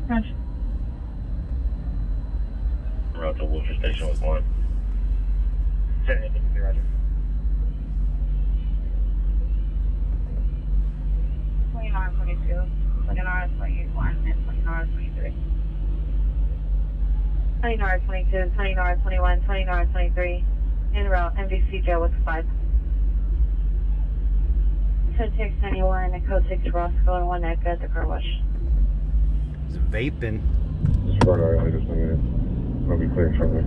S10: Roger.
S16: Route to Wilshire Station with 1.
S13: 78, roger.
S10: 29, 22, 29, 21, and 29, 23. 29, 22, 29, 21, 29, 23. En route, MVC jail with 5. Code 691 and code 6 Roscoe and 1 Echo at the car wash.
S4: It's vaping.
S9: Just run our just a minute. I'll be clear shortly.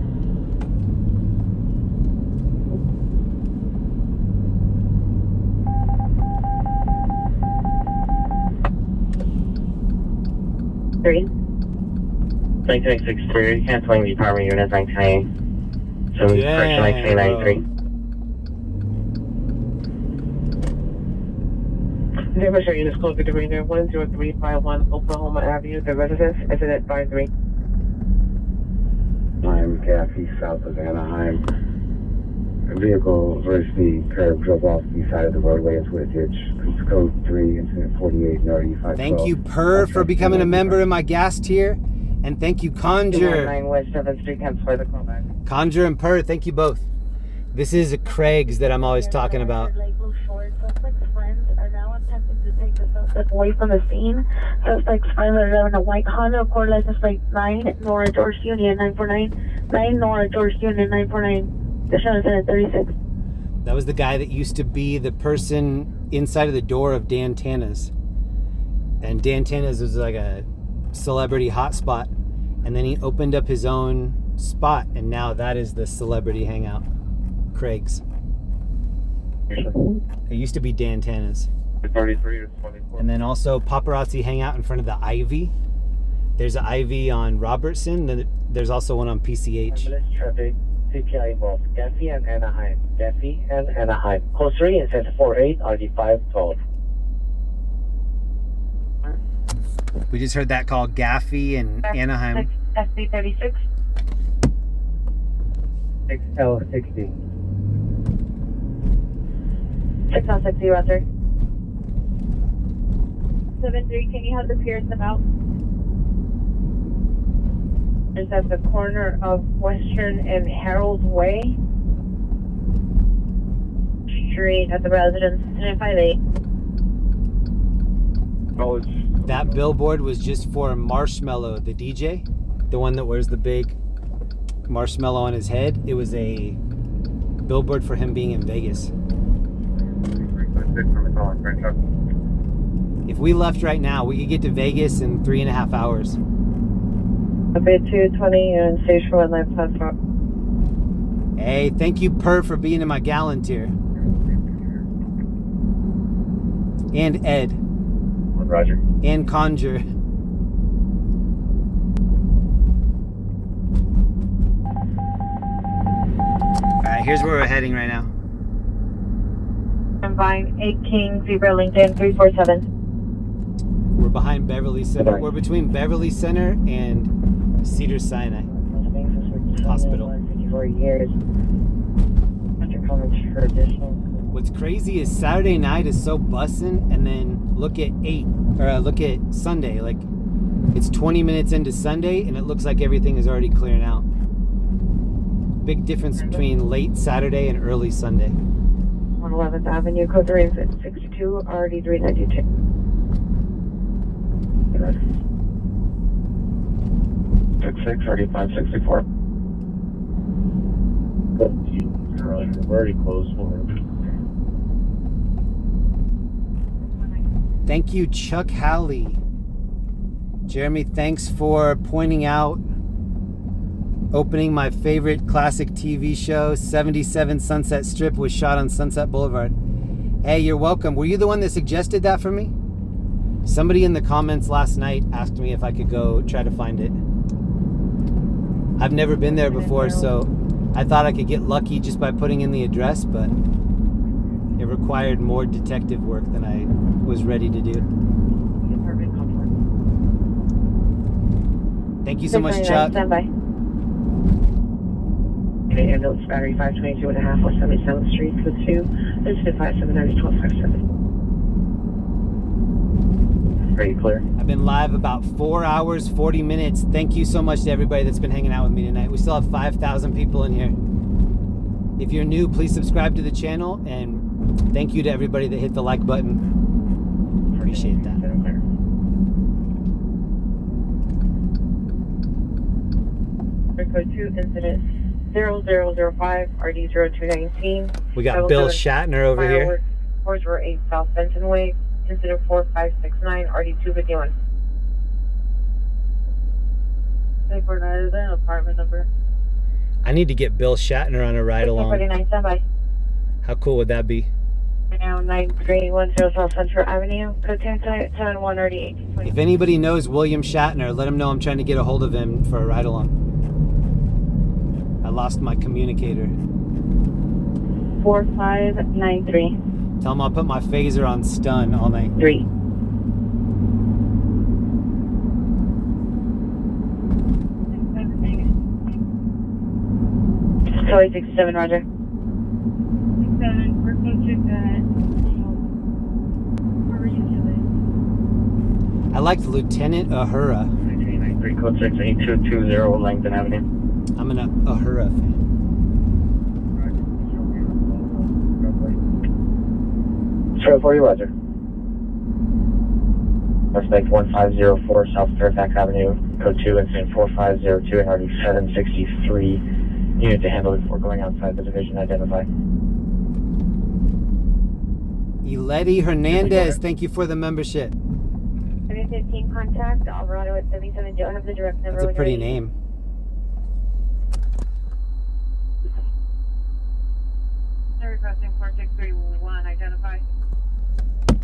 S10: Three.
S13: 1963, canceling the primary unit 19. So correction 1993.
S18: Demonstrate units close to the region 10351 Oklahoma Avenue. The residence is at 53.
S9: I'm Gaffey, south of Anaheim. A vehicle versus the curb drove off the side of the roadway into a ditch. It's code 3, incident 48, and RE512.
S4: Thank you, Per, for becoming a member in my gas tier. And thank you, Conjure.
S18: 9 West 7th Street, cancel the callback.
S4: Conjure and Per, thank you both. This is Craig's that I'm always talking about.
S5: Suspect's friends are now attempting to take the suspect away from the scene. Suspect's friends are driving a white Honda Accord license plate 9 Nora George Union 949. 9 Nora George Union 949. The show is at 36.
S4: That was the guy that used to be the person inside of the door of Dan Tana's. And Dan Tana's was like a celebrity hotspot. And then he opened up his own spot. And now that is the celebrity hangout. Craig's. It used to be Dan Tana's.
S9: 33 or 24.
S4: And then also paparazzi hang out in front of the Ivy. There's an Ivy on Robertson. Then there's also one on PCH.
S19: Ambulance traffic, CPI involved. Gaffey and Anaheim. Gaffey and Anaheim. Code 3 and set 48 RD512.
S4: We just heard that call, Gaffey and Anaheim.
S10: SB 36.
S19: 6L60.
S10: 6 on 60, roger. 7-3, can you have the Pearson out? It's at the corner of Western and Harold Way. Street at the residence, 1058.
S4: That billboard was just for Marshmallow, the DJ, the one that wears the big marshmallow on his head. It was a billboard for him being in Vegas. If we left right now, we could get to Vegas in 3.5 hours.
S10: A bit 220 and station 1 left platform.
S4: Hey, thank you, Per, for being in my gallon tier. And Ed.
S9: Roger.
S4: And Conjure. Alright, here's where we're heading right now.
S10: I'm buying 8 King, Zebra, LinkedIn, 347.
S4: We're behind Beverly Center. We're between Beverly Center and Cedars-Sinai Hospital.
S19: 54 years. Undercover for additional.
S4: What's crazy is Saturday night is so bussin', and then look at Sunday. Like, it's 20 minutes into Sunday, and it looks like everything is already clearing out. Big difference between late Saturday and early Sunday.
S10: 111th Avenue, code 3 and 62, RD 392.
S9: 66, 35, 64.
S16: We're already close for him.
S4: Thank you, Chuck Halley. Jeremy, thanks for pointing out opening my favorite classic TV show, 77 Sunset Strip, was shot on Sunset Boulevard. Hey, you're welcome. Were you the one that suggested that for me? Somebody in the comments last night asked me if I could go try to find it. I've never been there before, so I thought I could get lucky just by putting in the address, but It required more detective work than I was ready to do. Thank you so much, Chuck.
S10: Stand by. Ambulance battery 522.5 West 77th Street, code 2. This is 579-1257.
S19: Are you clear?
S4: I've been live about 4 hours, 40 minutes. Thank you so much to everybody that's been hanging out with me tonight. We still have 5,000 people in here. If you're new, please subscribe to the channel, and thank you to everybody that hit the like button. Appreciate that.
S2: Code 2, incident 0005, RD0219.
S4: We got Bill Shatner over here.
S2: Reports were 8 South Benton Way, incident 4569, RD251.
S5: 349 is an apartment number.
S4: I need to get Bill Shatner on a ride along.
S10: 49, stand by.
S4: How cool would that be?
S10: Now 9310 South Central Avenue, code 1071 RD1820.
S4: If anybody knows William Shatner, let him know I'm trying to get a hold of him for a ride along. I lost my communicator.
S10: 4593.
S4: Tell him I'll put my phaser on stun all night.
S10: 3. Soy 67, roger.
S5: 67, we're close to that. Where were you doing?
S4: I liked Lieutenant Uhura.
S19: 1993, code 68220 Langdon Avenue.
S4: I'm an Uhura fan.
S19: Straight for you, roger. Suspect 1504 South Fairfax Avenue, code 2, incident 4502 and RD 763. Unit to handle before going outside the division. Identify.
S4: Eleti Hernandez, thank you for the membership.
S10: 715 contact, Alvarado at 77 Joe. Have the direct number.
S4: That's a pretty name.
S5: They're requesting 4631, identify.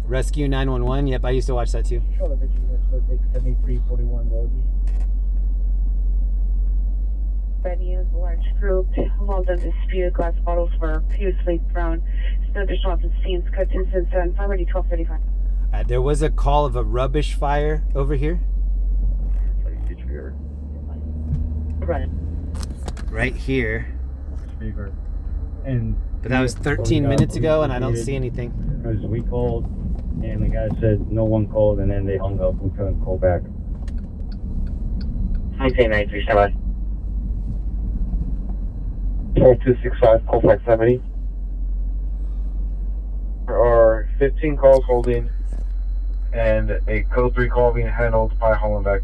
S4: Rescue 911, yep, I used to watch that too.
S12: Control of Virginia, so take 7341 Bellevue.
S10: Red News, large group, involved in dispute, glass bottles were previously thrown. Still additional office scenes, code 277, already 1235.
S4: There was a call of a rubbish fire over here. Right here.
S8: Speaker. And
S4: but that was 13 minutes ago and I don't see anything.
S8: Because we called and the guy said no one called and then they hung up. We couldn't call back.
S19: 1993, stand by.
S9: 4265, call 570. There are 15 calls holding and a code 3 call being handled by Hollenbeck.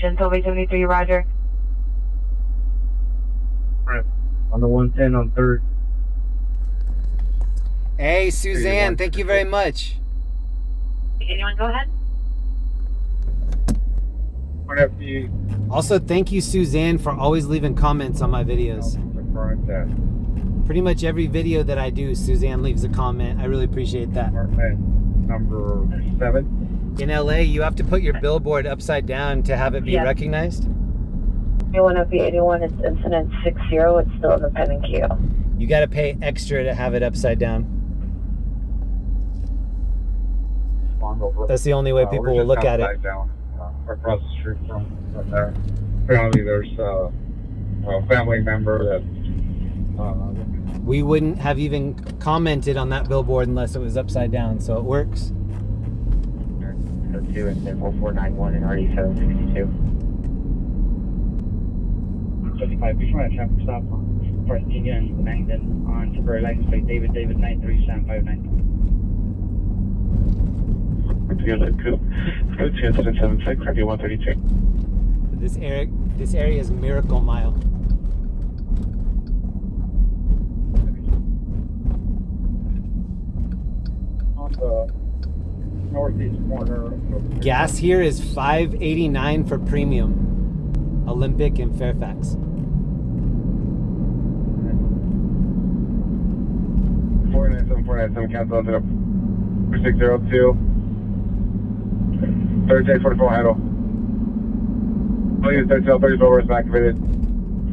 S10: Sofi 73, roger.
S8: On the 110 on 3rd.
S4: Hey, Suzanne, thank you very much.
S10: Anyone go ahead?
S4: Also, thank you, Suzanne, for always leaving comments on my videos. Pretty much every video that I do, Suzanne leaves a comment. I really appreciate that.
S8: Number 7.
S4: In LA, you have to put your billboard upside down to have it be recognized.
S10: 81 it's incident 60. It's still in the pending queue.
S4: You got to pay extra to have it upside down. That's the only way people will look at it.
S8: Down, across the street from there. Apparently there's a family member that
S4: we wouldn't have even commented on that billboard unless it was upside down, so it works.
S19: Code 2, incident 4491 and RD 762.
S12: 55, be trying to traffic stop on First Gina and Langdon on temporary license plate David 93759.
S9: Together, code 2, incident 76, RD 132.
S4: This area is Miracle Mile.
S8: on the northeast corner.
S4: Gas here is $5.89 for premium. Olympic in Fairfax.
S9: 497, cancel to 3602. 3844 handle. I'll use 13L30 over is activated.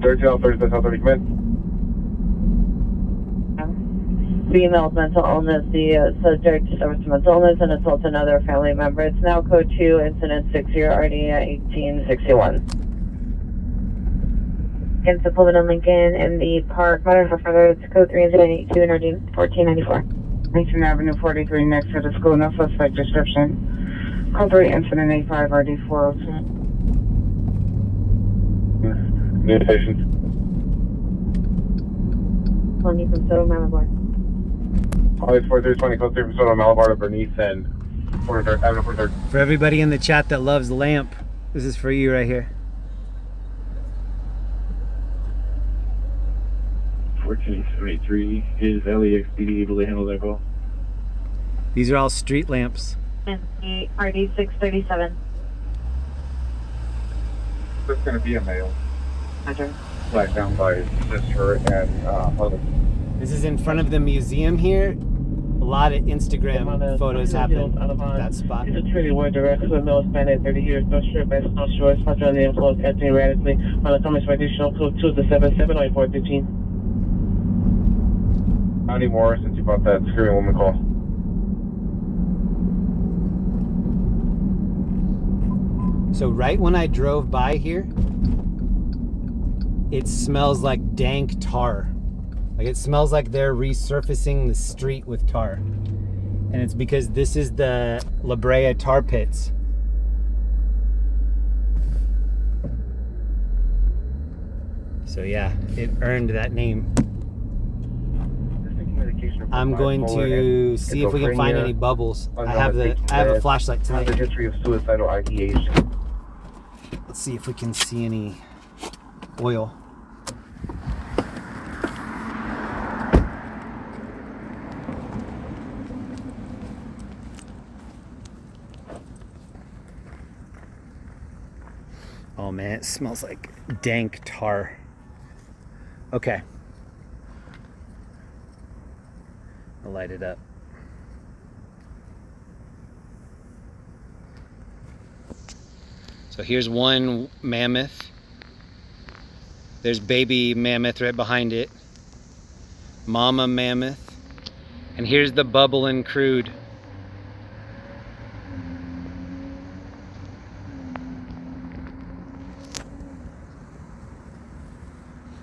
S9: 13L30 commit.
S2: female's mental illness. The subject suffers from mental illness and assaults another family member. It's now code 2, incident 60, RD 1861. Against the Pullman and Lincoln in the park. Matter for further, it's code 3, incident 82, and RD 1494.
S18: Lincoln Avenue 43 next to the school. No suspect description. Code 3, incident 85, RD 402.
S9: New station.
S2: Calling from Soto Malabar.
S9: Holly 4320, code 3 from Soto Malabar to Bernice and 43rd, Avenue 43rd.
S4: For everybody in the chat that loves Lamp, this is for you right here.
S16: 1473 is LEXPD able to handle that call?
S4: These are all street lamps.
S2: And the RD 637.
S9: That's going to be a male.
S2: Roger.
S9: Flagged down by sister and other.
S4: This is in front of the museum here. A lot of Instagram photos happen at that spot.
S18: It's a treaty word direct to the middle span 30 years. No strip and no shorts. Sponsoring the inflow acting erratically. On the Thomas additional code 2 to 77 or 415.
S9: Not anymore since you bought that screaming woman call.
S4: So right when I drove by here, it smells like dank tar. Like it smells like they're resurfacing the street with tar. And it's because this is the Brea tar pits. So yeah, it earned that name. I'm going to see if we can find any bubbles. I have a flashlight tonight.
S9: The history of suicidal ideation.
S4: Let's see if we can see any oil. Oh man, it smells like dank tar. Okay. I'll light it up. So here's one mammoth. There's baby mammoth right behind it. Mama mammoth. And here's the bubbling crude.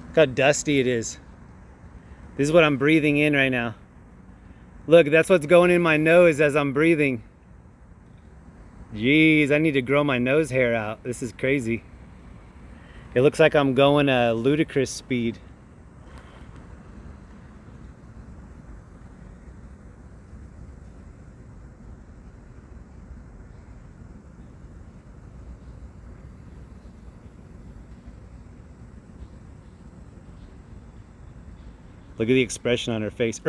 S4: Look how dusty it is. This is what I'm breathing in right now. Look, that's what's going in my nose as I'm breathing. Jeez, I need to grow my nose hair out. This is crazy. It looks like I'm going a ludicrous speed. Look at the expression on her face.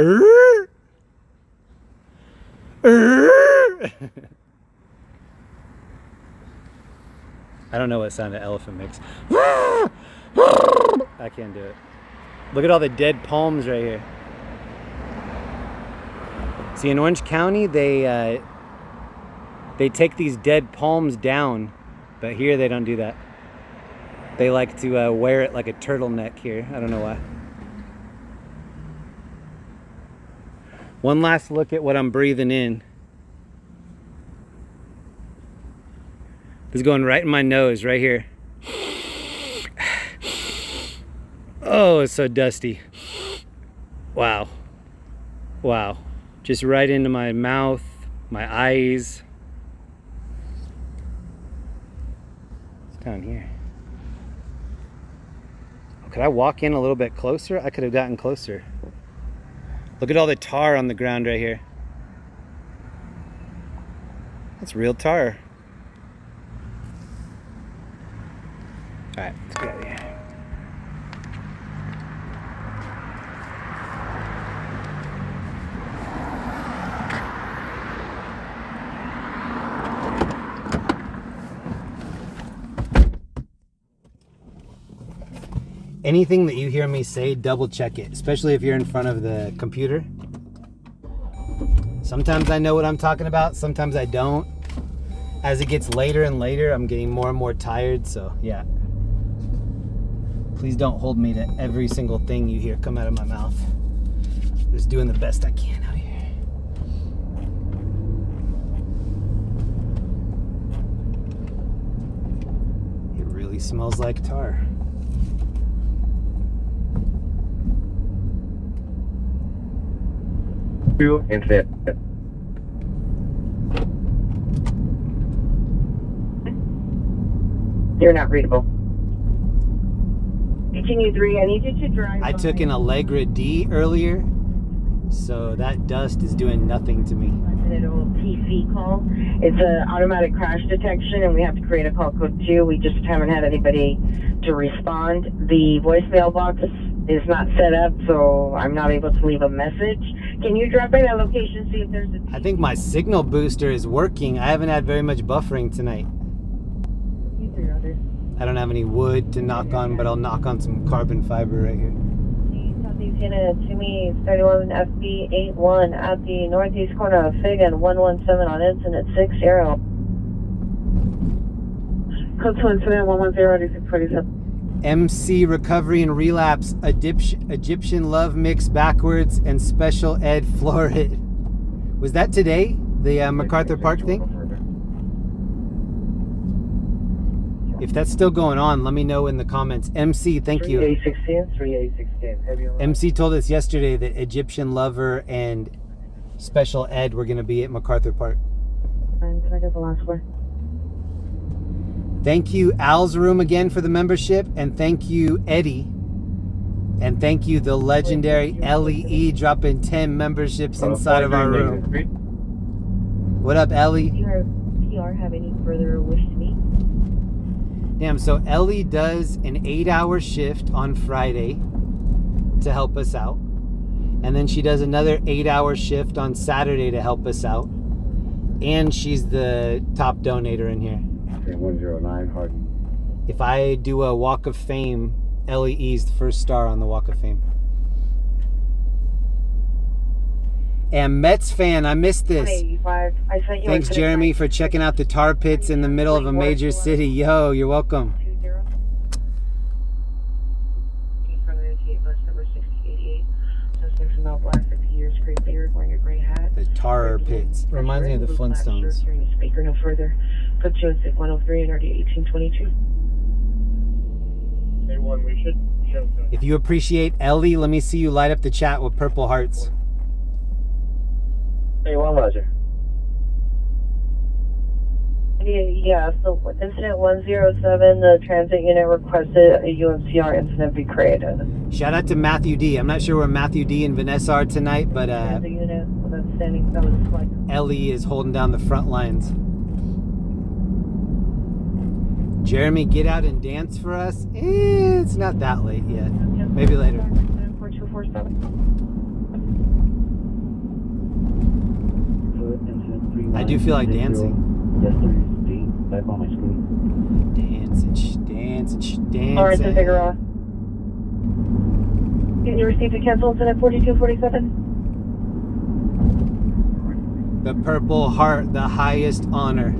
S4: I don't know what sound an elephant makes. I can't do it. Look at all the dead palms right here. See, in Orange County, they take these dead palms down, but here they don't do that. They like to wear it like a turtleneck here. I don't know why. One last look at what I'm breathing in. This is going right in my nose, right here. Oh, it's so dusty. Wow. Wow. Just right into my mouth, my eyes. It's down here. Could I walk in a little bit closer? I could have gotten closer. Look at all the tar on the ground right here. That's real tar. All right, let's get out of here. Anything that you hear me say, double check it, especially if you're in front of the computer. Sometimes I know what I'm talking about, sometimes I don't. As it gets later and later, I'm getting more and more tired, so yeah. Please don't hold me to every single thing you hear come out of my mouth. Just doing the best I can out here. It really smells like tar.
S9: Two instead.
S2: You're not readable. Continue 3. I need you to drive.
S4: I took an Allegra D earlier, so that dust is doing nothing to me.
S2: Little TC call. It's an automatic crash detection, and we have to create a call code 2. We just haven't had anybody to respond. The voicemail box is not set up, so I'm not able to leave a message. Can you drop by that location, see if there's a...
S4: I think my signal booster is working. I haven't had very much buffering tonight. I don't have any wood to knock on, but I'll knock on some carbon fiber right here.
S5: Southeast unit to me, 31 FB81 at the northeast corner of Fig and 117 on incident 6 Aero. Code 2 incident 110 8647.
S4: MC Recovery and Relapse, Egyptian Love Mix Backwards, and Special Ed Florid. Was that today? The MacArthur Park thing? If that's still going on, let me know in the comments. MC, thank you.
S19: 3816.
S4: MC told us yesterday that Egyptian Lover and Special Ed were going to be at MacArthur Park.
S5: Can I get the last word?
S4: Thank you, Al's Room, again for the membership. And thank you, Eddie. And thank you, the legendary LEE, dropping 10 memberships inside of our room. What up, Ellie?
S5: Do your PR have any further wish to meet?
S4: Damn, so Ellie does an 8-hour shift on Friday to help us out. And then she does another 8-hour shift on Saturday to help us out. And she's the top donator in here.
S9: 109 Hardin.
S4: If I do a Walk of Fame, LEE's the first star on the Walk of Fame. And Mets fan, I missed this. Thanks, Jeremy, for checking out the tar pits in the middle of a major city. Yo, you're welcome. The tar pits. Reminds me of the Flintstones.
S2: Speaker no further. Code 2 103 and RD 1822.
S16: A1, we should show.
S4: If you appreciate Ellie, let me see you light up the chat with purple hearts.
S19: A1, Roger.
S5: Yeah, so with incident 107, the transit unit requested a UMCR incident be created.
S4: Shout out to Matthew D. I'm not sure where Matthew D and Vanessa are tonight, but
S5: The unit was standing, that was like...
S4: Ellie is holding down the front lines. Jeremy, get out and dance for us. It's not that late yet. Maybe later.
S5: 4247.
S4: I do feel like dancing.
S19: Yes, sir. Back on my screen.
S4: Dancing.
S5: Alright, then Figueroa. Can you receive the cancel incident 4247?
S4: The Purple Heart, the highest honor.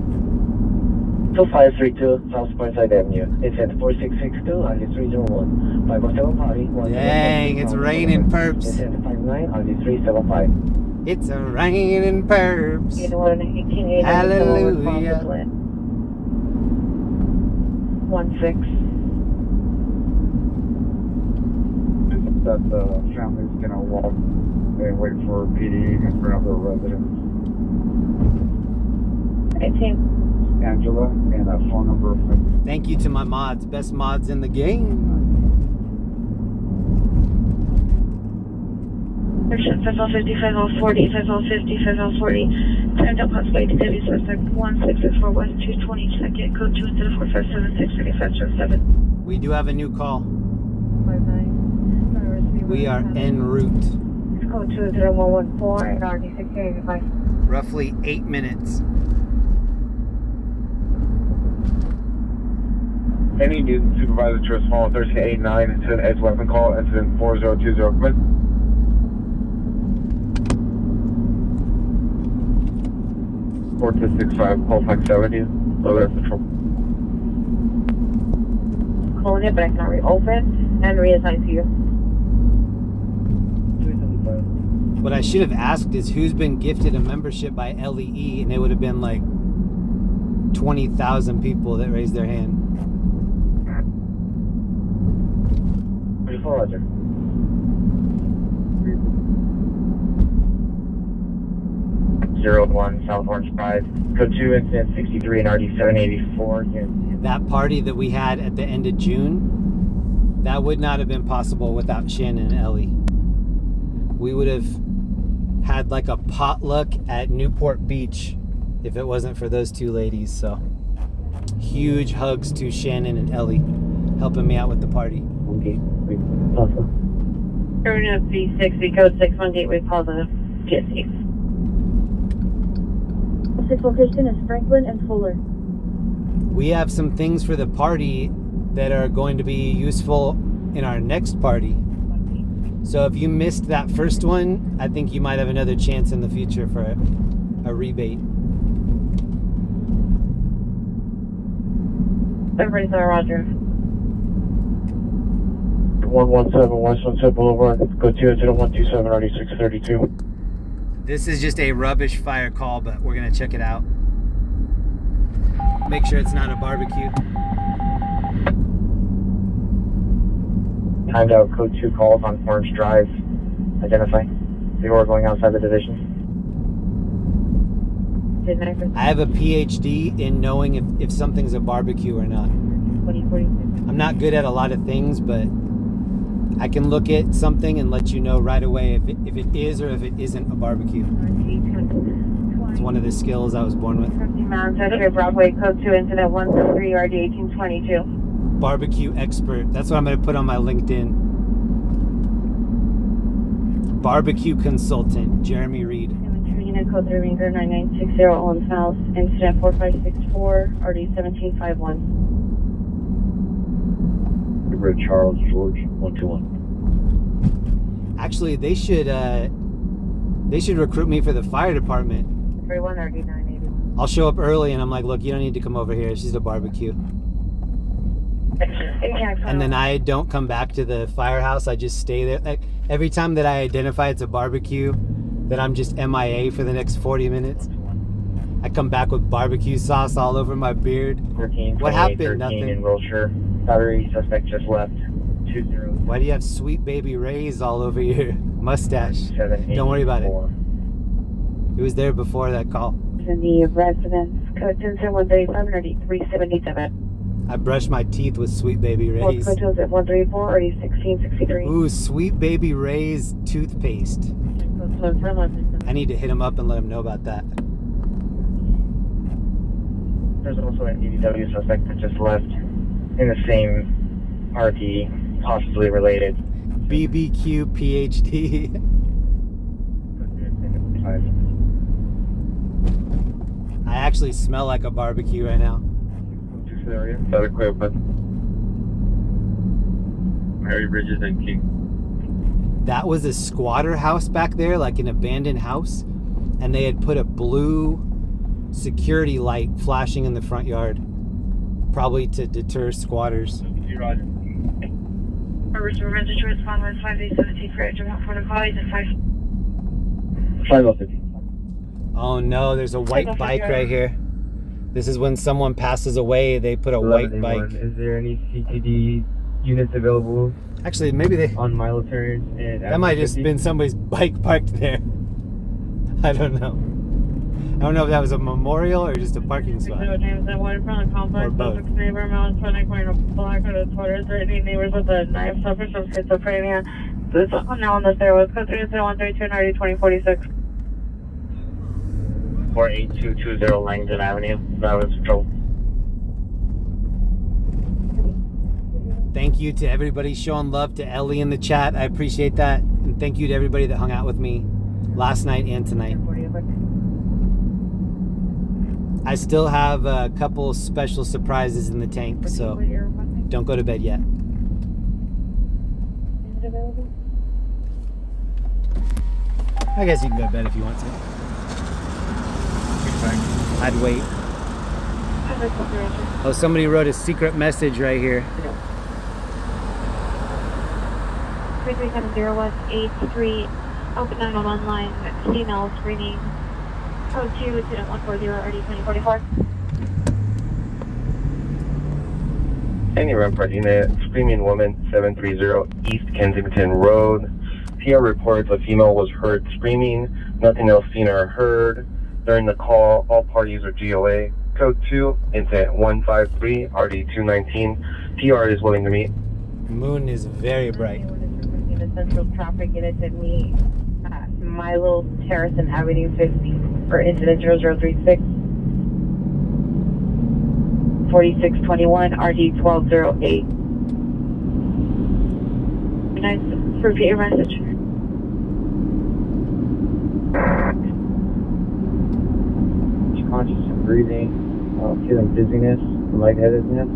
S19: 2532 South Sparkside Avenue. Incident 4662 RD301. 507 party.
S4: Dang, it's raining perps.
S19: Incident 59 RD375.
S4: It's a raining perps. Hallelujah.
S5: 16.
S9: That the family's gonna walk and wait for PD in front of their residence.
S5: 18.
S9: Angela and a phone number.
S4: Thank you to my mods, best mods in the game.
S5: Airship 5050, 5040, 5050, 5040. Timed up Hotspot to Debbie Suspect 1664 West 220 second, code 2 instead of 4576 7.
S4: We do have a new call. We are en route.
S5: It's code 20114 and RD 685.
S4: Roughly 8 minutes.
S9: Any Newton supervisor to a small 1389 incident edge weapon call, incident 4020, come in. Four 265 Colfax Avenue, Lowriders Patrol.
S5: Calling it, but I cannot reopen and reassign to you.
S19: 375.
S4: What I should have asked is who's been gifted a membership by LEE, and it would have been like 20,000 people that raised their hand.
S19: 34, Roger. Zero 01 South Orange Drive. Code 2, incident 63 and RD 784.
S4: That party that we had at the end of June, that would not have been possible without Shannon and Ellie. We would have had like a potluck at Newport Beach if it wasn't for those two ladies. So huge hugs to Shannon and Ellie helping me out with the party.
S19: Okay, awesome.
S2: Turn up V60, code 61 Gateway positive. Get safe.
S10: 6 location is Franklin and Fuller.
S4: We have some things for the party that are going to be useful in our next party. So if you missed that first one, I think you might have another chance in the future for a rebate.
S2: Beverage, Roger.
S15: 117 West Sunset Boulevard. Go to 0127 RD 632.
S4: This is just a rubbish fire call, but we're gonna check it out. Make sure it's not a barbecue.
S19: Timed out code 2 calls on Orange Drive. Identify. People are going outside the division.
S4: I have a PhD in knowing if something's a barbecue or not. I'm not good at a lot of things, but I can look at something and let you know right away if it is or if it isn't a barbecue. It's one of the skills I was born with.
S10: Broadway, code 2, incident 133, RD 1822.
S4: Barbecue expert. That's what I'm going to put on my LinkedIn. Barbecue consultant, Jeremy Reed.
S10: Unit code 3 Ranger 9960 Owens House, incident 4564, RD 1751.
S9: Beverage, Charles, George, 121.
S4: Actually, they should recruit me for the fire department.
S10: 31 RD 981.
S4: I'll show up early and I'm like, look, you don't need to come over here. It's just a barbecue. And then I don't come back to the firehouse. I just stay there. Like every time that I identify it's a barbecue, that I'm just MIA for the next 40 minutes. I come back with barbecue sauce all over my beard.
S19: 13,
S4: what happened?
S19: 13
S4: Nothing.
S19: in Wilshire. Battery suspect just left. 20.
S4: Why do you have Sweet Baby Ray's all over your mustache? Don't worry about it. He was there before that call.
S10: In the residence, code 135 RD 377.
S4: I brushed my teeth with Sweet Baby Ray's.
S10: Code 134 RD 1663.
S4: Ooh, Sweet Baby Ray's toothpaste. I need to hit him up and let him know about that.
S19: There's also an EDW suspect that just left in the same RT, possibly related.
S4: BBQ PhD. I actually smell like a barbecue right now.
S17: Better clear, but Mary Bridges and King.
S4: That was a squatter house back there, like an abandoned house, and they had put a blue security light flashing in the front yard, probably to deter squatters.
S19: Roger.
S10: Emergency respond with 5817 for Edgemont protocol. He's at
S9: 5050.
S4: Oh no, there's a white bike right here. This is when someone passes away, they put a white bike.
S19: Is there any CTD units available?
S4: Actually, maybe they
S19: on military and
S4: that might just been somebody's bike parked there. I don't know. I don't know if that was a memorial or just a parking spot.
S2: James, I wanted from the complex.
S4: Or both.
S2: Neighbor Mountain Clinic wearing a black hooded sweater, threatening neighbors with a knife, suffers from schizophrenia. This is now on the stairwell. Code 30132 and RD 2046.
S19: 48220 Langdon Avenue. That was patrol.
S4: Thank you to everybody showing love to Ellie in the chat. I appreciate that. And thank you to everybody that hung out with me last night and tonight. I still have a couple special surprises in the tank, so don't go to bed yet. I guess you can go to bed if you want to. I'd wait. Oh, somebody wrote a secret message right here.
S10: 3370 West 83
S5: Open 911 line, female screening. Code 2, incident 140, RD 2044.
S9: Any Rampart unit, screaming woman, 730 East Kensington Road. PR reports a female was heard screaming, nothing else seen or heard. During the call, all parties are GOA. Code 2, incident 153, RD 219. PR is willing to meet.
S4: Moon is very bright.
S2: The central traffic unit to me at Milo Terrace and Avenue 50 for incident 0036. 4621 RD 1208.
S5: Nice. Repeat your message.
S12: She's conscious and breathing, feeling dizziness, lightheadedness.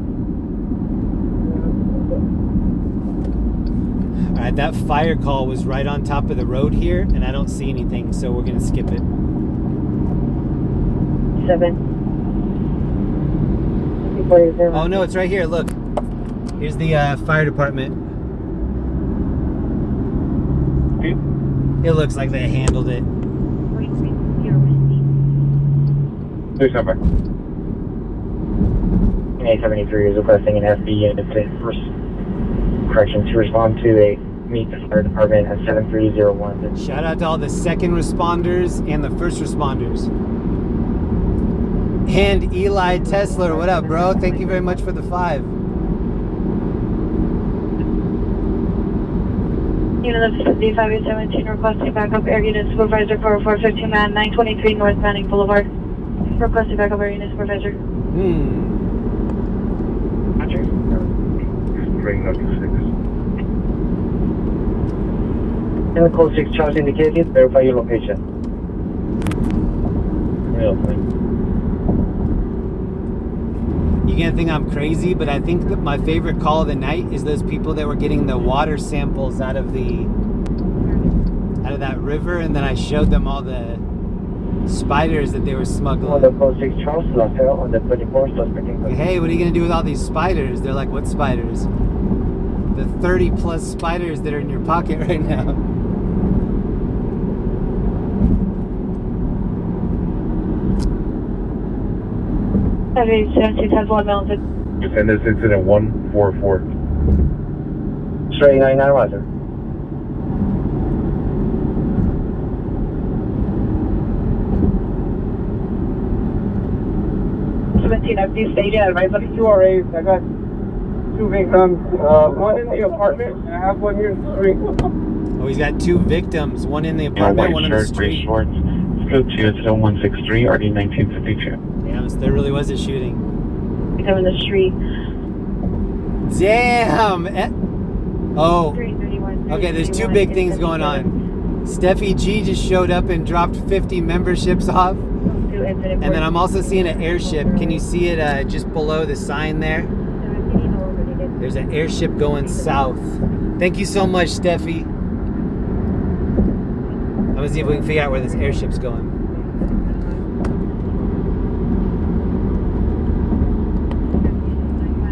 S4: Alright, that fire call was right on top of the road here, and I don't see anything, so we're gonna skip it.
S2: 7.
S4: Oh no, it's right here, look. Here's the fire department. It looks like they handled it.
S9: There's number.
S19: A73 is requesting an FB unit to respond to a meet the fire department at 7301.
S4: Shout out to all the second responders and the first responders. And Eli Tesler, what up, bro? Thank you very much for the 5.
S5: Unit of 5517 requesting backup air unit supervisor for 415 man 923 North Manning Boulevard. Requesting backup air unit supervisor.
S9: Roger. Bring up to 6.
S19: In the code 6 charge indicated, verify your location.
S9: Real thing.
S4: You're gonna think I'm crazy, but I think that my favorite call of the night is those people that were getting the water samples out of that river, and then I showed them all the spiders that they were smuggling.
S19: On the code 6 Charles Latel on the 24th suspect.
S4: Like, hey, what are you gonna do with all these spiders? They're like, what spiders? The 30 plus spiders that are in your pocket right now.
S9: And this incident 144.
S19: Straight 99 Roger.
S8: Advice on the QRAs. I got 2 victims. One in the apartment, and I have one here in the street.
S4: Oh, he's got 2 victims. One in the apartment, one in the street.
S3: Code 2, incident 163, RD 1952.
S4: Damn, there really was a shooting.
S2: Come in the street.
S4: Damn! Oh. Okay, there's 2 big things going on. Steffi G just showed up and dropped 50 memberships off. And then I'm also seeing an airship. Can you see it just below the sign there? There's an airship going south. Thank you so much, Steffi. I'm gonna see if we can figure out where this airship's going.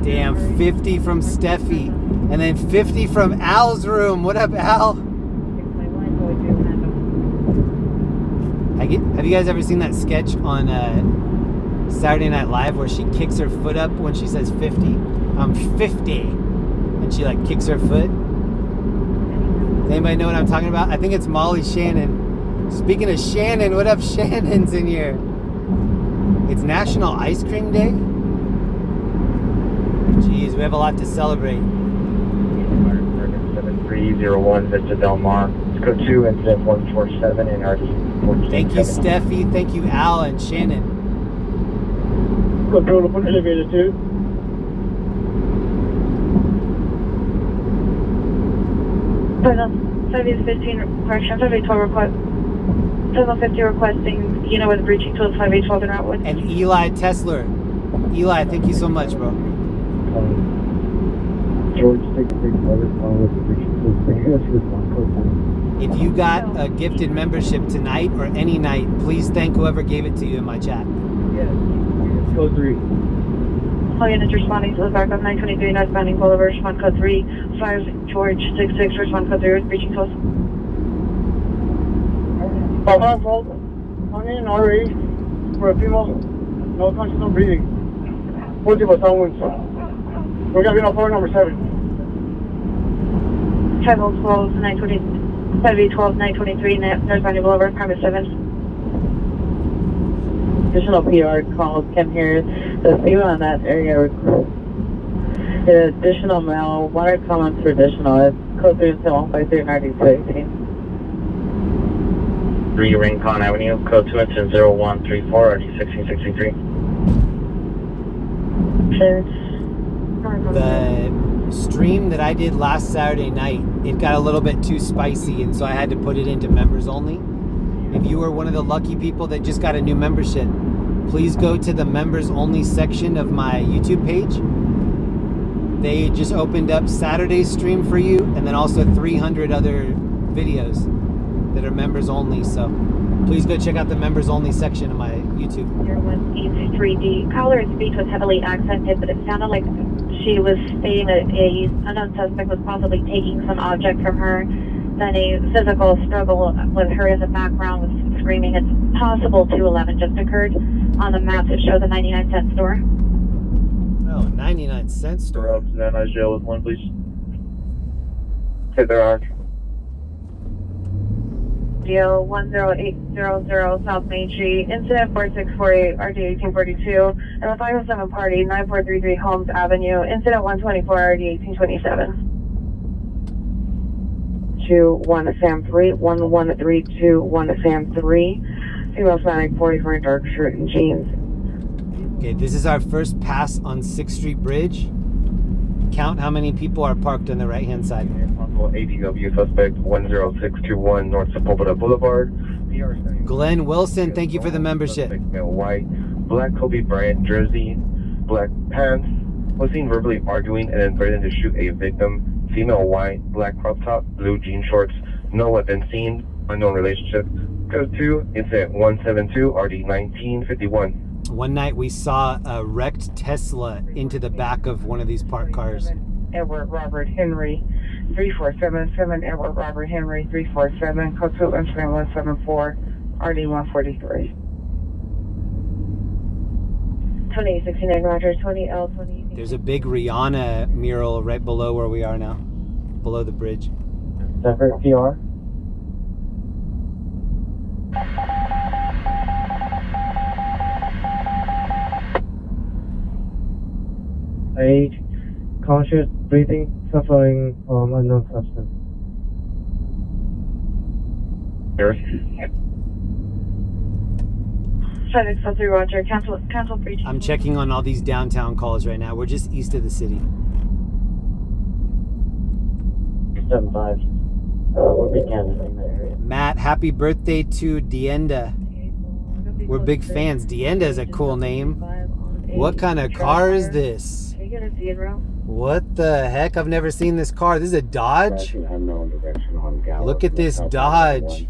S4: Damn, 50 from Steffi. And then 50 from Al's room. What up, Al? Have you guys ever seen that sketch on Saturday Night Live where she kicks her foot up when she says 50? I'm 50. And she like kicks her foot? Does anybody know what I'm talking about? I think it's Molly Shannon. Speaking of Shannon, what up, Shannon's in here? It's National Ice Cream Day? Jeez, we have a lot to celebrate.
S19: 7301 Vista Del Mar. Code 2, incident 147 and RD 14.
S4: Thank you, Steffi. Thank you, Al and Shannon.
S8: Control upon elevator 2.
S5: Final 5-15 correction, 5-12 request. 750 requesting, you know, with breaching to 5-12 in Route 1.
S4: And Eli Tesler. Eli, thank you so much, bro.
S12: George 661 with the breaching to
S4: If you got a gifted membership tonight or any night, please thank whoever gave it to you in my chat.
S12: Yes. Code 3.
S5: All units responding to the backup 923 North Manning Boulevard, respond code 3. 5 George 66, respond code 3 with breaching close.
S15: 512 on in RA for a female, no conscious, no breathing. Multiple sound wounds. We're going to be on floor number 7.
S10: 512, 920, 512, 923, northbound Inglewood, premise 7.
S18: Additional PR calls can hear the female in that area. The additional male, water comments for additional. It's code 3-153-9218.
S19: 3 Rincon Avenue, code 2-0134, RD 1663.
S4: The stream that I did last Saturday night, it got a little bit too spicy, and so I had to put it into members only. If you were one of the lucky people that just got a new membership, please go to the members only section of my YouTube page. They just opened up Saturday's stream for you, and then also 300 other videos that are members only. So please go check out the members only section of my YouTube.
S10: 0183D. Caller's speech was heavily accented, but it sounded like she was stating that a unknown suspect was possibly taking some object from her. Then a physical struggle with her in the background with screaming. It's possible 211 just occurred. On the maps, it shows a 99-cent store.
S4: Oh, 99-cent store.
S17: Van Nuys jail with 1, please.
S9: Hit their arch.
S10: Deal 10800 South Main Street, incident 4648, RD 1842, and the 507 party, 9433 Holmes Avenue, incident 124, RD 1827.
S18: 2-1 Sam 3, 1132-1 Sam 3. Female Sonic 44 dark shirt and jeans.
S4: Okay, this is our first pass on 6th Street Bridge. Count how many people are parked on the right-hand side.
S9: Possible ADW suspect 10621 North Sepulveda Boulevard.
S4: Glenn Wilson, thank you for the membership.
S9: Male white, black Kobe Bryant jersey, black pants. Was seen verbally arguing and then threatened to shoot a victim. Female white, black crop top, blue jean shorts. No weapon seen. Unknown relationship. Code 2, incident 172, RD 1951.
S4: One night we saw a wrecked Tesla into the back of one of these parked cars.
S18: Edward Robert Henry 3477, Edward Robert Henry 347, code 2 incident 174, RD 143.
S10: 2869 Roger, 20L20.
S4: There's a big Rihanna mural right below where we are now, below the bridge.
S12: Separate PR. Age, conscious, breathing, suffering, unknown substance.
S10: Traffic 3 Roger, cancel breach.
S4: I'm checking on all these downtown calls right now. We're just east of the city.
S12: 75. We'll be canvassing that area.
S4: Matt, happy birthday to Dienda. We're big fans. Dienda is a cool name. What kind of car is this? What the heck? I've never seen this car. This is a Dodge? Look at this Dodge.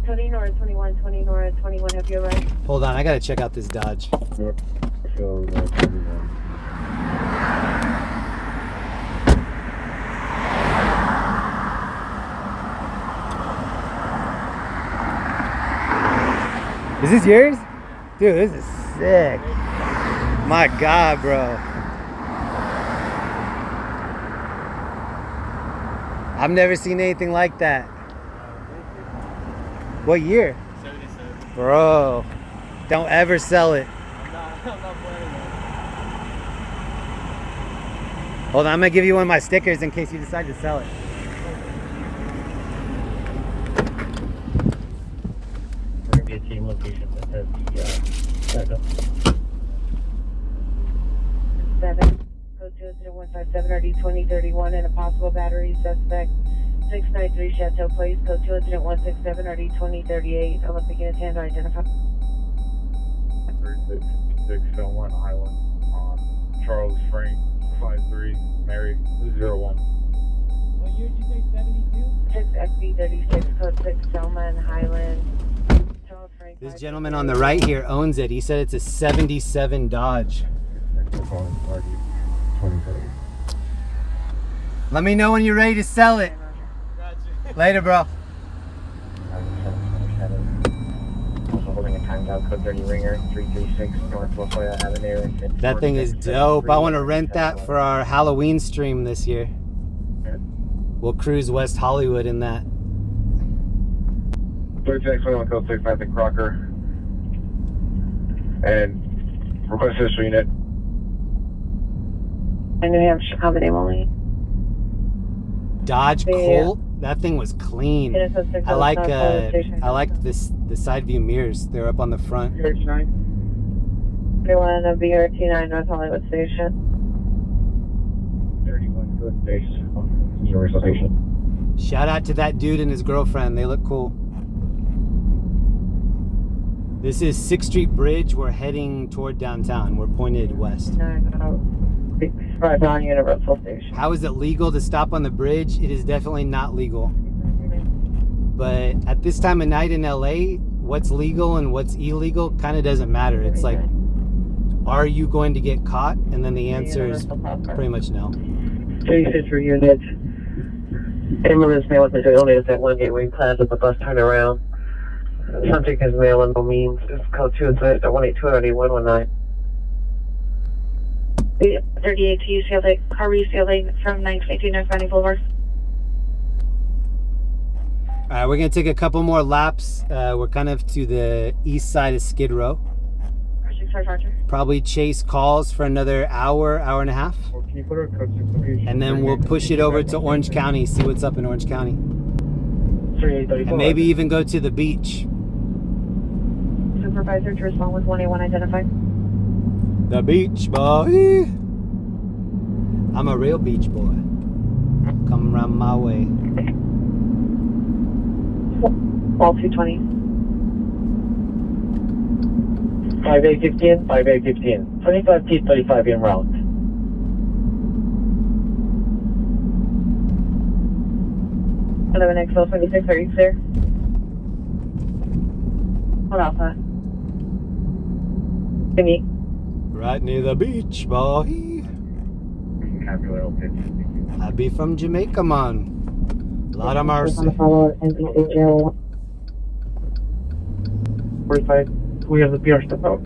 S10: 20 North, 21, 20 North, 21, have you arrived?
S4: Hold on, I gotta check out this Dodge. Is this yours? Dude, this is sick. My God, bro. I've never seen anything like that. What year?
S11: 77.
S4: Bro, don't ever sell it.
S11: I'm not planning on it.
S4: Hold on, I'm gonna give you one of my stickers in case you decide to sell it.
S19: There's going to be a team location that has the backup.
S10: 7, code 20157, RD 2031, and a possible battery suspect. 693 Chateau Place, code 2 incident 167, RD 2038. Olympic units hand are identified.
S16: 3601 Highland. Charles Frank 53 Mary 01.
S10: What year did you say, 72? 6 SB36, code 6 Selma and Highland. Charles Frank.
S4: This gentleman on the right here owns it. He said it's a 77 Dodge. Let me know when you're ready to sell it. Later, bro.
S19: Also holding a timed out code 30 ringer 336 North Lafayette Avenue.
S4: That thing is dope. I want to rent that for our Halloween stream this year. We'll cruise West Hollywood in that.
S9: 36 21 code 65 the Crocker. And request history unit.
S5: In New Hampshire, company only.
S4: Dodge Colt. That thing was clean. I like this the side view mirrors. They're up on the front.
S5: 31 BRT9 North Hollywood Station.
S9: 31 good base. Universal Station.
S4: Shout out to that dude and his girlfriend. They look cool. This is 6th Street Bridge. We're heading toward downtown. We're pointed west.
S5: Right on Universal Station.
S4: How is it legal to stop on the bridge? It is definitely not legal. But at this time of night in LA, what's legal and what's illegal kind of doesn't matter. It's like, are you going to get caught? And then the answer is pretty much no.
S18: 36 for units. Ambulance mail with the only is at one gateway plaza, the bus turnaround. Subject is mail and no means. It's code 2 inside at 182-119.
S10: 38 to UCLA, car refueling from 922 North County Boulevard.
S4: All right, we're going to take a couple more laps. We're kind of to the east side of Skid Row. Probably chase calls for another hour, hour and a half. And then we'll push it over to Orange County, see what's up in Orange County. And maybe even go to the beach.
S10: Supervisor to respond with 181 identified.
S4: The beach boy. I'm a real beach boy. Come around my way.
S10: Wall 220.
S18: 5815, 5815. 25 T35 en route.
S10: XL 26, are you clear? Hold Alpha. Jimmy.
S4: Right near the beach, boy. I be from Jamaica, man. Lot of mercy.
S18: 45, we have the PR step out.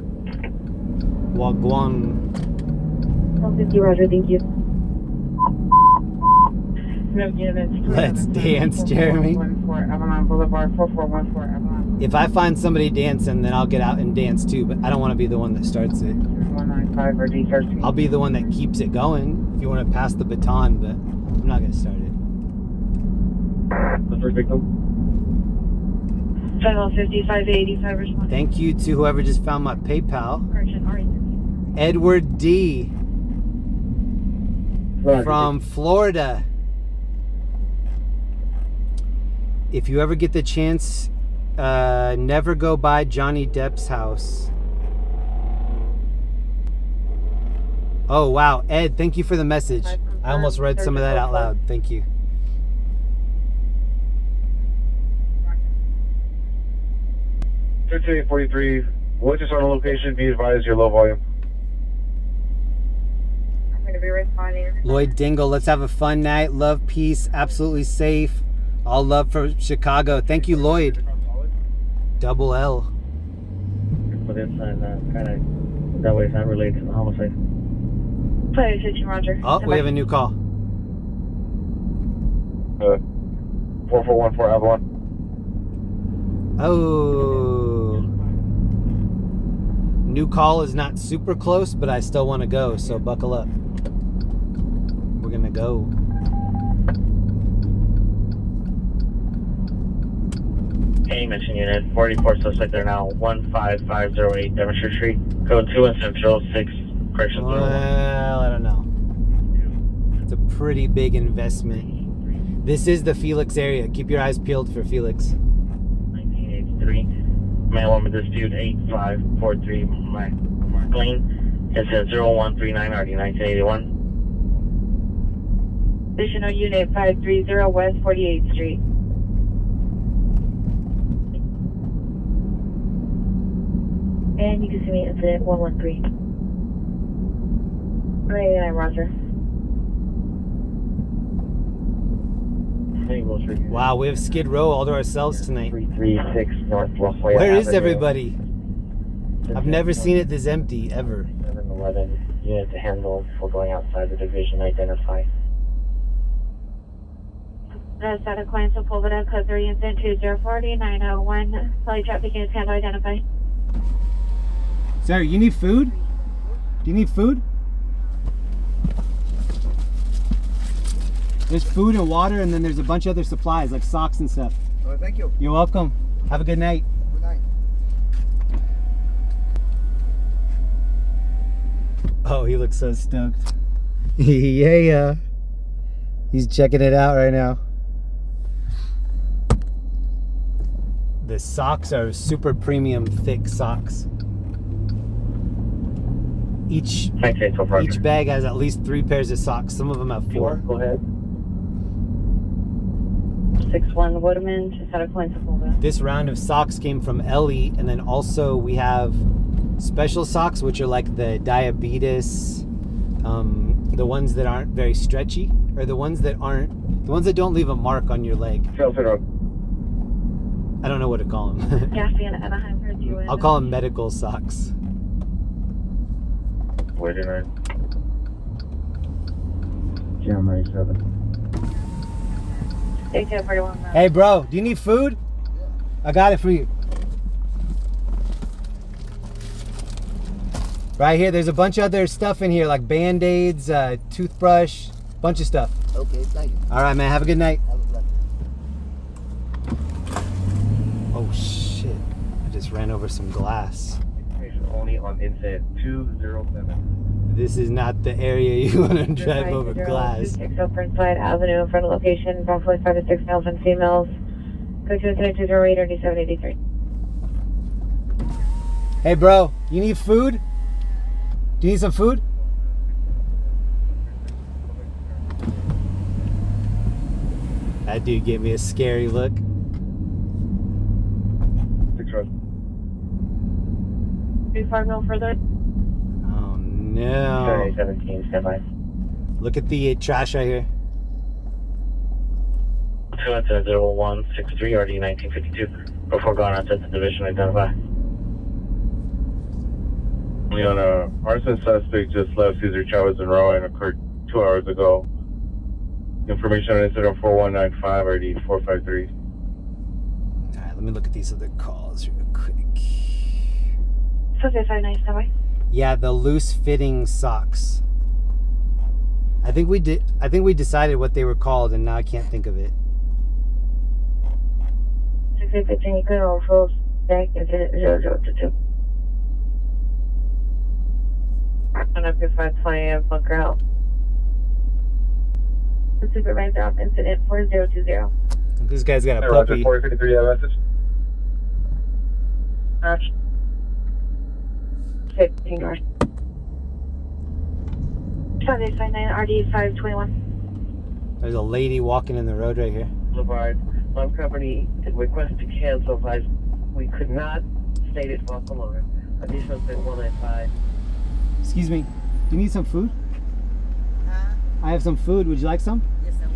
S4: Wagwan.
S10: 150, roger, thank you. No units.
S4: Let's dance, Jeremy.
S10: 14 Avalon Boulevard, 4414 Avalon.
S4: If I find somebody dancing, then I'll get out and dance too, but I don't want to be the one that starts it.
S10: 195 or D13.
S4: I'll be the one that keeps it going if you want to pass the baton, but I'm not going to start it.
S9: The first victim.
S10: 50, 585 response.
S4: Thank you to whoever just found my PayPal. Edward D. From Florida. If you ever get the chance, never go by Johnny Depp's house. Oh, wow. Ed, thank you for the message. I almost read some of that out loud. Thank you.
S9: $58.43. Once it's on a location, be advised you're low volume.
S10: I'm going to be responding.
S4: Lloyd Dingle, let's have a fun night. Love, peace, absolutely safe. All love for Chicago. Thank you, Lloyd. Double L.
S18: Put inside that kind of, that way it's not related to the homicide.
S10: Play attention, roger.
S4: Oh, we have a new call.
S9: 4414 Avalon.
S4: Oh. New call is not super close, but I still want to go, so buckle up. We're going to go.
S19: Any mention unit, 44 suspect there now, 15508 Devonshire Street, code 2 and Central 6, correction.
S4: Well, I don't know. It's a pretty big investment. This is the Felix area. Keep your eyes peeled for Felix.
S19: 1983, man woman dispute 8543 Mark Lane. It says 0139 RD 1981.
S10: Additional unit 530 West 48th Street. And you can see me incident 113. 189, roger.
S4: Wow, we have Skid Row all to ourselves tonight.
S19: 336 North Lafayette
S4: Where is
S19: Avenue.
S4: everybody? I've never seen it this empty, ever.
S19: 711 unit to handle before going outside the division. Identify.
S10: Santa Coins of Blvd, code 3 incident 2040 901. Flight traffic units handle identify.
S4: Sir, you need food? Do you need food? There's food and water, and then there's a bunch of other supplies like socks and stuff.
S7: Oh, thank you.
S4: You're welcome. Have a good night.
S7: Good night.
S4: Oh, he looks so stoked. Yeah. He's checking it out right now. The socks are super premium thick socks. Each bag has at least 3 pairs of socks. Some of them have 4.
S19: Go ahead.
S10: 61 Woodman to Santa Coins of Blvd.
S4: This round of socks came from Ellie, and then also we have special socks, which are like the diabetes, the ones that aren't very stretchy, or the ones that don't leave a mark on your leg. I don't know what to call them.
S10: Gaffy and Anaheim for you.
S4: I'll call them medical socks.
S19: 49.
S12: January 7th.
S10: 1841.
S4: Hey bro, do you need food? I got it for you. Right here, there's a bunch of other stuff in here, like Band-Aids, toothbrush, bunch of stuff.
S7: Okay, thank you.
S4: All right, man, have a good night.
S7: Have a blessed day.
S4: Oh shit, I just ran over some glass.
S19: Only on incident 207.
S4: This is not the area you want to drive over glass.
S10: 6 Burnside Avenue in front of location, approximately 5 to 6 males and females. Go to incident 208 or 783.
S4: Hey bro, you need food? Do you need some food? That dude gave me a scary look.
S10: 35 no further.
S4: Oh no.
S19: 17, stand by.
S4: Look at the trash right here.
S19: 20163 RD 1952. Before going outside the division, identify.
S16: Leon, arson suspect just left Cesar Chavez and Row and occurred 2 hours ago. Information on incident 4195 RD 453.
S4: Alright, let me look at these other calls real quick.
S10: Sofi 59, stand by.
S4: Yeah, the loose fitting socks. I think we decided what they were called, and now I can't think of it.
S10: 615, you could also back incident 0022. On up to 520 of Bunker Hill. The supervisor off incident 4020.
S4: This guy's got a
S16: Roger,
S4: puppy.
S16: 453, that message.
S10: 15 north. Sunday 59 RD 521.
S4: There's a lady walking in the road right here.
S18: Boulevard. Love Company request to cancel by we could not state it for longer. Additional 195.
S4: Excuse me, do you need some food? I have some food, would you like some?
S20: Yes, I will.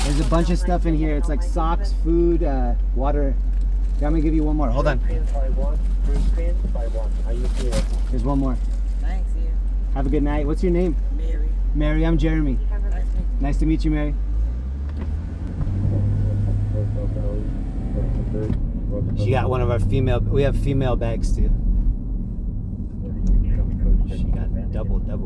S4: There's a bunch of stuff in here. It's like socks, food, water. Yeah, I'm gonna give you one more. Hold on. Here's one more.
S20: Thanks, yeah.
S4: Have a good night. What's your name?
S20: Mary.
S4: Mary, I'm Jeremy. Nice to meet you, Mary. She got one of our female, we have female bags too. She got double that.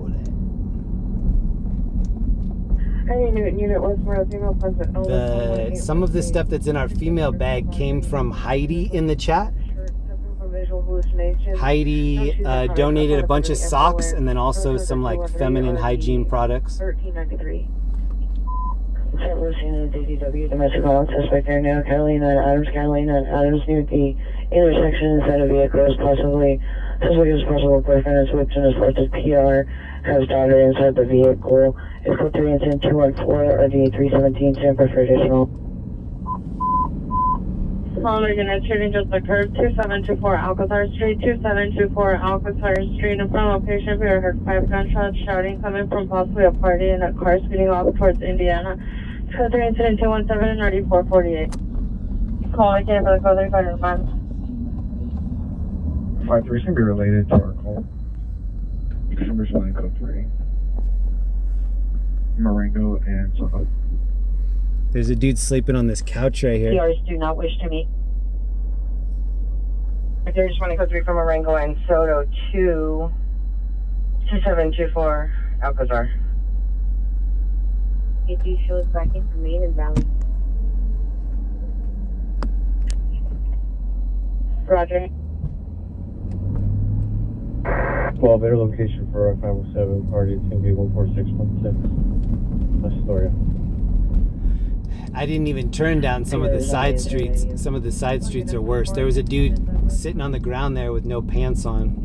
S4: Some of the stuff that's in our female bag came from Heidi in the chat. Heidi donated a bunch of socks and then also some like feminine hygiene products.
S10: 1393.
S18: St. Lucie and DDW, domestic violence suspect there now. Carolina and Adams near the intersection inside a vehicle. Possibly, suspect is possible boyfriend is whipped and is posted PR. Has daughter inside the vehicle. Is code 3 incident 214 or the 317 sample for additional.
S2: Calling and shooting just occurred. 2724 Alcazar Street, 2724 Alcazar Street. In front of location, we heard 5 gunshots shouting coming from possibly a party in a car speeding off towards Indiana. Code 3 incident 217 and RD 448. Call again for the code 3 fighter man.
S15: 5-3 is going to be related to our call. December's 9 code 3. Marengo and Sofi.
S4: There's a dude sleeping on this couch right here.
S10: PRs do not wish to meet. There's just want to go 3 from Marengo and Soto to 2724 Alcazar.
S2: If you show us back in from main and valley. Roger.
S17: Well, better location for our 507 party. It's going to be 14616. Astoria.
S4: I didn't even turn down some of the side streets. Some of the side streets are worse. There was a dude sitting on the ground there with no pants on.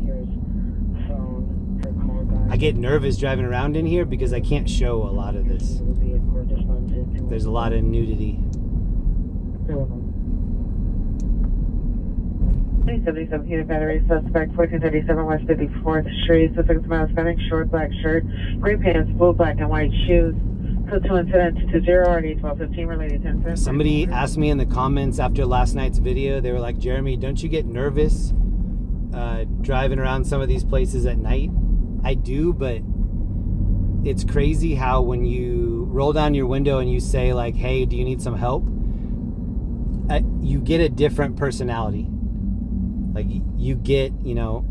S4: I get nervous driving around in here because I can't show a lot of this. There's a lot of nudity.
S18: 377 Heated Battery Suspect, 1437 West 54th Street, suspect male, Hispanic, short black shirt, gray pants, blue, black, and white shoes. Code 2 incident 220 RD 1215 related to incident.
S4: Somebody asked me in the comments after last night's video, they were like, Jeremy, don't you get nervous driving around some of these places at night? I do, but it's crazy how when you roll down your window and you say like, hey, do you need some help? You get a different personality. Like you get, you know,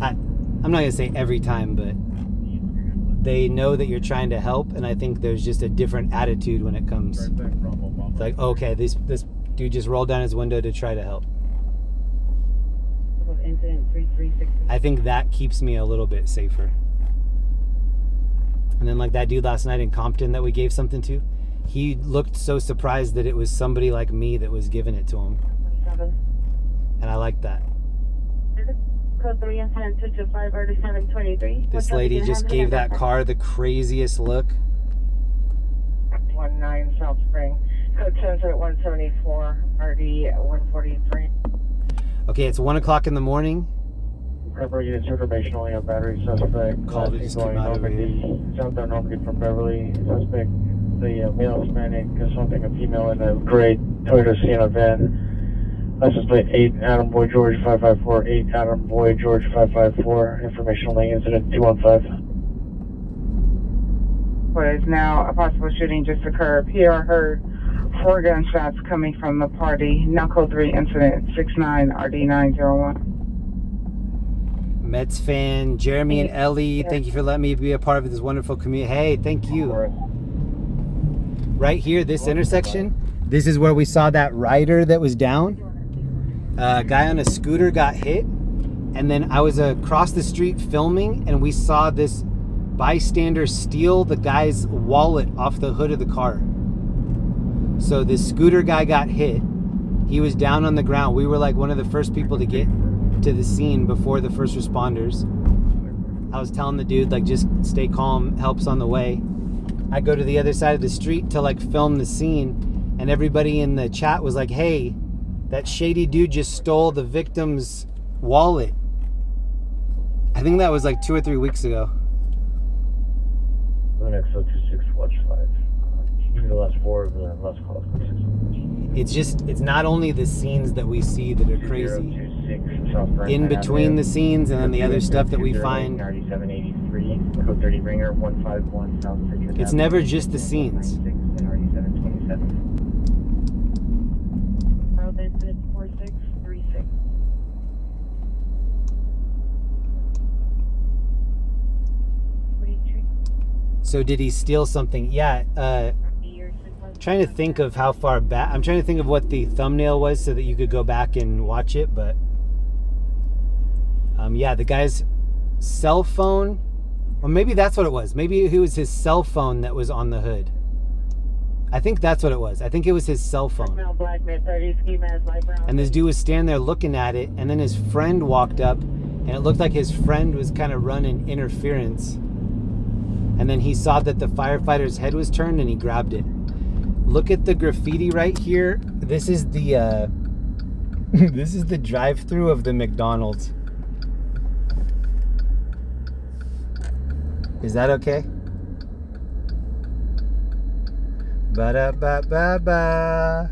S4: I'm not gonna say every time, but they know that you're trying to help, and I think there's just a different attitude when it comes. It's like, okay, this dude just rolled down his window to try to help. I think that keeps me a little bit safer. And then like that dude last night in Compton that we gave something to, he looked so surprised that it was somebody like me that was giving it to him. And I like that.
S2: Code 3 incident 225 RD 723.
S4: This lady just gave that car the craziest look.
S18: 19 South Spring, code 10 at 174 RD 143.
S4: Okay, it's 1 o'clock in the morning.
S15: Remember, units information only on battery suspect.
S4: Call it just came out over here.
S15: Southbound Normandy from Beverly. Suspect, the male Hispanic, something a female in a gray Toyota Sienna van. License plate 8 Adam Boy George 554, 8 Adam Boy George 554. Information only incident 215.
S18: What is now a possible shooting just occurred. PR heard 4 gunshots coming from the party. Now code 3 incident 69 RD 901.
S4: Mets fan, Jeremy and Ellie, thank you for letting me be a part of this wonderful community. Hey, thank you. Right here, this intersection, this is where we saw that rider that was down. A guy on a scooter got hit, and then I was across the street filming, and we saw this bystander steal the guy's wallet off the hood of the car. So this scooter guy got hit. He was down on the ground. We were like one of the first people to get to the scene before the first responders. I was telling the dude, like, just stay calm, help's on the way. I go to the other side of the street to like film the scene, and everybody in the chat was like, hey, that shady dude just stole the victim's wallet. I think that was like 2 or 3 weeks ago.
S17: The next 026 watch 5. Give me the last 4 of the last calls.
S4: It's not only the scenes that we see that are crazy. In between the scenes and then the other stuff that we find.
S19: 9783, code 30 ringer 151 South Citrus.
S4: It's never just the scenes.
S2: Incident 4636.
S4: So did he steal something? Yeah. Trying to think of how far back. I'm trying to think of what the thumbnail was so that you could go back and watch it. But yeah, the guy's cell phone, or maybe that's what it was. Maybe it was his cell phone that was on the hood. I think that's what it was. I think it was his cell phone. And this dude was standing there looking at it, and then his friend walked up, and it looked like his friend was kind of running interference. And then he saw that the firefighter's head was turned, and he grabbed it. Look at the graffiti right here. This is the this is the drive-through of the McDonald's. Is that okay? Ba-da-ba-ba-ba.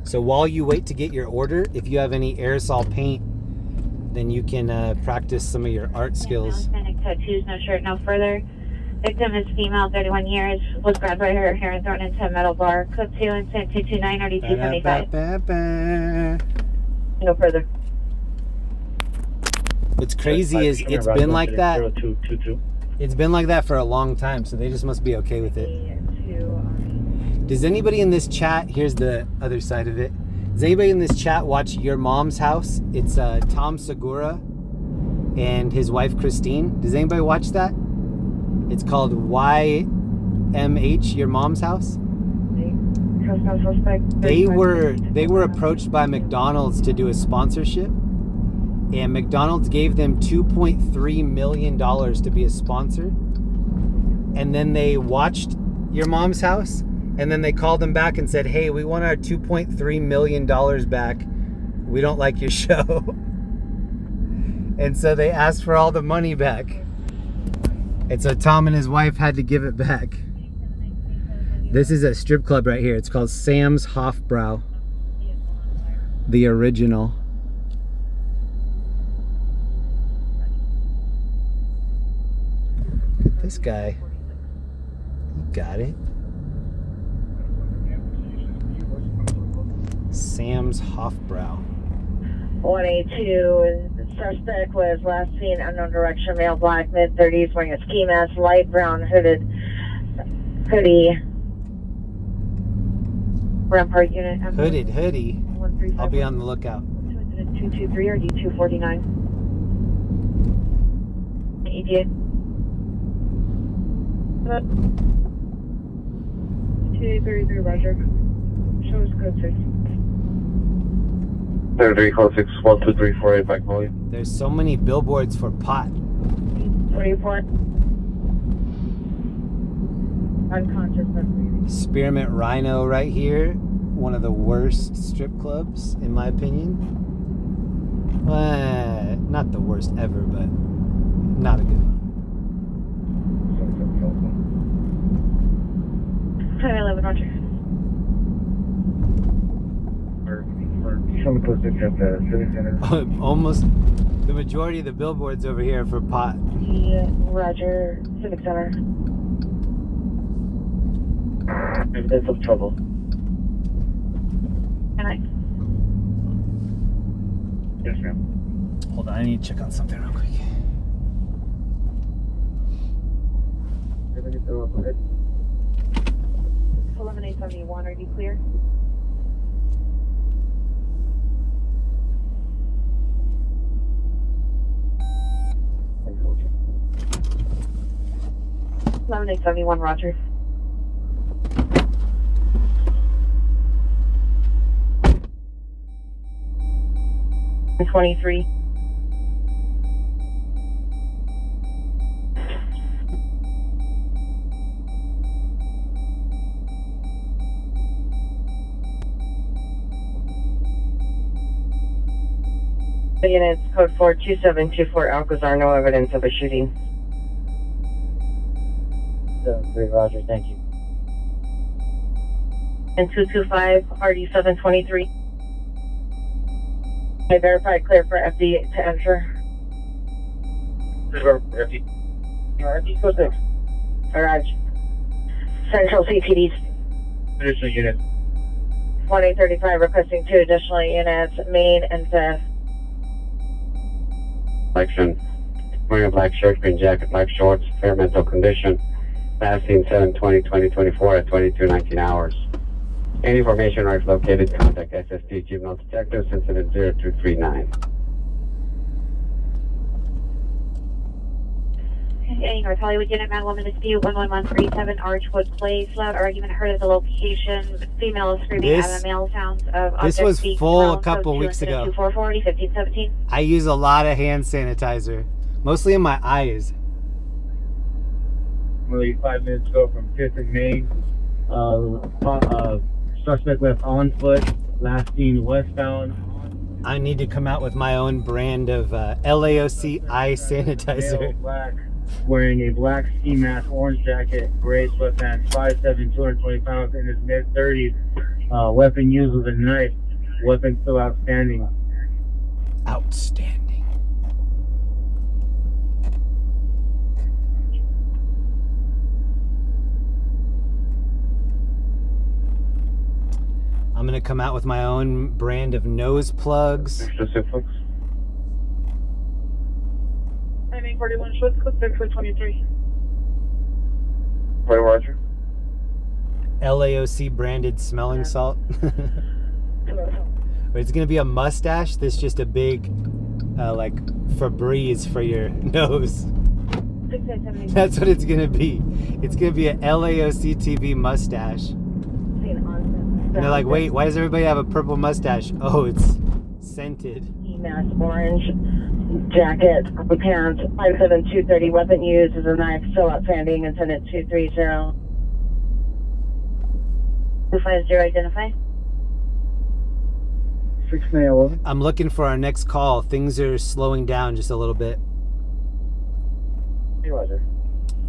S4: So while you wait to get your order, if you have any aerosol paint, then you can practice some of your art skills.
S10: Tattoos, no shirt, no further. Victim is female, 31 years, was grabbed by her hair and thrown into a metal bar. Code 2, incident 229, RD 275. No further.
S4: What's crazy is it's been like that. It's been like that for a long time, so they just must be okay with it. Does anybody in this chat, here's the other side of it. Does anybody in this chat watch Your Mom's House? It's Tom Segura and his wife Christine. Does anybody watch that? It's called YMH, Your Mom's House. They were approached by McDonald's to do a sponsorship, and McDonald's gave them $2.3 million to be a sponsor. And then they watched Your Mom's House, and then they called them back and said, hey, we want our $2.3 million back. We don't like your show. And so they asked for all the money back. And so Tom and his wife had to give it back. This is a strip club right here. It's called Sam's Hofbrau. The original. Look at this guy. He got it. Sam's Hofbrau.
S10: 182, suspect was last seen unknown direction, male, black, mid-30s, wearing a ski mask, light brown hoodie. Rampart unit.
S4: Hoodie. I'll be on the lookout.
S10: 223 or D249. ETA. 233, Roger. Shows code 6.
S9: 33, call 6, 12348, back volume.
S4: There's so many billboards for pot.
S10: 44. Unconscious.
S4: Spearmint Rhino right here. One of the worst strip clubs, in my opinion. Not the worst ever, but not a good one.
S10: 11, Roger.
S4: Almost the majority of the billboards over here are for pot.
S10: Yeah, Roger, Civic Center.
S19: Evidence of trouble.
S10: Can I?
S19: Yes, ma'am.
S4: Hold on, I need to check out something real quick.
S10: 11871, are you clear? Lemonade 71, Roger. And 23. Units code 42724 Alcazar, no evidence of a shooting.
S19: 73, Roger, thank you.
S10: And 225 RD723. I verify clear for FD to enter.
S19: FD.
S10: FD code 6. Garage. Central CTD.
S19: Additional unit.
S10: 1835 requesting 2 additional units, main and fifth.
S13: Collection. Wearing a black shirt, green jacket, black shorts, fair mental condition. Last seen 7/20/2024 at 22:19 hours. Any information or if located, contact SSD Juvenile Detectives, incident 0239.
S10: Any North Hollywood unit, man, woman dispute, 11137 Archwood Place. Loud argument heard at the location. Female is screaming out of male sounds of
S4: This was full a couple weeks ago.
S10: 2440, 1517.
S4: I use a lot of hand sanitizer, mostly in my eyes.
S8: approximately 5 minutes ago from 5th and Main. Suspect left on foot, last seen westbound.
S4: I need to come out with my own brand of LAOC eye sanitizer.
S8: Male, black, wearing a black ski mask, orange jacket, gray sweatpants, 5'7", 220 pounds, in his mid-30s. Weapon used was a knife. Weapon still outstanding.
S4: Outstanding. I'm gonna come out with my own brand of nose plugs.
S16: Specifics.
S5: 941 Schwartz, code 623.
S16: Right, Roger.
S4: LAOC branded smelling salt. But it's gonna be a mustache that's just a big, like Febreze for your nose. That's what it's gonna be. It's gonna be a LAOC TV mustache. And they're like, wait, why does everybody have a purple mustache? Oh, it's scented.
S2: Mask, orange jacket, pants, 5'7", 230. Weapon used is a knife, still outstanding. Incident 230. 250, identify.
S8: 611.
S4: I'm looking for our next call. Things are slowing down just a little bit.
S16: Hey, Roger.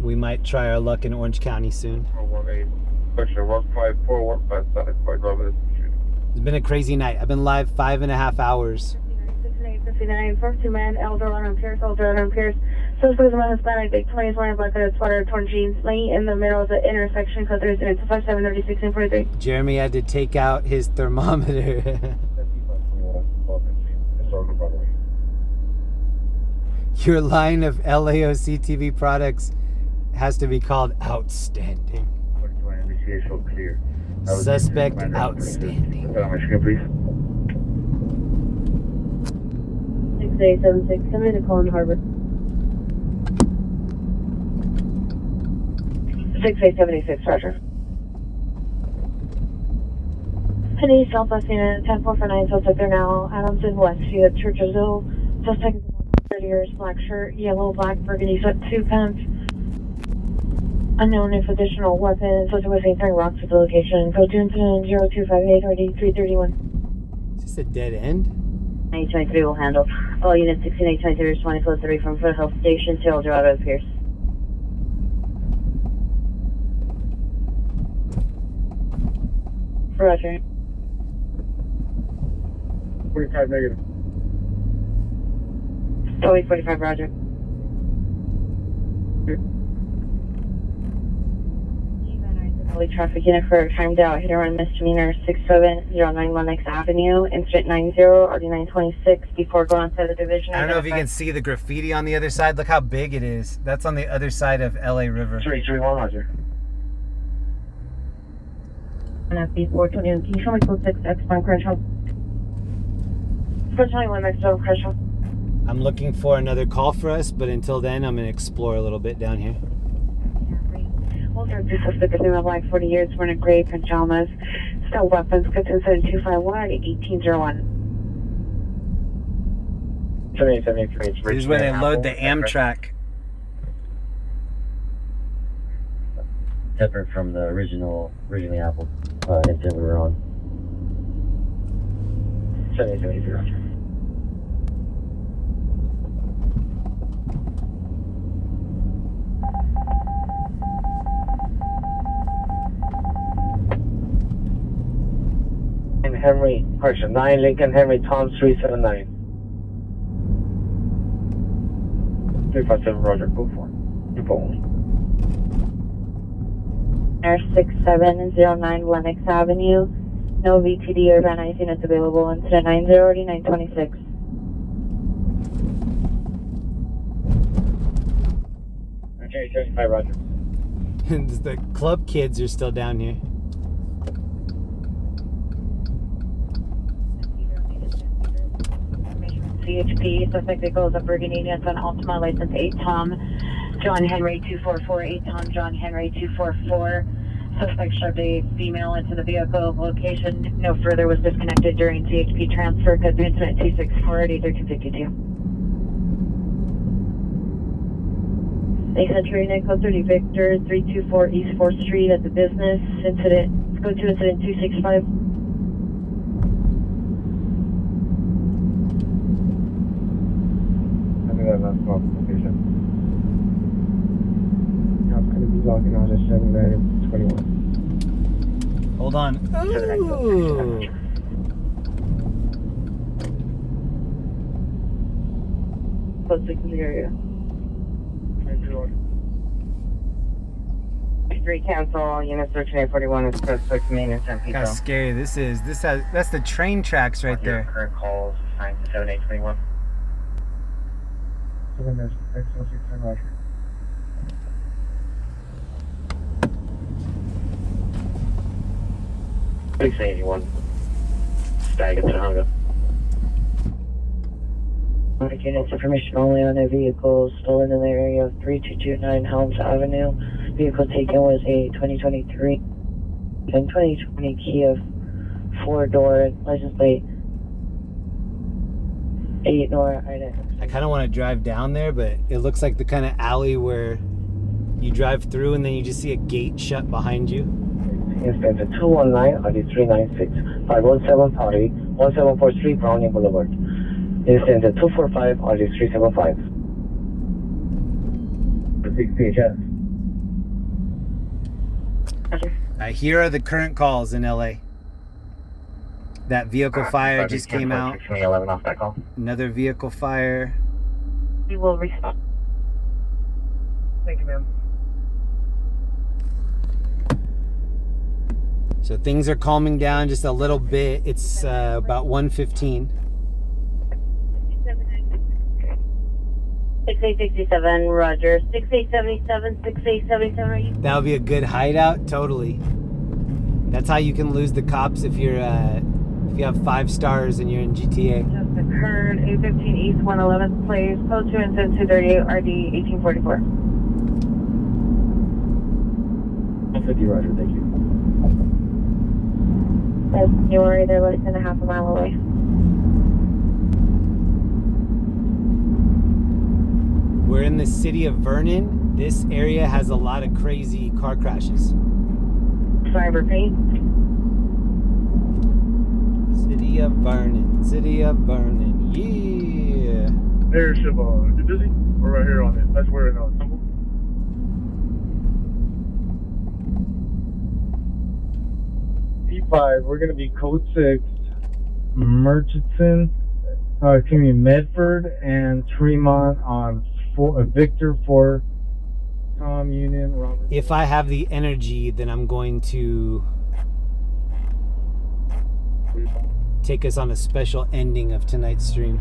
S4: We might try our luck in Orange County soon.
S16: 418. Question 154, 157, quite Robert.
S4: It's been a crazy night. I've been live 5.5 hours.
S5: 59, 42 man, Eldorado and Pierce, Eldorado and Pierce. Suspect is a Hispanic, big 20s, wearing black hooded sweater, torn jeans, laying in the middle of the intersection, code 37, 57, 36, and 43.
S4: Jeremy had to take out his thermometer. Your line of LAOC TV products has to be called outstanding. Suspect outstanding.
S5: 6876, send me to Colin Harbor. 6876, Roger. Penny, Southwest Unit, 10-449, suspect there now. Adams in Westview at Churchillville. Suspect is 30 years, black shirt, yellow, black, burgundy, sweat, 2 pants. Unknown if additional weapons. Suspect was throwing rocks at the location. Code 2 incident 0258 RD 331.
S4: Is this a dead end?
S2: 823 will handle. All units 16823 responding close 3 from Foothill Station to Eldorado Pierce. Roger.
S8: 45 negative.
S2: Totally 45, Roger. Traffic unit for timed out hit and run misdemeanor 67091 X Avenue, incident 90 RD926 before going outside the division.
S4: I don't know if you can see the graffiti on the other side. Look how big it is. That's on the other side of LA River.
S8: 331, Roger.
S2: FB421, can you show me code 6 X Bank Crenshaw? 421 X Crenshaw.
S4: I'm looking for another call for us, but until then, I'm going to explore a little bit down here.
S2: Older suspect is in black 40 years, wearing gray pajamas. Still weapons, good to 7251 1801.
S19: 7873.
S4: This is where they load the Amtrak.
S17: Separate from the originally Apple incident we were on.
S19: 7873.
S8: Henry, correction, 9 Lincoln Henry, Tom 379. 357, Roger, go for it. Info only.
S2: Air 6709 Lenox Avenue. No VTD or van ice units available. Incident 90 RD926.
S8: Okay, 75, Roger.
S4: The club kids are still down here.
S2: CHP, suspect vehicles of Burgundy units on Altima, license 8 Tom, John Henry 244, 8 Tom, John Henry 244. Suspect shoved a female into the vehicle location. No further was disconnected during CHP transfer. Code incident 264 at 81352. Thanks, Century Nick, code 30 Victor, 324 East 4th Street at the business. Incident, go to incident 265.
S9: I think that's not location. Yeah, I'm going to be logging on at 7:21.
S4: Hold on. Ooh.
S2: Code 6 in the area. 3 cancel, all units searching 841 is code 6 main and San Pedro.
S4: How scary this is. That's the train tracks right there.
S19: Current calls 97821.
S9: 7 minutes, X16, Roger.
S19: Please say anyone. Stag at Tahanga.
S2: Units information only on a vehicle stolen in the area of 3229 Helms Avenue. Vehicle taken was a 2023 and 2020 Kia 4-door license plate 8 nor item.
S4: I kind of want to drive down there, but it looks like the kind of alley where you drive through and then you just see a gate shut behind you.
S9: Instance 219 RD 396 517 party 1743 Browning Boulevard. Instance 245 RD 375. 6 PHS.
S4: Here are the current calls in LA. That vehicle fire just came out.
S19: 11 off that call.
S4: Another vehicle fire.
S2: We will respond. Thank you, ma'am.
S4: So things are calming down just a little bit. It's about 1:15.
S2: 6867, Roger. 6877, 6877, are you?
S4: That would be a good hideout, totally. That's how you can lose the cops if you're if you have 5 stars and you're in GTA.
S2: Just occurred 815 East 111th Place, code 2 and 238 RD 1844.
S9: 150, Roger, thank you.
S2: Yes, you are they're less than a half a mile away.
S4: We're in the city of Vernon. This area has a lot of crazy car crashes.
S2: Cyber paint.
S4: City of Vernon, city of Vernon, yeah.
S15: Airship, you busy? We're right here on it. That's where it is.
S8: P5, we're gonna be code 6, Murchison, Medford and Tremont on Victor 4, Tom Union, Robert.
S4: If I have the energy, then I'm going to take us on a special ending of tonight's stream.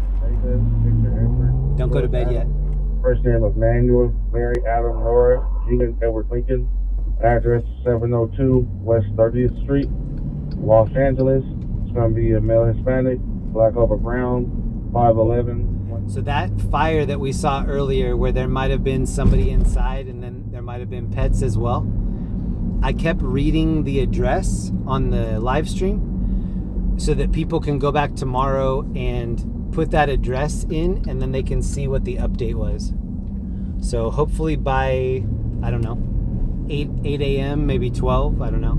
S4: Don't go to bed yet.
S8: First name of Manuel, Mary Adam Laura, Gina Edward Lincoln. Address 702 West 30th Street, Los Angeles. It's going to be a male Hispanic, black over brown, 5'11".
S4: So that fire that we saw earlier where there might have been somebody inside and then there might have been pets as well, I kept reading the address on the live stream so that people can go back tomorrow and put that address in and then they can see what the update was. So hopefully by, I don't know, 8 a.m., maybe 12, I don't know.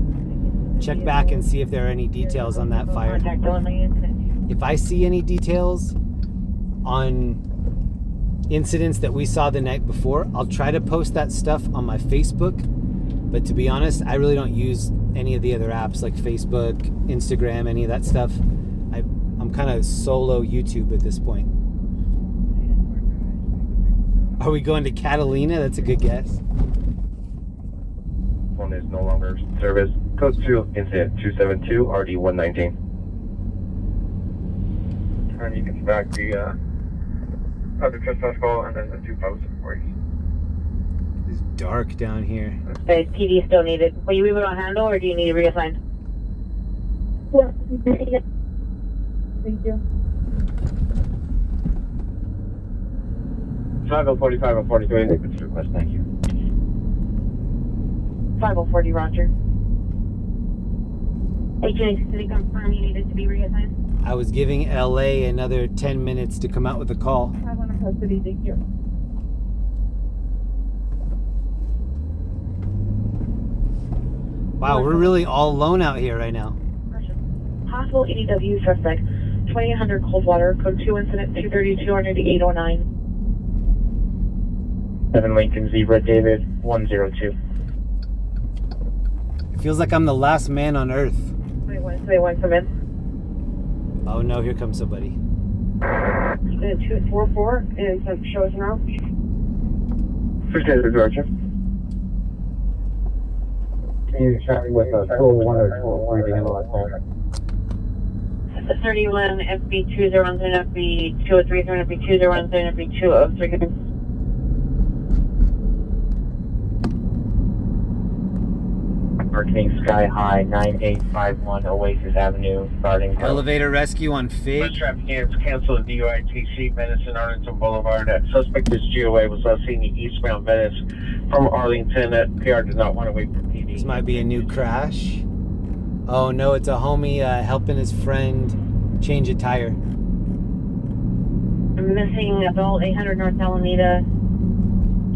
S4: Check back and see if there are any details on that fire. If I see any details on incidents that we saw the night before, I'll try to post that stuff on my Facebook. But to be honest, I really don't use any of the other apps like Facebook, Instagram, any of that stuff. I'm kind of solo YouTube at this point. Are we going to Catalina? That's a good guess.
S9: Phone is no longer in service. Code 2, incident 272, RD 119. And you can back the other trespass call and then the 2 posts for you.
S4: It's dark down here.
S2: Okay, PD still needed. Will you be able to handle or do you need to reassign?
S5: Yeah, thank you.
S9: 5045 and 43, take this request, thank you.
S2: 5040, Roger. HNX, did it confirm you needed to be reassigned?
S4: I was giving LA another 10 minutes to come out with a call.
S5: 5 on custody, thank you.
S4: Wow, we're really all alone out here right now.
S10: Possible EDW suspect, 2800 Coldwater, code 2 incident 232 under the 809.
S19: 7 Lincoln Zebra, David, 102.
S4: It feels like I'm the last man on earth.
S10: They want come in.
S4: Oh no, here comes somebody.
S10: 244 and some shows now.
S19: First aid, Georgia.
S12: You're chatting with a 201 or 203 to handle that call.
S2: 31 FB20 FB 203 FB 201 FB 203.
S19: Marketing Sky High, 9851 Oasis Avenue, starting.
S4: Elevator rescue on Fig.
S3: Traffic units cancel the DUITC Venice and Arlington Boulevard. Suspect is GOA was seen the eastbound Venice from Arlington. PR did not want to wait for PD.
S4: This might be a new crash. Oh no, it's a homie helping his friend change a tire.
S2: I'm missing adult 800 North Alameda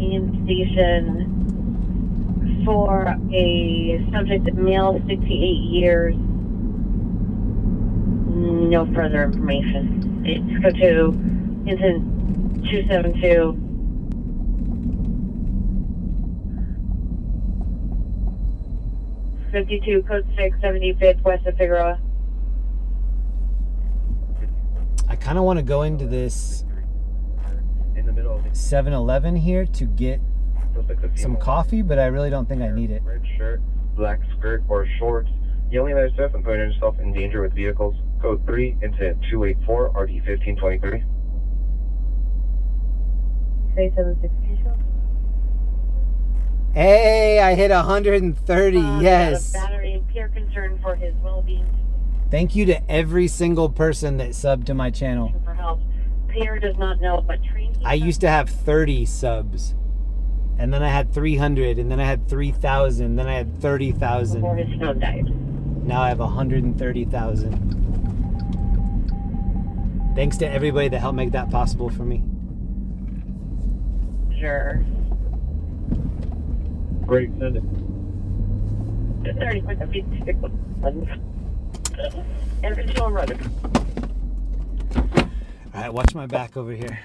S2: in station for a subject male 68 years. No further information. It's go to incident 272. '52 code 6 75th west of Figueroa.
S4: I kind of want to go into this 7-Eleven here to get some coffee, but I really don't think I need it.
S9: Red shirt, black skirt, or shorts. Yelling at yourself and putting yourself in danger with vehicles. Code 3, incident 284, RD 1523.
S2: Say 760.
S4: Hey, I hit 130, yes.
S2: Battery and peer concern for his well-being.
S4: Thank you to every single person that subbed to my channel.
S2: For help. Peer does not know, but train.
S4: I used to have 30 subs. And then I had 300, and then I had 3,000, then I had 30,000.
S2: Before his snow died.
S4: Now I have 130,000. Thanks to everybody that helped make that possible for me.
S2: Sure.
S9: Great, send it.
S2: 30 quick, and it's still running.
S4: Alright, watch my back over here.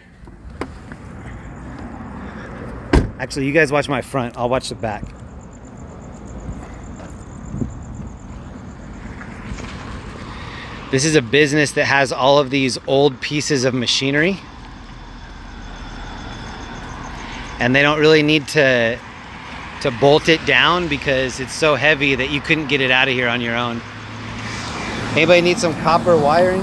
S4: Actually, you guys watch my front. I'll watch the back. This is a business that has all of these old pieces of machinery. And they don't really need to bolt it down because it's so heavy that you couldn't get it out of here on your own. Anybody need some copper wiring?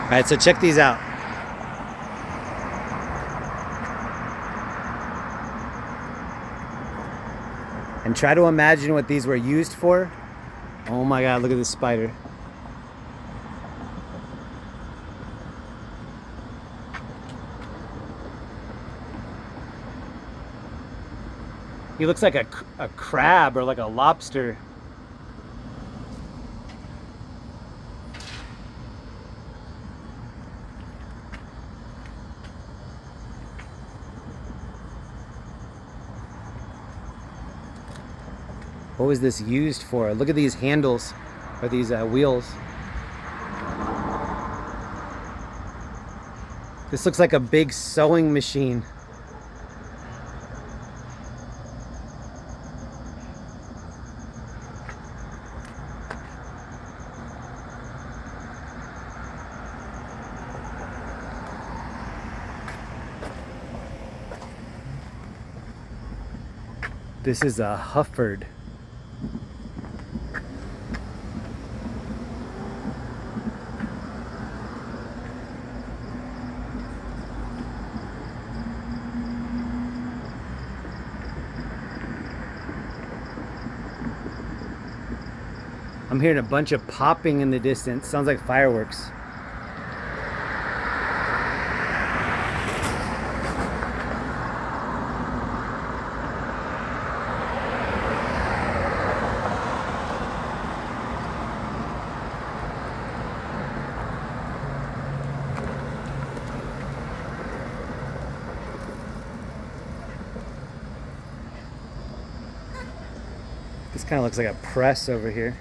S4: All right, so check these out. And try to imagine what these were used for. Oh my God, look at this spider. He looks like a crab or like a lobster. What was this used for? Look at these handles, or these wheels. This looks like a big sewing machine. This is a Hufford. I'm hearing a bunch of popping in the distance. Sounds like fireworks. kind of looks like a press over here.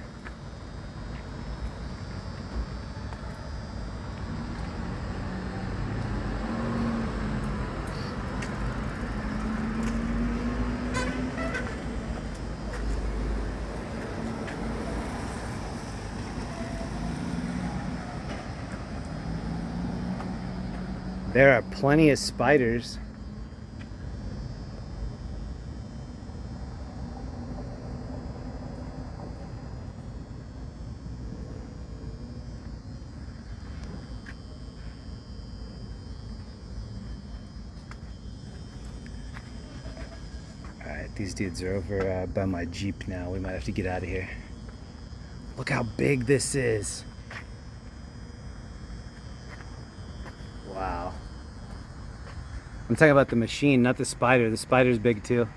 S4: There are plenty of spiders. Alright, these dudes are over by my Jeep now. We might have to get out of here. Look how big this is. Wow. I'm talking about the machine, not the spider. The spider's big too.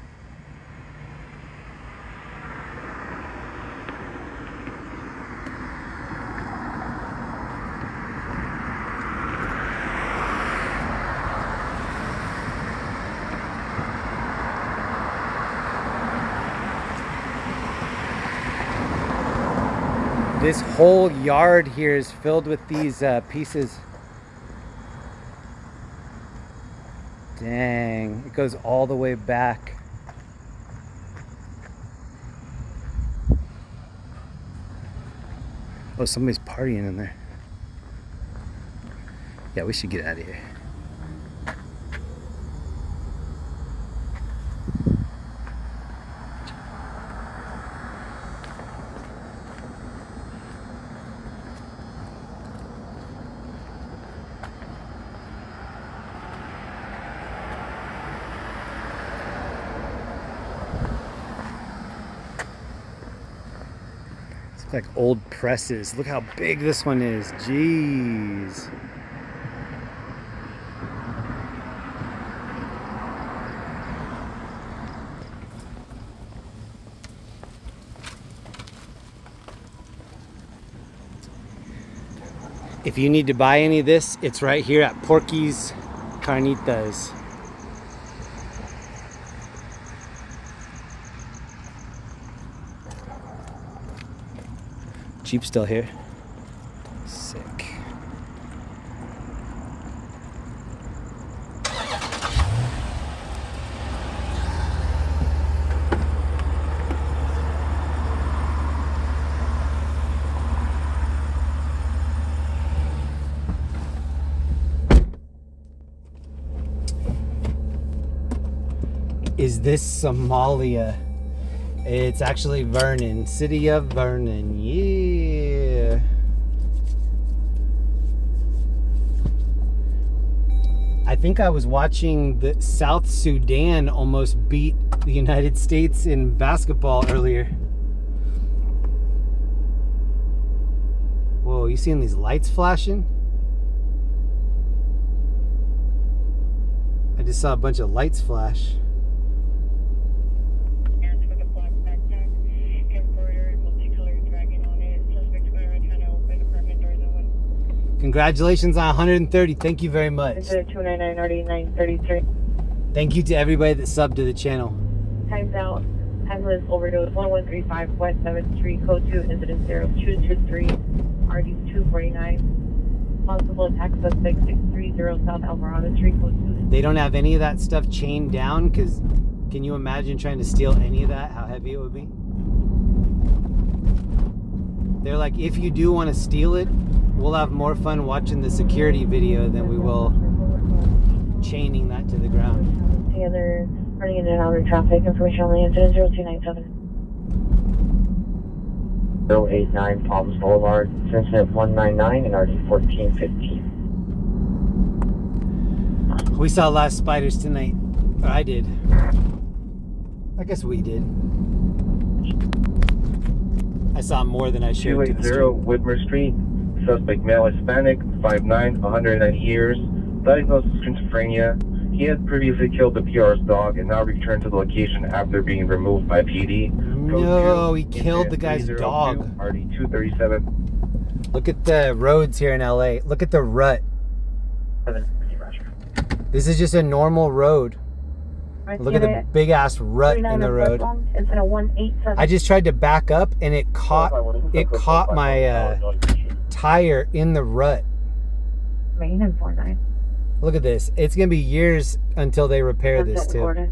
S4: This whole yard here is filled with these pieces. Dang, it goes all the way back. Oh, somebody's partying in there. Yeah, we should get out of here. Like old presses. Look how big this one is. Jeez. If you need to buy any of this, it's right here at Porky's Carnitas. Jeep still here. Sick. Is this Somalia? It's actually Vernon, city of Vernon, yeah. I think I was watching the South Sudan almost beat the United States in basketball earlier. Whoa, you seeing these lights flashing? I just saw a bunch of lights flash. Congratulations on 130. Thank you very much.
S2: 299-933.
S4: Thank you to everybody that subbed to the channel.
S2: Times out. Ambulance overdose 1135 West 7th Street, code 2, incident 0223, RD 249. Possible attack suspect 630 South Alvarado Street, code 2.
S4: They don't have any of that stuff chained down, because can you imagine trying to steal any of that? How heavy it would be? They're like, if you do want to steal it, we'll have more fun watching the security video than we will chaining that to the ground.
S2: Together, running in and out of traffic. Information on the incident 0297.
S19: 089 Palms Boulevard, incident 199 and RD 1415.
S4: We saw last spiders tonight. Or I did. I guess we did. I saw more than I showed.
S8: 280 Whitmer Street. Suspect male Hispanic, 5'9", 190 years, diagnosed with schizophrenia. He had previously killed the PR's dog and now returned to the location after being removed by PD.
S4: No, he killed the guy's dog.
S8: RD 237.
S4: Look at the roads here in LA. Look at the rut. This is just a normal road. Look at the big ass rut in the road.
S10: Instead of 187.
S4: I just tried to back up and it caught my tire in the rut.
S10: Main and 49.
S4: Look at this. It's gonna be years until they repair this too.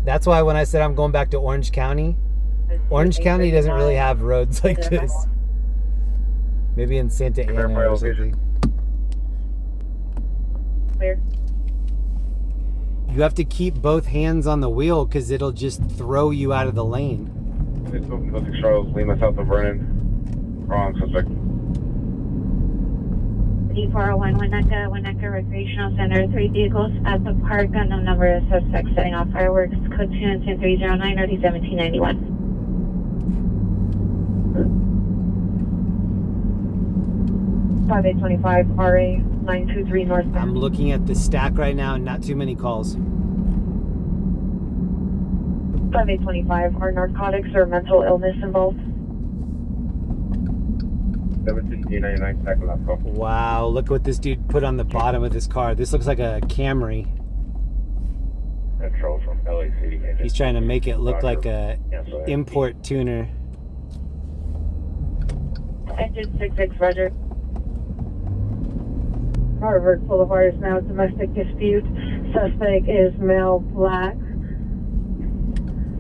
S4: That's why when I said I'm going back to Orange County doesn't really have roads like this. Maybe in Santa Ana or something.
S10: Clear.
S4: You have to keep both hands on the wheel because it'll just throw you out of the lane.
S16: It's open to 6 Charles, Lima, south of Vernon. Wrong suspect.
S10: D401 Winnetka Recreational Center. 3 vehicles at the park. Unknown number of suspects setting off fireworks. Code 29309 RD 1791.
S5: 5825 RA 923 northbound.
S4: I'm looking at the stack right now and not too many calls.
S5: 5825, are narcotics or mental illness involved?
S16: 1799 stack last call.
S4: Wow, look what this dude put on the bottom of this car. This looks like a Camry.
S16: Control from LAC.
S4: He's trying to make it look like a import tuner.
S5: Engine 66, Roger. Harvard Boulevard is now domestic dispute. Suspect is male, black.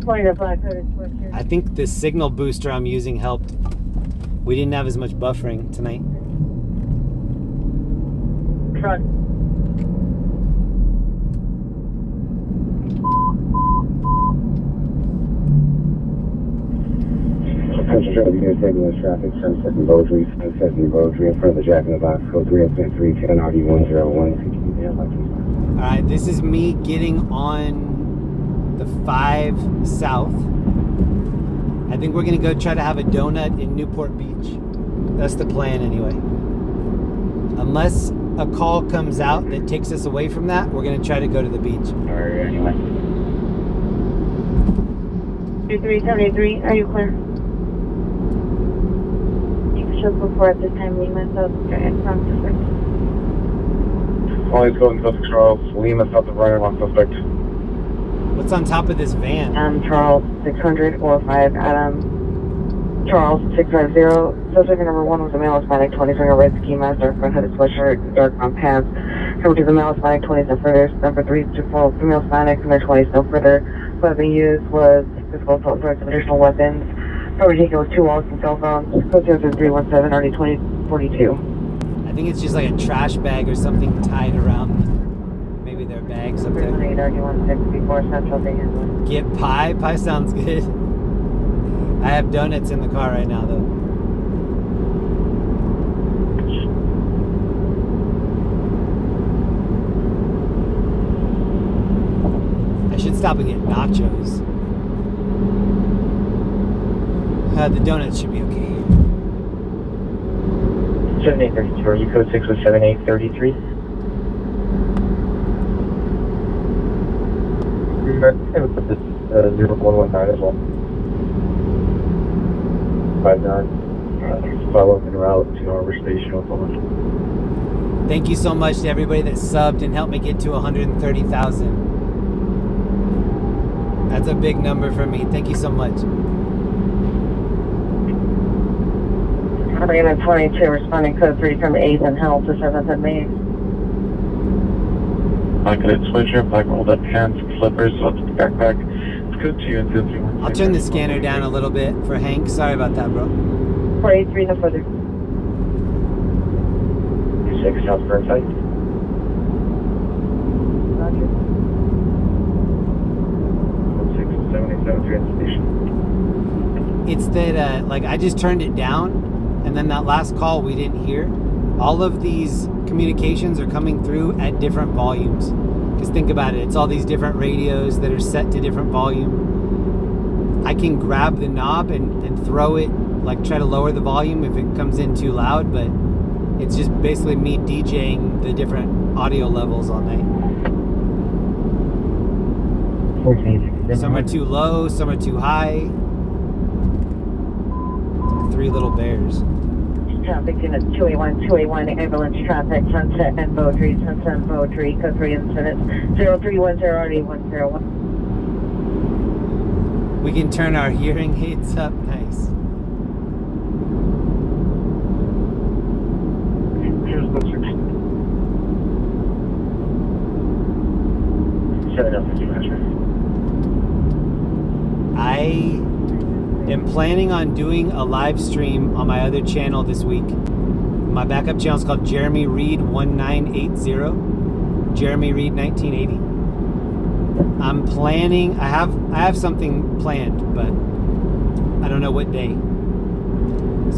S5: Wearing a black hooded sweatshirt.
S4: I think the signal booster I'm using helped. We didn't have as much buffering tonight.
S5: Front.
S9: Attention traffic units taking this traffic, Sunset and Beaudry, Sunset and Beaudry in front of the Jack in the Box, code 30310 RD101.
S4: Alright, this is me getting on the 5 South. I think we're gonna go try to have a donut in Newport Beach. That's the plan anyway. Unless a call comes out that takes us away from that, we're gonna try to go to the beach.
S9: Alright, anyway.
S5: 2373, are you clear? Show before at this time, Lima, South and from suspect.
S16: Always going to 6 Charles, Lima, south of Vernon, wrong suspect.
S4: What's on top of this van?
S18: Charles 600 or 5 Adam. Charles 650. Suspect number 1 was a male Hispanic 20s wearing a red ski mask, dark brown hooded sweatshirt, dark brown pants. Number 2 is a male Hispanic 20s no further. Number 3 is 2 female Hispanics in their 20s no further. Weapon used was physical assault threats of additional weapons. Probably taken with 2 wallets and cell phones. Code 317 RD 2042.
S4: I think it's just like a trash bag or something tied around. Maybe their bags up there.
S18: 318 Central Bay Inland.
S4: Get pie? Pie sounds good. I have donuts in the car right now though. I should stop and get nachos. The donuts should be okay.
S19: 7832, are you code 6 with 7833?
S9: I would put this 0119 as well. 59. Follow up en route to Harbor Station, Oklahoma.
S4: Thank you so much to everybody that subbed and helped me get to 130,000. That's a big number for me. Thank you so much.
S18: Arena 22 responding code 3 from 8th and held to 7th and Main.
S16: Black hooded sweatshirt, black rolled up pants, slippers, up to the backpack. It's code 2 and 231.
S4: I'll turn the scanner down a little bit for Hank. Sorry about that, bro.
S18: 483 no further.
S19: 6 South Burnside.
S18: Roger.
S9: Code 6 787 transit station.
S4: It's that, like, I just turned it down, and then that last call we didn't hear. All of these communications are coming through at different volumes. Because think about it, it's all these different radios that are set to different volume. I can grab the knob and throw it, like try to lower the volume if it comes in too loud, but it's just basically me DJing the different audio levels all night. Some are too low, some are too high. 3 little bears.
S10: traffic units 281, ambulance traffic, Sunset and Beaudry, Sunset and Beaudry, code 3 incidents, 0310RD101.
S4: We can turn our hearing aids up. Nice.
S15: Here's the
S19: 7 up with you, Master.
S4: I am planning on doing a live stream on my other channel this week. My backup channel is called Jeremy Reed 1980. Jeremy Reed 1980. I'm planning. I have something planned, but I don't know what day.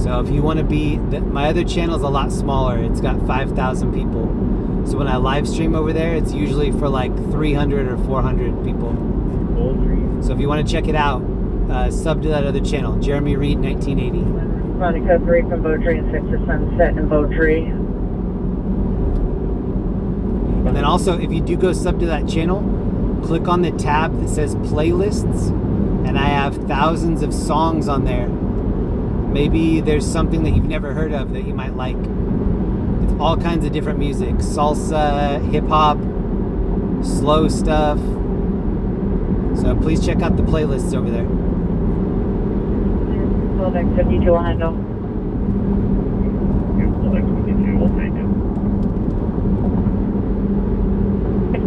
S4: So if you want to be, my other channel is a lot smaller. It's got 5,000 people. So when I live stream over there, it's usually for like 300 or 400 people. So if you want to check it out, sub to that other channel, Jeremy Reed 1980.
S10: Responding code 3 from Beaudry and 6 to Sunset and Beaudry.
S4: And then also, if you do go sub to that channel, click on the tab that says playlists, and I have thousands of songs on there. Maybe there's something that you've never heard of that you might like. It's all kinds of different music, salsa, hip hop, slow stuff. So please check out the playlists over there.
S10: 12X52 will handle.
S19: 12X52 will take it.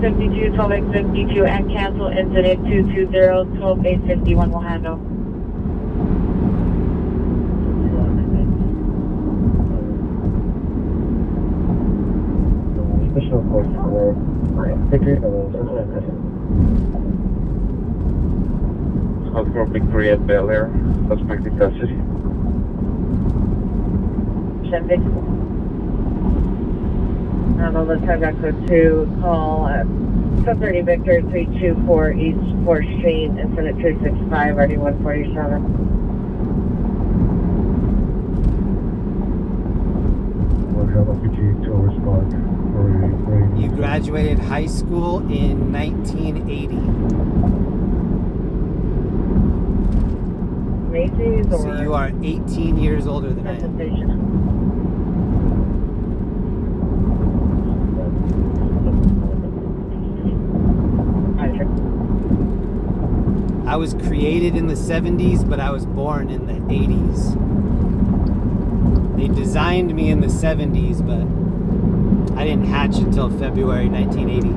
S10: 52, 12X52, and cancel incident 220, 12851 will handle.
S12: Additional force for Victory Fellows.
S8: South Grove Victory at Bel Air. Suspect in custody.
S10: Let's have that code 2 call at 230 Victor 324 East 4th Street, incident 265, RD 147.
S4: You graduated high school in 1980.
S10: Macy's or?
S4: So you are 18 years older than I am. I was created in the 70s, but I was born in the 80s. They designed me in the 70s, but I didn't hatch until February 1980.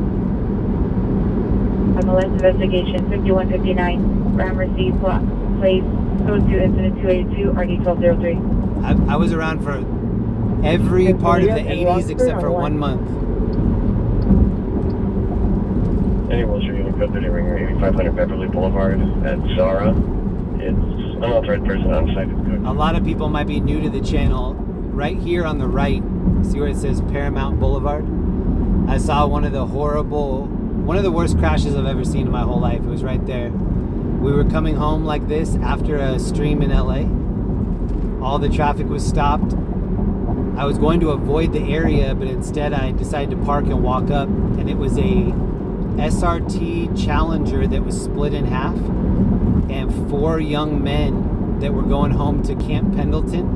S10: MLS investigation 5159, Ram received place code 2 incident 282, RD 1203.
S4: I was around for every part of the 80s except for 1 month.
S19: Any Wilshire unit code 30 ringer 8500 Beverly Boulevard at Zara. It's unauthorized person on site.
S4: A lot of people might be new to the channel. Right here on the right, see where it says Paramount Boulevard? I saw one of the worst crashes I've ever seen in my whole life. It was right there. We were coming home like this after a stream in LA. All the traffic was stopped. I was going to avoid the area, but instead I decided to park and walk up, and it was a SRT Challenger that was split in half, and 4 young men that were going home to Camp Pendleton,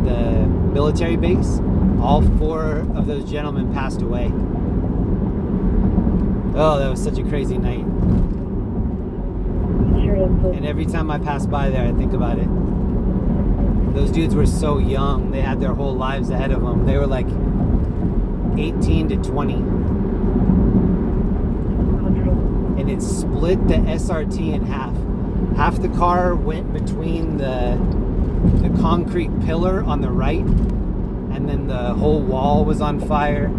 S4: the military base. All 4 of those gentlemen passed away. Oh, that was such a crazy night. And every time I pass by there, I think about it. Those dudes were so young. They had their whole lives ahead of them. They were like 18 to 20. And it split the SRT in half. Half the car went between the concrete pillar on the right, and then the whole wall was on fire.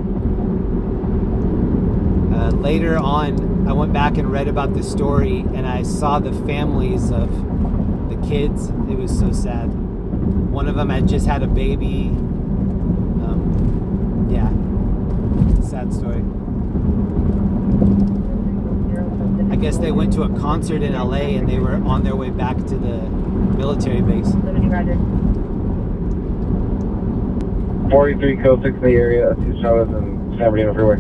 S4: Later on, I went back and read about the story, and I saw the families of the kids. It was so sad. One of them had just had a baby. Yeah, sad story. I guess they went to a concert in LA and they were on their way back to the military base.
S8: 43 code 6 in the area, 2 Chavez and San Bernardino Freeway.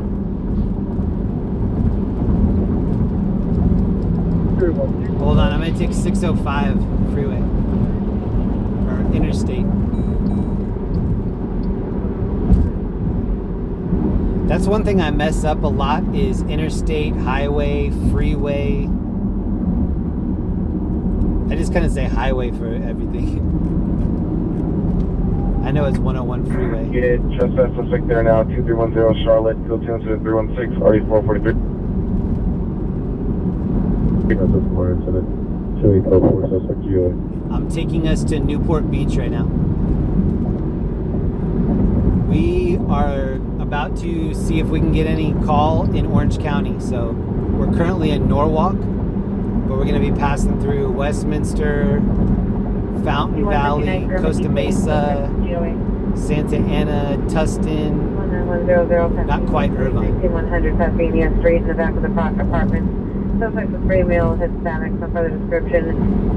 S4: Hold on, I'm gonna take 605 freeway or interstate. That's one thing I mess up a lot is interstate, highway, freeway. I just kind of say highway for everything. I know it's 101 freeway.
S9: Unit, just that suspect there now, 2310 Charlotte, field 20316, already 443.
S4: I'm taking us to Newport Beach right now. We are about to see if we can get any call in Orange County. So we're currently in Norwalk, but we're going to be passing through Westminster, Fountain Valley, Costa Mesa, Santa Ana, Tustin, not quite Irvine.
S10: 100 Pasadena Street in the back of the apartment. Suspect with spray male, Hispanic, some further description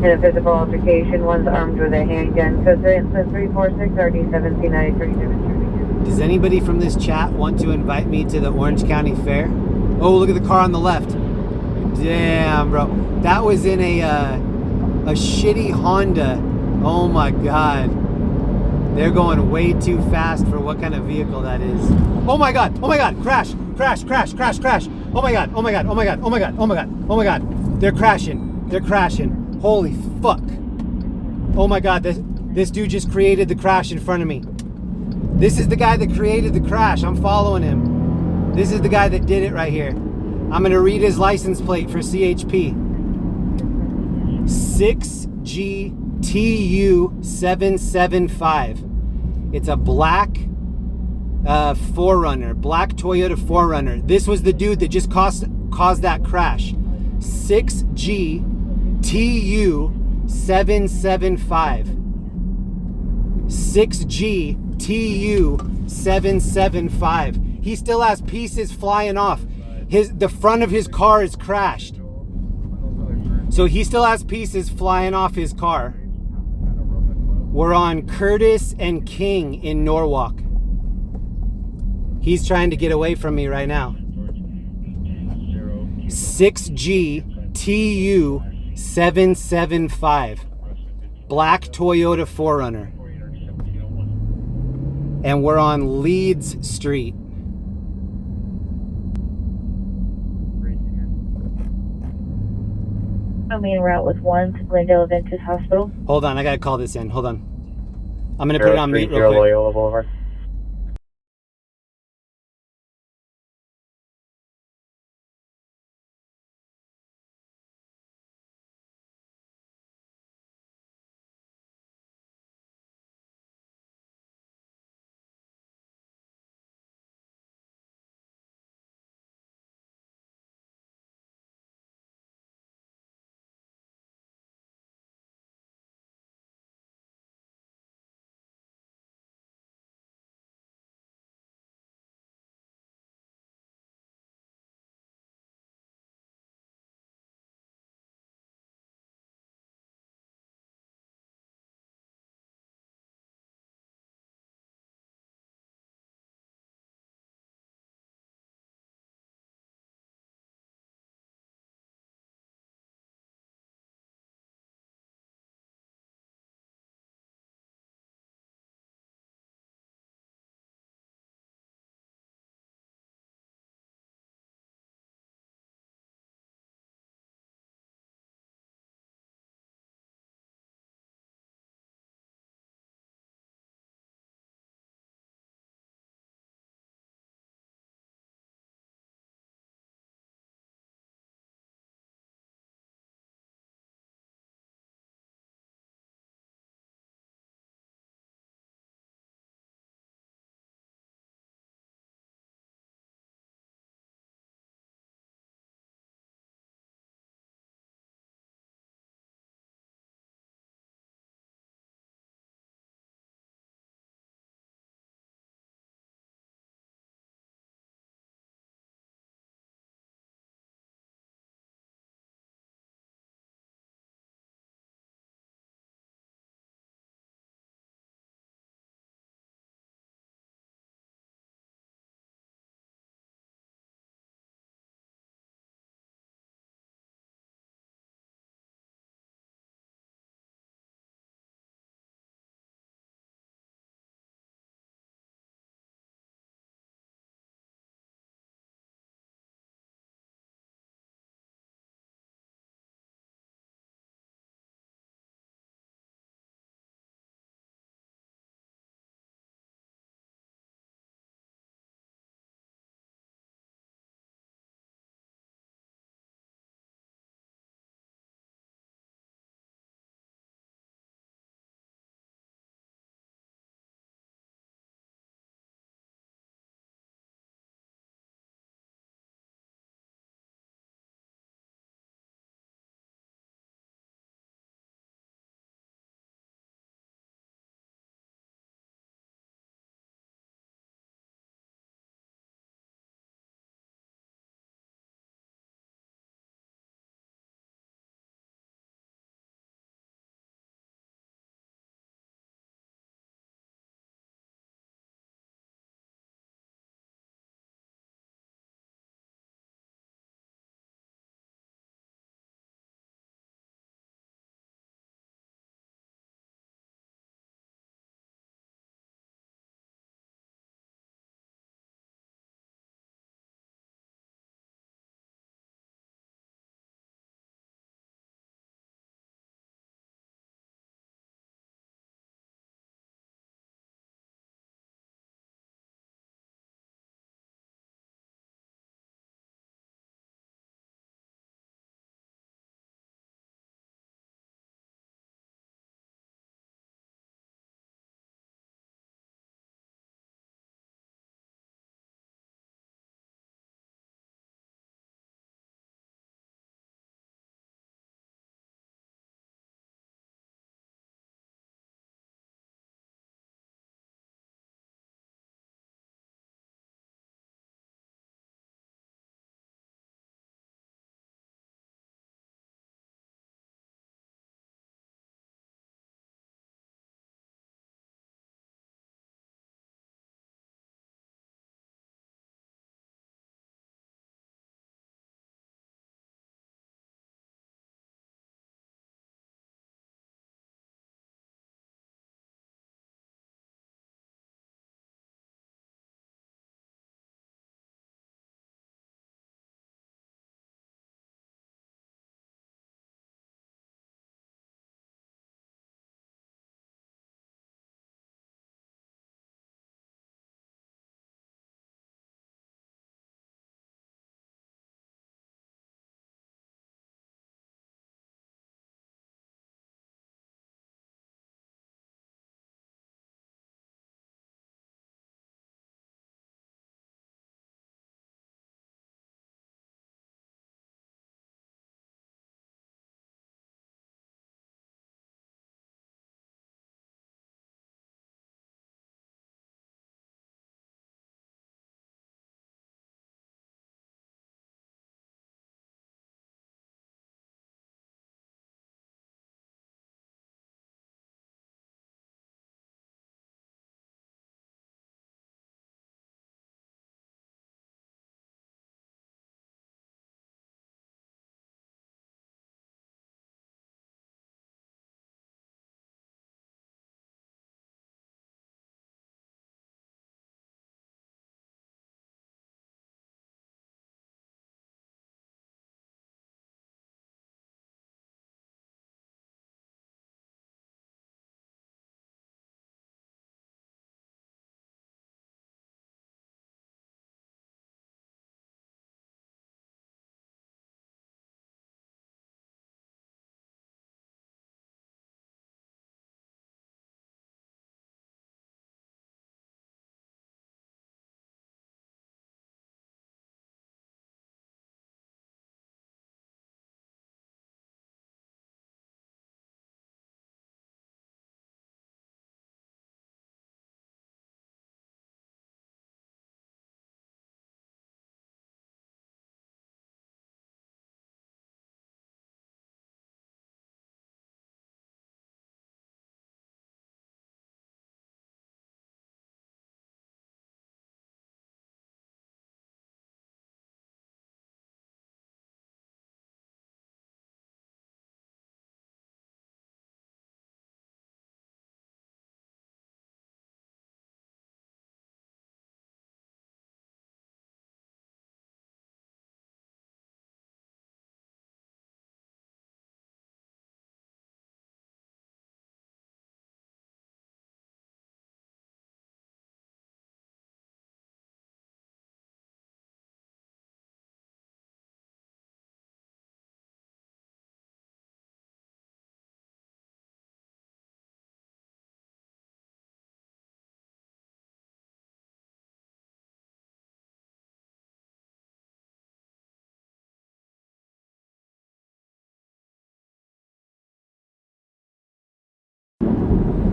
S10: in a physical altercation. One's armed with a handgun. So 346 RD 1793.
S4: Does anybody from this chat want to invite me to the Orange County Fair? Oh, look at the car on the left. Damn, bro. That was in a shitty Honda. Oh my God. They're going way too fast for what kind of vehicle that is. Oh my God. Oh my God. Crash. Crash. Crash. Crash. Crash. Oh my God. Oh my God. Oh my God. Oh my God. Oh my God. Oh my God. They're crashing. They're crashing. Holy fuck. Oh my God. This dude just created the crash in front of me. This is the guy that created the crash. I'm following him. This is the guy that did it right here. I'm gonna read his license plate for CHP. 6GTU775. It's a black 4Runner, black Toyota 4Runner. This was the dude that just caused that crash. 6GTU775. 6GTU775. He still has pieces flying off. The front of his car is crashed. So he still has pieces flying off his car. We're on Curtis and King in Norwalk. He's trying to get away from me right now. 6GTU775. Black Toyota 4Runner. And we're on Leeds Street.
S10: I'm en route with 1 to Glendale Adventist Hospital.
S4: Hold on, I gotta call this in. Hold on. I'm gonna put it on mute real quick.
S19: Loyola Boulevard.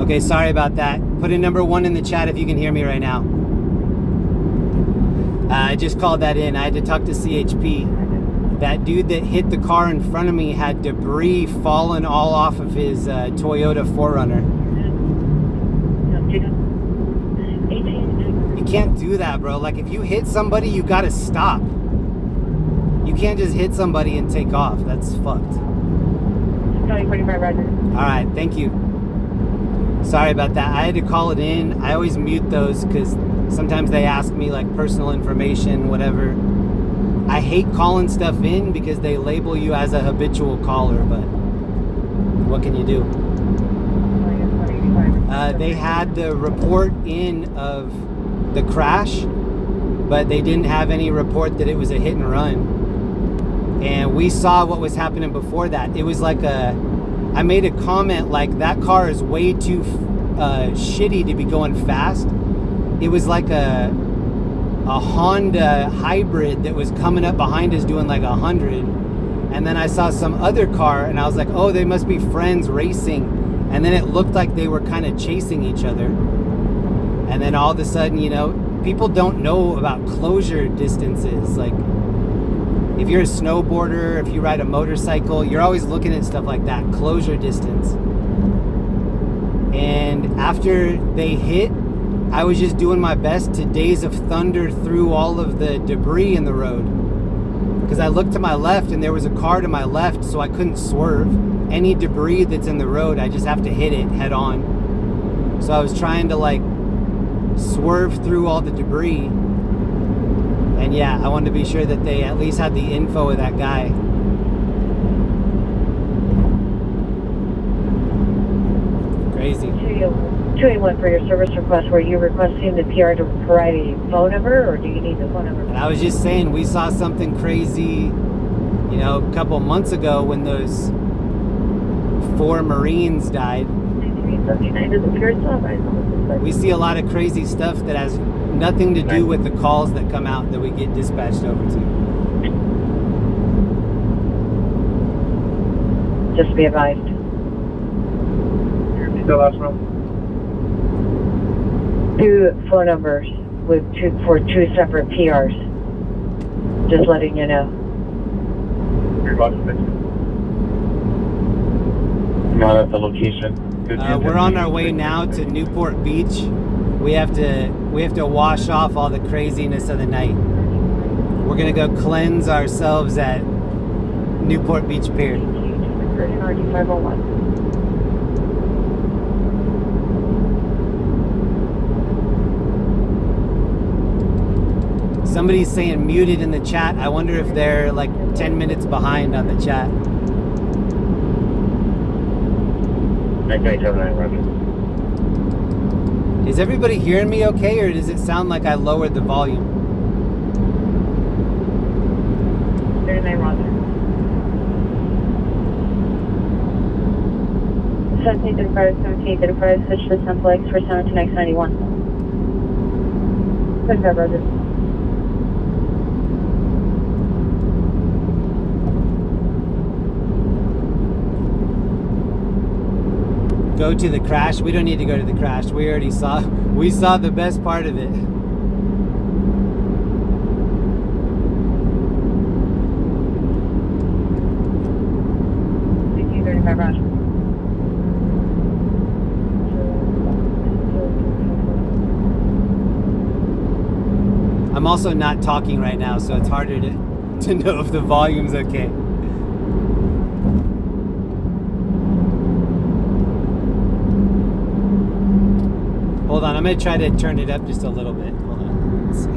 S4: Okay, sorry about that. Put in number 1 in the chat if you can hear me right now. I just called that in. I had to talk to CHP. That dude that hit the car in front of me had debris fallen all off of his Toyota 4Runner. You can't do that, bro. Like, if you hit somebody, you gotta stop. You can't just hit somebody and take off. That's fucked.
S10: 45 Roger.
S4: Alright, thank you. Sorry about that. I had to call it in. I always mute those because sometimes they ask me like personal information, whatever. I hate calling stuff in because they label you as a habitual caller, but what can you do? They had the report in of the crash, but they didn't have any report that it was a hit and run. And we saw what was happening before that. It was like I made a comment like, that car is way too shitty to be going fast. It was like a Honda hybrid that was coming up behind us doing like 100. And then I saw some other car and I was like, oh, they must be friends racing. And then it looked like they were kind of chasing each other. And then all of a sudden, you know, people don't know about closure distances. Like, if you're a snowboarder, if you ride a motorcycle, you're always looking at stuff like that, closure distance. And after they hit, I was just doing my best to Days of Thunder through all of the debris in the road. Because I looked to my left and there was a car to my left, so I couldn't swerve. Any debris that's in the road, I just have to hit it head on. So I was trying to like swerve through all the debris. And yeah, I wanted to be sure that they at least had the info of that guy. Crazy.
S10: 281 for your service request. Were you requesting the PR to provide a phone number, or do you need the phone number?
S4: And I was just saying, we saw something crazy, you know, a couple months ago when those 4 Marines died. We see a lot of crazy stuff that has nothing to do with the calls that come out that we get dispatched over to.
S10: Just be advised.
S9: The last one.
S10: 2 phone numbers with for 2 separate PRs. Just letting you know.
S9: Not at the location.
S4: We're on our way now to Newport Beach. We have to wash off all the craziness of the night. We're gonna go cleanse ourselves at Newport Beach Pier.
S10: RD 501.
S4: Somebody's saying muted in the chat. I wonder if they're like 10 minutes behind on the chat.
S9: 979, Roger.
S4: Is everybody hearing me okay, or does it sound like I lowered the volume?
S10: 39 Roger. 1735, switch to Simple X for 17X91. 35 Roger.
S4: Go to the crash? We don't need to go to the crash. We already saw the best part of it.
S10: Thank you, 35 Roger.
S4: I'm also not talking right now, so it's harder to know if the volume's okay. Hold on, I'm going to try to turn it up just a little bit. Hold on. Let's see.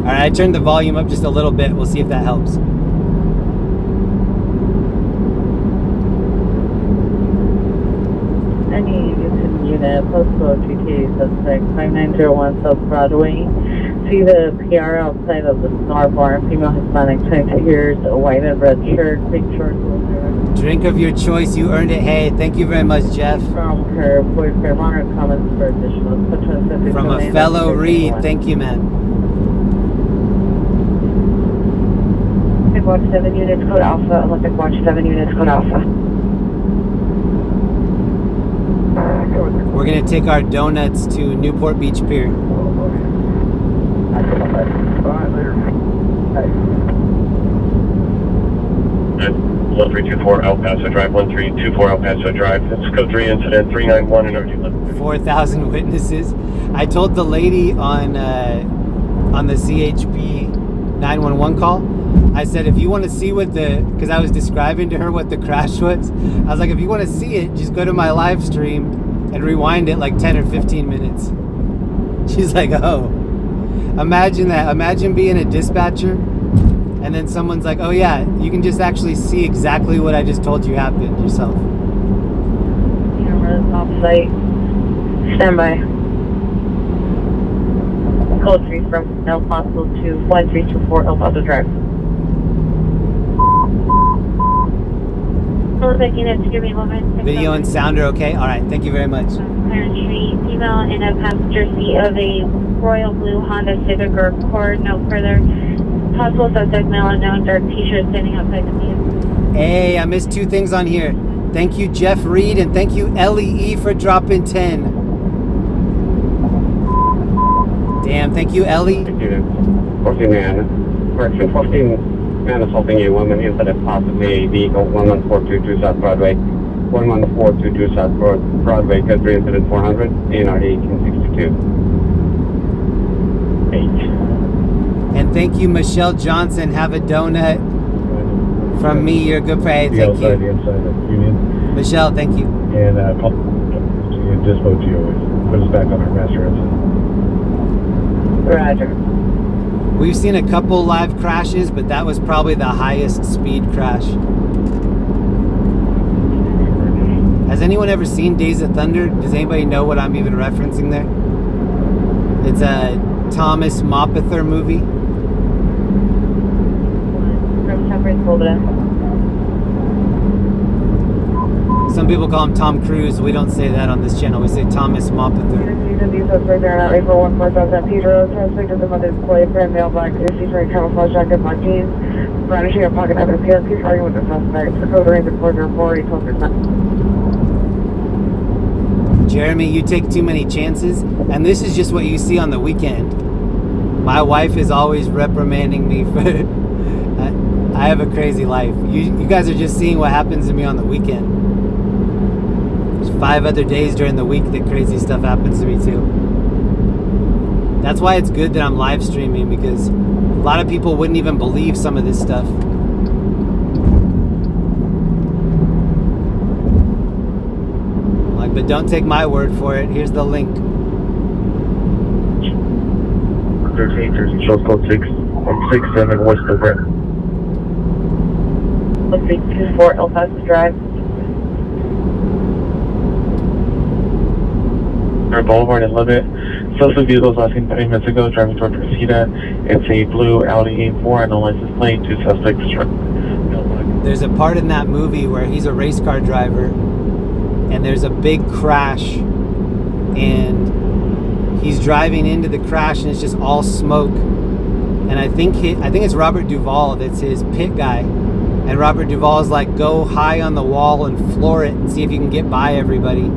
S4: All right, I turned the volume up just a little bit. We'll see if that helps.
S2: Any unit, postcode GTA suspect 5901 South Broadway. See the PR outside of the Star Bar, female Hispanic, 22 years, a white and red shirt, pink shorts.
S4: Drink of your choice, you earned it. Hey, thank you very much, Jeff.
S2: From her boyfriend, honor comments for additional.
S4: From a fellow Reed, thank you, man.
S10: Olympic Watch 7 units, code Alpha. Olympic Watch 7 units, code Alpha.
S4: to take our donuts to Newport Beach Pier.
S9: Alright, later. Bye.
S3: 1324 El Paso Drive, 1324 El Paso Drive. That's code 3 incident 391 and RD
S4: 4,000 witnesses. I told the lady on the CHP 911 call, I said, if you want to see what because I was describing to her what the crash was, I was like, if you want to see it, just go to my live stream and rewind it like 10 or 15 minutes. She's like, oh, imagine that. Imagine being a dispatcher and then someone's like, oh yeah, you can just actually see exactly what I just told you happened yourself.
S10: Cameras off site. Stand by. Code 3 from El Paso to 1324 El Paso Drive.
S5: Units, give me a moment.
S4: Video and sound are okay? All right, thank you very much.
S5: Clarence Street, female in a passenger seat of a royal blue Honda Civic or Accord, no further. Possible suspect, male unknown, dark t-shirt, standing outside the vehicle.
S4: Hey, I missed 2 things on here. Thank you, Jeff Reed, and thank you, LEE, for dropping 10. Damn, thank you, Ellie.
S13: 14 man, correction, 14 man assaulting a woman inside of possibly a vehicle, 11422 South Broadway, 11422 South Broadway, code 3 incident 400, ANRD 1862. 8.
S4: And thank you, Michelle Johnson. Have a donut from me. You're a good pay. Thank you. Michelle, thank you.
S9: And call Dispo GOA. Put us back on our master incident.
S10: Roger.
S4: We've seen a couple live crashes, but that was probably the highest speed crash. Has anyone ever seen Days of Thunder? Does anybody know what I'm even referencing there? It's a Thomas Mopether movie.
S10: From Temperance, Florida.
S4: Some people call him Tom Cruise. We don't say that on this channel. We say Thomas Mopether.
S10: These suspects are now April 14000 Pedro. Suspect is a mother's boyfriend, male black, season camouflage jacket, black jeans. Brandishing a pocket knife and PS. Keep arguing with the suspect. The code range of 404, 12%.
S4: Jeremy, you take too many chances, and this is just what you see on the weekend. My wife is always reprimanding me for I have a crazy life. You guys are just seeing what happens to me on the weekend. There's 5 other days during the week that crazy stuff happens to me too. That's why it's good that I'm live streaming, because a lot of people wouldn't even believe some of this stuff. But don't take my word for it. Here's the link.
S9: Show code 667 West of Brett.
S10: 324 El Paso Drive.
S3: Boulevard in Levitt. Social vehicles last seen 30 minutes ago driving toward Reseda. It's a blue Audi A4 and no license plate. 2 suspects.
S4: There's a part in that movie where he's a race car driver, and there's a big crash, and he's driving into the crash, and it's just all smoke. And I think it's Robert Duvall that's his pit guy, and Robert Duvall is like, go high on the wall and floor it and see if you can get by everybody.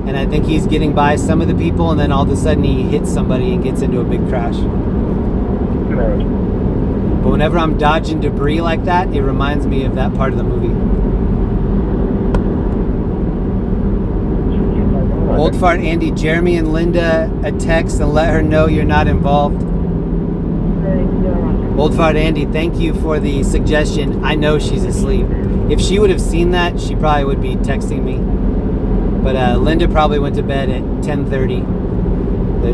S4: And I think he's getting by some of the people, and then all of a sudden he hits somebody and gets into a big crash. But whenever I'm dodging debris like that, it reminds me of that part of the movie. Old fart Andy, Jeremy and Linda a text and let her know you're not involved. Old fart Andy, thank you for the suggestion. I know she's asleep. If she would have seen that, she probably would be texting me. But Linda probably went to bed at 10:30.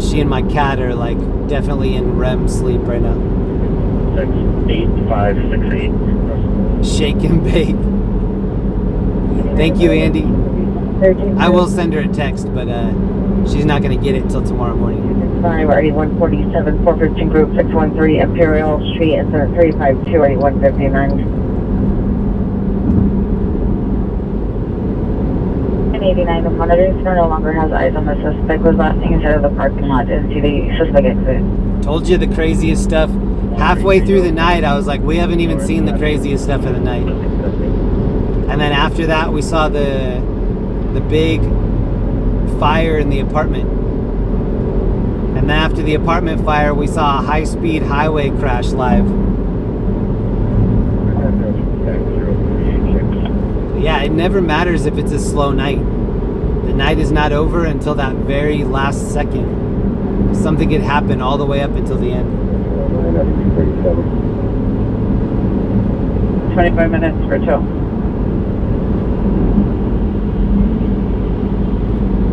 S4: She and my cat are like definitely in REM sleep right now.
S3: 68568.
S4: Shake and bake. Thank you, Andy. I will send her a text, but she's not going to get it till tomorrow morning.
S10: 5 147 415 group 613 Imperial Street and 352 159. 89, the monitor no longer has eyes on the suspect. Was last thing inside of the parking lot. Didn't see the suspect exit.
S4: Told you the craziest stuff. Halfway through the night, I was like, we haven't even seen the craziest stuff of the night. And then after that, we saw the big fire in the apartment. And then after the apartment fire, we saw a high-speed highway crash live. Yeah, it never matters if it's a slow night. The night is not over until that very last second. Something could happen all the way up until the end.
S18: 25 minutes for tow.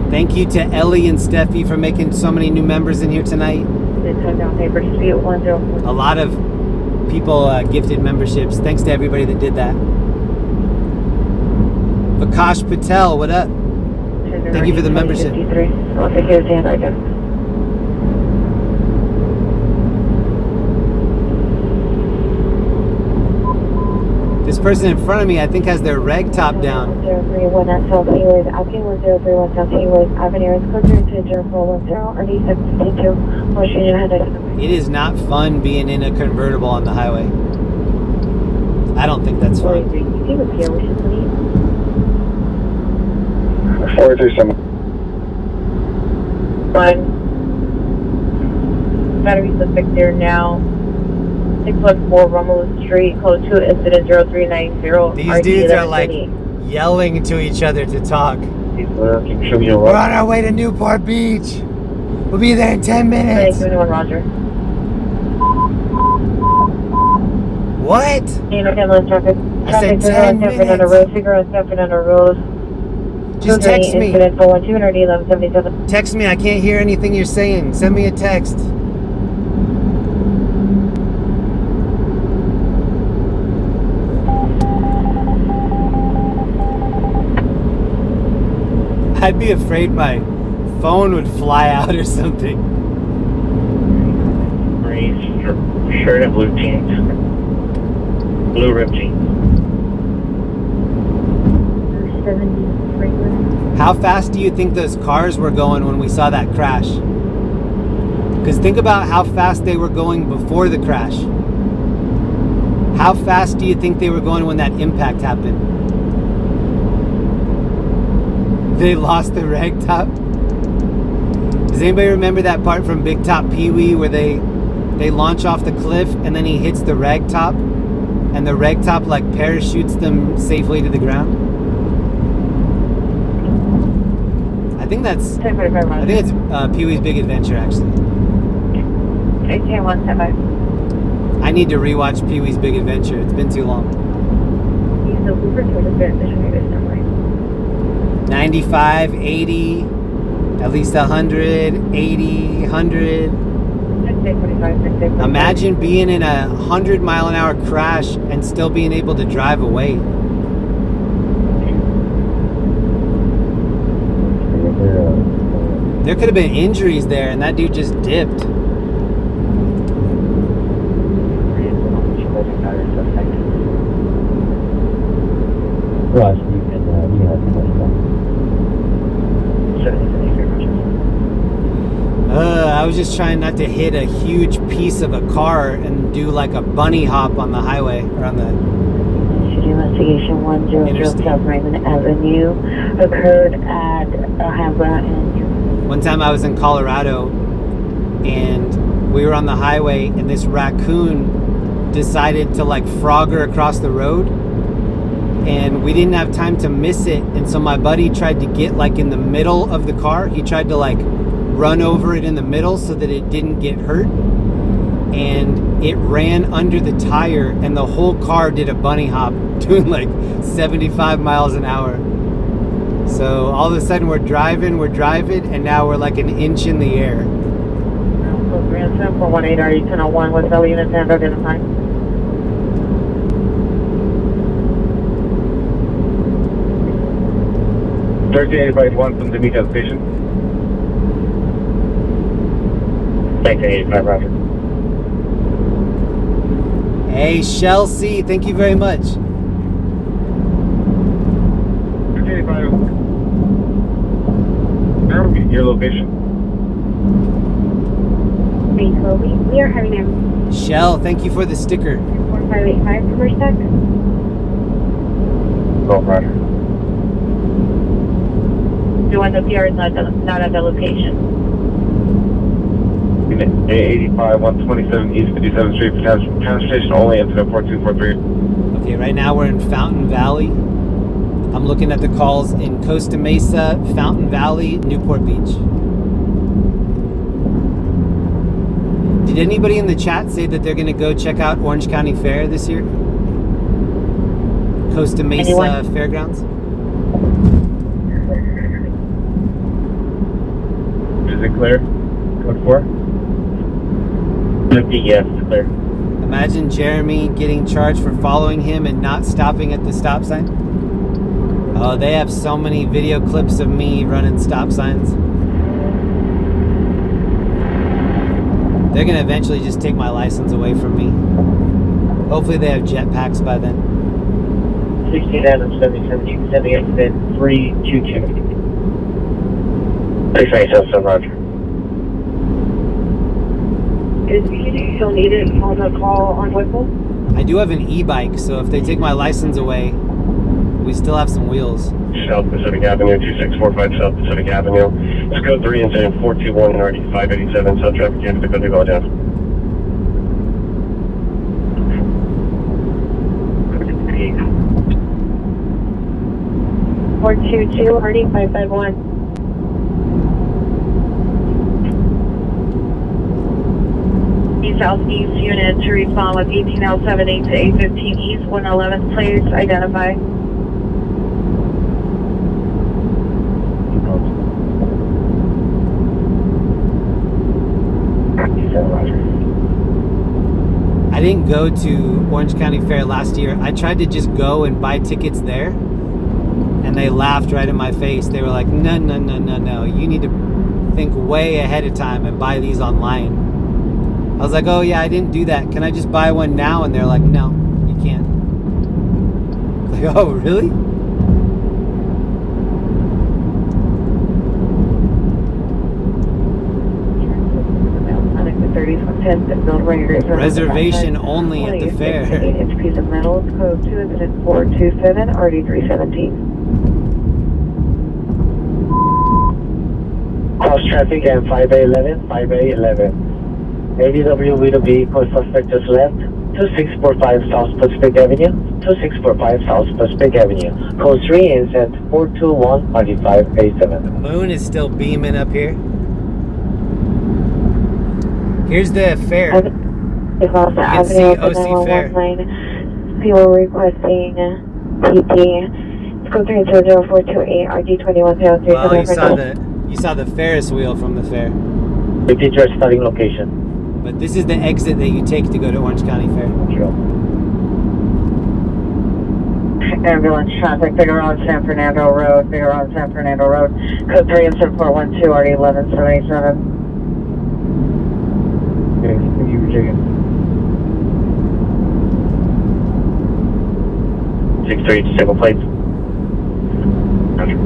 S4: Thank you to Ellie and Steffi for making so many new members in here tonight. A lot of people gifted memberships. Thanks to everybody that did that. Vakash Patel, what up? Thank you for the membership. This person in front of me, I think, has their rag top down.
S10: 031 at South Heelwood, Alpine 1031 South Heelwood Avenue is closer to 0410 or D752. Motion ahead.
S4: It is not fun being in a convertible on the highway. I don't think that's fun.
S9: 437.
S2: One. Battery suspect there now. 614 Romulus Street, code 2, incident 0390.
S4: These dudes are like yelling to each other to talk. We're on our way to Newport Beach. We'll be there in 10 minutes.
S2: 21 Roger.
S4: What? I said 10 minutes.
S2: On the road, figure on stepping on the road.
S4: Just text me.
S2: Incident 412-1177.
S4: Text me. I can't hear anything you're saying. Send me a text. I'd be afraid my phone would fly out or something.
S13: Green shirt and blue jeans. Blue ripped jeans.
S4: How fast do you think those cars were going when we saw that crash? Because think about how fast they were going before the crash. How fast do you think they were going when that impact happened? They lost the rag top. Does anybody remember that part from Big Top Pee-wee where they launch off the cliff and then he hits the rag top and the rag top like parachutes them safely to the ground? I think it's Pee-wee's Big Adventure actually.
S10: 18175.
S4: I need to rewatch Pee-wee's Big Adventure. It's been too long. 95, 80, at least 100, 80, 100. Imagine being in a 100-mile-an-hour crash and still being able to drive away. There could have been injuries there, and that dude just dipped.
S12: Rush, you can
S4: I was just trying not to hit a huge piece of a car and do like a bunny hop on the highway or on the
S10: Investigation 100 South Raymond Avenue occurred at Amoba and
S4: One time I was in Colorado and we were on the highway and this raccoon decided to like frogger across the road and we didn't have time to miss it, and so my buddy tried to get like in the middle of the car. He tried to like run over it in the middle so that it didn't get hurt, and it ran under the tire and the whole car did a bunny hop doing like 75 miles an hour. So all of a sudden we're driving and now we're like an inch in the air.
S2: 418 RE 1001 with L unit and identified.
S16: $1385 from Demeter Station.
S13: 1985, Roger.
S4: Hey, Shell C, thank you very much.
S16: 1385. Your location?
S10: we are having a
S4: Shell, thank you for the sticker.
S10: 4585 reverse deck.
S16: Go, Roger.
S10: 51, the PR is not at the location.
S9: Unit A85, 127 East 57th Street, transportation only, incident 4243.
S4: Okay, right now we're in Fountain Valley. I'm looking at the calls in Costa Mesa, Fountain Valley, Newport Beach. Did anybody in the chat say that they're going to go check out Orange County Fair this year? Costa Mesa
S10: Anyone?
S4: Fairgrounds?
S9: Is it clear? Code 4? Yes, clear.
S4: Imagine Jeremy getting charged for following him and not stopping at the stop sign. Oh, they have so many video clips of me running stop signs. They're going to eventually just take my license away from me. Hopefully they have jetpacks by then.
S19: 16 Adams 77, sending incident 322.
S9: 697, roger.
S5: Is you still needed on the call on Whipple?
S4: I do have an e-bike, so if they take my license away, we still have some wheels.
S9: South Pacific Avenue, 2645 South Pacific Avenue. It's code 3, incident 421 and RD 587. South traffic jam, good to go down.
S10: Four two two RD 551. Southeast unit to respond with 18L78 to 815 East 111. Please identify.
S4: I didn't go to Orange County Fair last year. I tried to just go and buy tickets there, and they laughed right in my face. They were like, no, no, no, no, no. You need to think way ahead of time and buy these online. I was like, oh yeah, I didn't do that. Can I just buy one now? And they're like, no, you can't. Like, oh, really? Reservation only at the fair.
S10: Inch piece of metal. Code 2 incident 427 RD 317.
S19: Cross traffic and 5A11, 5A11. ADW with a vehicle suspect just left. 2645 South Pacific Avenue. 2645 South Pacific Avenue. Code 3 incident 421 RD 5A7.
S4: The moon is still beaming up here. Here's the fair. You can see OC Fair.
S10: People requesting PT. Code 300428 RD2103.
S4: Well, you saw the Ferris wheel from the fair.
S19: Repeat your starting location.
S4: But this is the exit that you take to go to Orange County Fair.
S19: Sure.
S10: Ambulance traffic, bigger on San Fernando Road, bigger on San Fernando Road. Code 3 and 7412 RD1177.
S19: Okay, thank you for checking. 6-3, single plates. Roger.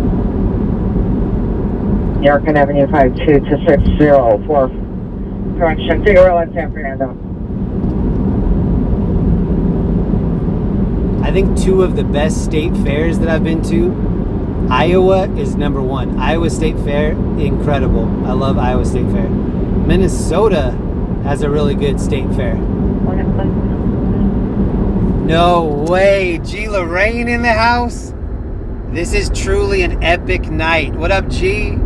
S10: York Avenue 52264. Direction Figueroa and San Fernando.
S4: I think two of the best state fairs that I've been to, Iowa is number one. Iowa State Fair, incredible. I love Iowa State Fair. Minnesota has a really good state fair. No way, G. Lorraine in the house? This is truly an epic night. What up, G?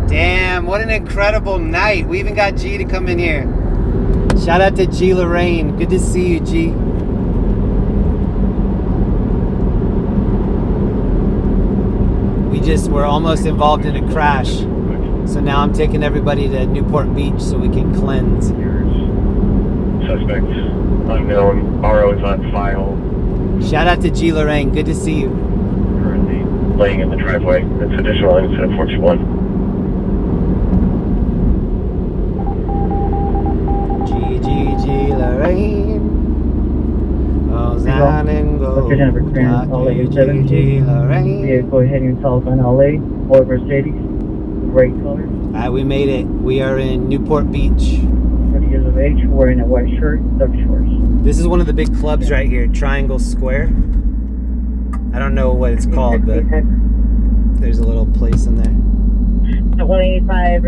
S4: Damn, what an incredible night. We even got G to come in here. Shout out to G. Lorraine. Good to see you, G. We're almost involved in a crash. So now I'm taking everybody to Newport Beach so we can cleanse.
S9: Suspect unknown. RO is on file.
S4: Shout out to G. Lorraine. Good to see you.
S9: Currently laying in the driveway. It's additional incident 421.
S4: G. Lorraine. Goes down and goes.
S19: Location number 3 on LA 17. Vehicle heading south on LA. Ford Mercedes. Gray color.
S4: Alright, we made it. We are in Newport Beach.
S19: 30 years of age, wearing a white shirt, dark shorts.
S4: This is one of the big clubs right here, Triangle Square. I don't know what it's called, but There's a little place in there.
S10: At 185,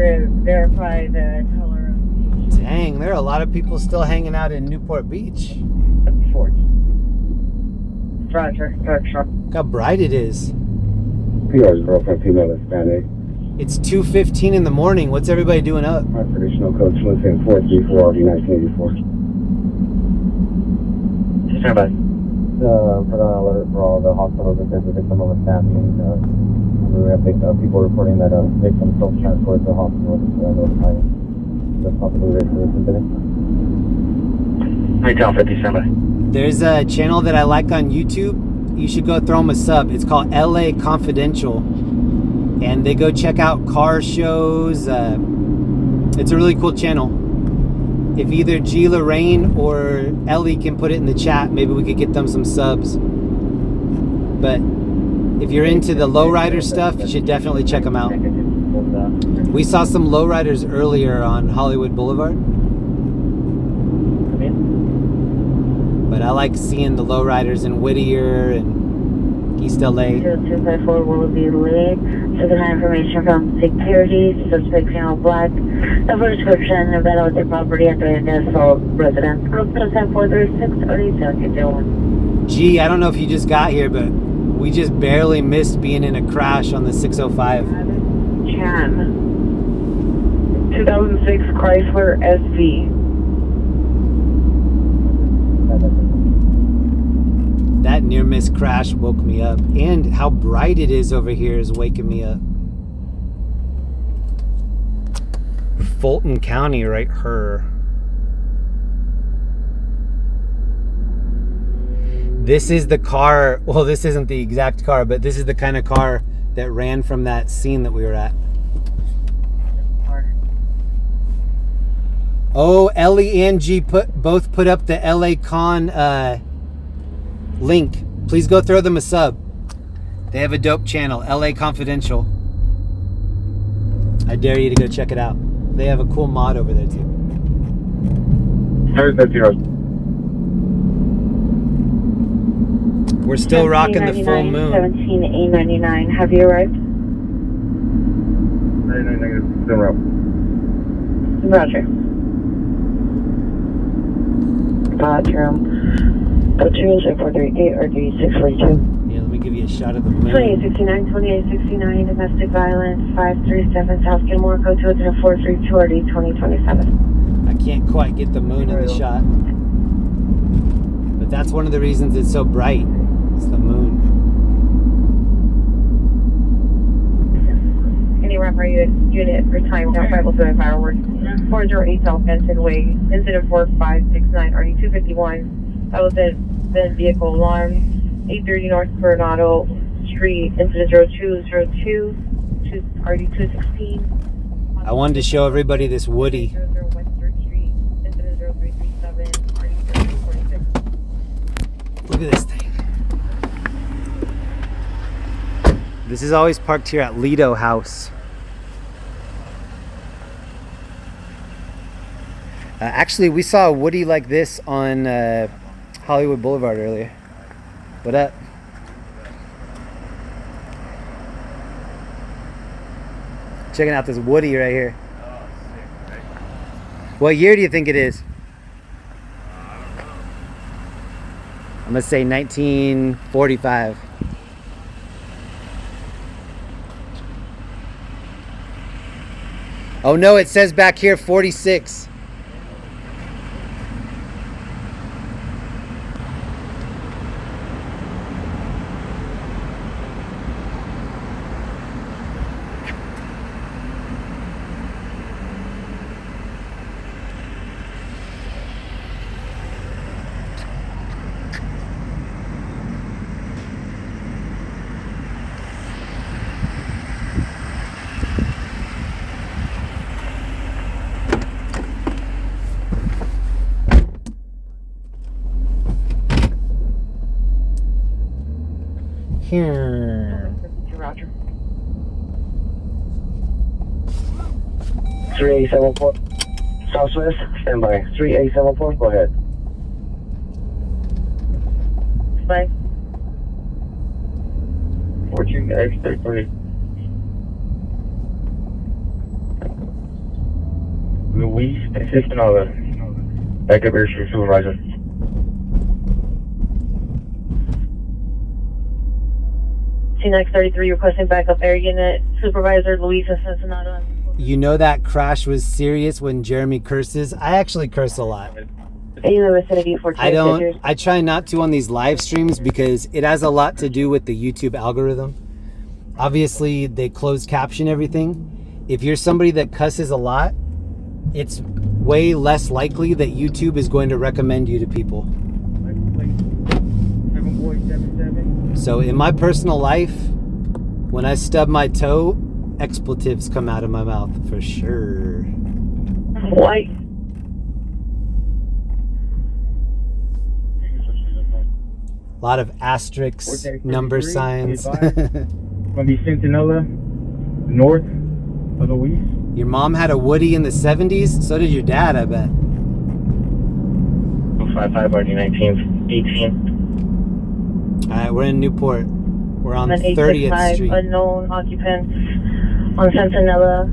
S10: verify the color.
S4: Dang, there are a lot of people still hanging out in Newport Beach.
S10: Fort. Roger, Yorkshire.
S4: Look how bright it is.
S9: PR's girlfriend, female Hispanic.
S4: It's 2:15 in the morning. What's everybody doing up?
S9: Our traditional code Switzerland 434 RD 1984.
S19: Stand by.
S12: Put on an alert for all the hospitals that there's a victim of a stabbing. We have people reporting that a victim self-transported to the hospital. Notifying the possibility for this incident.
S19: Retail 50, stand by.
S4: There's a channel that I like on YouTube. You should go throw them a sub. It's called LA Confidential. And they go check out car shows. It's a really cool channel. If either G. Lorraine or Ellie can put it in the chat, maybe we could get them some subs. But if you're into the Lowrider stuff, you should definitely check them out. We saw some Lowriders earlier on Hollywood Boulevard. But I like seeing the Lowriders in Whittier and East LA.
S10: 254 will be late. Second information from security. Suspect female black. The first description of that other property at the Nipsey residence. Group 1043-630-7201.
S4: Gee, I don't know if you just got here, but we just barely missed being in a crash on the 605.
S10: Chan. 2006 Chrysler SV.
S4: That near miss crash woke me up, and how bright it is over here is waking me up. Fulton County right here. This is the car, well, this isn't the exact car, but this is the kind of car that ran from that scene that we were at. Oh, Ellie and G both put up the LA Con link. Please go throw them a sub. They have a dope channel, LA Confidential. I dare you to go check it out. They have a cool mod over there too. We're still rocking the full moon.
S10: 17A99. Have you arrived?
S9: 99 negative. Still route.
S10: Roger. Bathroom. 20438 or 3642.
S4: Yeah, let me give you a shot of the moon.
S10: 2869, 2869, domestic violence, 537 South Gilmore, go to 432 RD 2027.
S4: I can't quite get the moon in the shot. But that's one of the reasons it's so bright. It's the moon.
S10: Any refer unit for time down 507 fireworks. 408 South Benton Way, incident 4569 RD 251. That was the vehicle alarm. 830 North Coronado Street, incident 0202, RD 216.
S4: I wanted to show everybody this Woody.
S10: 00 West 3rd Street, incident 0337, RD 0246.
S4: Look at this thing. This is always parked here at Lido House. Actually, we saw a Woody like this on Hollywood Boulevard earlier. What up? Checking out this Woody right here. What year do you think it is? I'm gonna say 1945. Oh no, it says back here 46. Here.
S10: Roger.
S19: 3874. Southwest, stand by. 3874, go ahead.
S10: Bye.
S19: 14 X 33.
S9: Louise, assistant on the backup Airship supervisor.
S2: C-Next 33 requesting backup air unit. Supervisor Luis in Cincinnati.
S4: You know that crash was serious when Jeremy curses. I actually curse a lot.
S2: In the vicinity for
S4: I try not to on these live streams because it has a lot to do with the YouTube algorithm. Obviously, they closed caption everything. If you're somebody that cusses a lot, it's way less likely that YouTube is going to recommend you to people. So in my personal life, when I stub my toe, expletives come out of my mouth for sure.
S2: White.
S4: A lot of asterisks, number signs.
S8: Gonna be Centinela, north of Louise.
S4: Your mom had a Woody in the 70s? So did your dad, I bet.
S19: 55 RD19, 18.
S4: Alright, we're in Newport. We're on 30th Street.
S2: Unknown occupants on Centinela,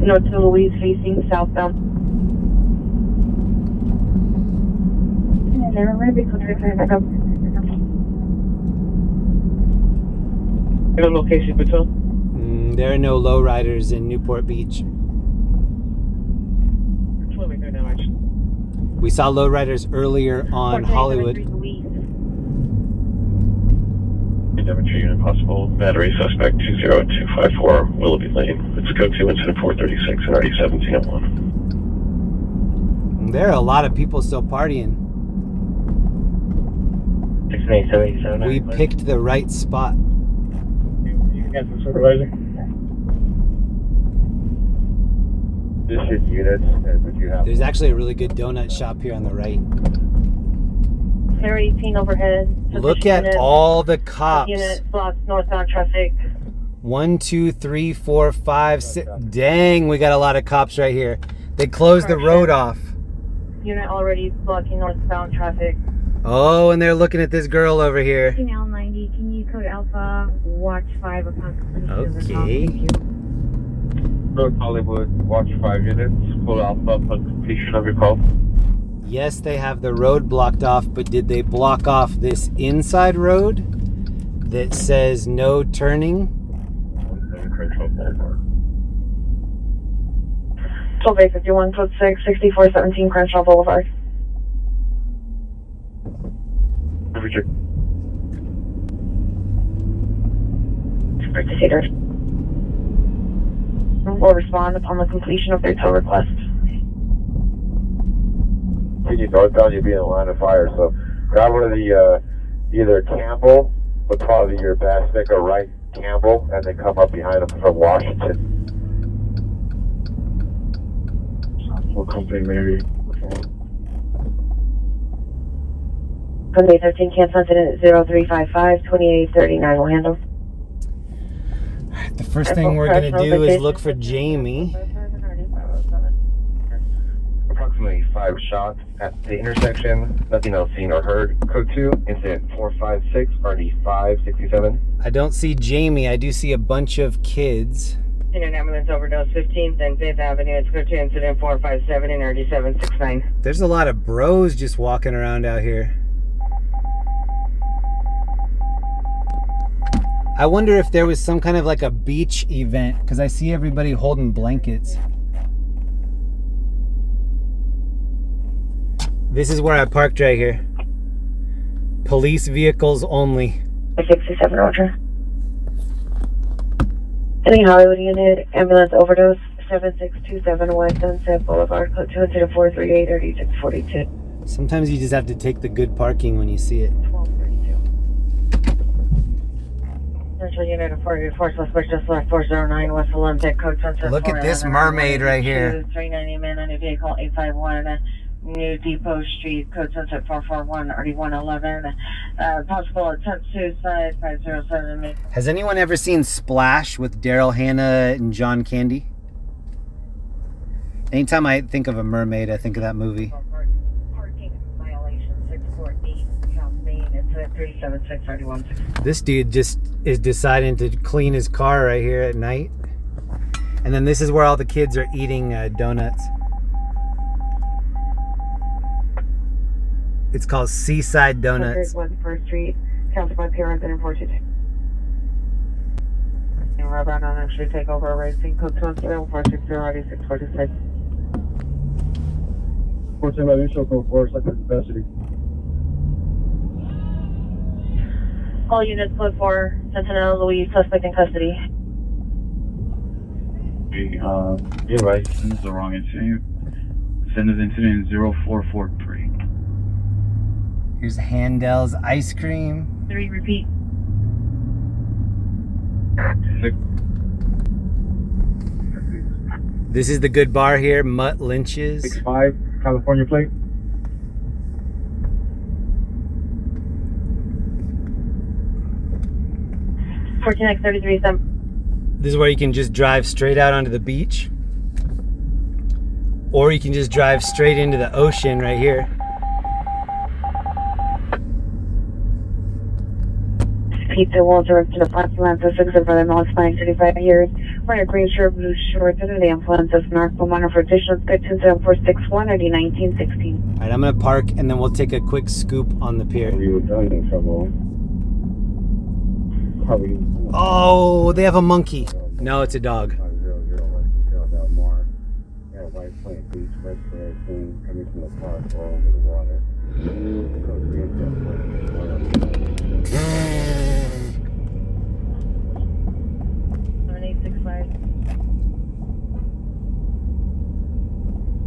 S2: north of Louise, facing southbound.
S18: No location patrol.
S4: There are no lowriders in Newport Beach. We saw lowriders earlier on Hollywood.
S3: Demonstrator unit possible battery suspect 20254 Willoughby Lane. It's code 2 incident 436 and already 1701.
S4: There are a lot of people still partying.
S19: 687.
S4: We picked the right spot.
S8: Supervisor.
S9: This is units, and would you have?
S4: There's actually a really good donut shop here on the right.
S2: Air 18 overhead.
S4: Look at all the cops.
S2: Unit blocks northbound traffic.
S4: 1, 2, 3, 4, 5, 6. Dang, we got a lot of cops right here. They closed the road off.
S2: Unit already blocking northbound traffic.
S4: Oh, and they're looking at this girl over here.
S10: L90, can you code Alpha, watch 5 upon completion of the call?
S4: Okay.
S9: North Hollywood, watch 5 units, full alpha upon completion of your call.
S4: Yes, they have the road blocked off, but did they block off this inside road that says no turning?
S2: 12A51, code 6, 6417 Crenshaw Boulevard.
S9: Temperature.
S2: Spectators will respond upon the completion of their tow request.
S9: Continue northbound, you'll be in a line of fire, so grab one of the, either Campbell, but probably your best pick, or right Campbell, and then come up behind them from Washington. What company, Mary?
S2: Code 13, cancel incident 0355, 2839 will handle.
S4: The first thing we're going to do is look for Jamie.
S9: Approximately 5 shots at the intersection. Nothing else seen or heard. Code 2, incident 456, RD 567.
S4: I don't see Jamie. I do see a bunch of kids.
S18: In an ambulance overdose, 15th and 5th Avenue. It's code 2, incident 457 and RD 769.
S4: There's a lot of bros just walking around out here. I wonder if there was some kind of like a beach event, because I see everybody holding blankets. This is where I parked right here. Police vehicles only.
S2: 67, Roger. Any Hollywood unit, ambulance overdose, 7627 West Sunset Boulevard, code 2 incident 438, 3642.
S4: Sometimes you just have to take the good parking when you see it.
S2: Central unit of 44 suspect just left 409 West Olympic, code Sunset.
S4: Look at this mermaid right here.
S2: 390 man on a vehicle 851 New Depot Street, code Sunset 441 RD111. Possible attempt suicide 507.
S4: Has anyone ever seen Splash with Daryl Hannah and John Candy? Anytime I think of a mermaid, I think of that movie.
S2: Parking violation 648 South Main. It's at 376 RD160.
S4: This dude just is deciding to clean his car right here at night. And then this is where all the kids are eating donuts. It's called Seaside Donuts.
S10: 1 Street, Council by Parents and 422. And we're about to actually take over racing code 27460 already 646.
S12: 410 initial code 4, second capacity.
S10: All units, code 4, Sentinel, Louise, suspect in custody.
S14: You're right. This is the wrong incident. Send us incident 0443.
S4: Here's Handel's ice cream.
S10: 3, repeat.
S14: 6.
S4: This is the good bar here, Mutt Lynch's.
S12: 65, California plate.
S10: X 33-7.
S4: This is where you can just drive straight out onto the beach. Or you can just drive straight into the ocean right here.
S10: Pizza Walter up to the Flatlands of 6 for the most 35 years. Wearing a green shirt, blue shorts, under the influence of narcomono for additional good 27461 ID 1916.
S4: Alright, I'm gonna park and then we'll take a quick scoop on the pier.
S9: We were done in trouble.
S4: Oh, they have a monkey. No, it's a dog.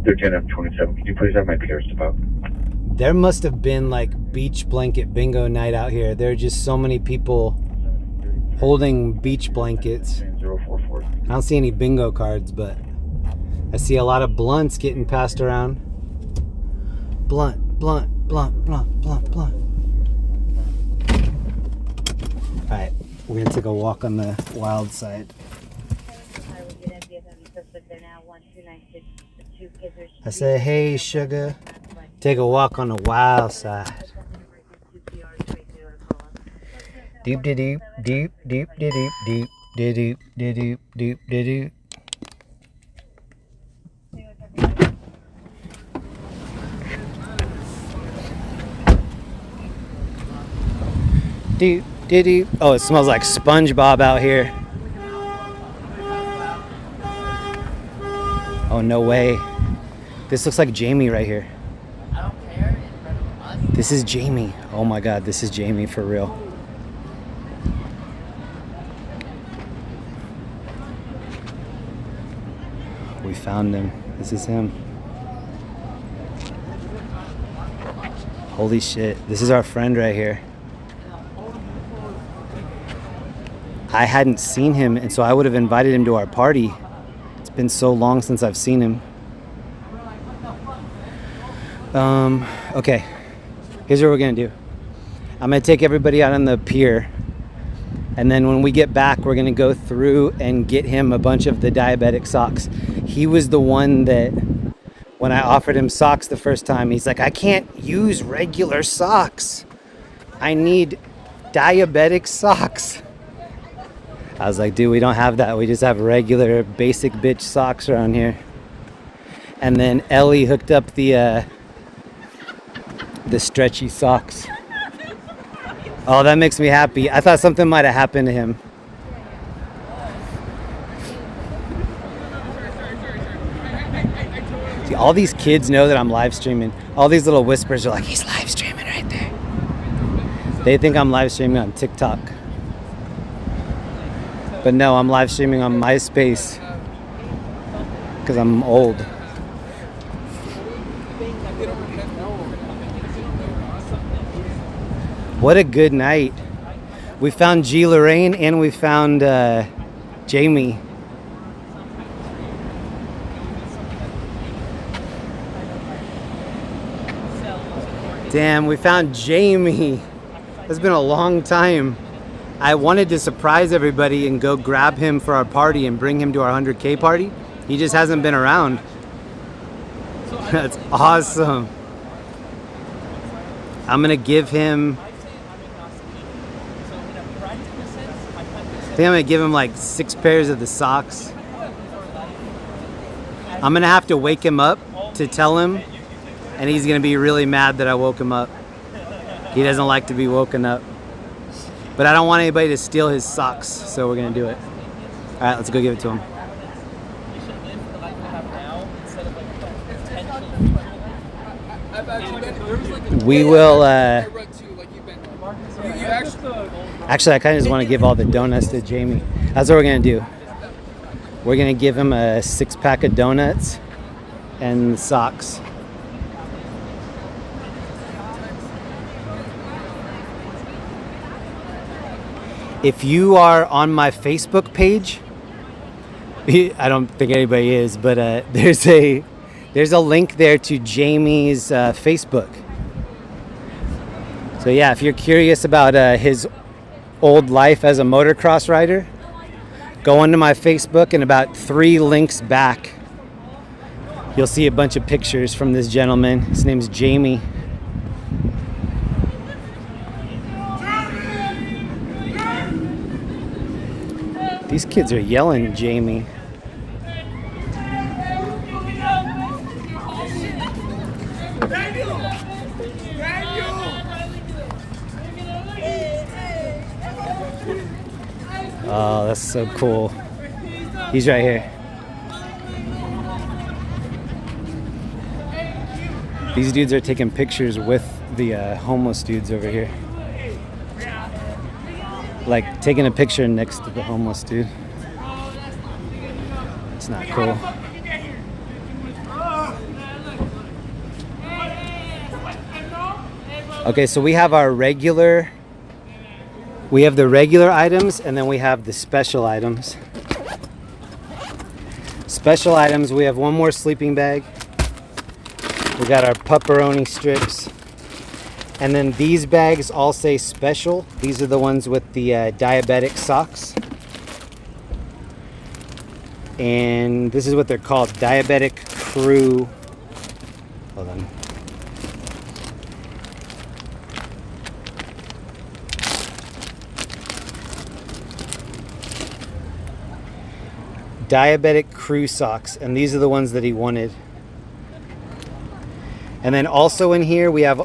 S14: Lieutenant 27, can you please have my peers about?
S4: There must have been like beach blanket bingo night out here. There are just so many people holding beach blankets. I don't see any bingo cards, but I see a lot of blunts getting passed around. Blunt, blunt, blunt, blunt, blunt, blunt. Alright, we're gonna take a walk on the wild side. I say, hey, sugar, take a walk on the wild side. Deep de deep, deep, deep de deep, deep de deep, de deep, deep de deep. Deep de deep. Oh, it smells like SpongeBob out here. Oh, no way. This looks like Jamie right here. This is Jamie. Oh my God, this is Jamie for real. We found him. This is him. Holy shit. This is our friend right here. I hadn't seen him, and so I would have invited him to our party. It's been so long since I've seen him. Okay. Here's what we're gonna do. I'm gonna take everybody out on the pier, and then when we get back, we're gonna go through and get him a bunch of the diabetic socks. He was the one that, when I offered him socks the first time, he's like, I can't use regular socks. I need diabetic socks. I was like, dude, we don't have that. We just have regular basic bitch socks around here. And then Ellie hooked up the stretchy socks. Oh, that makes me happy. I thought something might have happened to him. See, all these kids know that I'm live streaming. All these little whispers are like, he's live streaming right there. They think I'm live streaming on TikTok. But no, I'm live streaming on MySpace because I'm old. What a good night. We found G. Lorraine and we found Jamie. Damn, we found Jamie. It's been a long time. I wanted to surprise everybody and go grab him for our party and bring him to our 100K party. He just hasn't been around. That's awesome. I'm gonna give him, I think I'm gonna give him like 6 pairs of the socks. I'm gonna have to wake him up to tell him, and he's gonna be really mad that I woke him up. He doesn't like to be woken up. But I don't want anybody to steal his socks, so we're gonna do it. All right, let's go give it to him. We will, actually I kinda just wanna give all the donuts to Jamie. That's what we're gonna do. We're gonna give him a 6-pack of donuts and socks. If you are on my Facebook page, I don't think anybody is, but there's a link there to Jamie's Facebook. So yeah, if you're curious about his old life as a motocross rider, go onto my Facebook, and about 3 links back, you'll see a bunch of pictures from this gentleman. His name's Jamie. These kids are yelling, Jamie. Oh, that's so cool. He's right here. These dudes are taking pictures with the homeless dudes over here. Like taking a picture next to the homeless dude. It's not cool. Okay, so we have our regular, we have the regular items, and then we have the special items. Special items, we have one more sleeping bag. We got our pepperoni strips. And then these bags all say special. These are the ones with the diabetic socks. And this is what they're called, Diabetic Crew. Hold on. Diabetic Crew socks. And these are the ones that he wanted. And then also in here we have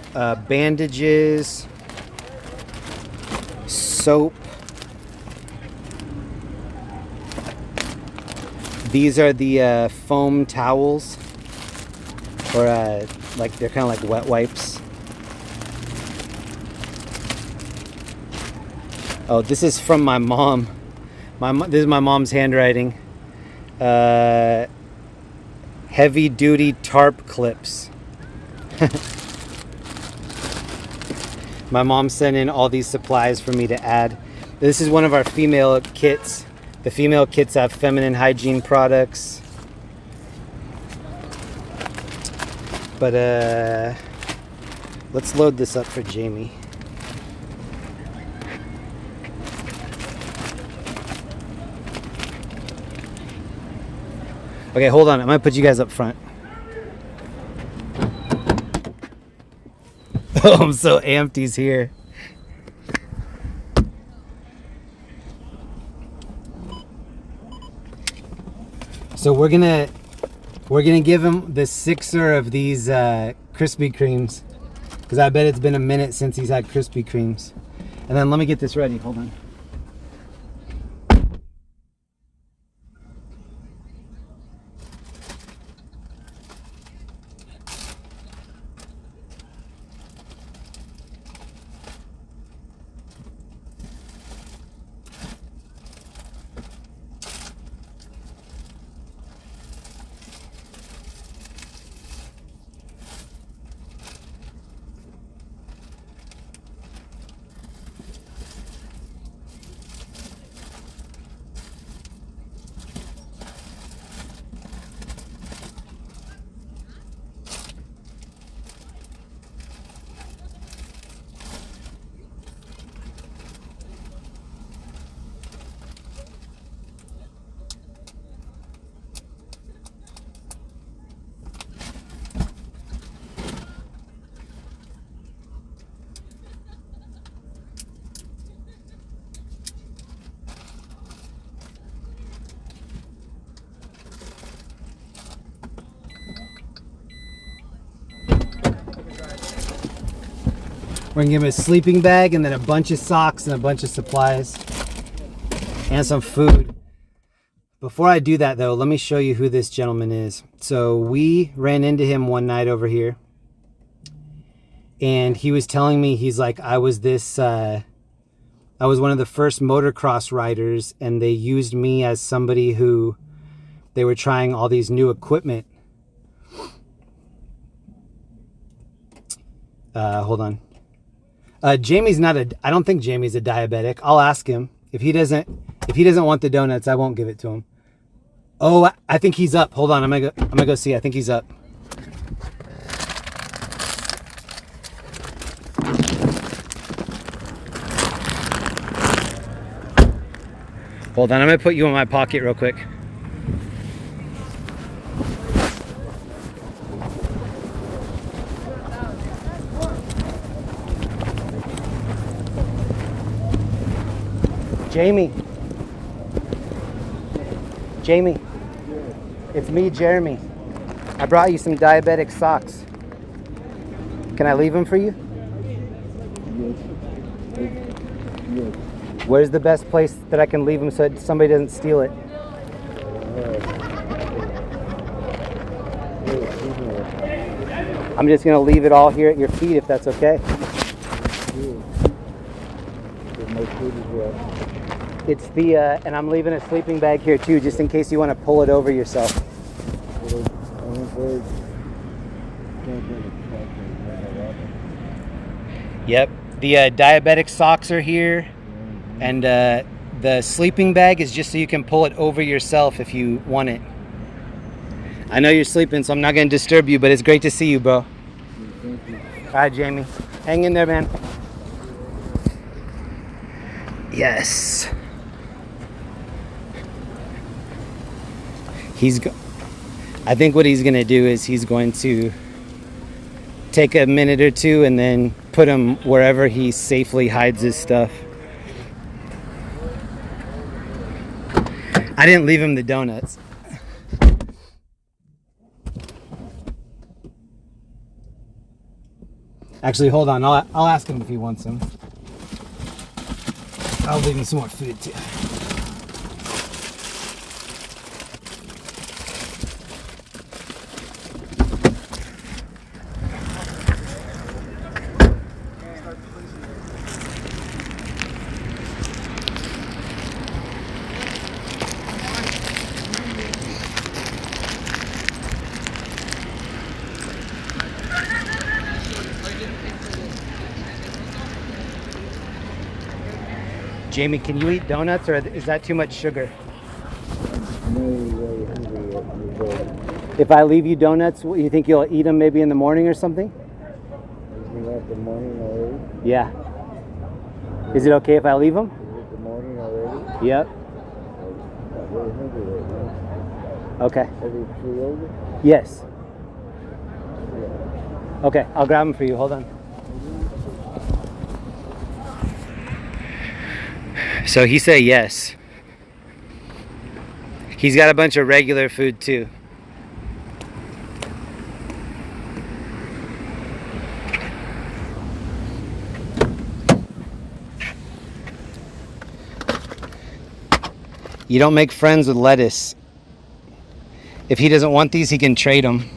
S4: bandages, soap. These are the foam towels, or like they're kind of like wet wipes. Oh, this is from my mom. This is my mom's handwriting. Heavy duty tarp clips. My mom sent in all these supplies for me to add. This is one of our female kits. The female kits have feminine hygiene products. But let's load this up for Jamie. Okay, hold on. I'm gonna put you guys up front. Oh, I'm so amped he's here. So we're gonna give him the 6er of these Krispy Kremes, because I bet it's been a minute since he's had Krispy Kremes. And then let me get this ready. Hold on. We're gonna give him a sleeping bag and then a bunch of socks and a bunch of supplies and some food. Before I do that though, let me show you who this gentleman is. So we ran into him one night over here and he was telling me, he's like, I was one of the first motocross riders and they used me as somebody who they were trying all these new equipment. Hold on. Jamie's not I don't think Jamie's a diabetic. I'll ask him. If he doesn't want the donuts, I won't give it to him. Oh, I think he's up. Hold on. I'm gonna go see. I think he's up. Hold on. I'm gonna put you in my pocket real quick. Jamie, it's me, Jeremy. I brought you some diabetic socks. Can I leave them for you? Where's the best place that I can leave them so that somebody doesn't steal it? I'm just gonna leave it all here at your feet if that's okay. It's the, and I'm leaving a sleeping bag here too, just in case you want to pull it over yourself. Yep, the diabetic socks are here, and the sleeping bag is just so you can pull it over yourself if you want it. I know you're sleeping, so I'm not going to disturb you, but it's great to see you, bro. All right, Jamie. Hang in there, man. Yes. I think what he's going to do is he's going to take a minute or two and then put him wherever he safely hides his stuff. I didn't leave him the donuts. Actually, hold on. I'll ask him if he wants them. I'll leave him some more food too. Jamie, can you eat donuts or is that too much sugar? If I leave you donuts, you think you'll eat them maybe in the morning or something?
S12: The morning already?
S4: Yeah. Is it okay if I leave them?
S12: The morning already?
S4: Yep.
S12: I'm really hungry right now.
S4: Okay.
S12: Are they pre-ordered?
S4: Yes. Okay, I'll grab them for you. Hold on. So he said yes. He's got a bunch of regular food too. You don't make friends with lettuce. If he doesn't want these, he can trade them.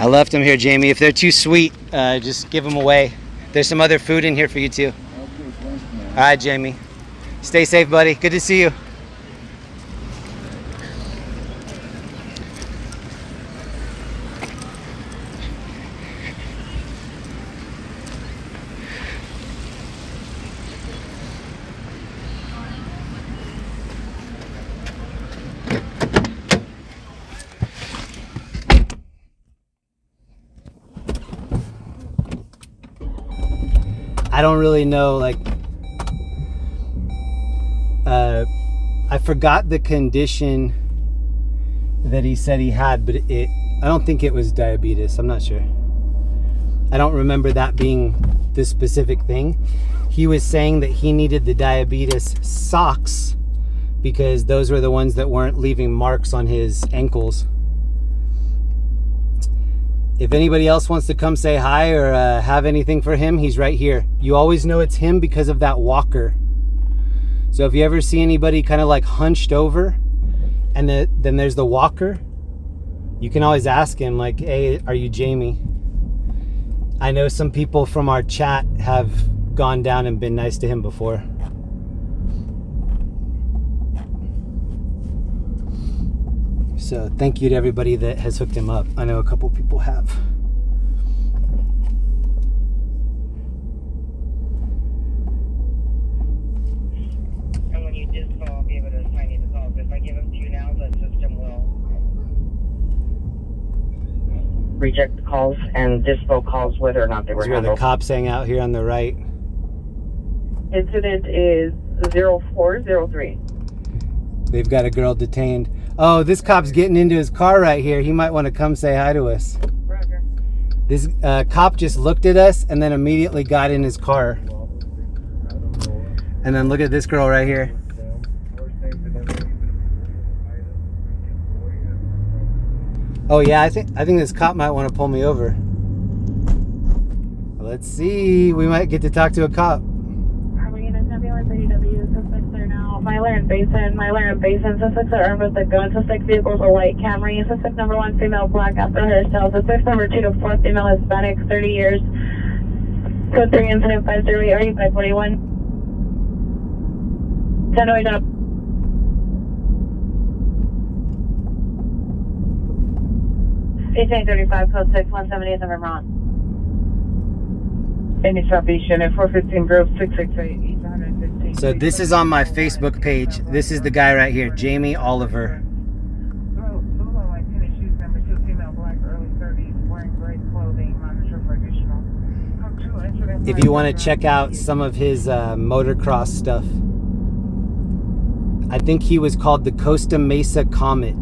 S4: I left them here, Jamie. If they're too sweet, just give them away. There's some other food in here for you too. All right, Jamie. Stay safe, buddy. Good to see you. I don't really know, like, I forgot the condition that he said he had, but don't think it was diabetes. I'm not sure. I don't remember that being the specific thing. He was saying that he needed the diabetes socks because those were the ones that weren't leaving marks on his ankles. If anybody else wants to come say hi or have anything for him, he's right here. You always know it's him because of that walker. So if you ever see anybody kind of like hunched over and then there's the walker, you can always ask him like, hey, are you Jamie? I know some people from our chat have gone down and been nice to him before. So thank you to everybody that has hooked him up. I know a couple people have.
S19: And when you dispo, I'll be able to assign you the calls. If I give them to you now, the system will reject the calls and dispo calls whether or not they were
S4: These are the
S19: handled.
S4: cops hang out here on the right.
S2: Incident is 0403.
S4: They've got a girl detained. Oh, this cop's getting into his car right here. He might want to come say hi to us.
S19: Roger.
S4: This cop just looked at us and then immediately got in his car. And then look at this girl right here. Oh yeah, I think this cop might want to pull me over. Let's see. We might get to talk to a cop.
S5: Harbour Units, ambulance, ADW, suspects are now Myler and Basin, suspects are armed with a gun, suspect vehicles are white Camry, suspect number 1, female, black, after hairstyle, suspect number 2 to 4, female, Hispanic, 30 years, code 3, incident 508, RE 541, 1008 up.
S2: $1835, code 6, 170th of Vermont. Any Southeast Unit, 415 Grove, 668, East 115.
S4: So this is on my Facebook page. This is the guy right here, Jamie Oliver. If you want to check out some of his motocross stuff. I think he was called the Costa Mesa Comet.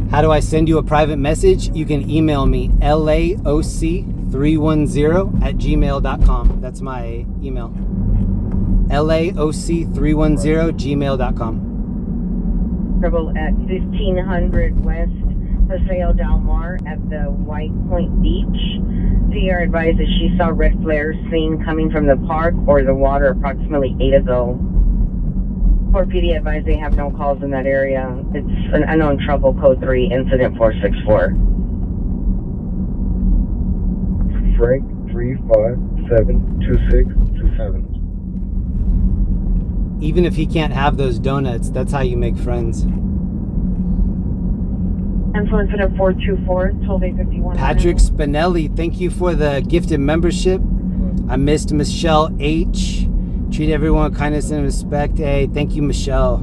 S4: How do I send you a private message? You can email me laoc310@gmail.com. That's my email. laoc310@gmail.com.
S2: Trouble at 1500 West Paseo Del Mar at the White Point Beach. DR advised that she saw red flares seen coming from the park or the water approximately 8 ago. Port PD advised they have no calls in that area. It's an unknown trouble, code 3, incident 464.
S15: Frank 3572627.
S4: Even if he can't have those donuts, that's how you make friends.
S2: Info incident 424, 12:51.
S4: Patrick Spinelli, thank you for the gifted membership. I missed Michelle H. Treat everyone with kindness and respect. Hey, thank you, Michelle.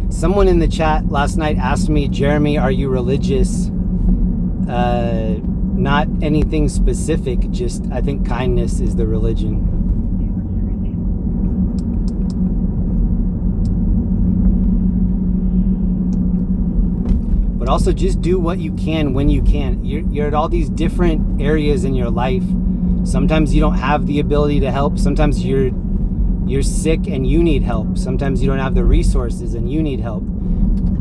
S4: Someone in the chat last night asked me, Jeremy, are you religious? Not anything specific, just I think kindness is the religion. But also just do what you can when you can. You're at all these different areas in your life. Sometimes you don't have the ability to help. Sometimes you're sick and you need help. Sometimes you don't have the resources and you need help.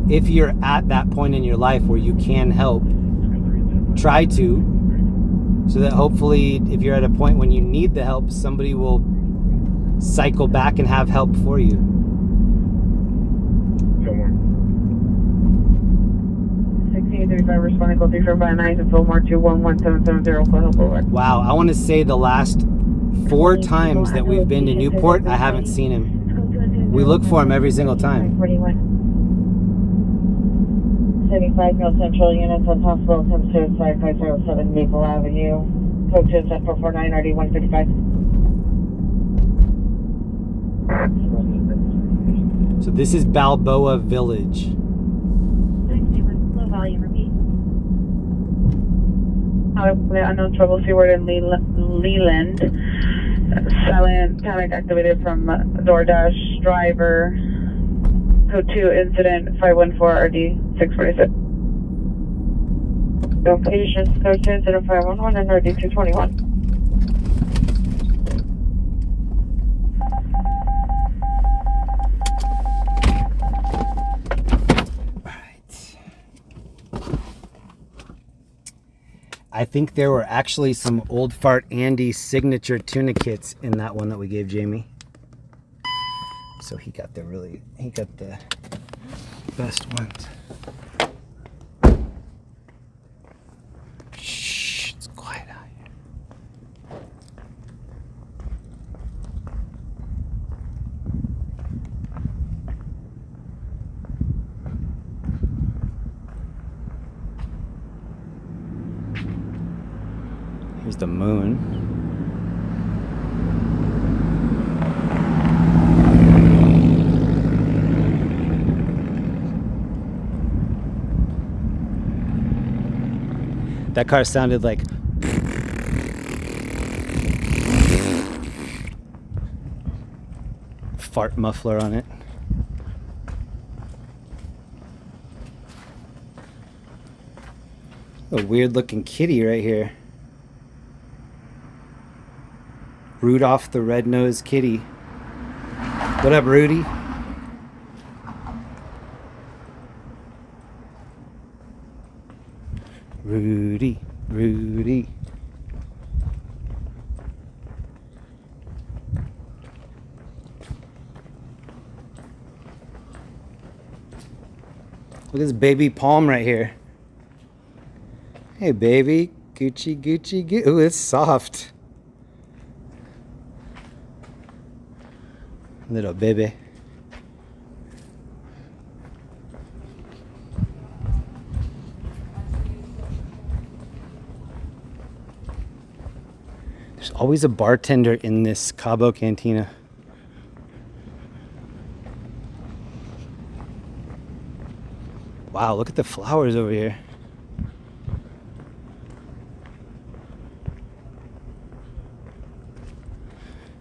S4: If you're at that point in your life where you can help, try to, so that hopefully if you're at a point when you need the help, somebody will cycle back and have help for you.
S2: 1635 responding, code 345 to Fillmore 211770 for help over.
S4: Wow, I want to say the last 4 times that we've been to Newport, I haven't seen him. We look for him every single time.
S2: 75 North Central units on possible attempt suicide 507 Maple Avenue. Code 2 set 449 RD 155.
S4: So this is Balboa Village.
S5: Low volume, repeat. Unknown trouble seaward in Leland. Silent panic activated from DoorDash driver. Code 2 incident 514 RD 646. Location code 2 incident 511 and RD 221.
S4: I think there were actually some Old Fart Andy signature tuna kits in that one that we gave Jamie. So he got the best ones. Shh, it's quiet out here. Here's the moon. That car sounded like fart muffler on it. A weird looking kitty right here. Rudolph the red-nosed kitty. What up, Rudy? Rudy, Rudy. Look at this baby palm right here. Hey, baby. Gucci, Gucci, Gucci. Ooh, it's soft. Little baby. There's always a bartender in this Cabo Cantina. Wow, look at the flowers over here.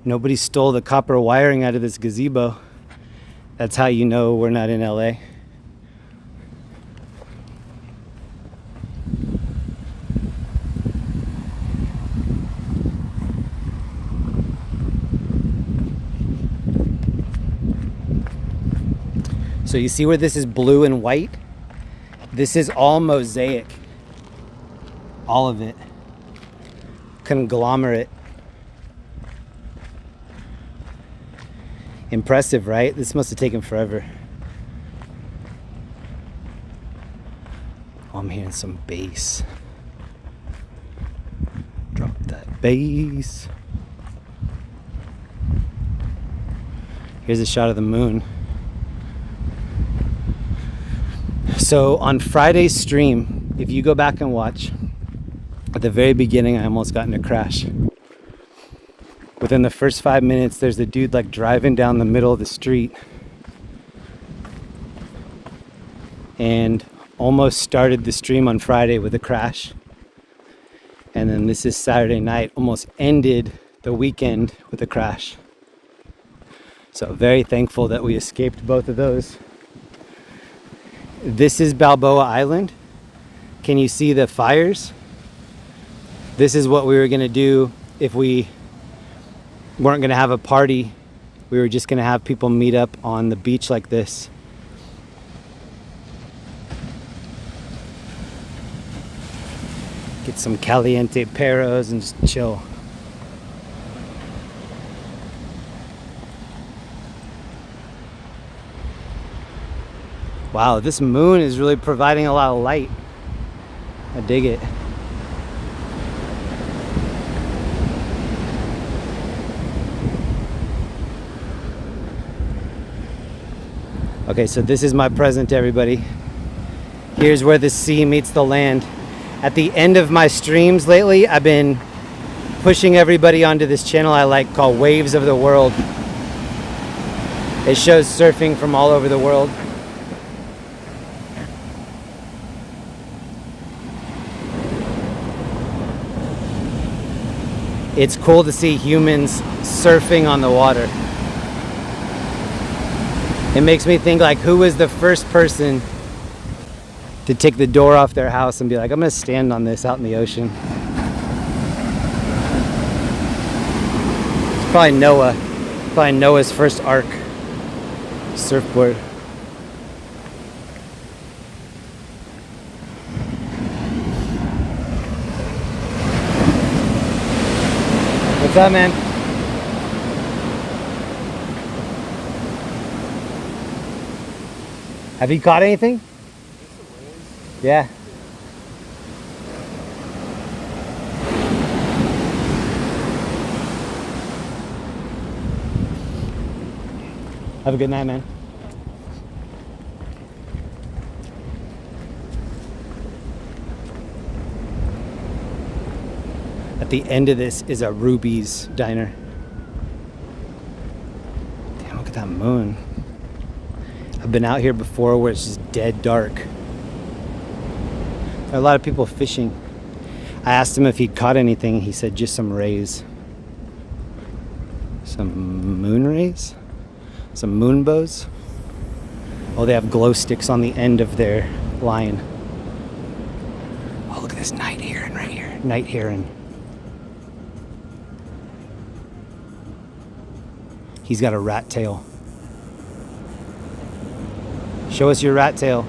S4: Nobody stole the copper wiring out of this gazebo. That's how you know we're not in LA. So you see where this is blue and white? This is all mosaic. All of it. Conglomerate. Impressive, right? This must have taken forever. Oh, I'm hearing some bass. Drop that bass. Here's a shot of the moon. So on Friday's stream, if you go back and watch, at the very beginning, I almost got in a crash. Within the first 5 minutes, there's a dude like driving down the middle of the street and almost started the stream on Friday with a crash. And then this is Saturday night, almost ended the weekend with a crash. So very thankful that we escaped both of those. This is Balboa Island. Can you see the fires? This is what we were gonna do if we weren't gonna have a party. We were just gonna have people meet up on the beach like this. Get some caliente perros and just chill. Wow, this moon is really providing a lot of light. I dig it. Okay, so this is my present to everybody. Here's where the sea meets the land. At the end of my streams lately, I've been pushing everybody onto this channel I like called Waves of the World. It shows surfing from all over the world. it's cool to see humans surfing on the water. It makes me think, like, who was the first person to take the door off their house and be like, I'm gonna stand on this out in the ocean? It's probably Noah. Probably Noah's first arc surfboard. What's up, man? Have you caught anything? Yeah. Have a good night, man. At the end of this is a Ruby's diner. Damn, look at that moon. I've been out here before where it's just dead dark. There are a lot of people fishing. I asked him if he'd caught anything. He said just some rays. Some moon rays? Some moon bows? Oh, they have glow sticks on the end of their line. Oh, look at this night heron right here. Night heron. He's got a rat tail. Show us your rat tail.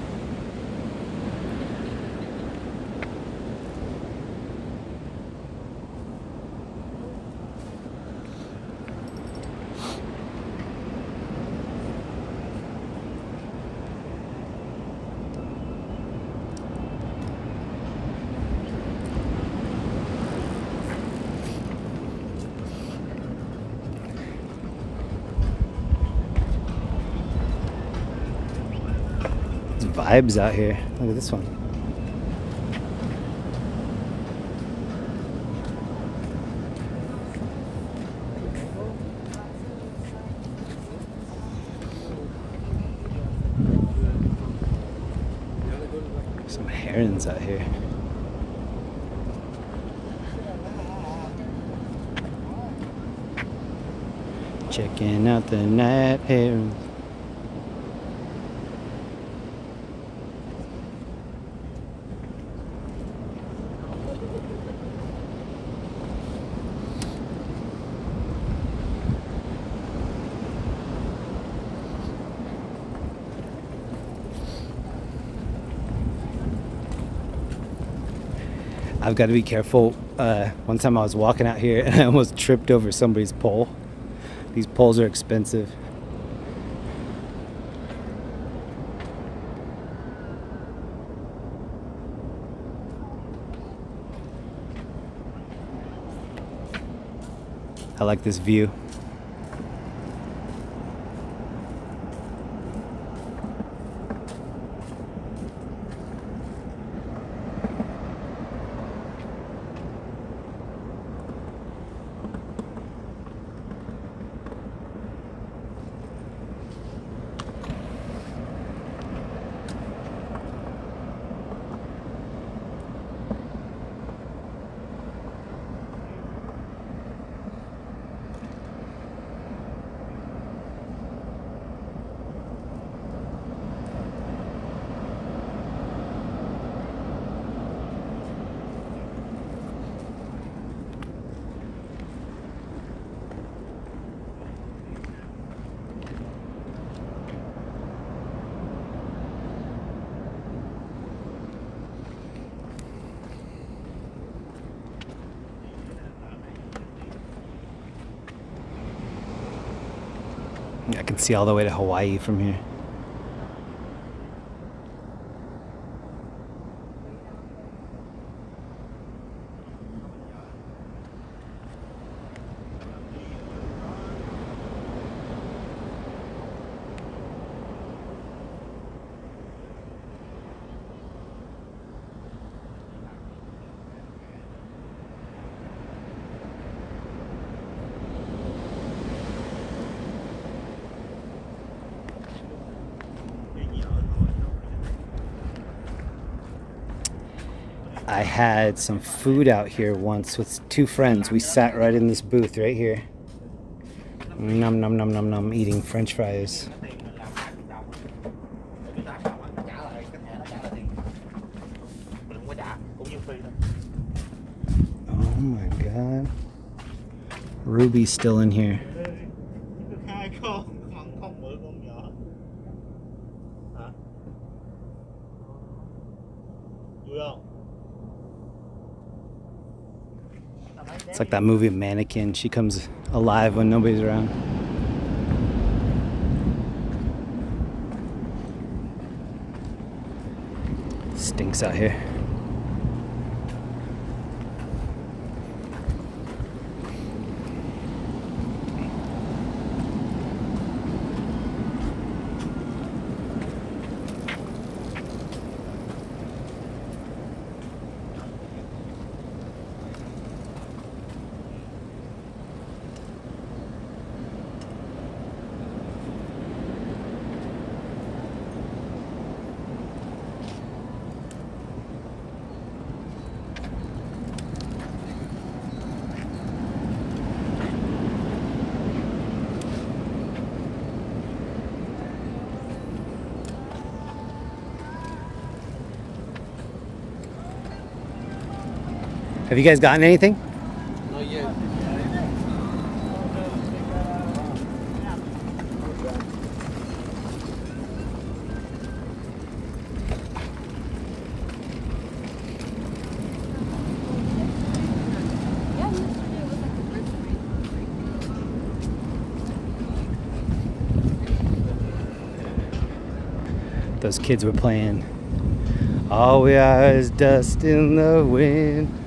S4: Vibes out here. Look at this one. Some herons out here. Checking out the night herons. I've got to be careful. One time I was walking out here and I almost tripped over somebody's pole. These poles are expensive. I like this view. I can see all the way to Hawaii from here. I had some food out here once with 2 friends. We sat right in this booth right here. Nom nom nom nom nom, eating French fries. Oh my god. Ruby's still in here. It's like that movie Mannequin. She comes alive when nobody's around. Stinks out here. Have you guys gotten anything?
S11: Not yet.
S4: Those kids were playing All We Are Is Dust in the Wind.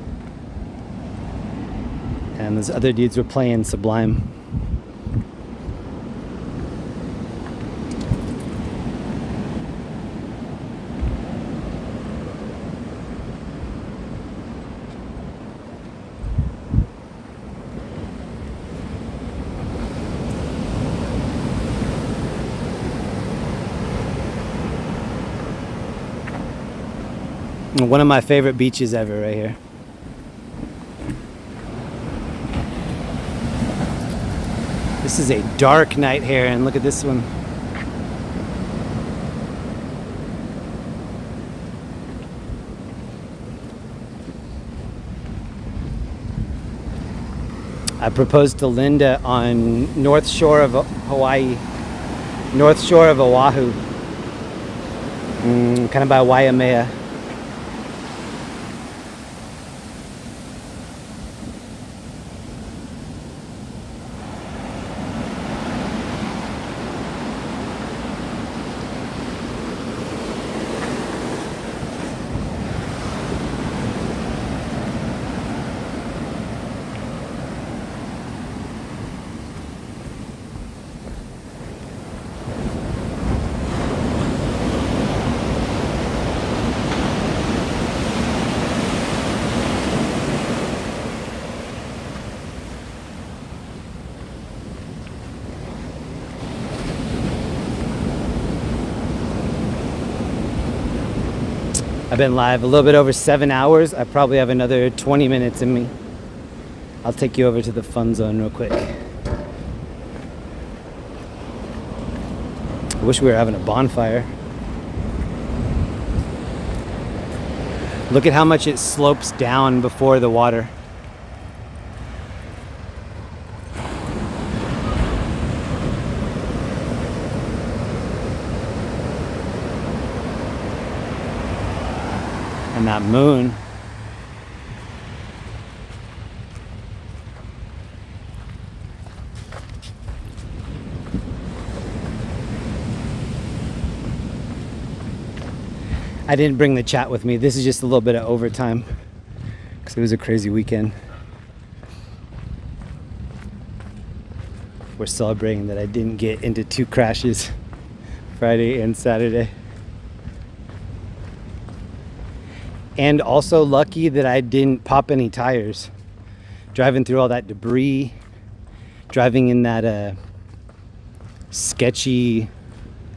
S4: And those other dudes were playing Sublime. One of my favorite beaches ever right here. This is a dark night here, and look at this one. I proposed to Linda on North Shore of Hawaii, North Shore of Oahu, kind of by Waimea. I've been live a little bit over 7 hours. I probably have another 20 minutes in me. I'll take you over to the fun zone real quick. I wish we were having a bonfire. Look at how much it slopes down before the water. And that moon. I didn't bring the chat with me. This is just a little bit of overtime because it was a crazy weekend. We're celebrating that I didn't get into 2 crashes Friday and Saturday. And also lucky that I didn't pop any tires. Driving through all that debris, driving in that sketchy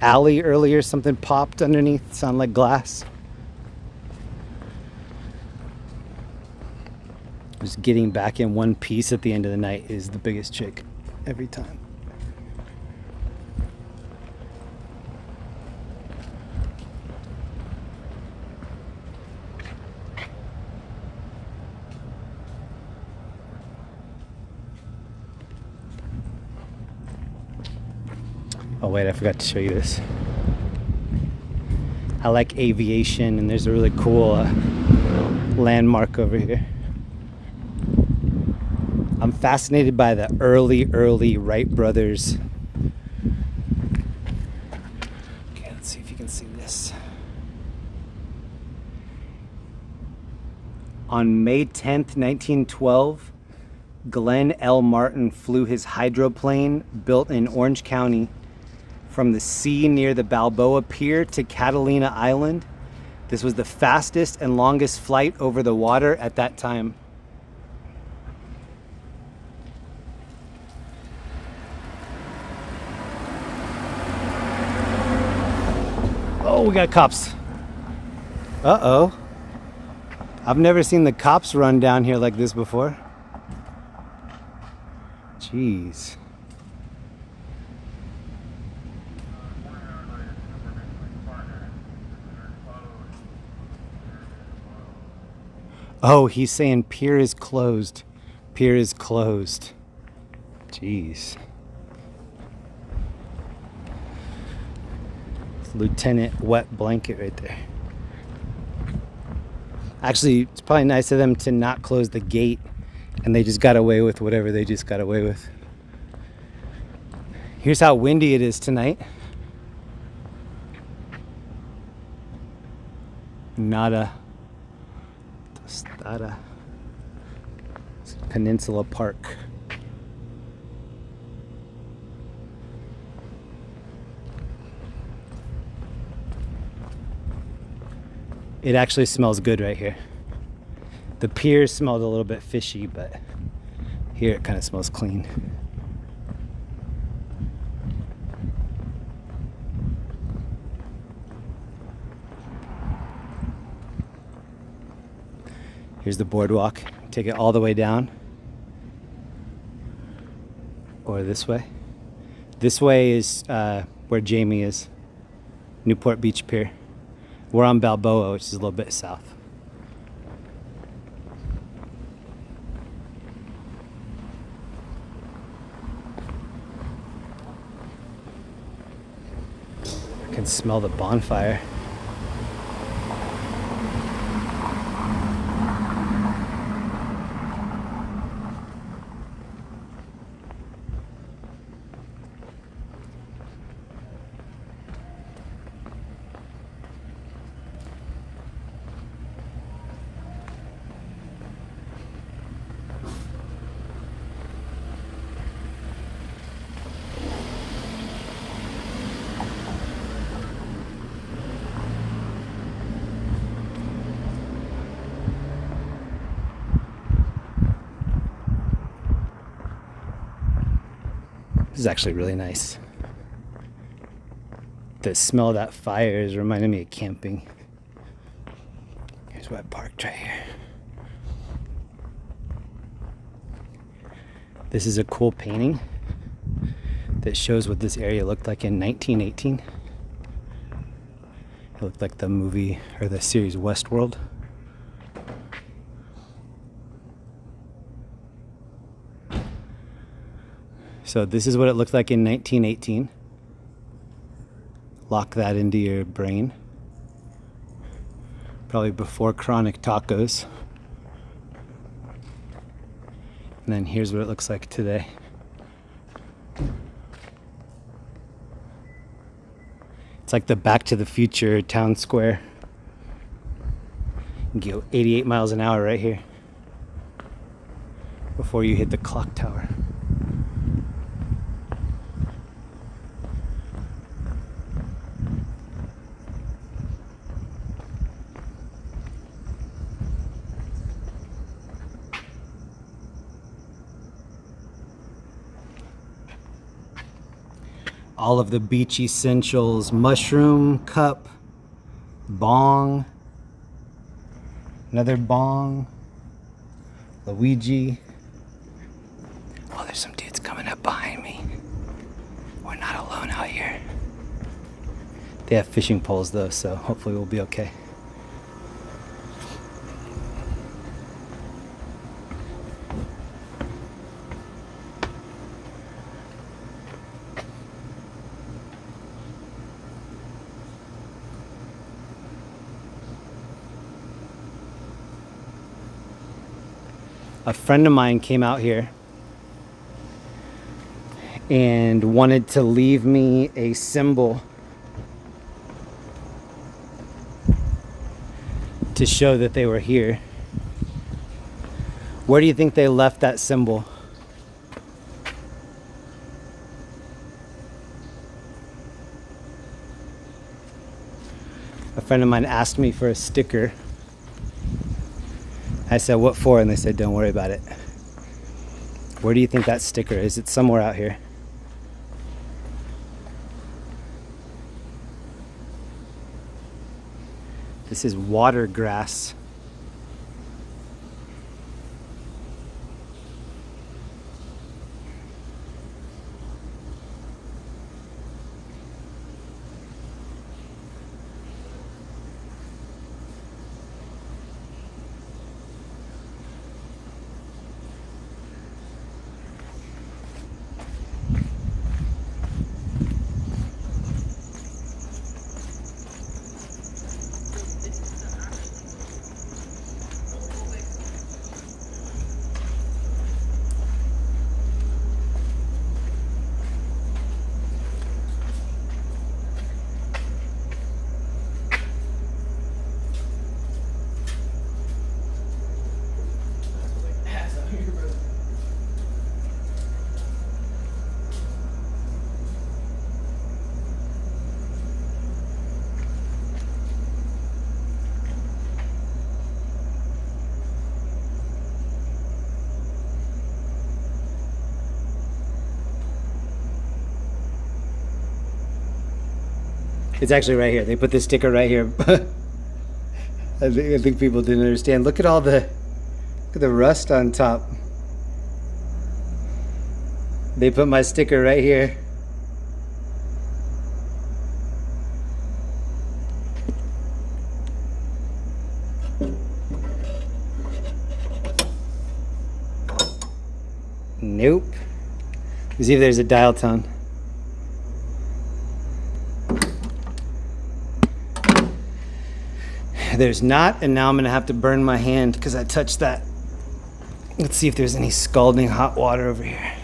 S4: alley earlier, something popped underneath, sounded like glass. just getting back in one piece at the end of the night is the biggest trick every time. Oh wait, I forgot to show you this. I like aviation, and there's a really cool landmark over here. I'm fascinated by the early Wright brothers. Okay, let's see if you can see this. On May 10th, 1912, Glenn L. Martin flew his hydroplane built in Orange County from the sea near the Balboa Pier to Catalina Island. This was the fastest and longest flight over the water at that time. Oh, we got cops. Uh-oh. I've never seen the cops run down here like this before. Jeez. Oh, he's saying pier is closed. Pier is closed. Jeez. It's Lieutenant Wet Blanket right there. Actually, it's probably nice of them to not close the gate, and they just got away with whatever they just got away with. Here's how windy it is tonight. Nada. Tostada. Peninsula Park. It actually smells good right here. The pier smelled a little bit fishy, but here it kind of smells clean. Here's the boardwalk. Take it all the way down. Or this way. This way is where Jamie is. Newport Beach Pier. We're on Balboa, which is a little bit south. I can smell the bonfire. This is actually really nice. The smell of that fire is reminding me of camping. Here's where I parked right here. This is a cool painting that shows what this area looked like in 1918. It looked like the movie or the series Westworld. So this is what it looked like in 1918. Lock that into your brain. Probably before chronic tacos. And then here's what it looks like today. It's like the Back to the Future town square. You can go 88 miles an hour right here before you hit the clock tower. All of the beach essentials, mushroom cup, bong, another bong, Luigi. Oh, there's some dudes coming up behind me. We're not alone out here. They have fishing poles though, so hopefully we'll be okay. A friend of mine came out here and wanted to leave me a symbol to show that they were here. Where do you think they left that symbol? A friend of mine asked me for a sticker. I said, what for? And they said, don't worry about it. Where do you think that sticker is? It's somewhere out here. This is water grass. It's actually right here. They put this sticker right here. I think people didn't understand. Look at all the rust on top. They put my sticker right here. Nope. Let's see if there's a dial tone. There's not, and now I'm gonna have to burn my hand because I touched that. Let's see if there's any scalding hot water over here.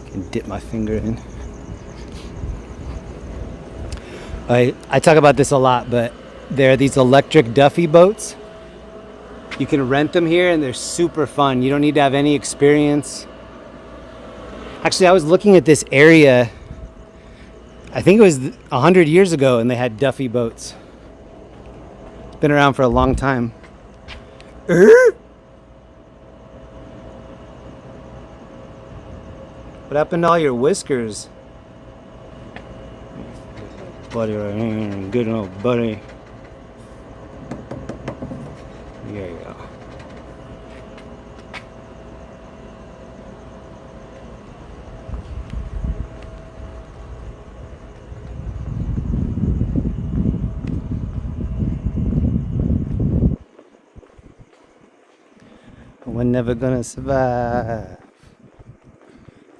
S4: I can dip my finger in. I talk about this a lot, but there are these electric Duffy boats. You can rent them here and they're super fun. You don't need to have any experience. Actually, I was looking at this area, I think it was 100 years ago, and they had Duffy boats. Been around for a long time. What happened to all your whiskers? Buddy right here, good old buddy. There you go. We're never gonna survive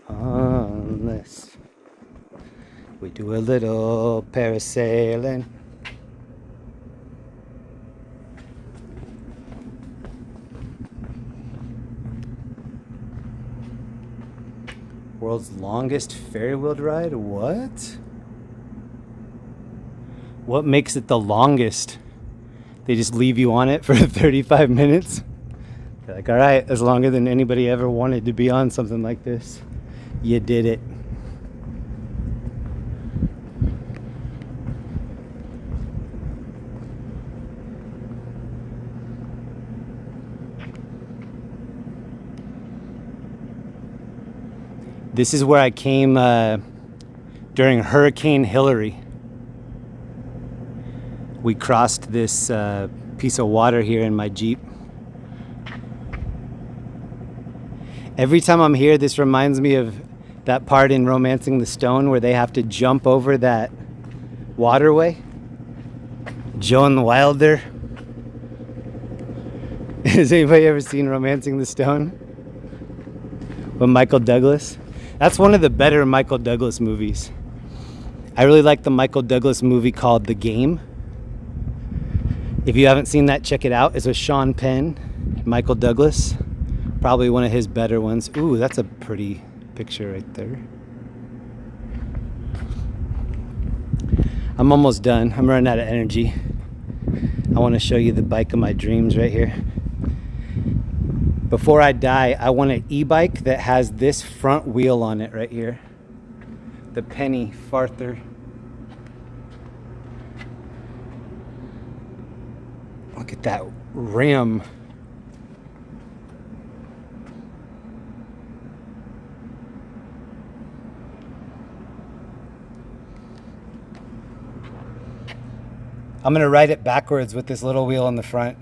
S4: unless we do a little parasailing. World's longest ferry wheeled ride? What? What makes it the longest? They just leave you on it for 35 minutes? They're like, all right, that's longer than anybody ever wanted to be on something like this. You did it. This is where I came during Hurricane Hillary. We crossed this piece of water here in my Jeep. Every time I'm here, this reminds me of that part in Romancing the Stone where they have to jump over that waterway. Joan Wilder. Has anybody ever seen Romancing the Stone? With Michael Douglas? That's one of the better Michael Douglas movies. I really like the Michael Douglas movie called The Game. If you haven't seen that, check it out. It's with Sean Penn, Michael Douglas. Probably one of his better ones. Ooh, that's a pretty picture right there. I'm almost done. I'm running out of energy. I want to show you the bike of my dreams right here. Before I die, I want an e-bike that has this front wheel on it right here. The Penny Farther. Look at that rim. I'm gonna ride it backwards with this little wheel on the front.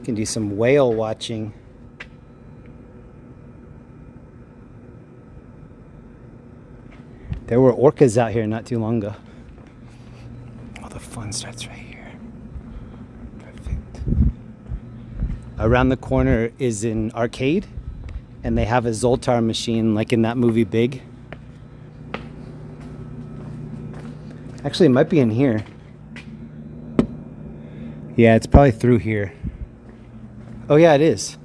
S4: Can do some whale watching. There were orcas out here not too long ago. Oh, the fun starts right here. Perfect. Around the corner is an arcade, and they have a Zoltar machine like in that movie Big. Actually, it might be in here. Yeah, it's probably through here. Oh yeah, it is.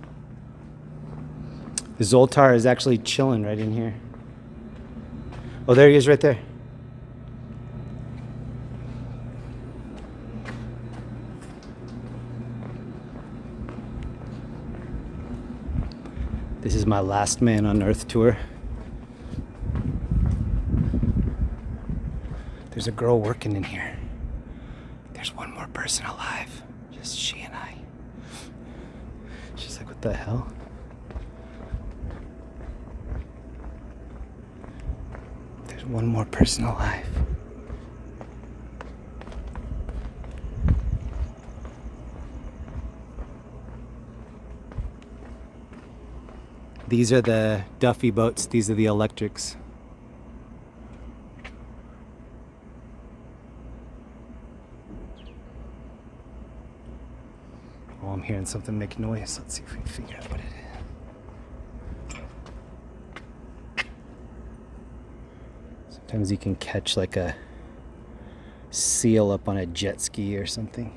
S4: The Zoltar is actually chilling right in here. Oh, there he is right there. This is my Last Man on Earth tour. There's a girl working in here. There's one more person alive. Just she and I. She's like, what the hell? There's one more person alive. These are the Duffy boats. These are the electrics. Oh, I'm hearing something make noise. Let's see if we can figure out what it is. Sometimes you can catch like a seal up on a jet ski or something.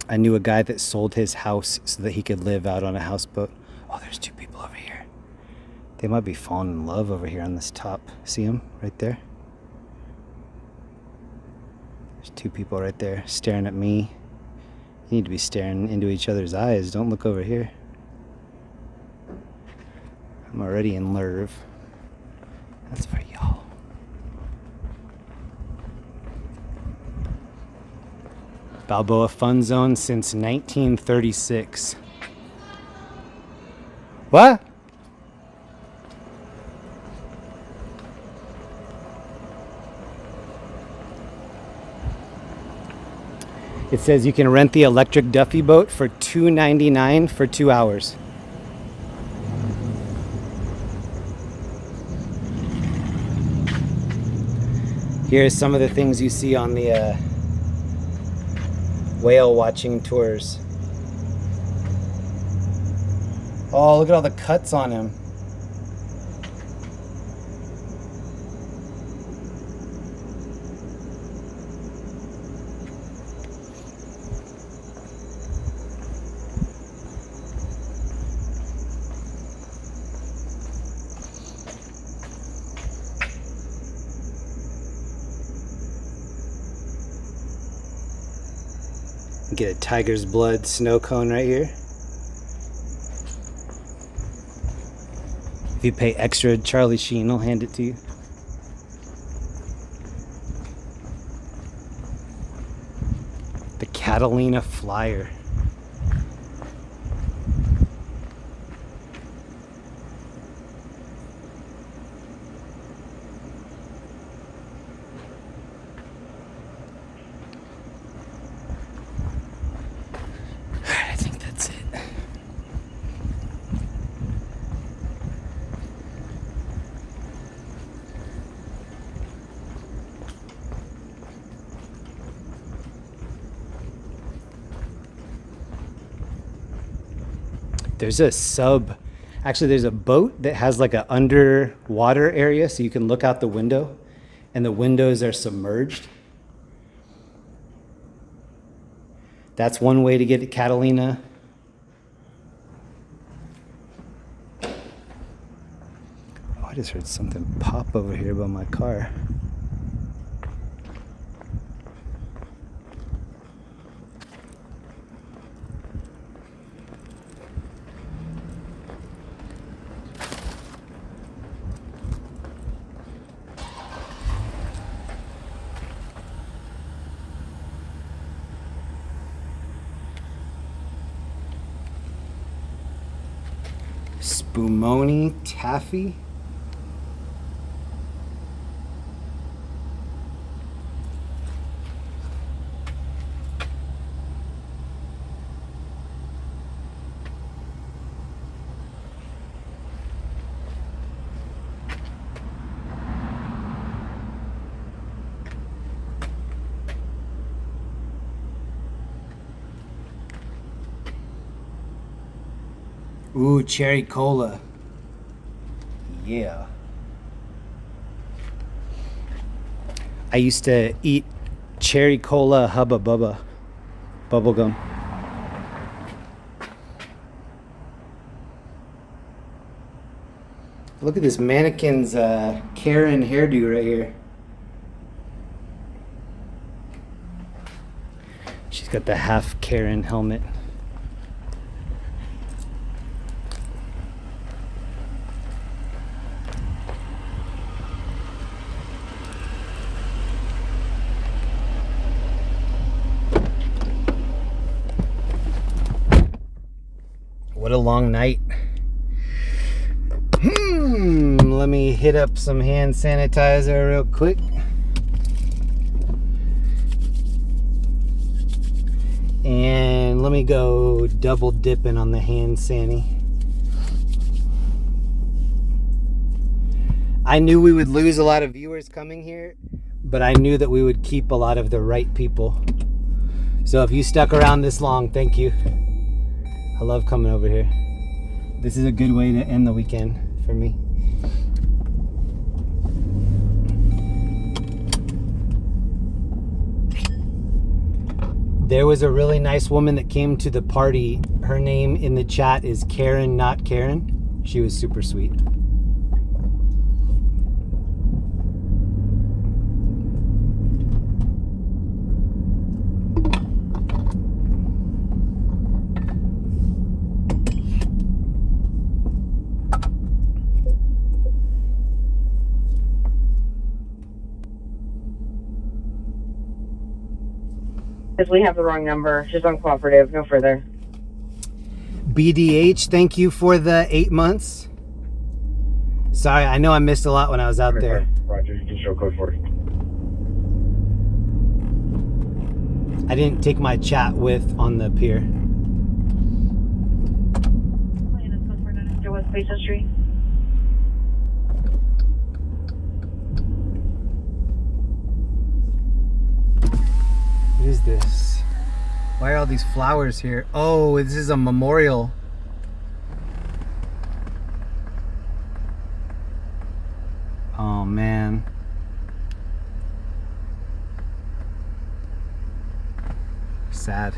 S4: I knew a guy that sold his house so that he could live out on a houseboat. Oh, there's two people over here. They might be falling in love over here on this top. See them right there? There's two people right there staring at me. You need to be staring into each other's eyes. Don't look over here. I'm already in love. That's for y'all. Balboa Fun Zone since 1936. What? It says you can rent the electric Duffy boat for $2.99 for 2 hours. Here's some of the things you see on the whale watching tours. Oh, look at all the cuts on him. Get a tiger's blood snow cone right here. If you pay extra, Charlie Sheen will hand it to you. Catalina Flyer. I think that's it. There's a sub, actually there's a boat that has like an underwater area so you can look out the window and the windows are submerged. That's one way to get to Catalina. Oh, I just heard something pop over here by my car. Spumoni Taffy. Ooh, cherry cola. Yeah. I used to eat cherry cola Hubba Bubba bubblegum. Look at this mannequin's Karen hairdo right here. She's got the half Karen helmet. What a long night. Let me hit up some hand sanitizer real quick. And let me go double dipping on the hand sanny. I knew we would lose a lot of viewers coming here, but I knew that we would keep a lot of the right people. So if you stuck around this long, thank you. I love coming over here. This is a good way to end the weekend for me. There was a really nice woman that came to the party. Her name in the chat is Karen, not Karen. She was super sweet.
S2: Because we have the wrong number. She's uncooperative. No further.
S4: BDH, thank you for the 8 months. Sorry, I know I missed a lot when I was out there.
S16: Roger, you can show code 40.
S4: I didn't take my chat with on the pier.
S10: West Basin Street.
S4: What is this? Why are all these flowers here? Oh, this is a memorial. Oh man. Sad.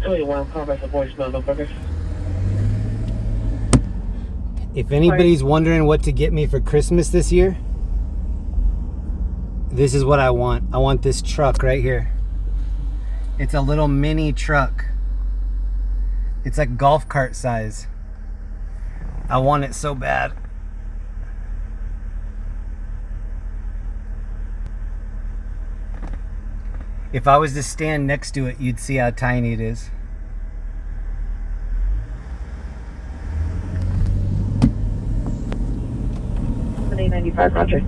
S18: Tell you what, I'm calling back the voicemail, motherfuckers.
S4: If anybody's wondering what to get me for Christmas this year, this is what I want. I want this truck right here. It's a little mini truck. It's like golf cart size. I want it so bad. If I was to stand next to it, you'd see how tiny it is.
S10: A95, Roger.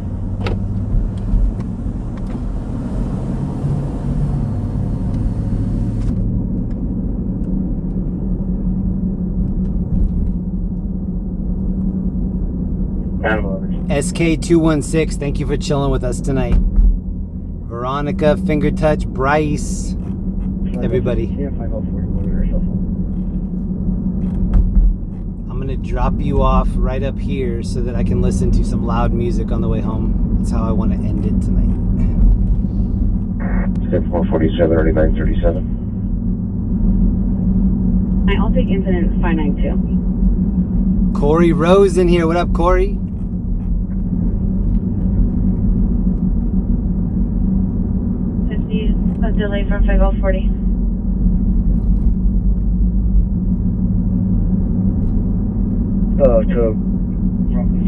S4: SK216, thank you for chilling with us tonight. Veronica, Finger Touch, Bryce, everybody. I'm gonna drop you off right up here so that I can listen to some loud music on the way home. That's how I want to end it tonight.
S9: Step 447, 3937.
S10: I'll take incident 592.
S4: Corey Rose in here. What up, Corey?
S10: A delay from 5040.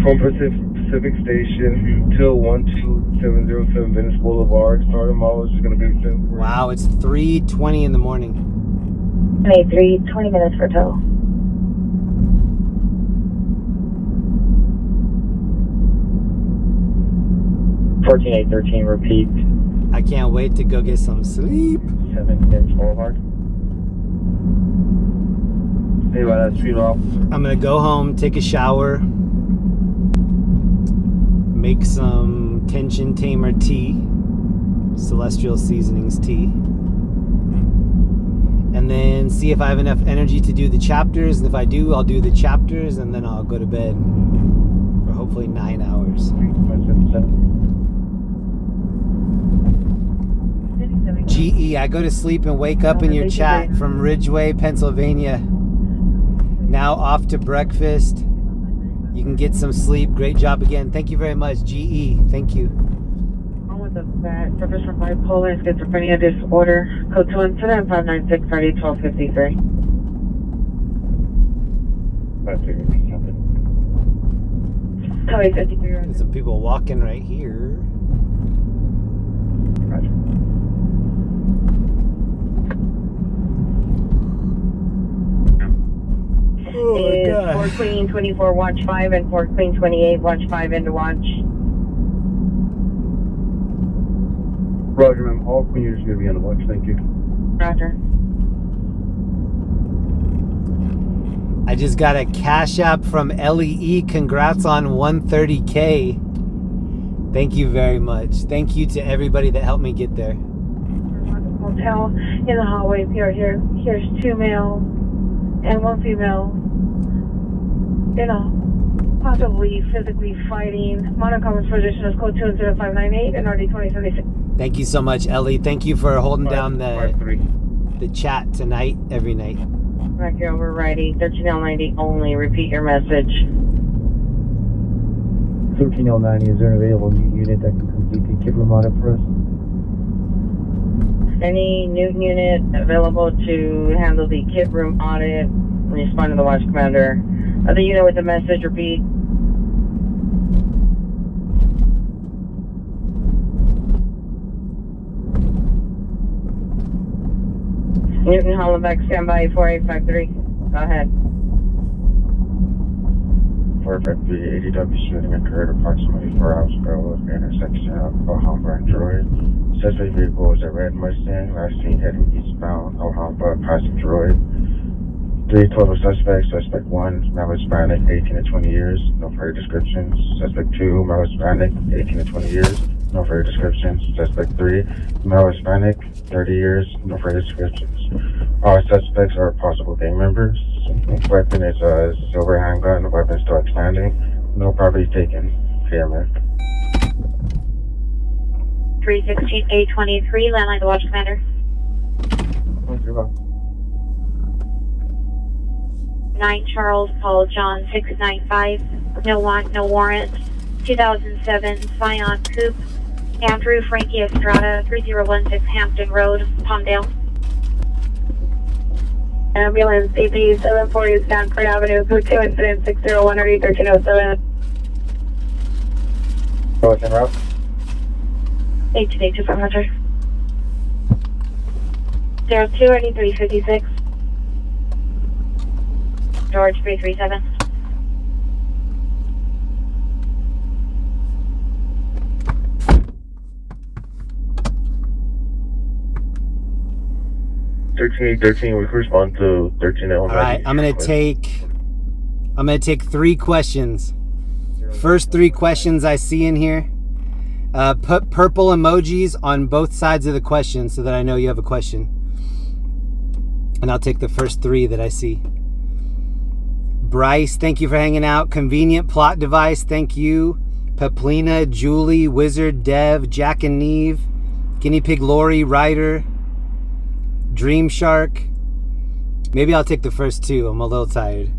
S15: From Pacific Station till 12707 Venice Boulevard. Starting mileage is going to be 10.
S4: Wow, it's 3:20 in the morning.
S10: 23, 20 minutes for tow.
S19: $14,813, repeat.
S4: I can't wait to go get some sleep.
S19: 7 Venice Boulevard.
S15: Hey, by that street off.
S4: I'm gonna go home, take a shower, make some tension tamer tea, celestial seasonings tea, and then see if I have enough energy to do the chapters. And if I do, I'll do the chapters, and then I'll go to bed for hopefully 9 hours. GE, I go to sleep and wake up in your chat from Ridgeway, Pennsylvania. Now off to breakfast. You can get some sleep. Great job again. Thank you very much, GE. Thank you.
S18: On with the bad service from bipolar and schizophrenia disorder. Code 2 incident 596 Friday 1253.
S10: Code 53.
S4: There's some people walking right here. Oh
S10: is 4 Queen 24 watch 5 and 4 Queen 28 watch 5 into watch.
S15: Roger, ma'am. All Queen units are going to be on the watch. Thank you.
S10: Roger.
S4: I just got a cash app from LEE. Congrats on 130K. Thank you very much. Thank you to everybody that helped me get there.
S5: Hotel in the hallway here. Here's 2 male and 1 female. You know, possibly physically fighting. Monocomer's position is code 2 incident 598 and RD 2076.
S4: Thank you so much, Ellie. Thank you for holding down the chat tonight, every night.
S10: Back here over righty, 13L90 only. Repeat your message.
S12: 13L90, is there an available new unit that can complete the kit room audit for us?
S10: Any Newton unit available to handle the kit room audit? Respond to the watch commander. Other unit with a message, repeat. Newton Hollenbeck, standby 4853. Go ahead.
S9: 453 ADW shooting occurred approximately 4 hours ago at the intersection of Alhambra and Droid. Suspect vehicle was a red Mustang, last seen heading eastbound Alhambra, passing Droid. 3 total suspects. Suspect 1, male Hispanic, 18 to 20 years, no further descriptions. Suspect 2, male Hispanic, 18 to 20 years, no further descriptions. Suspect 3, male Hispanic, 30 years, no further descriptions. All suspects are possible gang members. Weapon is a silver handgun. Weapon still outstanding. No property taken. Clear.
S10: 316-823, landline the watch commander. 9 Charles Paul John 695, no want, no warrant. 2007 Scion Coupe, Andrew Frankie Estrada, 3016 Hampton Road, Palmdale.
S5: Ambulance CP 740 Stanford Avenue, code 2 incident 601 RD 1307.
S19: What's en route?
S10: 82825 Roger. 028356. George 337.
S16: We correspond to 13
S4: All right, I'm gonna take 3 questions. First 3 questions I see in here. Put purple emojis on both sides of the question so that I know you have a question. And I'll take the first 3 that I see. Bryce, thank you for hanging out. Convenient Plot Device, thank you. Paplina, Julie, Wizard, Dev, Jack and Neve, Guinea Pig Lori, Ryder, Dream Shark. Maybe I'll take the first 2. I'm a little tired.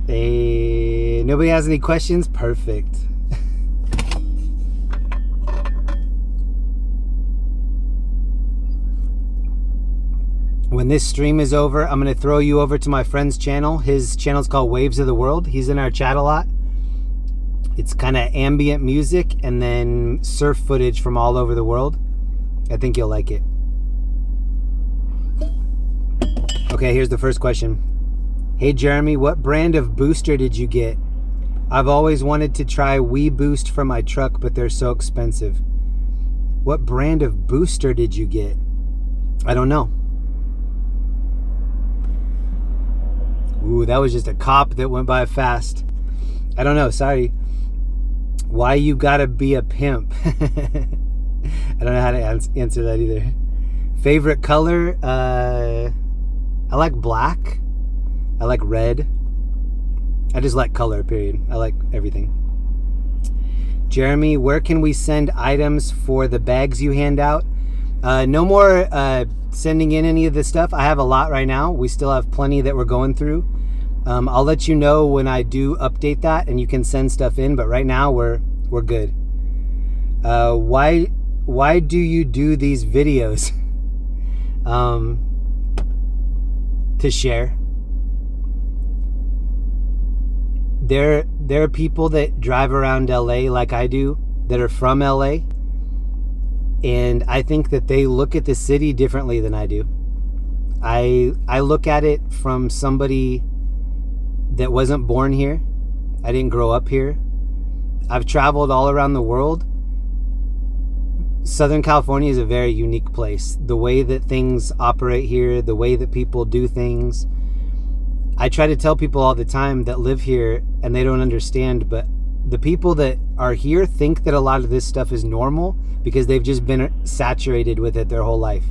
S4: Nobody has any questions? Perfect. When this stream is over, I'm going to throw you over to my friend's channel. His channel's called Waves of the World. He's in our chat a lot. It's kind of ambient music and then surf footage from all over the world. I think you'll like it. Okay, here's the first question. Hey Jeremy, what brand of booster did you get? I've always wanted to try Wii Boost for my truck, but they're so expensive. What brand of booster did you get? I don't know. Ooh, that was just a cop that went by fast. I don't know, sorry. Why you gotta be a pimp? I don't know how to answer that either. Favorite color? I like black. I like red. I just like color, period. I like everything. Jeremy, where can we send items for the bags you hand out? No more sending in any of this stuff. I have a lot right now. We still have plenty that we're going through. I'll let you know when I do update that and you can send stuff in, but right now we're good. Why do you do these videos? To share. There are people that drive around LA like I do that are from LA, and I think that they look at the city differently than I do. I look at it from somebody that wasn't born here. I didn't grow up here. I've traveled all around the world. Southern California is a very unique place. The way that things operate here, the way that people do things. I try to tell people all the time that live here and they don't understand, but the people that are here think that a lot of this stuff is normal because they've just been saturated with it their whole life.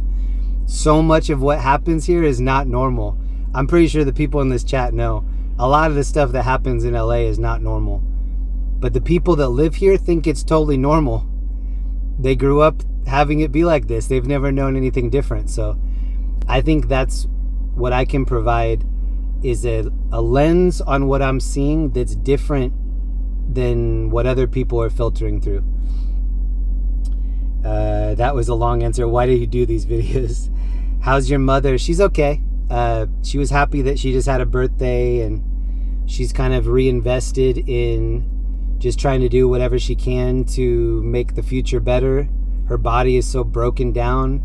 S4: So much of what happens here is not normal. I'm pretty sure the people in this chat know. A lot of the stuff that happens in LA is not normal. But the people that live here think it's totally normal. They grew up having it be like this. They've never known anything different. So I think that's what I can provide, is a lens on what I'm seeing that's different than what other people are filtering through. That was a long answer. Why do you do these videos? How's your mother? She's okay. She was happy that she just had a birthday, and she's kind of reinvested in just trying to do whatever she can to make the future better. Her body is so broken down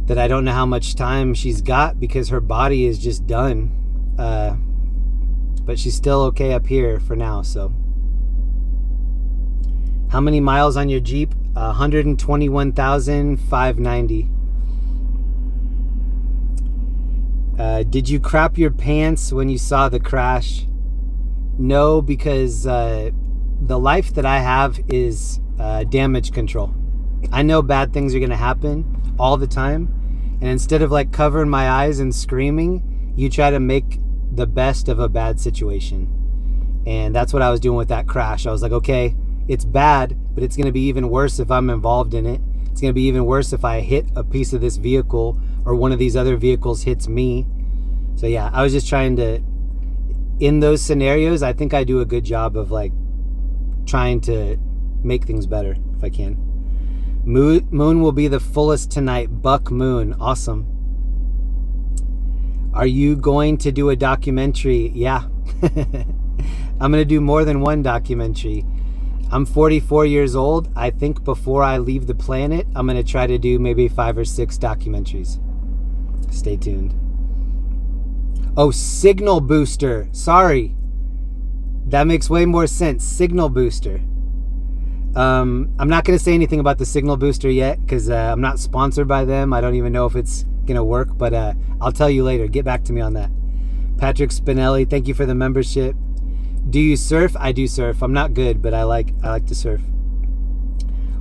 S4: that I don't know how much time she's got because her body is just done. But she's still okay up here for now. So how many miles on your Jeep? 121,590. Did you crap your pants when you saw the crash? No, because the life that I have is damage control. I know bad things are going to happen all the time, and instead of like covering my eyes and screaming, you try to make the best of a bad situation. And that's what I was doing with that crash. I was like, okay, it's bad, but it's going to be even worse if I'm involved in it. It's going to be even worse if I hit a piece of this vehicle or one of these other vehicles hits me. So yeah, I was just trying to, in those scenarios, I think I do a good job of like trying to make things better if I can. Moon will be the fullest tonight. Buck Moon. Awesome. Are you going to do a documentary? Yeah. I'm going to do more than one documentary. I'm 44 years old. I think before I leave the planet, I'm going to try to do maybe 5 or 6 documentaries. Stay tuned. Oh, signal booster. Sorry. That makes way more sense. Signal booster. I'm not going to say anything about the signal booster yet because I'm not sponsored by them. I don't even know if it's going to work, but I'll tell you later. Get back to me on that. Patrick Spinelli, thank you for the membership. Do you surf? I do surf. I'm not good, but I like to surf.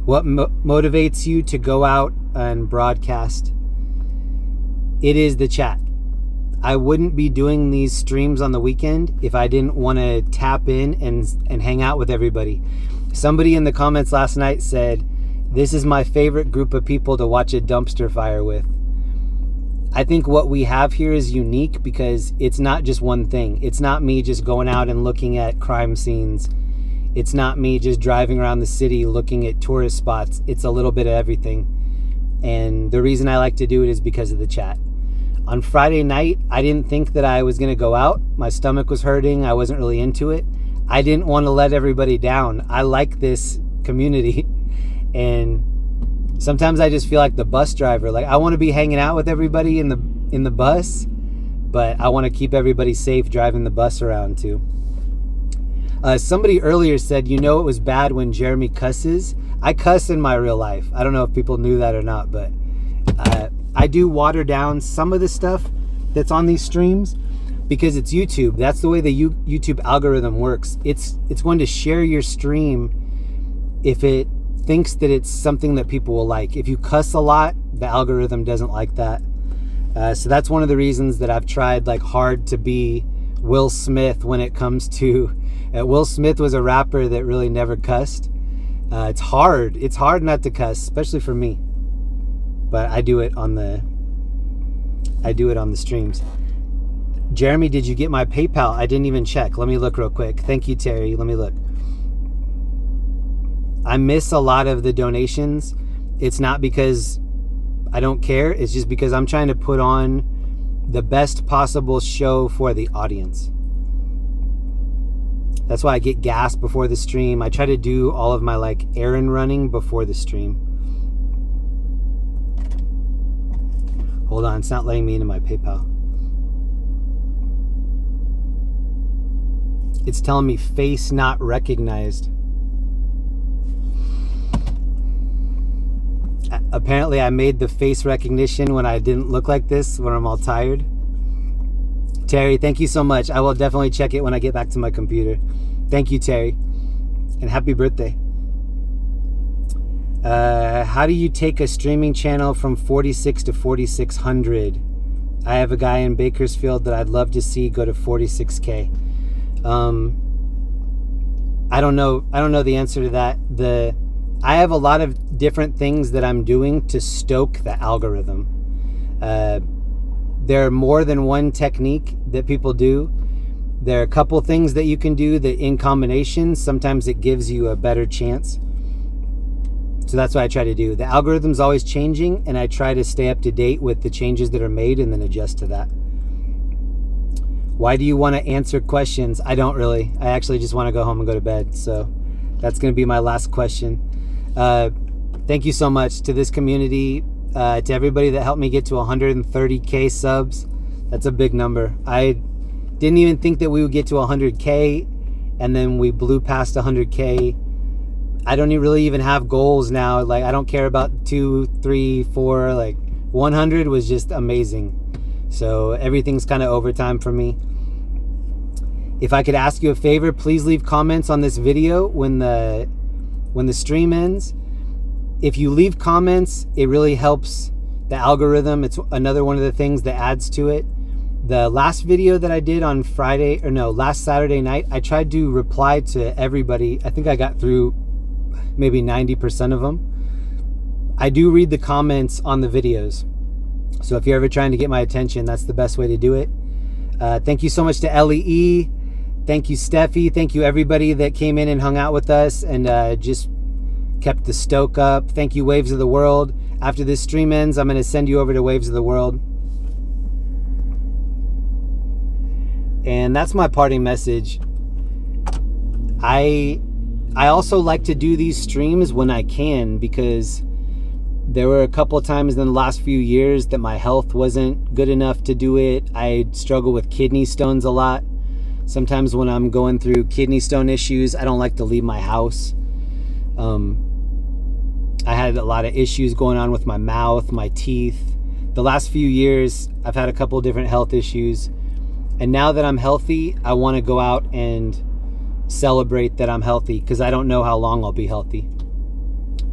S4: What motivates you to go out and broadcast? It is the chat. I wouldn't be doing these streams on the weekend if I didn't want to tap in and hang out with everybody. Somebody in the comments last night said, this is my favorite group of people to watch a dumpster fire with. I think what we have here is unique because it's not just one thing. It's not me just going out and looking at crime scenes. It's not me just driving around the city looking at tourist spots. It's a little bit of everything. And the reason I like to do it is because of the chat. On Friday night, I didn't think that I was going to go out. My stomach was hurting. I wasn't really into it. I didn't want to let everybody down. I like this community. And sometimes I just feel like the bus driver. Like, I want to be hanging out with everybody in the bus, but I want to keep everybody safe driving the bus around too. Somebody earlier said, you know, it was bad when Jeremy cusses. I cuss in my real life. I don't know if people knew that or not, but I do water down some of the stuff that's on these streams because it's YouTube. That's the way the YouTube algorithm works. It's going to share your stream if it thinks that it's something that people will like. If you cuss a lot, the algorithm doesn't like that. So that's one of the reasons that I've tried like hard to be Will Smith when it comes to Will Smith was a rapper that really never cussed. It's hard not to cuss, especially for me, but I do it on the streams. Jeremy, did you get my PayPal? I didn't even check. Let me look real quick. Thank you, Terry. Let me look. I miss a lot of the donations. It's not because I don't care. It's just because I'm trying to put on the best possible show for the audience. That's why I get gas before the stream. I try to do all of my like errand running before the stream. Hold on, it's not letting me into my PayPal. It's telling me face not recognized. Apparently I made the face recognition when I didn't look like this, when I'm all tired. Terry, thank you so much. I will definitely check it when I get back to my computer. Thank you, Terry. And happy birthday. How do you take a streaming channel from 46 to 4600? I have a guy in Bakersfield that I'd love to see go to 46K. I don't know the answer to that. I have a lot of different things that I'm doing to stoke the algorithm. There are more than one technique that people do. There are a couple things that you can do that in combination, sometimes it gives you a better chance. So that's what I try to do. The algorithm's always changing, and I try to stay up to date with the changes that are made and then adjust to that. Why do you want to answer questions? I don't really. I actually just want to go home and go to bed. So that's going to be my last question. Thank you so much to this community, to everybody that helped me get to 130K subs. That's a big number. I didn't even think that we would get to 100K, and then we blew past 100K. I don't really even have goals now. Like, I don't care about 2, 3, 4. Like, 100 was just amazing. So everything's kind of overtime for me. If I could ask you a favor, please leave comments on this video when the stream ends. If you leave comments, it really helps the algorithm. It's another one of the things that adds to it. The last video that I did on last Saturday night, I tried to reply to everybody. I think I got through maybe 90% of them. I do read the comments on the videos. So if you're ever trying to get my attention, that's the best way to do it. Thank you so much to LEE. Thank you, Steffi. Thank you, everybody that came in and hung out with us and just kept the stoke up. Thank you, Waves of the World. After this stream ends, I'm going to send you over to Waves of the World. And that's my parting message. I I also like to do these streams when I can, because there were a couple of times in the last few years that my health wasn't good enough to do it. I struggle with kidney stones a lot. Sometimes when I'm going through kidney stone issues, I don't like to leave my house. I had a lot of issues going on with my mouth, my teeth. The last few years, I've had a couple different health issues. And now that I'm healthy, I want to go out and celebrate that I'm healthy, because I don't know how long I'll be healthy.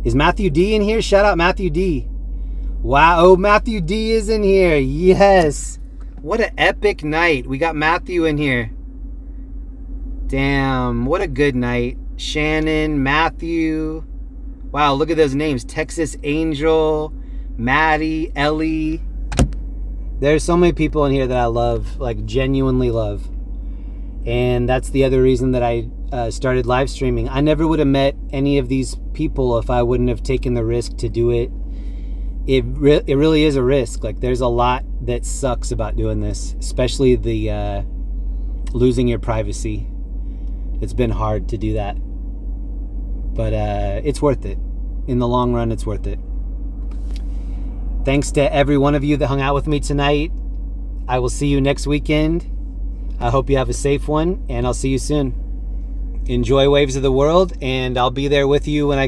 S4: Is Matthew D in here? Shout out Matthew D. Wow, oh, Matthew D is in here. Yes. What an epic night. We got Matthew in here. Damn, what a good night. Shannon, Matthew. Wow, look at those names. Texas Angel, Maddie, Ellie. There's so many people in here that I love, like genuinely love. And that's the other reason that I started live streaming. I never would have met any of these people if I wouldn't have taken the risk to do it. It really is a risk. Like, there's a lot that sucks about doing this, especially the losing your privacy. It's been hard to do that, but it's worth it. In the long run, it's worth it. Thanks to every one of you that hung out with me tonight. I will see you next weekend. I hope you have a safe one, and I'll see you soon. Enjoy Waves of the World, and I'll be there with you when I